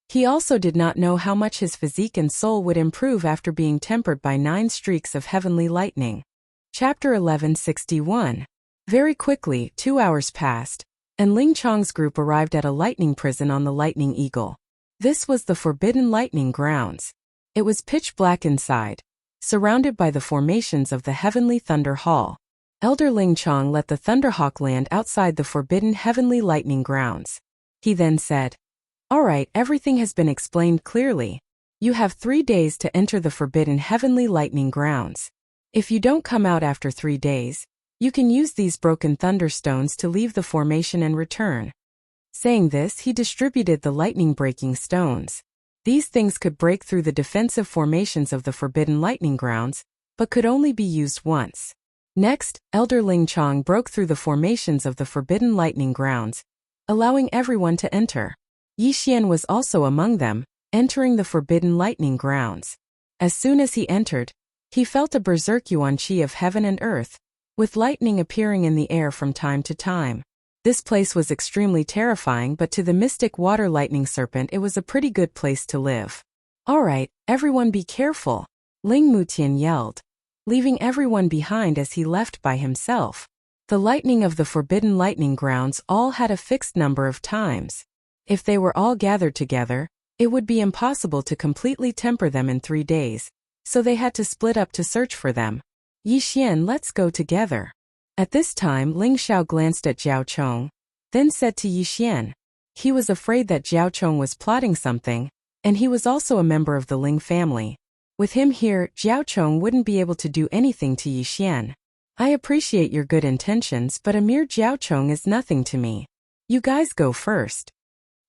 He also did not know how much his physique and soul would improve after being tempered by 9 streaks of heavenly lightning. Chapter 1161. Very quickly, 2 hours passed, and Ling Chong's group arrived at a lightning prison on the Lightning Eagle. This was the Forbidden Lightning Grounds. It was pitch black inside, surrounded by the formations of the Heavenly Thunder Hall. Elder Ling Chong let the Thunderhawk land outside the Forbidden Heavenly Lightning Grounds. He then said, "All right, everything has been explained clearly. You have 3 days to enter the Forbidden Heavenly Lightning Grounds. If you don't come out after 3 days, you can use these broken thunderstones to leave the formation and return." Saying this, he distributed the lightning-breaking stones. These things could break through the defensive formations of the Forbidden Lightning Grounds, but could only be used once. Next, Elder Ling Chong broke through the formations of the Forbidden Lightning Grounds, allowing everyone to enter. Yixian was also among them, entering the Forbidden Lightning Grounds. As soon as he entered, he felt a berserk yuan qi of heaven and earth, with lightning appearing in the air from time to time. This place was extremely terrifying, but to the mystic water lightning serpent it was a pretty good place to live. "All right, everyone be careful," Ling Mutian yelled, leaving everyone behind as he left by himself. The lightning of the Forbidden Lightning Grounds all had a fixed number of times. If they were all gathered together, it would be impossible to completely temper them in 3 days, so they had to split up to search for them. "Yixian, let's go together." At this time, Ling Xiao glanced at Jiao Chong, then said to Yixian. He was afraid that Jiao Chong was plotting something, and he was also a member of the Ling family. With him here, Jiao Chong wouldn't be able to do anything to Yixian. "I appreciate your good intentions, but a mere Jiao Chong is nothing to me. You guys go first."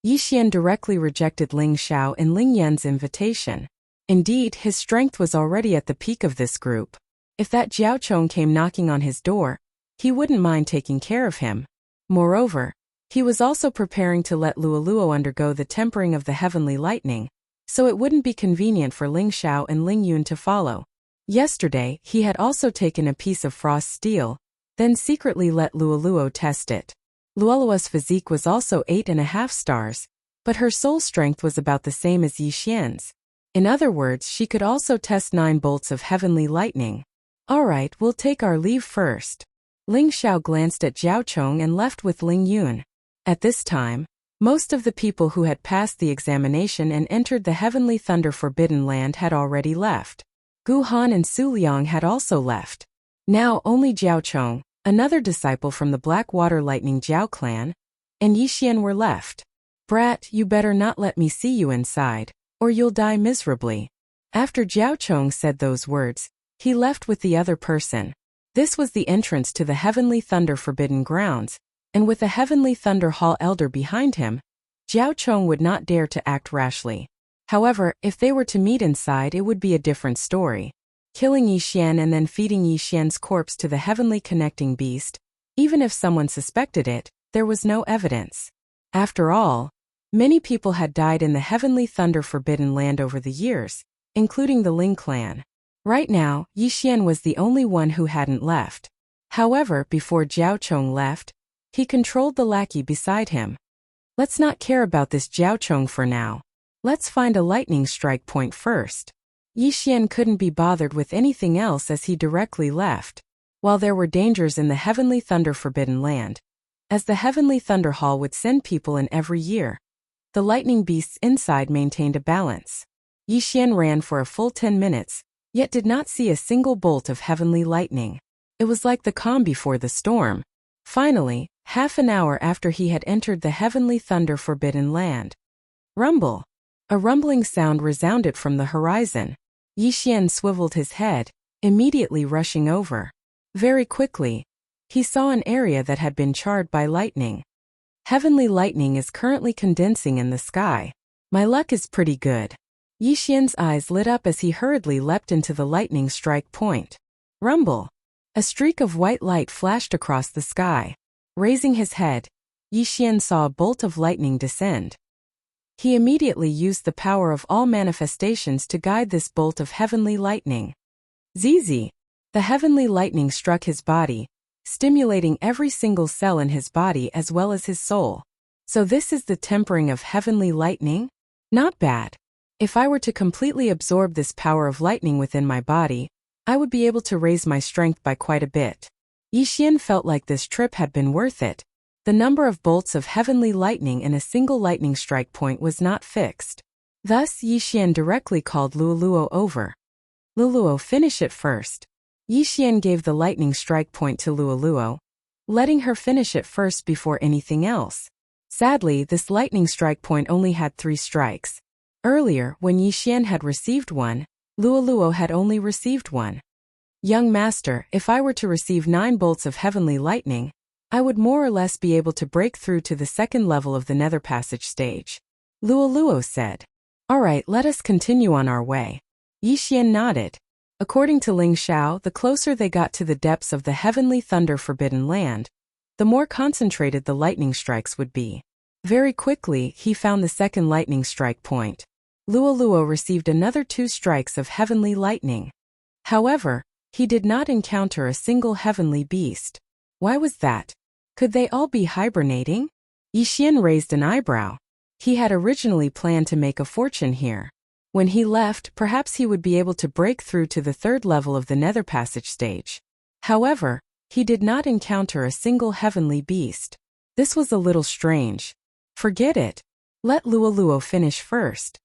Yixian directly rejected Ling Xiao and Ling Yan's invitation. Indeed, his strength was already at the peak of this group. If that Jiao Chong came knocking on his door, he wouldn't mind taking care of him. Moreover, he was also preparing to let Luoluo undergo the tempering of the heavenly lightning, so it wouldn't be convenient for Ling Xiao and Ling Yun to follow. Yesterday, he had also taken a piece of frost steel, then secretly let Luoluo test it. Luoluo's physique was also 8.5 stars, but her soul strength was about the same as Yixian's. In other words, she could also test 9 bolts of heavenly lightning. "All right, we'll take our leave first." Ling Xiao glanced at Jiao Chong and left with Ling Yun. At this time, most of the people who had passed the examination and entered the Heavenly Thunder Forbidden Land had already left. Gu Han and Su Liang had also left. Now only Jiao Chong, another disciple from the Black Water Lightning Jiao clan, and Yixian were left. "Brat, you better not let me see you inside, or you'll die miserably." After Jiao Chong said those words, He left with the other person. This was the entrance to the Heavenly Thunder Forbidden Grounds, and with a Heavenly Thunder Hall elder behind him, Jiao Chong would not dare to act rashly. However, if they were to meet inside, it would be a different story. Killing Yixian and then feeding Yixian's corpse to the Heavenly Connecting Beast, even if someone suspected it, there was no evidence. After all, many people had died in the Heavenly Thunder Forbidden Land over the years, including the Ling clan. Right now, Yixian was the only one who hadn't left. However, before Jiao Chong left, he controlled the lackey beside him. Let's not care about this Jiao Chong for now. Let's find a lightning strike point first. Yixian couldn't be bothered with anything else as he directly left. While there were dangers in the Heavenly Thunder Forbidden Land, as the Heavenly Thunder Hall would send people in every year, the lightning beasts inside maintained a balance. Yixian ran for a full 10 minutes, yet did not see a single bolt of heavenly lightning. It was like the calm before the storm. Finally, half an hour after he had entered the Heavenly Thunder Forbidden Land. Rumble! A rumbling sound resounded from the horizon. Yixian swiveled his head, immediately rushing over. Very quickly, he saw an area that had been charred by lightning. Heavenly lightning is currently condensing in the sky. My luck is pretty good. Yixian's eyes lit up as he hurriedly leapt into the lightning strike point. Rumble! A streak of white light flashed across the sky. Raising his head, Yixian saw a bolt of lightning descend. He immediately used the power of all manifestations to guide this bolt of heavenly lightning. Zizi! The heavenly lightning struck his body, stimulating every single cell in his body as well as his soul. So this is the tempering of heavenly lightning? Not bad. If I were to completely absorb this power of lightning within my body, I would be able to raise my strength by quite a bit. Yixian felt like this trip had been worth it. The number of bolts of heavenly lightning in a single lightning strike point was not fixed. Thus, Yixian directly called Luoluo over. Luoluo, finish it first. Yixian gave the lightning strike point to Luoluo, letting her finish it first before anything else. Sadly, this lightning strike point only had 3 strikes. Earlier, when Yixian had received one, Luoluo had only received 1. Young master, if I were to receive 9 bolts of heavenly lightning, I would more or less be able to break through to the second level of the Nether Passage stage. Luoluo said. Alright, let us continue on our way. Yixian nodded. According to Ling Xiao, the closer they got to the depths of the Heavenly Thunder Forbidden Land, the more concentrated the lightning strikes would be. Very quickly, he found the second lightning strike point. Luoluo received another 2 strikes of heavenly lightning. However, he did not encounter a single heavenly beast. Why was that? Could they all be hibernating? Yixian raised an eyebrow. He had originally planned to make a fortune here. When he left, perhaps he would be able to break through to the 3rd level of the Nether Passage stage. However, he did not encounter a single heavenly beast. This was a little strange. Forget it. Let Luoluo finish first.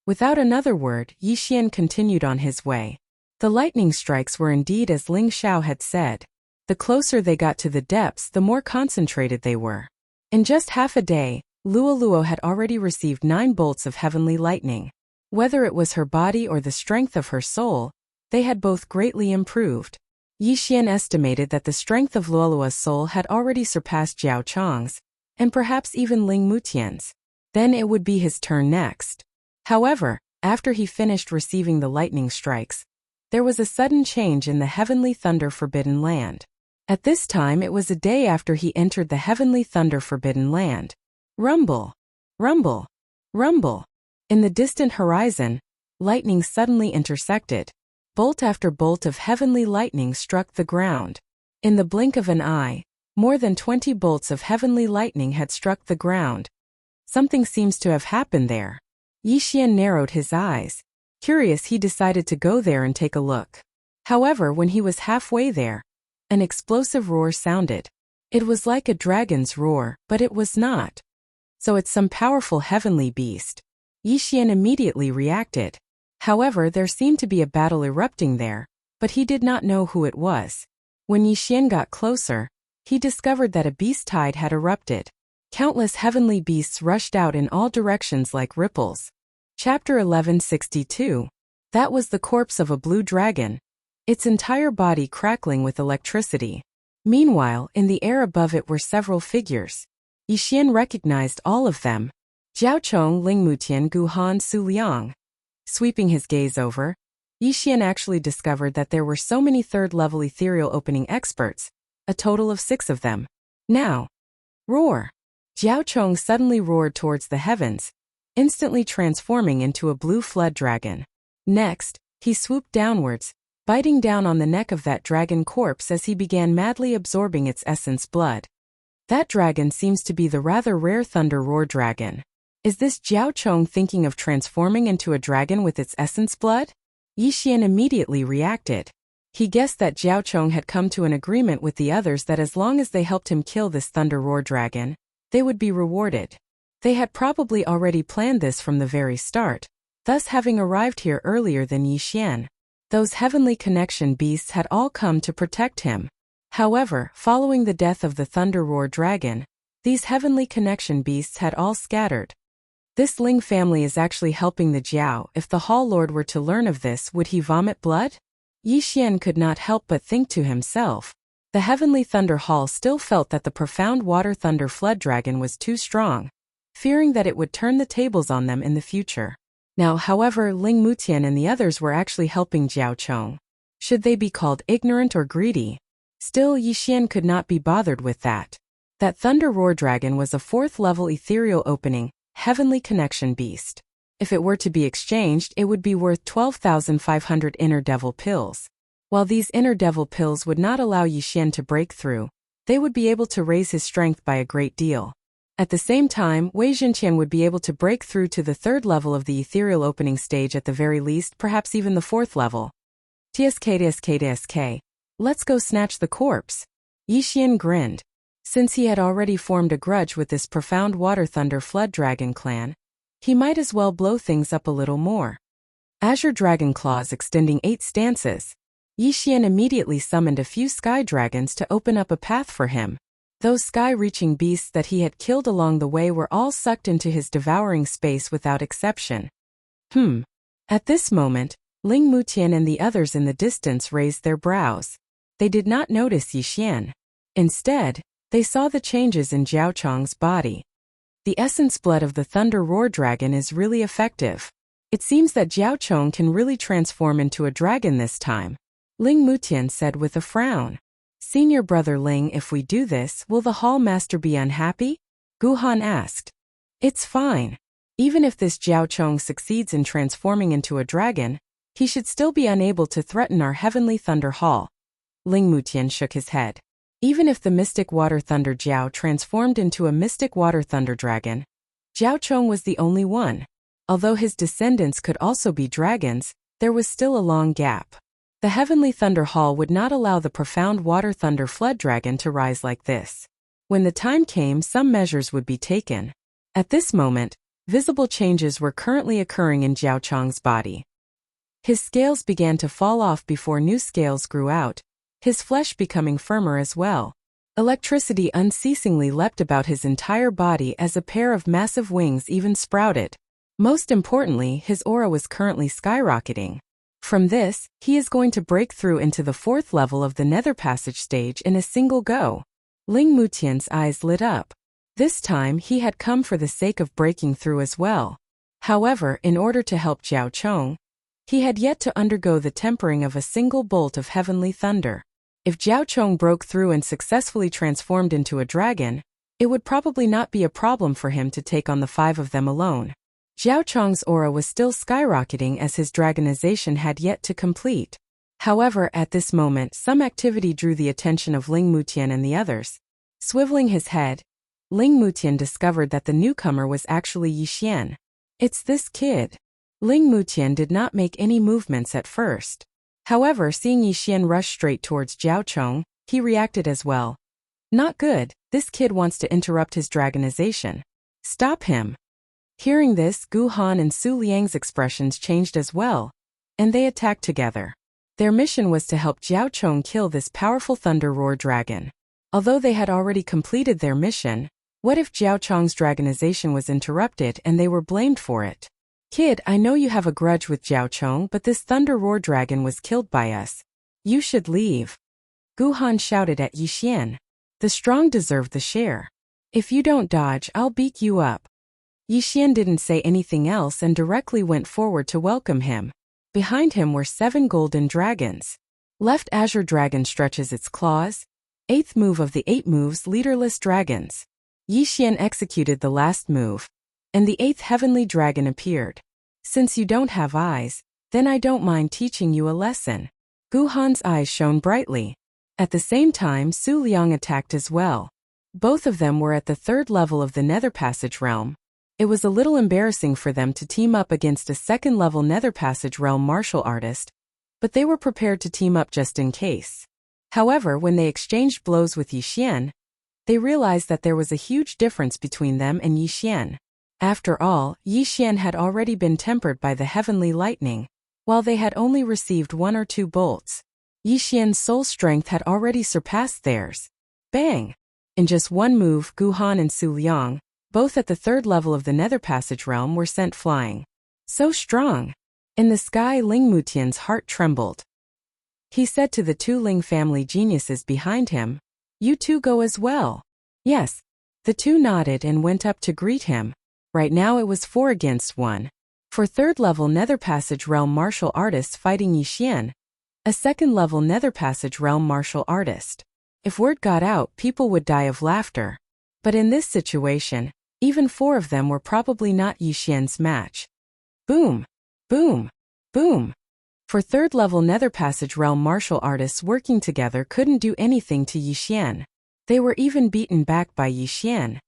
Without another word, Yixian continued on his way. The lightning strikes were indeed as Ling Xiao had said. The closer they got to the depths, the more concentrated they were. In just half a day, Luoluo had already received 9 bolts of heavenly lightning. Whether it was her body or the strength of her soul, they had both greatly improved. Yixian estimated that the strength of Luoluo's soul had already surpassed Jiao Chong's, and perhaps even Ling Mutian's. Then it would be his turn next. However, after he finished receiving the lightning strikes, there was a sudden change in the Heavenly Thunder Forbidden Land. At this time it was a day after he entered the Heavenly Thunder Forbidden Land. Rumble! Rumble! Rumble! In the distant horizon, lightning suddenly intersected. Bolt after bolt of heavenly lightning struck the ground. In the blink of an eye, more than 20 bolts of heavenly lightning had struck the ground. Something seems to have happened there. Yixian narrowed his eyes. Curious, he decided to go there and take a look. However, when he was halfway there, an explosive roar sounded. It was like a dragon's roar, but it was not. So it's some powerful heavenly beast. Yixian immediately reacted. However, there seemed to be a battle erupting there, but he did not know who it was. When Yixian got closer, he discovered that a beast tide had erupted. Countless heavenly beasts rushed out in all directions like ripples. Chapter 1162. That was the corpse of a blue dragon. its entire body crackling with electricity. Meanwhile, in the air above it were several figures. Yixian recognized all of them. Jiaochong, Lingmutian, Guhan, Su Liang. Sweeping his gaze over, Yixian actually discovered that there were so many third-level ethereal opening experts, a total of 6 of them. Now, roar! Jiaochong suddenly roared towards the heavens, instantly transforming into a blue flood dragon. Next, he swooped downwards, biting down on the neck of that dragon corpse as he began madly absorbing its essence blood. That dragon seems to be the rather rare Thunder Roar dragon. Is this Jiaochong thinking of transforming into a dragon with its essence blood? Yixian immediately reacted. He guessed that Jiaochong had come to an agreement with the others that as long as they helped him kill this Thunder Roar dragon, they would be rewarded. They had probably already planned this from the very start, thus having arrived here earlier than Yixian. Those heavenly connection beasts had all come to protect him. However, following the death of the Thunder Roar dragon, these heavenly connection beasts had all scattered. This Ling family is actually helping the Jiao. If the Hall Lord were to learn of this, would he vomit blood? Yixian could not help but think to himself. The Heavenly Thunder Hall still felt that the profound water thunder flood dragon was too strong, fearing that it would turn the tables on them in the future. Now, however, Ling Mutian and the others were actually helping Jiaochong. Should they be called ignorant or greedy? Still, Yixian could not be bothered with that. That Thunder Roar dragon was a 4th-level ethereal opening, heavenly connection beast. If it were to be exchanged, it would be worth 12,500 inner devil pills. While these inner devil pills would not allow Yixian to break through, they would be able to raise his strength by a great deal. At the same time, Wei Zhenqian would be able to break through to the 3rd level of the ethereal opening stage at the very least, perhaps even the 4th level. TSK. Let's go snatch the corpse. Yixian grinned. Since he had already formed a grudge with this profound water thunder flood dragon clan, he might as well blow things up a little more. Azure Dragon Claws extending 8 stances. Yixian immediately summoned a few sky dragons to open up a path for him. Those sky-reaching beasts that he had killed along the way were all sucked into his devouring space without exception. At this moment, Ling Mutian and the others in the distance raised their brows. They did not notice Yixian. Instead, they saw the changes in Jiaochong's body. The essence blood of the Thunder Roar dragon is really effective. It seems that Jiaochong can really transform into a dragon this time, Ling Mutian said with a frown. Senior brother Ling, if we do this, will the Hall Master be unhappy? Guhan asked. It's fine. Even if this Jiaochong succeeds in transforming into a dragon, he should still be unable to threaten our Heavenly Thunder Hall. Ling Mutian shook his head. Even if the Mystic Water Thunder Jiao transformed into a Mystic Water Thunder Dragon, Jiaochong was the only one. Although his descendants could also be dragons, there was still a long gap. The Heavenly Thunder Hall would not allow the profound Water Thunder Flood Dragon to rise like this. When the time came, some measures would be taken. At this moment, visible changes were currently occurring in Jiaochong's body. His scales began to fall off before new scales grew out, his flesh becoming firmer as well. Electricity unceasingly leapt about his entire body as a pair of massive wings even sprouted. Most importantly, his aura was currently skyrocketing. From this, he is going to break through into the 4th level of the Nether Passage stage in a single go. Ling Mutian's eyes lit up. This time he had come for the sake of breaking through as well. However, in order to help Jiaochong, he had yet to undergo the tempering of a single bolt of heavenly thunder. If Jiaochong broke through and successfully transformed into a dragon, it would probably not be a problem for him to take on the 5 of them alone. Jiaochong's aura was still skyrocketing as his dragonization had yet to complete. However, at this moment some activity drew the attention of Ling Mutian and the others. Swiveling his head, Ling Mutian discovered that the newcomer was actually Yixian. It's this kid. Ling Mutian did not make any movements at first. However, seeing Yixian rush straight towards Jiaochong, he reacted as well. Not good, this kid wants to interrupt his dragonization. Stop him. Hearing this, Guhan and Su Liang's expressions changed as well, and they attacked together. Their mission was to help Jiaochong kill this powerful Thunder Roar dragon. Although they had already completed their mission, what if Jiaochong's dragonization was interrupted and they were blamed for it? Kid, I know you have a grudge with Jiaochong, but this Thunder Roar dragon was killed by us. You should leave. Guhan shouted at Yixian. The strong deserve the share. If you don't dodge, I'll beat you up. Yixian didn't say anything else and directly went forward to welcome him. Behind him were 7 golden dragons. Left azure dragon stretches its claws. 8th move of the 8 moves leaderless dragons. Yixian executed the last move, and the 8th heavenly dragon appeared. Since you don't have eyes, then I don't mind teaching you a lesson. Guhan's eyes shone brightly. At the same time, Su Liang attacked as well. Both of them were at the 3rd level of the Nether Passage realm. It was a little embarrassing for them to team up against a 2nd level Nether Passage realm martial artist, but they were prepared to team up just in case. However, when they exchanged blows with Yixian, they realized that there was a huge difference between them and Yixian. After all, Yixian had already been tempered by the heavenly lightning, while they had only received 1 or 2 bolts. Yixian's soul strength had already surpassed theirs. Bang! In just one move, Guhan and Su Liang, both at the 3rd level of the Nether Passage realm, were sent flying. So strong! In the sky, Ling Mutian's heart trembled. He said to the 2 Ling family geniuses behind him, "You 2 go as well." Yes. The 2 nodded and went up to greet him. Right now it was 4 against 1. For 3rd level Nether Passage realm martial artists fighting Yixian, a 2nd level Nether Passage realm martial artist. If word got out, people would die of laughter. But in this situation, even 4 of them were probably not Yixian's match. Boom! Boom! Boom! For 3rd level Nether Passage realm martial artists working together couldn't do anything to Yixian. They were even beaten back by Yixian.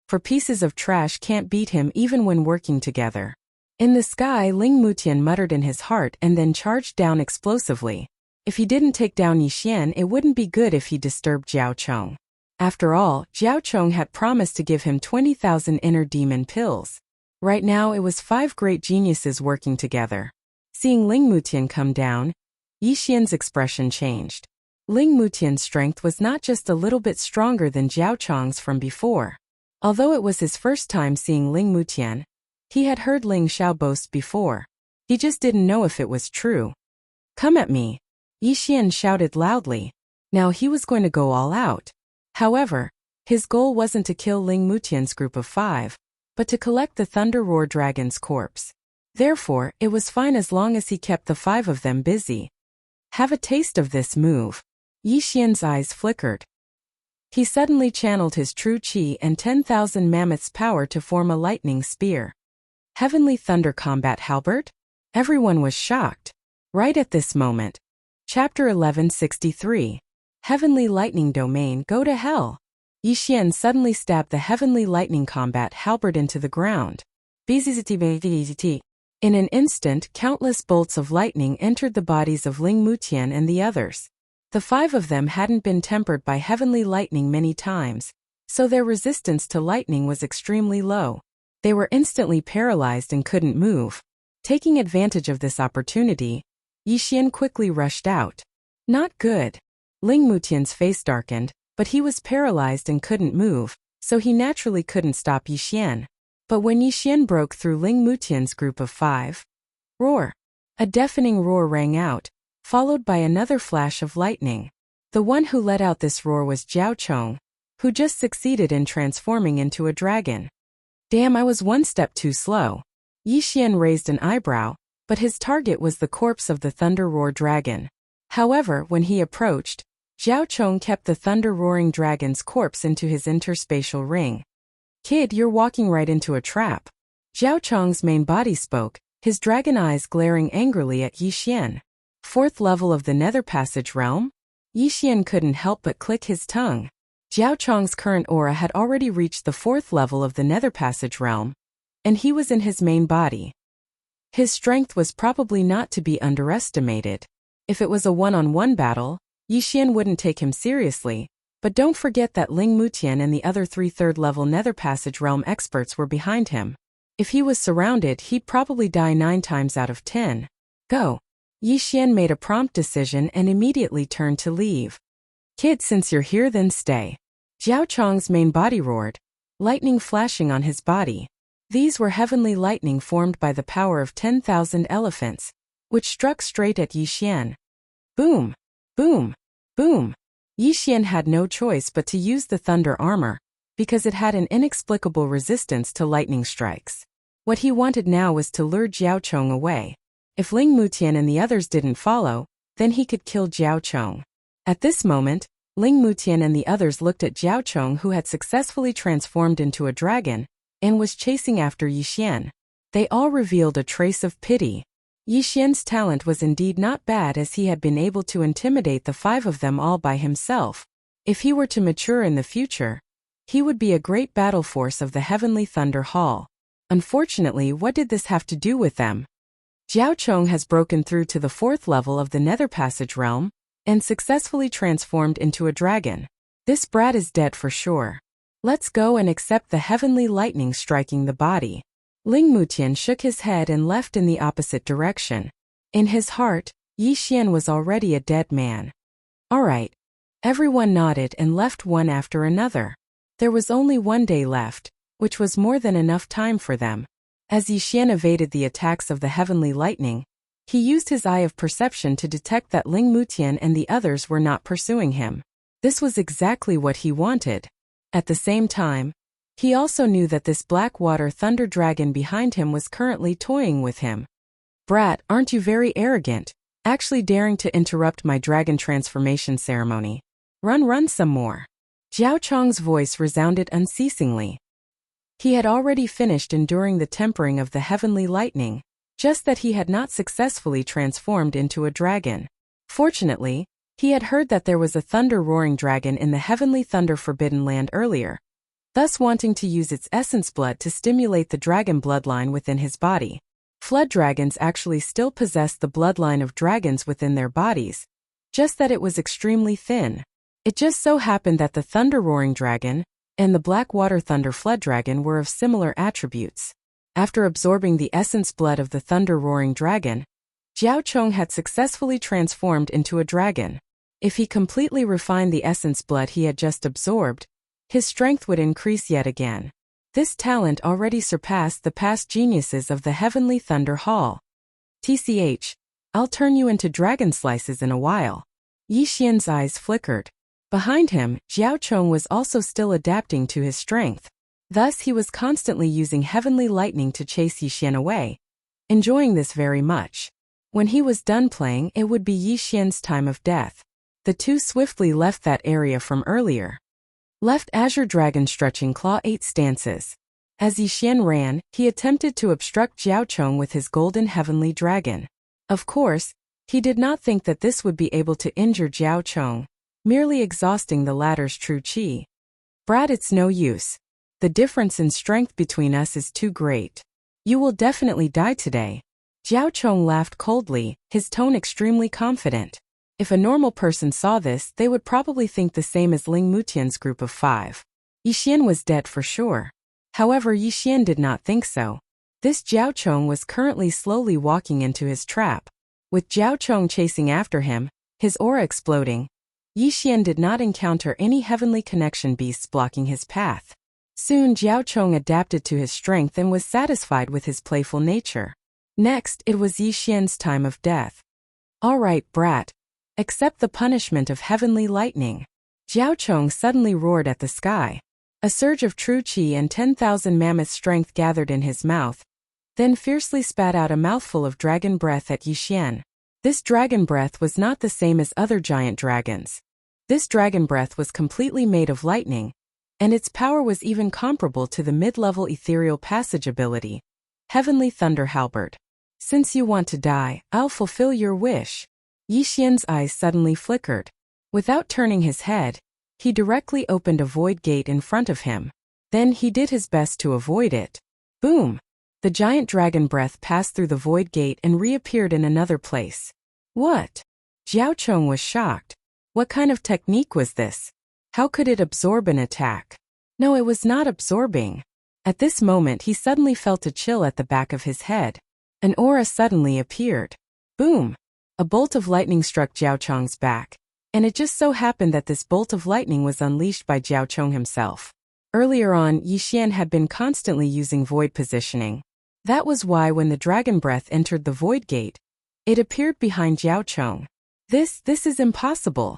For pieces of trash can't beat him even when working together. In the sky, Ling Mutian muttered in his heart and then charged down explosively. If he didn't take down Yixian, it wouldn't be good if he disturbed Jiao Chong. After all, Jiao Chong had promised to give him 20,000 inner demon pills. Right now it was 5 great geniuses working together. Seeing Ling Mutian come down, Yixian's expression changed. Ling Mutian's strength was not just a little bit stronger than Jiao Chong's from before. Although it was his first time seeing Ling Mutian, he had heard Ling Xiao boast before. He just didn't know if it was true. "Come at me!" Yixian shouted loudly. Now he was going to go all out. However, his goal wasn't to kill Ling Mutian's group of 5, but to collect the Thunder Roar Dragon's corpse. Therefore, it was fine as long as he kept the 5 of them busy. Have a taste of this move. Yixian's eyes flickered. He suddenly channeled his true qi and 10,000 mammoths' power to form a lightning spear. Heavenly Thunder Combat Halberd? Everyone was shocked. Right at this moment. Chapter 1163. Heavenly Lightning Domain, go to hell. Yixian suddenly stabbed the Heavenly Lightning Combat Halberd into the ground. In an instant, countless bolts of lightning entered the bodies of Ling Mutian and the others. The 5 of them hadn't been tempered by heavenly lightning many times, so their resistance to lightning was extremely low. They were instantly paralyzed and couldn't move. Taking advantage of this opportunity, Yixian quickly rushed out. Not good. Ling Mutian's face darkened, but he was paralyzed and couldn't move, so he naturally couldn't stop Yixian. But when Yixian broke through Ling Mutian's group of 5, roar! A deafening roar rang out, followed by another flash of lightning. The one who let out this roar was Jiao Chong, who just succeeded in transforming into a dragon. Damn, I was 1 step too slow. Yixian raised an eyebrow, but his target was the corpse of the Thunder Roar Dragon. However, when he approached, Jiao Chong kept the Thunder Roaring Dragon's corpse into his interspatial ring. Kid, you're walking right into a trap. Jiao Chong's main body spoke, his dragon eyes glaring angrily at Yixian. 4th level of the Nether Passage realm? Yixian couldn't help but click his tongue. Jiao Chong's current aura had already reached the 4th level of the Nether Passage realm, and he was in his main body. His strength was probably not to be underestimated. If it was a one-on-one battle, Yixian wouldn't take him seriously, but don't forget that Ling Mutian and the other 3 3rd-level Nether Passage realm experts were behind him. If he was surrounded, he'd probably die 9 times out of 10. Go. Yixian made a prompt decision and immediately turned to leave. Kid, since you're here, then stay. Jiao Chong's main body roared, lightning flashing on his body. These were heavenly lightning formed by the power of 10,000 elephants, which struck straight at Yixian. Boom! Boom! Boom! Yi Xian had no choice but to use the thunder armor, because it had an inexplicable resistance to lightning strikes. What he wanted now was to lure Jiao Chong away. If Ling Mutian and the others didn't follow, then he could kill Jiao Chong. At this moment, Ling Mutian and the others looked at Jiao Chong, who had successfully transformed into a dragon, and was chasing after Yi Xian. They all revealed a trace of pity. Yi Xian's talent was indeed not bad, as he had been able to intimidate the 5 of them all by himself. If he were to mature in the future, he would be a great battle force of the Heavenly Thunder Hall. Unfortunately, what did this have to do with them? Jiao Chong has broken through to the 4th level of the Nether Passage realm, and successfully transformed into a dragon. This brat is dead for sure. Let's go and accept the heavenly lightning striking the body. Ling Mutian shook his head and left in the opposite direction. In his heart, Yi Xian was already a dead man. Alright. Everyone nodded and left one after another. There was only 1 day left, which was more than enough time for them. As Yi Xian evaded the attacks of the heavenly lightning, he used his eye of perception to detect that Ling Mutian and the others were not pursuing him. This was exactly what he wanted. At the same time, he also knew that this Blackwater Thunder Dragon behind him was currently toying with him. Brat, aren't you very arrogant, actually daring to interrupt my dragon transformation ceremony? Run some more. Jiao Chong's voice resounded unceasingly. He had already finished enduring the tempering of the heavenly lightning, just that he had not successfully transformed into a dragon. Fortunately, he had heard that there was a thunder-roaring dragon in the Heavenly Thunder Forbidden Land earlier, thus wanting to use its essence blood to stimulate the dragon bloodline within his body. Flood dragons actually still possess the bloodline of dragons within their bodies, just that it was extremely thin. It just so happened that the thunder-roaring dragon and the Blackwater Thunder Flood Dragon were of similar attributes. After absorbing the essence blood of the thunder-roaring dragon, Jiao Chong had successfully transformed into a dragon. If he completely refined the essence blood he had just absorbed, his strength would increase yet again. This talent already surpassed the past geniuses of the Heavenly Thunder Hall. TCH, I'll turn you into dragon slices in a while. Yi Xian's eyes flickered. Behind him, Jiao Chong was also still adapting to his strength. Thus he was constantly using heavenly lightning to chase Yi Xian away, enjoying this very much. When he was done playing, it would be Yi Xian's time of death. The two swiftly left that area from earlier. Left Azure Dragon stretching Claw 8 stances. As Yi Xian ran, he attempted to obstruct Jiao Chong with his golden heavenly dragon. Of course, he did not think that this would be able to injure Jiao Chong, merely exhausting the latter's true chi. Brat, it's no use. The difference in strength between us is too great. You will definitely die today. Jiao Chong laughed coldly, his tone extremely confident. If a normal person saw this, they would probably think the same as Ling Mutian's group of 5. Yi Xian was dead for sure. However, Yi Xian did not think so. This Jiao Chong was currently slowly walking into his trap. With Jiao Chong chasing after him, his aura exploding, Yi Xian did not encounter any heavenly connection beasts blocking his path. Soon Jiao Chong adapted to his strength and was satisfied with his playful nature. Next, it was Yi Xian's time of death. Alright, brat. Accept the punishment of heavenly lightning. Jiao Chong suddenly roared at the sky. A surge of true chi and 10,000 mammoth strength gathered in his mouth, then fiercely spat out a mouthful of dragon breath at Yi Xian. This dragon breath was not the same as other giant dragons. This dragon breath was completely made of lightning, and its power was even comparable to the mid-level ethereal passage ability, Heavenly Thunder Halberd. Since you want to die, I'll fulfill your wish. Yi Xian's eyes suddenly flickered. Without turning his head, he directly opened a void gate in front of him. Then he did his best to avoid it. Boom! The giant dragon breath passed through the void gate and reappeared in another place. What? Jiao Chong was shocked. What kind of technique was this? How could it absorb an attack? No, it was not absorbing. At this moment he suddenly felt a chill at the back of his head. An aura suddenly appeared. Boom! A bolt of lightning struck Jiao Chong's back, and it just so happened that this bolt of lightning was unleashed by Jiao Chong himself. Earlier on, Yi Xian had been constantly using void positioning. That was why when the dragon breath entered the void gate, it appeared behind Jiao Chong. This is impossible.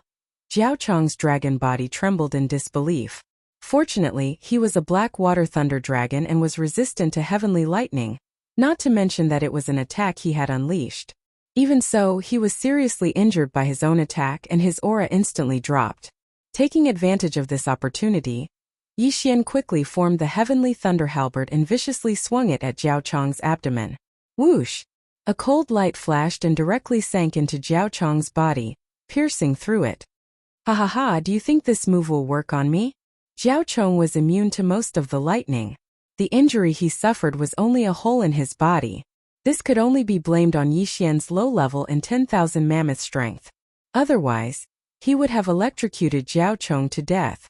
Jiao Chong's dragon body trembled in disbelief. Fortunately, he was a black water thunder dragon and was resistant to heavenly lightning, not to mention that it was an attack he had unleashed. Even so, he was seriously injured by his own attack and his aura instantly dropped. Taking advantage of this opportunity, Yi Xian quickly formed the heavenly thunder halberd and viciously swung it at Jiao Chong's abdomen. Whoosh! A cold light flashed and directly sank into Jiao Chong's body, piercing through it. Ha ha ha, do you think this move will work on me? Jiao Chong was immune to most of the lightning. The injury he suffered was only a hole in his body. This could only be blamed on Yi Xian's low level and 10,000 mammoth strength. Otherwise, he would have electrocuted Jiao Chong to death.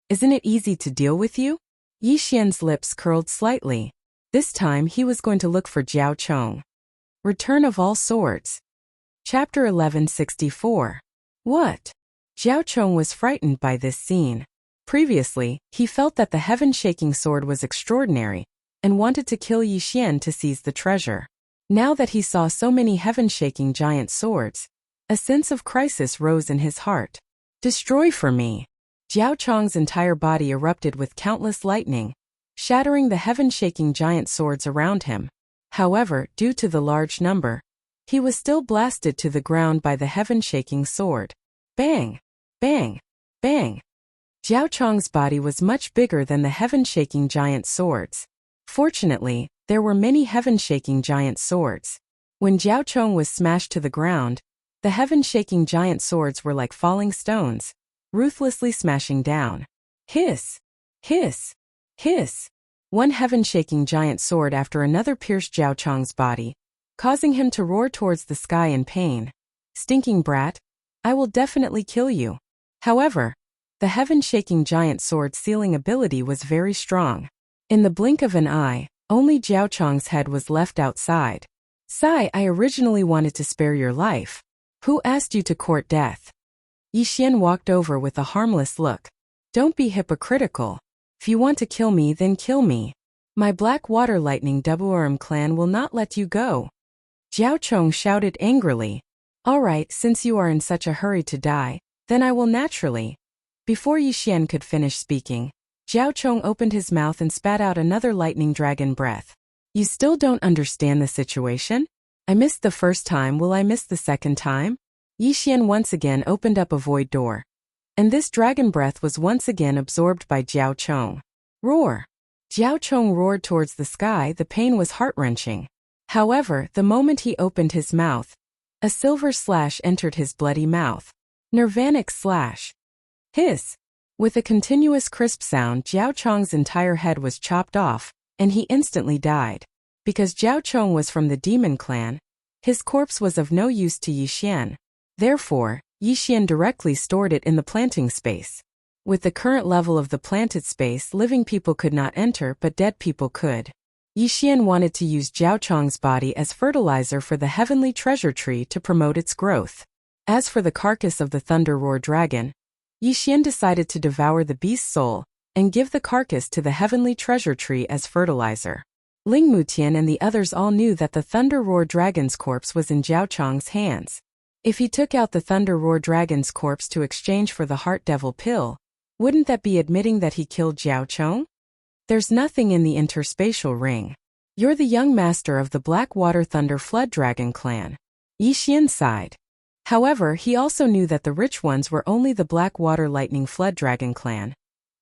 Isn't it easy to deal with you? Yi Xian's lips curled slightly. This time he was going to look for Jiao Chong. Return of all swords. Chapter 1164. What? Jiao Chong was frightened by this scene. Previously, he felt that the heaven-shaking sword was extraordinary, and wanted to kill Yi Xian to seize the treasure. Now that he saw so many heaven-shaking giant swords, a sense of crisis rose in his heart. Destroy for me! Jiao Chong's entire body erupted with countless lightning, shattering the heaven-shaking giant swords around him. However, due to the large number, he was still blasted to the ground by the heaven-shaking sword. Bang! Bang! Bang! Jiao Chong's body was much bigger than the heaven-shaking giant swords. Fortunately, there were many heaven-shaking giant swords. When Jiao Chong was smashed to the ground, the heaven-shaking giant swords were like falling stones, ruthlessly smashing down. Hiss! Hiss! Hiss! One heaven-shaking giant sword after another pierced Jiao Chong's body, causing him to roar towards the sky in pain. Stinking brat! I will definitely kill you. However, the heaven-shaking giant sword's sealing ability was very strong. In the blink of an eye, only Jiao Chong's head was left outside. Sai, I originally wanted to spare your life. Who asked you to court death? Yi Xian walked over with a harmless look. Don't be hypocritical. If you want to kill me, then kill me. My Black Water Lightning Devouring clan will not let you go. Jiao Chong shouted angrily. All right, since you are in such a hurry to die, then I will naturally. Before Yi Xian could finish speaking, Jiao Chong opened his mouth and spat out another lightning dragon breath. You still don't understand the situation? I missed the first time, will I miss the second time? Yi Xian once again opened up a void door. And this dragon breath was once again absorbed by Jiao Chong. Roar! Jiao Chong roared towards the sky, the pain was heart-wrenching. However, the moment he opened his mouth, a silver slash entered his bloody mouth. Nirvanic slash. Hiss! With a continuous crisp sound, Jiao Chong's entire head was chopped off, and he instantly died. Because Jiao Chong was from the demon clan, his corpse was of no use to Yi Xian. Therefore, Yi Xian directly stored it in the planting space. With the current level of the planted space, living people could not enter but dead people could. Yi Xian wanted to use Jiao Chong's body as fertilizer for the heavenly treasure tree to promote its growth. As for the carcass of the Thunder Roar Dragon, Yi Xian decided to devour the beast's soul and give the carcass to the heavenly treasure tree as fertilizer. Ling Mutian and the others all knew that the Thunder Roar Dragon's corpse was in Jiao Chong's hands. If he took out the Thunder Roar Dragon's corpse to exchange for the Heart Devil pill, wouldn't that be admitting that he killed Jiao Chong? There's nothing in the interspatial ring. You're the young master of the Black Water Thunder Flood Dragon clan. Yi Xian sighed. However, he also knew that the rich ones were only the Black Water Lightning Flood Dragon clan,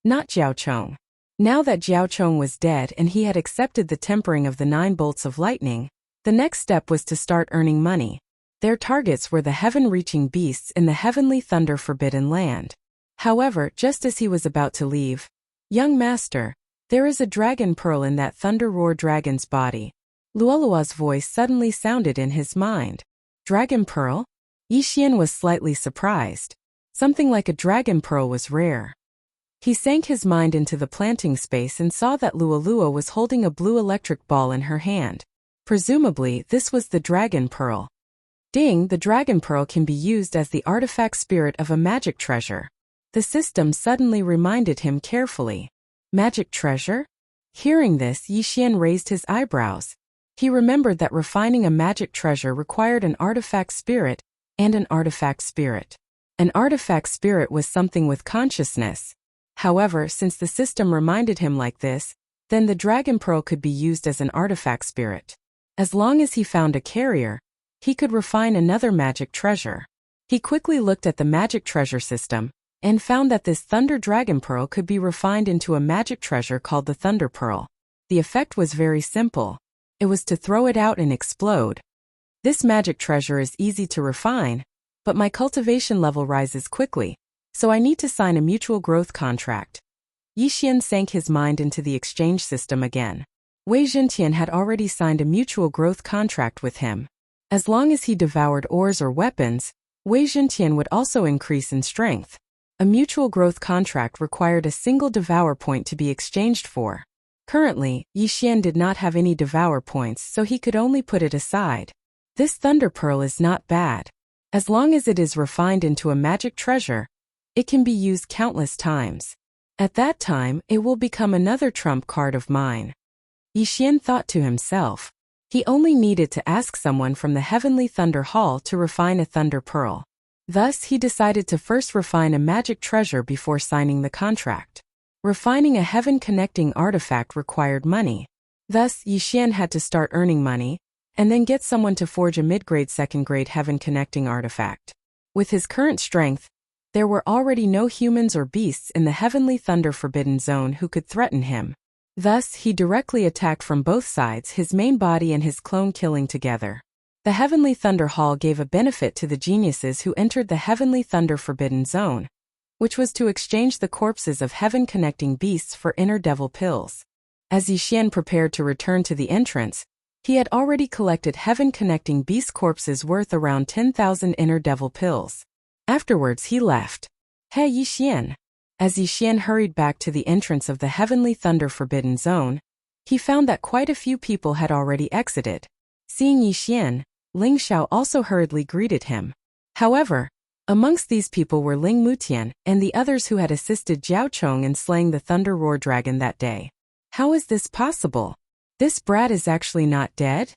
not Jiao Chong. Now that Jiao Chong was dead and he had accepted the tempering of the 9 bolts of lightning, the next step was to start earning money. Their targets were the heaven-reaching beasts in the heavenly thunder forbidden land. However, just as he was about to leave, young master, there is a dragon pearl in that Thunder Roar Dragon's body. Luolua's voice suddenly sounded in his mind. Dragon pearl? Yi Xian was slightly surprised. Something like a dragon pearl was rare. He sank his mind into the planting space and saw that Luolua was holding a blue electric ball in her hand. Presumably, this was the dragon pearl. Ding, the dragon pearl can be used as the artifact spirit of a magic treasure. The system suddenly reminded him carefully. Magic treasure? Hearing this, Yi Xian raised his eyebrows. He remembered that refining a magic treasure required an artifact spirit, and an artifact spirit. An artifact spirit was something with consciousness. However, since the system reminded him like this, then the dragon pearl could be used as an artifact spirit. As long as he found a carrier, he could refine another magic treasure. He quickly looked at the magic treasure system and found that this thunder dragon pearl could be refined into a magic treasure called the thunder pearl. The effect was very simple. It was to throw it out and explode. This magic treasure is easy to refine, but my cultivation level rises quickly, so I need to sign a mutual growth contract. Yixian sank his mind into the exchange system again. Wei Zhentian had already signed a mutual growth contract with him. As long as he devoured ores or weapons, Wei Zhentian would also increase in strength. A mutual growth contract required a single devour point to be exchanged for. Currently, Yixian did not have any devour points, so he could only put it aside. This thunder pearl is not bad. As long as it is refined into a magic treasure, it can be used countless times. At that time, it will become another trump card of mine. Yixian thought to himself. He only needed to ask someone from the Heavenly Thunder Hall to refine a thunder pearl. Thus, he decided to first refine a magic treasure before signing the contract. Refining a heaven-connecting artifact required money. Thus, Yixian had to start earning money, and then get someone to forge a mid-grade second-grade heaven-connecting artifact. With his current strength, there were already no humans or beasts in the Heavenly Thunder Forbidden Zone who could threaten him. Thus, he directly attacked from both sides, his main body and his clone killing together. The Heavenly Thunder Hall gave a benefit to the geniuses who entered the Heavenly Thunder Forbidden Zone, which was to exchange the corpses of heaven-connecting beasts for inner devil pills. As Yixian prepared to return to the entrance, he had already collected heaven-connecting beast corpses worth around 10,000 inner devil pills. Afterwards he left. Hey Yixian! As Yixian hurried back to the entrance of the Heavenly Thunder Forbidden Zone, he found that quite a few people had already exited. Seeing Yixian, Ling Xiao also hurriedly greeted him. However, amongst these people were Ling Mutian and the others who had assisted Jiao Chong in slaying the Thunder Roar Dragon that day. How is this possible? This brat is actually not dead?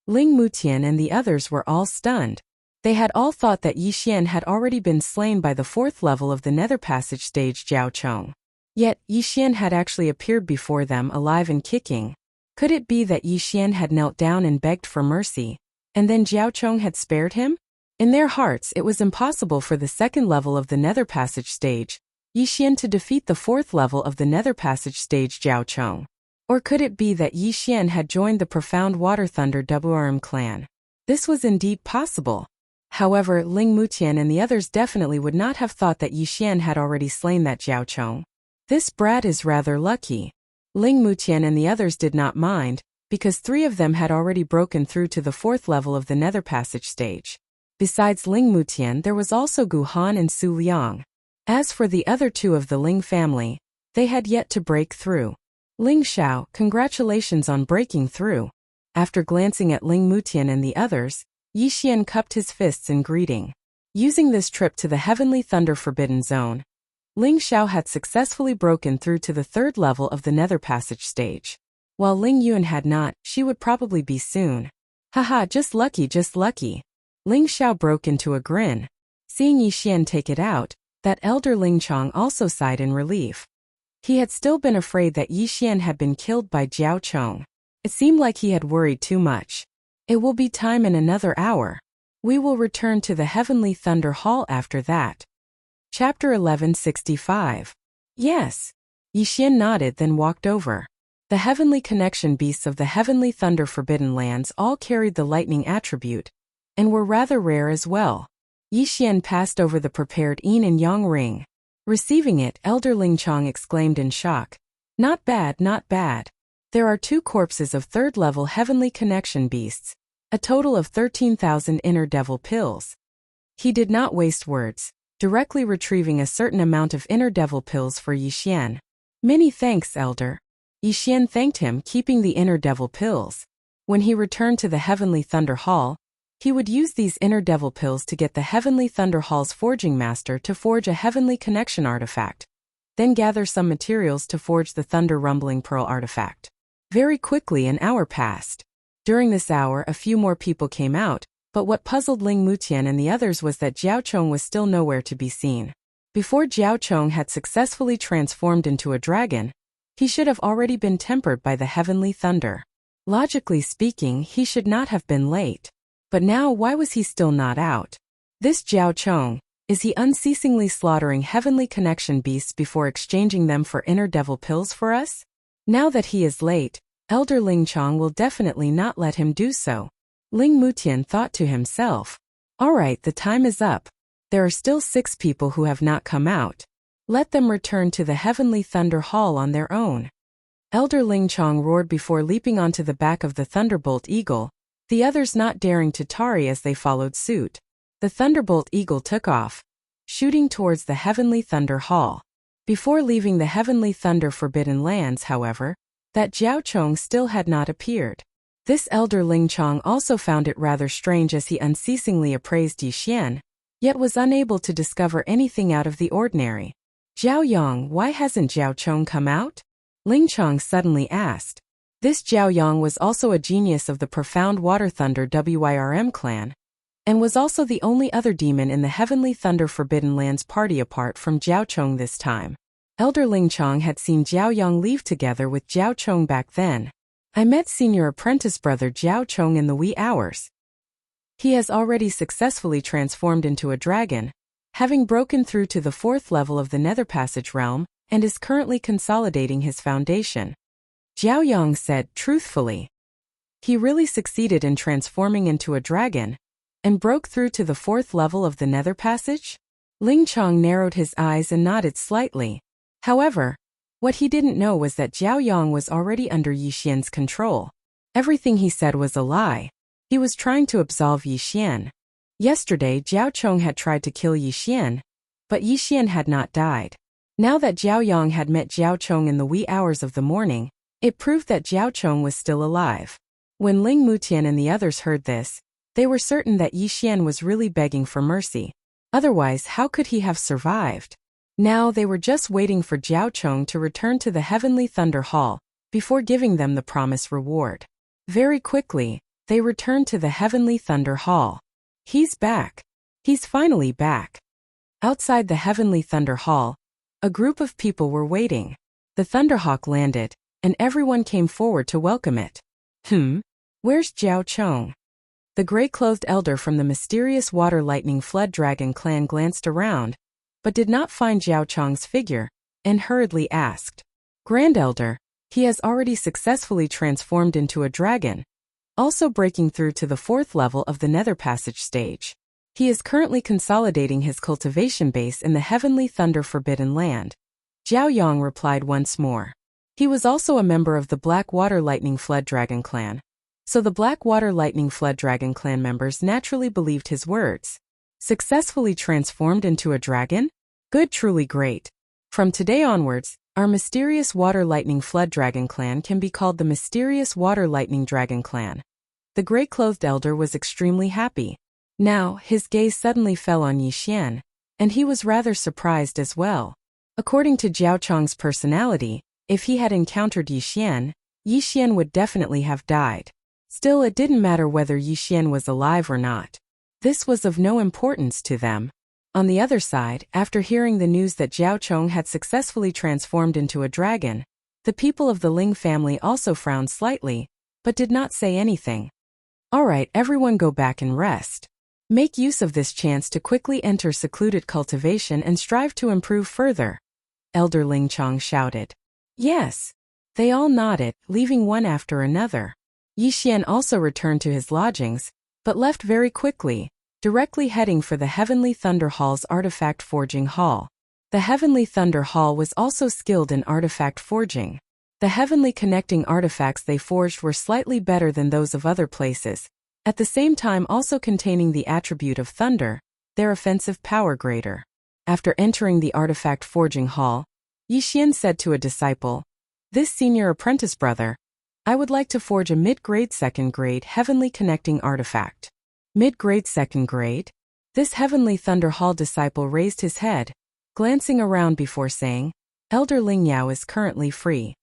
Ling Mutian and the others were all stunned. They had all thought that Yixian had already been slain by the 4th level of the Nether Passage stage Jiao Chong. Yet, Yixian had actually appeared before them alive and kicking. Could it be that Yixian had knelt down and begged for mercy, and then Jiao Chong had spared him? In their hearts, it was impossible for the 2nd level of the Nether Passage stage, Yixian, to defeat the 4th level of the Nether Passage stage Jiao Chong. Or could it be that Yixian had joined the Profound Water Thunder Devouring clan? This was indeed possible. However, Ling Mutian and the others definitely would not have thought that Yixian had already slain that Jiao Chong. This brat is rather lucky. Ling Mutian and the others did not mind, because 3 of them had already broken through to the 4th level of the Nether Passage stage. Besides Ling Mutian, there was also Gu Han and Su Liang. As for the other 2 of the Ling family, they had yet to break through. Ling Xiao, congratulations on breaking through. After glancing at Ling Mutian and the others, Yixian cupped his fists in greeting. Using this trip to the Heavenly Thunder Forbidden Zone, Ling Xiao had successfully broken through to the 3rd level of the Nether Passage stage. While Ling Yun had not, she would probably be soon. Haha, just lucky, just lucky. Ling Xiao broke into a grin. Seeing Yixian take it out, that elder Ling Chong also sighed in relief. He had still been afraid that Yixian had been killed by Jiao Chong. It seemed like he had worried too much. It will be time in another hour. We will return to the Heavenly Thunder Hall after that. Chapter 1165. Yes. Yixian nodded, then walked over. The Heavenly Connection beasts of the Heavenly Thunder Forbidden Lands all carried the lightning attribute, and were rather rare as well. Yixian passed over the prepared yin and yang ring. Receiving it, Elder Ling Chong exclaimed in shock. Not bad, not bad. There are 2 corpses of 3rd level Heavenly Connection beasts, a total of 13,000 inner devil pills. He did not waste words, directly retrieving a certain amount of inner devil pills for Yixian. Many thanks, Elder. Yixian thanked him, keeping the inner devil pills. When he returned to the Heavenly Thunder Hall, he would use these inner devil pills to get the Heavenly Thunder Hall's forging master to forge a Heavenly Connection artifact, then gather some materials to forge the Thunder Rumbling Pearl artifact. Very quickly an hour passed. During this hour a few more people came out, But what puzzled Ling Mutian and the others was that Jiao Chong was still nowhere to be seen. Before Jiao Chong had successfully transformed into a dragon, he should have already been tempered by the heavenly thunder. Logically speaking, he should not have been late. But now why was he still not out? This Jiao Chong, is he unceasingly slaughtering heavenly connection beasts before exchanging them for inner devil pills for us? Now that he is late, Elder Ling Chong will definitely not let him do so. Ling Mutian thought to himself. Alright, the time is up. There are still 6 people who have not come out. Let them return to the Heavenly Thunder Hall on their own. Elder Ling Chong roared before leaping onto the back of the Thunderbolt Eagle, the others not daring to tarry as they followed suit. The Thunderbolt Eagle took off, shooting towards the Heavenly Thunder Hall. Before leaving the Heavenly Thunder Forbidden Lands, however, that Jiao Chong still had not appeared. This Elder Ling Chong also found it rather strange as he unceasingly appraised Yixian, yet was unable to discover anything out of the ordinary. Jiao Yang, why hasn't Jiao Chong come out? Ling Chong suddenly asked. This Jiao Yang was also a genius of the Profound Water Thunder Wyrm clan, and was also the only other demon in the Heavenly Thunder Forbidden Lands party apart from Jiao Chong this time. Elder Ling Chong had seen Jiao Yang leave together with Jiao Chong back then. I met senior apprentice brother Jiao Chong in the wee hours. He has already successfully transformed into a dragon, having broken through to the 4th level of the Nether Passage realm, and is currently consolidating his foundation. Jiao Yang said truthfully. He really succeeded in transforming into a dragon, and broke through to the 4th level of the Nether Passage? Ling Chong narrowed his eyes and nodded slightly. However, what he didn't know was that Jiao Yang was already under Yixian's control. Everything he said was a lie. He was trying to absolve Yixian. Yesterday, Jiao Chong had tried to kill Yixian, but Yixian had not died. Now that Jiao Yang had met Jiao Chong in the wee hours of the morning, it proved that Jiao Chong was still alive. When Ling Mutian and the others heard this, they were certain that Yixian was really begging for mercy. Otherwise, how could he have survived? Now they were just waiting for Jiao Chong to return to the Heavenly Thunder Hall, before giving them the promised reward. Very quickly, they returned to the Heavenly Thunder Hall. He's back. He's finally back. Outside the Heavenly Thunder Hall, a group of people were waiting. The Thunderhawk landed, and everyone came forward to welcome it. Where's Jiao Chong? The gray-clothed elder from the mysterious Water Lightning Flood Dragon clan glanced around, but did not find Jiao Chong's figure, and hurriedly asked. Grand Elder, he has already successfully transformed into a dragon, also breaking through to the 4th level of the Nether Passage stage. He is currently consolidating his cultivation base in the Heavenly Thunder Forbidden Land. Jiao Yang replied once more. He was also a member of the Black Water Lightning Flood Dragon clan. So the Black Water Lightning Flood Dragon clan members naturally believed his words. Successfully transformed into a dragon? Good, truly great. From today onwards, our mysterious Water Lightning Flood Dragon clan can be called the Mysterious Water Lightning Dragon clan. The gray-clothed elder was extremely happy. Now, his gaze suddenly fell on Yixian, and he was rather surprised as well. According to Jiao Chong's personality, if he had encountered Yixian, Yixian would definitely have died. Still, it didn't matter whether Yixian was alive or not. This was of no importance to them. On the other side, after hearing the news that Jiao Chong had successfully transformed into a dragon, the people of the Ling family also frowned slightly, but did not say anything. Alright, everyone go back and rest. Make use of this chance to quickly enter secluded cultivation and strive to improve further. Elder Ling Chong shouted. Yes. They all nodded, leaving one after another. Yixian also returned to his lodgings, but left very quickly, directly heading for the Heavenly Thunder Hall's artifact forging hall. The Heavenly Thunder Hall was also skilled in artifact forging. The heavenly connecting artifacts they forged were slightly better than those of other places, at the same time also containing the attribute of thunder, their offensive power greater. After entering the artifact forging hall, Yixian said to a disciple, This senior apprentice brother, I would like to forge a mid-grade 2nd grade heavenly connecting artifact. Mid-grade 2nd grade? This Heavenly Thunder Hall disciple raised his head, glancing around before saying, Elder Ling Yao is currently free.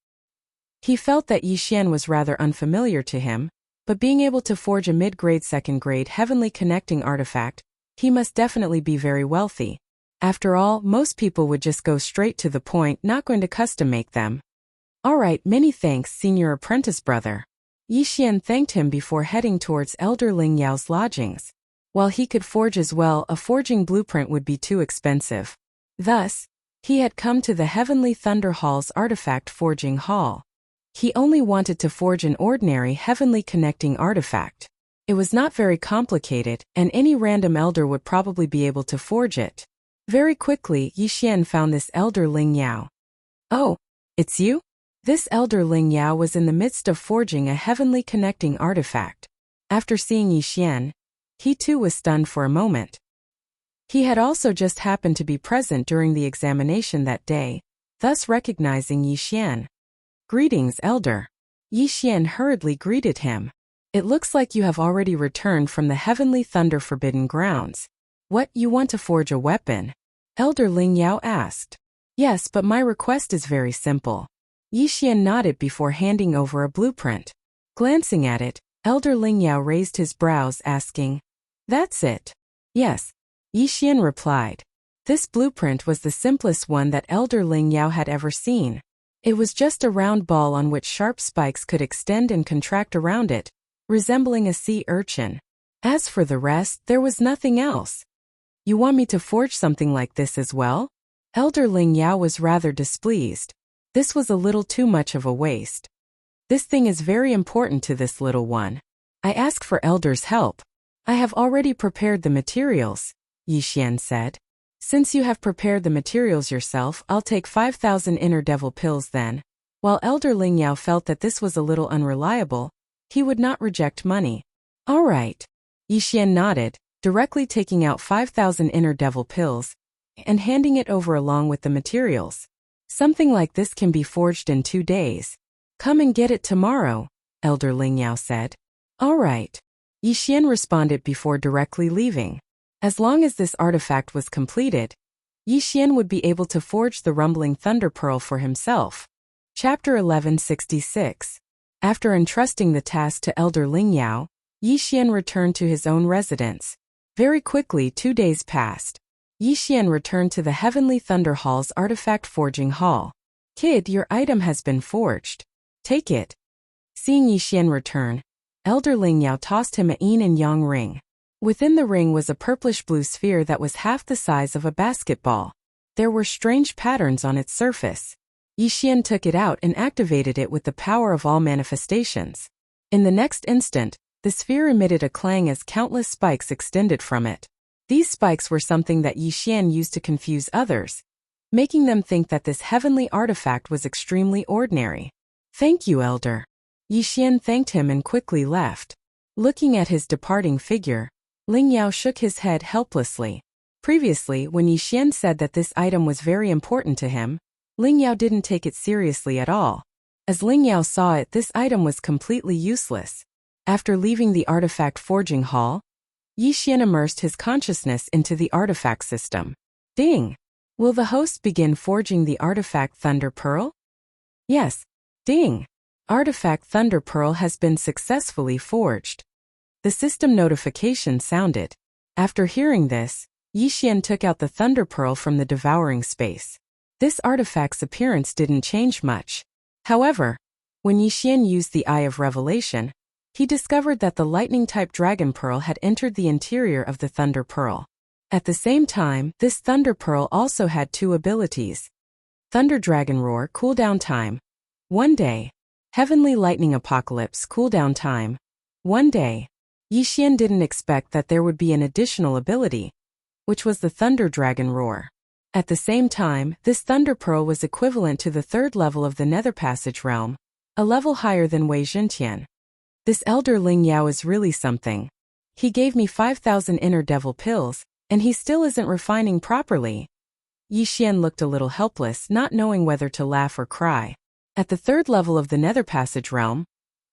He felt that Yixian was rather unfamiliar to him, but being able to forge a mid-grade second-grade heavenly connecting artifact, he must definitely be very wealthy. After all, most people would just go straight to the point, not going to custom make them. Alright, many thanks, senior apprentice brother. Yi Xian thanked him before heading towards Elder Ling Yao's lodgings. While he could forge as well, a forging blueprint would be too expensive. Thus, he had come to the Heavenly Thunder Hall's artifact forging hall. He only wanted to forge an ordinary heavenly connecting artifact. It was not very complicated, and any random elder would probably be able to forge it. Very quickly, Yi Xian found this Elder Ling Yao. Oh, it's you? This Elder Ling Yao was in the midst of forging a heavenly connecting artifact. After seeing Yi Xian, he too was stunned for a moment. He had also just happened to be present during the examination that day, thus recognizing Yi Xian. Greetings, Elder. Yi Xian hurriedly greeted him. It looks like you have already returned from the Heavenly Thunder Forbidden Grounds. What, you want to forge a weapon? Elder Ling Yao asked. Yes, but my request is very simple. Yi Xian nodded before handing over a blueprint. Glancing at it, Elder Ling Yao raised his brows, asking, "That's it?" Yes, Yi Xian replied. This blueprint was the simplest one that Elder Ling Yao had ever seen. It was just a round ball on which sharp spikes could extend and contract around it, resembling a sea urchin. As for the rest, there was nothing else. You want me to forge something like this as well? Elder Ling Yao was rather displeased. This was a little too much of a waste. This thing is very important to this little one. I ask for Elder's help. I have already prepared the materials, Yi Xian said. Since you have prepared the materials yourself, I'll take 5,000 inner devil pills then. While Elder Ling Yao felt that this was a little unreliable, he would not reject money. All right. Yi Xian nodded, directly taking out 5,000 inner devil pills and handing it over along with the materials. Something like this can be forged in 2 days. Come and get it tomorrow, Elder Ling Yao said. All right. Yi Xian responded before directly leaving. As long as this artifact was completed, Yi Xian would be able to forge the rumbling thunder pearl for himself. Chapter 1166. After entrusting the task to Elder Ling Yao, Yi Xian returned to his own residence. Very quickly 2 days passed. Yi Xian returned to the Heavenly Thunder Hall's artifact forging hall. Kid, your item has been forged. Take it. Seeing Yi Xian return, Elder Ling Yao tossed him a yin and yang ring. Within the ring was a purplish-blue sphere that was half the size of a basketball. There were strange patterns on its surface. Yi Xian took it out and activated it with the power of all manifestations. In the next instant, the sphere emitted a clang as countless spikes extended from it. These spikes were something that Yi Xian used to confuse others, making them think that this heavenly artifact was extremely ordinary. Thank you, Elder. Yi Xian thanked him and quickly left. Looking at his departing figure, Ling Yao shook his head helplessly. Previously, when Yi Xian said that this item was very important to him, Ling Yao didn't take it seriously at all. As Ling Yao saw it, this item was completely useless. After leaving the artifact forging hall, Yi Xian immersed his consciousness into the artifact system. Ding! Will the host begin forging the artifact Thunder Pearl? Yes. Ding! Artifact Thunder Pearl has been successfully forged. The system notification sounded. After hearing this, Yi Xian took out the Thunder Pearl from the Devouring space. This artifact's appearance didn't change much. However, when Yi Xian used the Eye of Revelation, he discovered that the lightning-type Dragon Pearl had entered the interior of the Thunder Pearl. At the same time, this Thunder Pearl also had 2 abilities. Thunder Dragon Roar cooldown time, 1 day. Heavenly Lightning Apocalypse cooldown time, 1 day. Yi Xian didn't expect that there would be an additional ability, which was the Thunder Dragon Roar. At the same time, this Thunder Pearl was equivalent to the 3rd level of the Nether Passage realm, a level higher than Wei Zhentian. This Elder Ling Yao is really something. He gave me 5,000 inner devil pills, and he still isn't refining properly. Yi Xian looked a little helpless, not knowing whether to laugh or cry. At the 3rd level of the Nether Passage realm,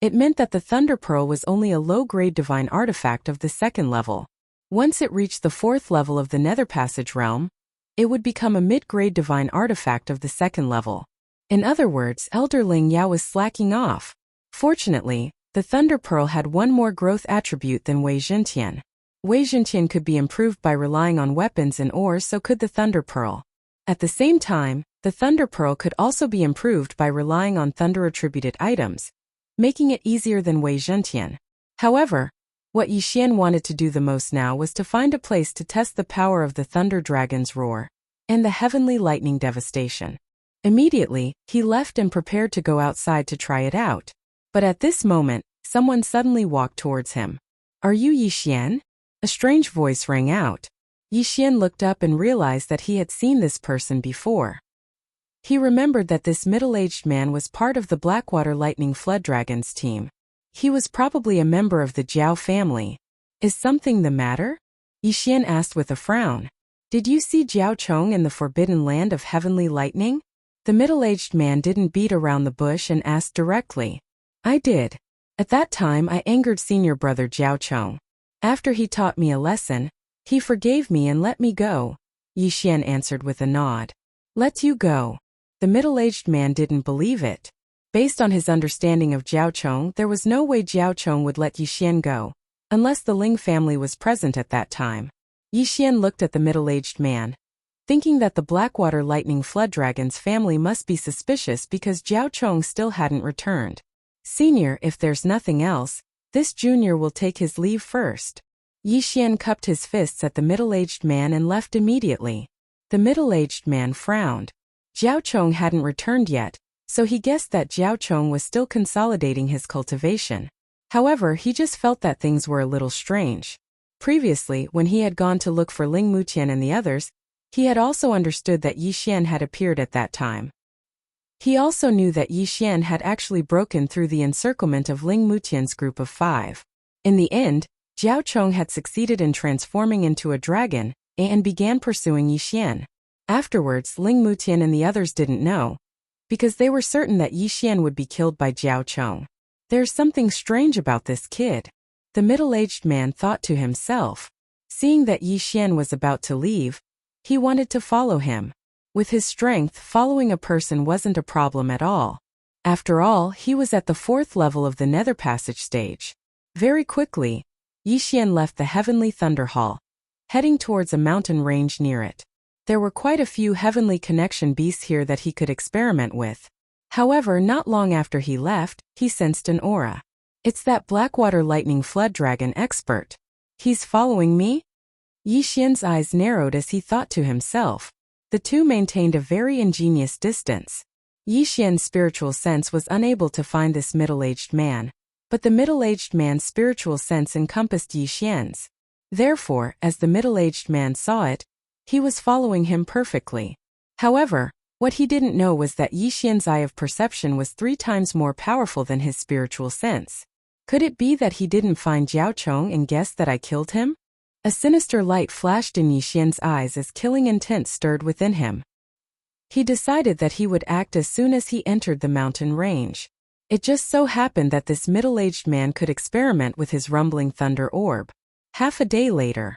it meant that the Thunder Pearl was only a low-grade divine artifact of the 2nd level. Once it reached the 4th level of the Nether Passage realm, it would become a mid-grade divine artifact of the 2nd level. In other words, Elder Ling Yao was slacking off. Fortunately, The Thunder Pearl had one more growth attribute than Wei Zhentian. Wei Zhentian could be improved by relying on weapons and ores, so could the Thunder Pearl. At the same time, the Thunder Pearl could also be improved by relying on thunder-attributed items, making it easier than Wei Zhentian. However, what Yixian wanted to do the most now was to find a place to test the power of the Thunder Dragon's roar and the heavenly lightning devastation. Immediately, he left and prepared to go outside to try it out. But at this moment, someone suddenly walked towards him. "Are you Yixian?" A strange voice rang out. Yixian looked up and realized that he had seen this person before. He remembered that this middle-aged man was part of the Blackwater Lightning Flood Dragons team. He was probably a member of the Jiao family. "Is something the matter?" Yixian asked with a frown. "Did you see Jiao Chong in the Forbidden Land of Heavenly Lightning?" The middle-aged man didn't beat around the bush and asked directly. "I did. At that time I angered senior brother Jiao Chong. After he taught me a lesson, he forgave me and let me go," Yixian answered with a nod. "Let you go?" The middle-aged man didn't believe it. Based on his understanding of Jiao Chong, there was no way Jiao Chong would let Yixian go, unless the Ling family was present at that time. Yixian looked at the middle-aged man, thinking that the Blackwater Lightning Flood Dragons family must be suspicious because Jiao Chong still hadn't returned. "Senior, if there's nothing else, this junior will take his leave first." Yixian cupped his fists at the middle-aged man and left immediately. The middle-aged man frowned. Jiao Chong hadn't returned yet, so he guessed that Jiao Chong was still consolidating his cultivation. However, he just felt that things were a little strange. Previously, when he had gone to look for Ling Mutian and the others, he had also understood that Yixian had appeared at that time. He also knew that Yixian had actually broken through the encirclement of Ling Mutian's group of 5. In the end, Jiao Chong had succeeded in transforming into a dragon and began pursuing Yixian. Afterwards, Ling Mutian and the others didn't know, because they were certain that Yixian would be killed by Jiao Chong. "There's something strange about this kid," the middle-aged man thought to himself. Seeing that Yixian was about to leave, he wanted to follow him. With his strength, following a person wasn't a problem at all. After all, he was at the 4th level of the Nether Passage stage. Very quickly, Yixian left the Heavenly Thunder Hall, heading towards a mountain range near it. There were quite a few heavenly connection beasts here that he could experiment with. However, not long after he left, he sensed an aura. "It's that Blackwater Lightning Flood Dragon expert. He's following me?" Yixian's eyes narrowed as he thought to himself. The two maintained a very ingenious distance. Yixian's spiritual sense was unable to find this middle-aged man, but the middle-aged man's spiritual sense encompassed Yixian's. Therefore, as the middle-aged man saw it, he was following him perfectly. However, what he didn't know was that Yixian's eye of perception was 3 times more powerful than his spiritual sense. Could it be that he didn't find Jiao Chong and guessed that I killed him? A sinister light flashed in Yixian's eyes as killing intent stirred within him. He decided that he would act as soon as he entered the mountain range. It just so happened that this middle-aged man could experiment with his rumbling thunder orb. Half a day later.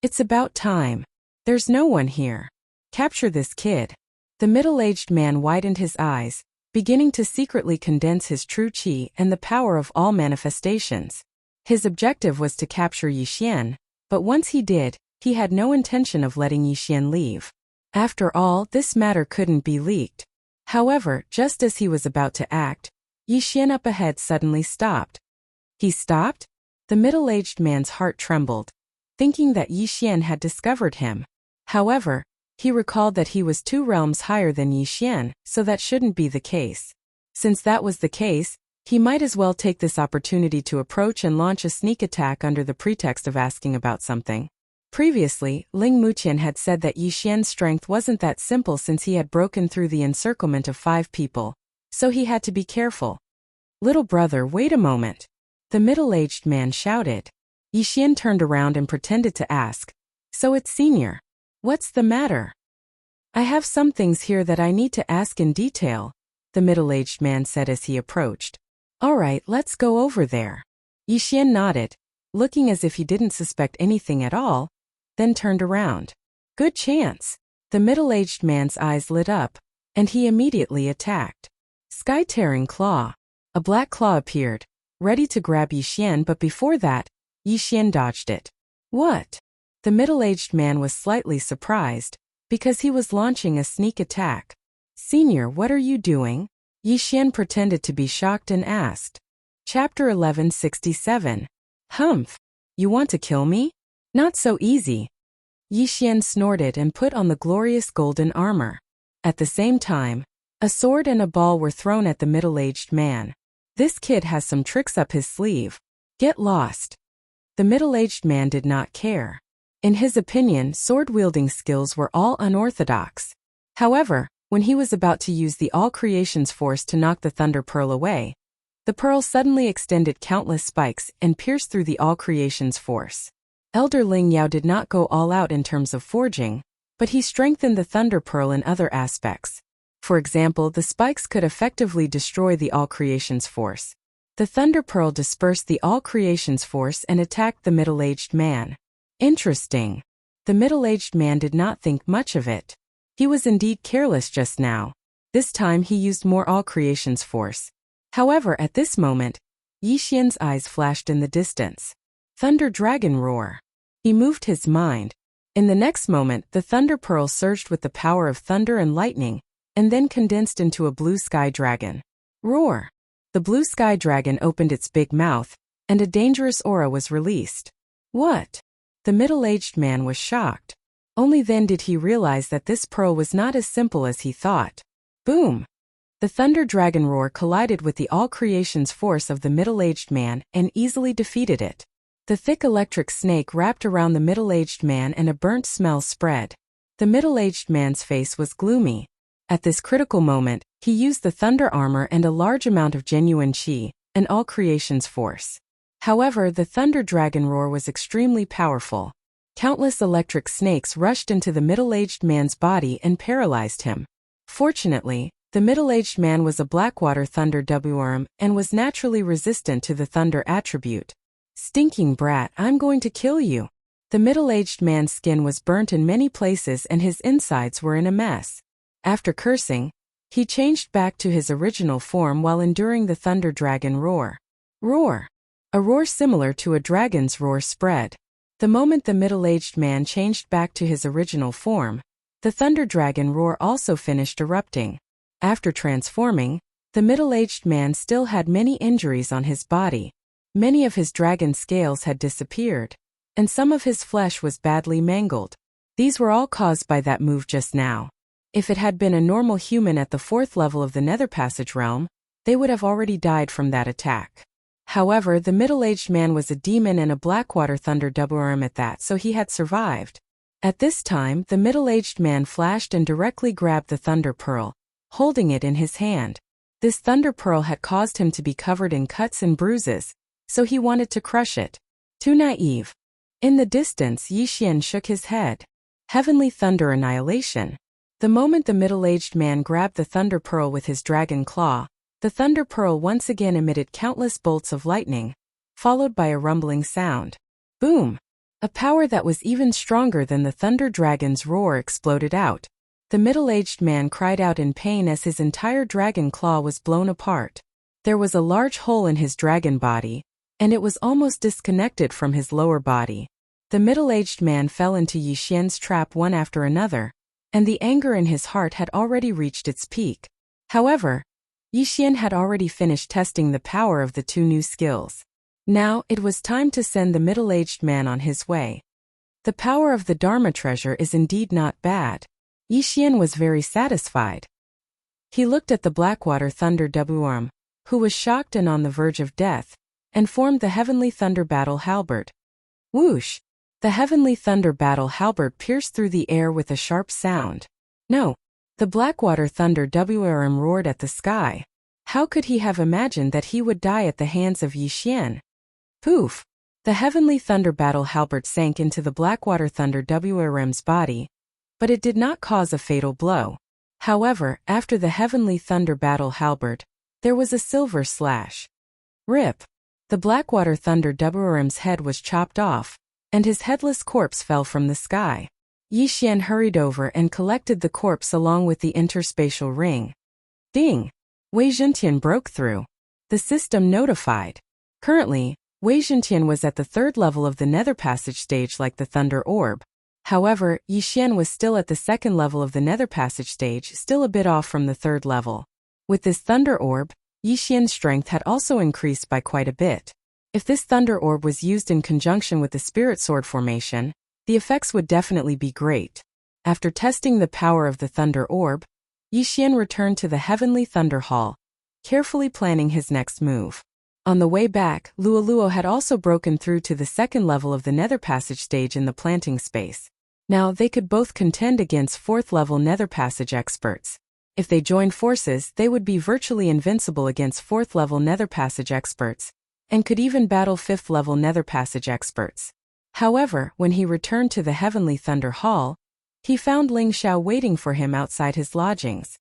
"It's about time. There's no one here. Capture this kid." The middle-aged man widened his eyes, beginning to secretly condense his true qi and the power of all manifestations. His objective was to capture Yixian, but once he did, he had no intention of letting Yixian leave. After all, this matter couldn't be leaked. However, just as he was about to act, Yixian up ahead suddenly stopped. He stopped? The middle-aged man's heart trembled, thinking that Yixian had discovered him. However, he recalled that he was 2 realms higher than Yixian, so that shouldn't be the case. Since that was the case, he might as well take this opportunity to approach and launch a sneak attack under the pretext of asking about something. Previously, Ling Mutian had said that Yixian's strength wasn't that simple since he had broken through the encirclement of 5 people, so he had to be careful. "Little brother, wait a moment," the middle-aged man shouted. Yixian turned around and pretended to ask, "So it's senior. What's the matter?" "I have some things here that I need to ask in detail," the middle-aged man said as he approached. "All right, let's go over there." Yixian nodded, looking as if he didn't suspect anything at all, then turned around. "Good chance." The middle-aged man's eyes lit up, and he immediately attacked. Sky-tearing claw. A black claw appeared, ready to grab Yixian, but before that, Yixian dodged it. What? The middle-aged man was slightly surprised, because he was launching a sneak attack. Senior, what are you doing? Yixian pretended to be shocked and asked. Chapter 1167. Humph! You want to kill me? Not so easy. Yixian snorted and put on the glorious golden armor. At the same time, a sword and a ball were thrown at the middle-aged man. This kid has some tricks up his sleeve. Get lost. The middle-aged man did not care. In his opinion, sword-wielding skills were all unorthodox. However, when he was about to use the all-creations force to knock the thunder pearl away, the pearl suddenly extended countless spikes and pierced through the all-creations force. Elder Ling Yao did not go all out in terms of forging, but he strengthened the thunder pearl in other aspects. For example, the spikes could effectively destroy the all-creations force. The thunder pearl dispersed the all-creations force and attacked the middle-aged man. Interesting. The middle-aged man did not think much of it. He was indeed careless just now. This time he used more all-creations force. However, at this moment, Yixian's eyes flashed in the distance. Thunder Dragon Roar. He moved his mind. In the next moment, the thunder pearl surged with the power of thunder and lightning, and then condensed into a blue sky dragon. Roar! The blue sky dragon opened its big mouth, and a dangerous aura was released. What? The middle-aged man was shocked. Only then did he realize that this pearl was not as simple as he thought. Boom! The thunder dragon roar collided with the all-creations force of the middle-aged man and easily defeated it. The thick electric snake wrapped around the middle-aged man and a burnt smell spread. The middle-aged man's face was gloomy. At this critical moment, he used the thunder armor and a large amount of genuine qi, and all creation's force. However, the thunder dragon roar was extremely powerful. Countless electric snakes rushed into the middle-aged man's body and paralyzed him. Fortunately, the middle-aged man was a Blackwater Thunder Devouring and was naturally resistant to the thunder attribute. Stinking brat, I'm going to kill you. The middle-aged man's skin was burnt in many places and his insides were in a mess. After cursing, he changed back to his original form while enduring the thunder dragon roar. Roar! A roar similar to a dragon's roar spread. The moment the middle-aged man changed back to his original form, the thunder dragon roar also finished erupting. After transforming, the middle-aged man still had many injuries on his body. Many of his dragon scales had disappeared, and some of his flesh was badly mangled. These were all caused by that move just now. If it had been a normal human at the 4th level of the Nether Passage realm, they would have already died from that attack. However, the middle-aged man was a demon and a Blackwater Thunder Devouring at that, so he had survived. At this time, the middle-aged man flashed and directly grabbed the thunder pearl, holding it in his hand. This thunder pearl had caused him to be covered in cuts and bruises, so he wanted to crush it. Too naive. In the distance, Yixian shook his head. Heavenly Thunder Annihilation. The moment the middle-aged man grabbed the thunder pearl with his dragon claw, the thunder pearl once again emitted countless bolts of lightning, followed by a rumbling sound. Boom! A power that was even stronger than the thunder dragon's roar exploded out. The middle-aged man cried out in pain as his entire dragon claw was blown apart. There was a large hole in his dragon body, and it was almost disconnected from his lower body. The middle-aged man fell into Yixian's trap one after another, and the anger in his heart had already reached its peak. However, Yixian had already finished testing the power of the 2 new skills. Now, it was time to send the middle-aged man on his way. The power of the Dharma treasure is indeed not bad. Yixian was very satisfied. He looked at the Blackwater Thunder Devouring, who was shocked and on the verge of death, and formed the Heavenly Thunder Battle Halberd. Whoosh! The Heavenly Thunder Battle Halberd pierced through the air with a sharp sound. No! The Blackwater Thunder Devouring roared at the sky. How could he have imagined that he would die at the hands of Yixian? Poof! The Heavenly Thunder Battle Halberd sank into the Blackwater Thunder Devouring's body, but it did not cause a fatal blow. However, after the Heavenly Thunder Battle Halberd, there was a silver slash. Rip! The Blackwater Thunder Devouring's head was chopped off, and his headless corpse fell from the sky. Yixian hurried over and collected the corpse along with the interspatial ring. Ding! Wei Zhentian broke through. The system notified. Currently, Wei Zhentian was at the third level of the Nether Passage stage like the Thunder Orb. However, Yi Xian was still at the second level of the Nether Passage stage, still a bit off from the third level. With this Thunder Orb, Yi Xian's strength had also increased by quite a bit. If this Thunder Orb was used in conjunction with the Spirit Sword formation, the effects would definitely be great. After testing the power of the Thunder Orb, Yi Xian returned to the Heavenly Thunder Hall, carefully planning his next move. On the way back, Luoluo had also broken through to the second level of the Nether Passage stage in the planting space. Now they could both contend against fourth-level Nether Passage experts. If they joined forces, they would be virtually invincible against fourth-level Nether Passage experts, and could even battle fifth-level Nether Passage experts. However, when he returned to the Heavenly Thunder Hall, he found Ling Xiao waiting for him outside his lodgings.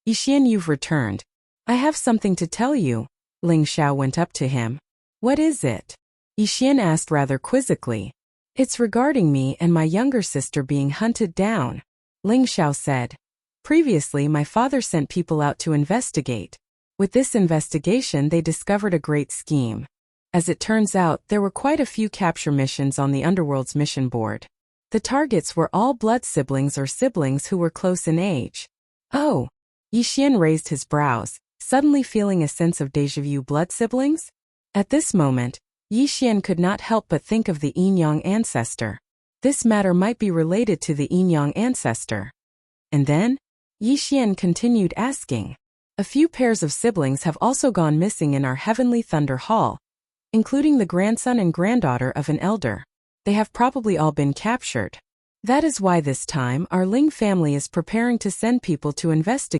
Yi Xian, you've returned. I have something to tell you. Ling Xiao went up to him. What is it? Yi Xian asked rather quizzically. It's regarding me and my younger sister being hunted down. Ling Xiao said. Previously, my father sent people out to investigate. With this investigation, they discovered a great scheme. As it turns out, there were quite a few capture missions on the Underworld's mission board. The targets were all blood siblings or siblings who were close in age. Oh! Yi Xian raised his brows, suddenly feeling a sense of déjà vu. Blood siblings? At this moment, Yi Xian could not help but think of the Yin-Yang ancestor. This matter might be related to the Yin-Yang ancestor. And then, Yi Xian continued asking. A few pairs of siblings have also gone missing in our Heavenly Thunder Hall, including the grandson and granddaughter of an elder. They have probably all been captured. That is why this time our Ling family is preparing to send people to investigate.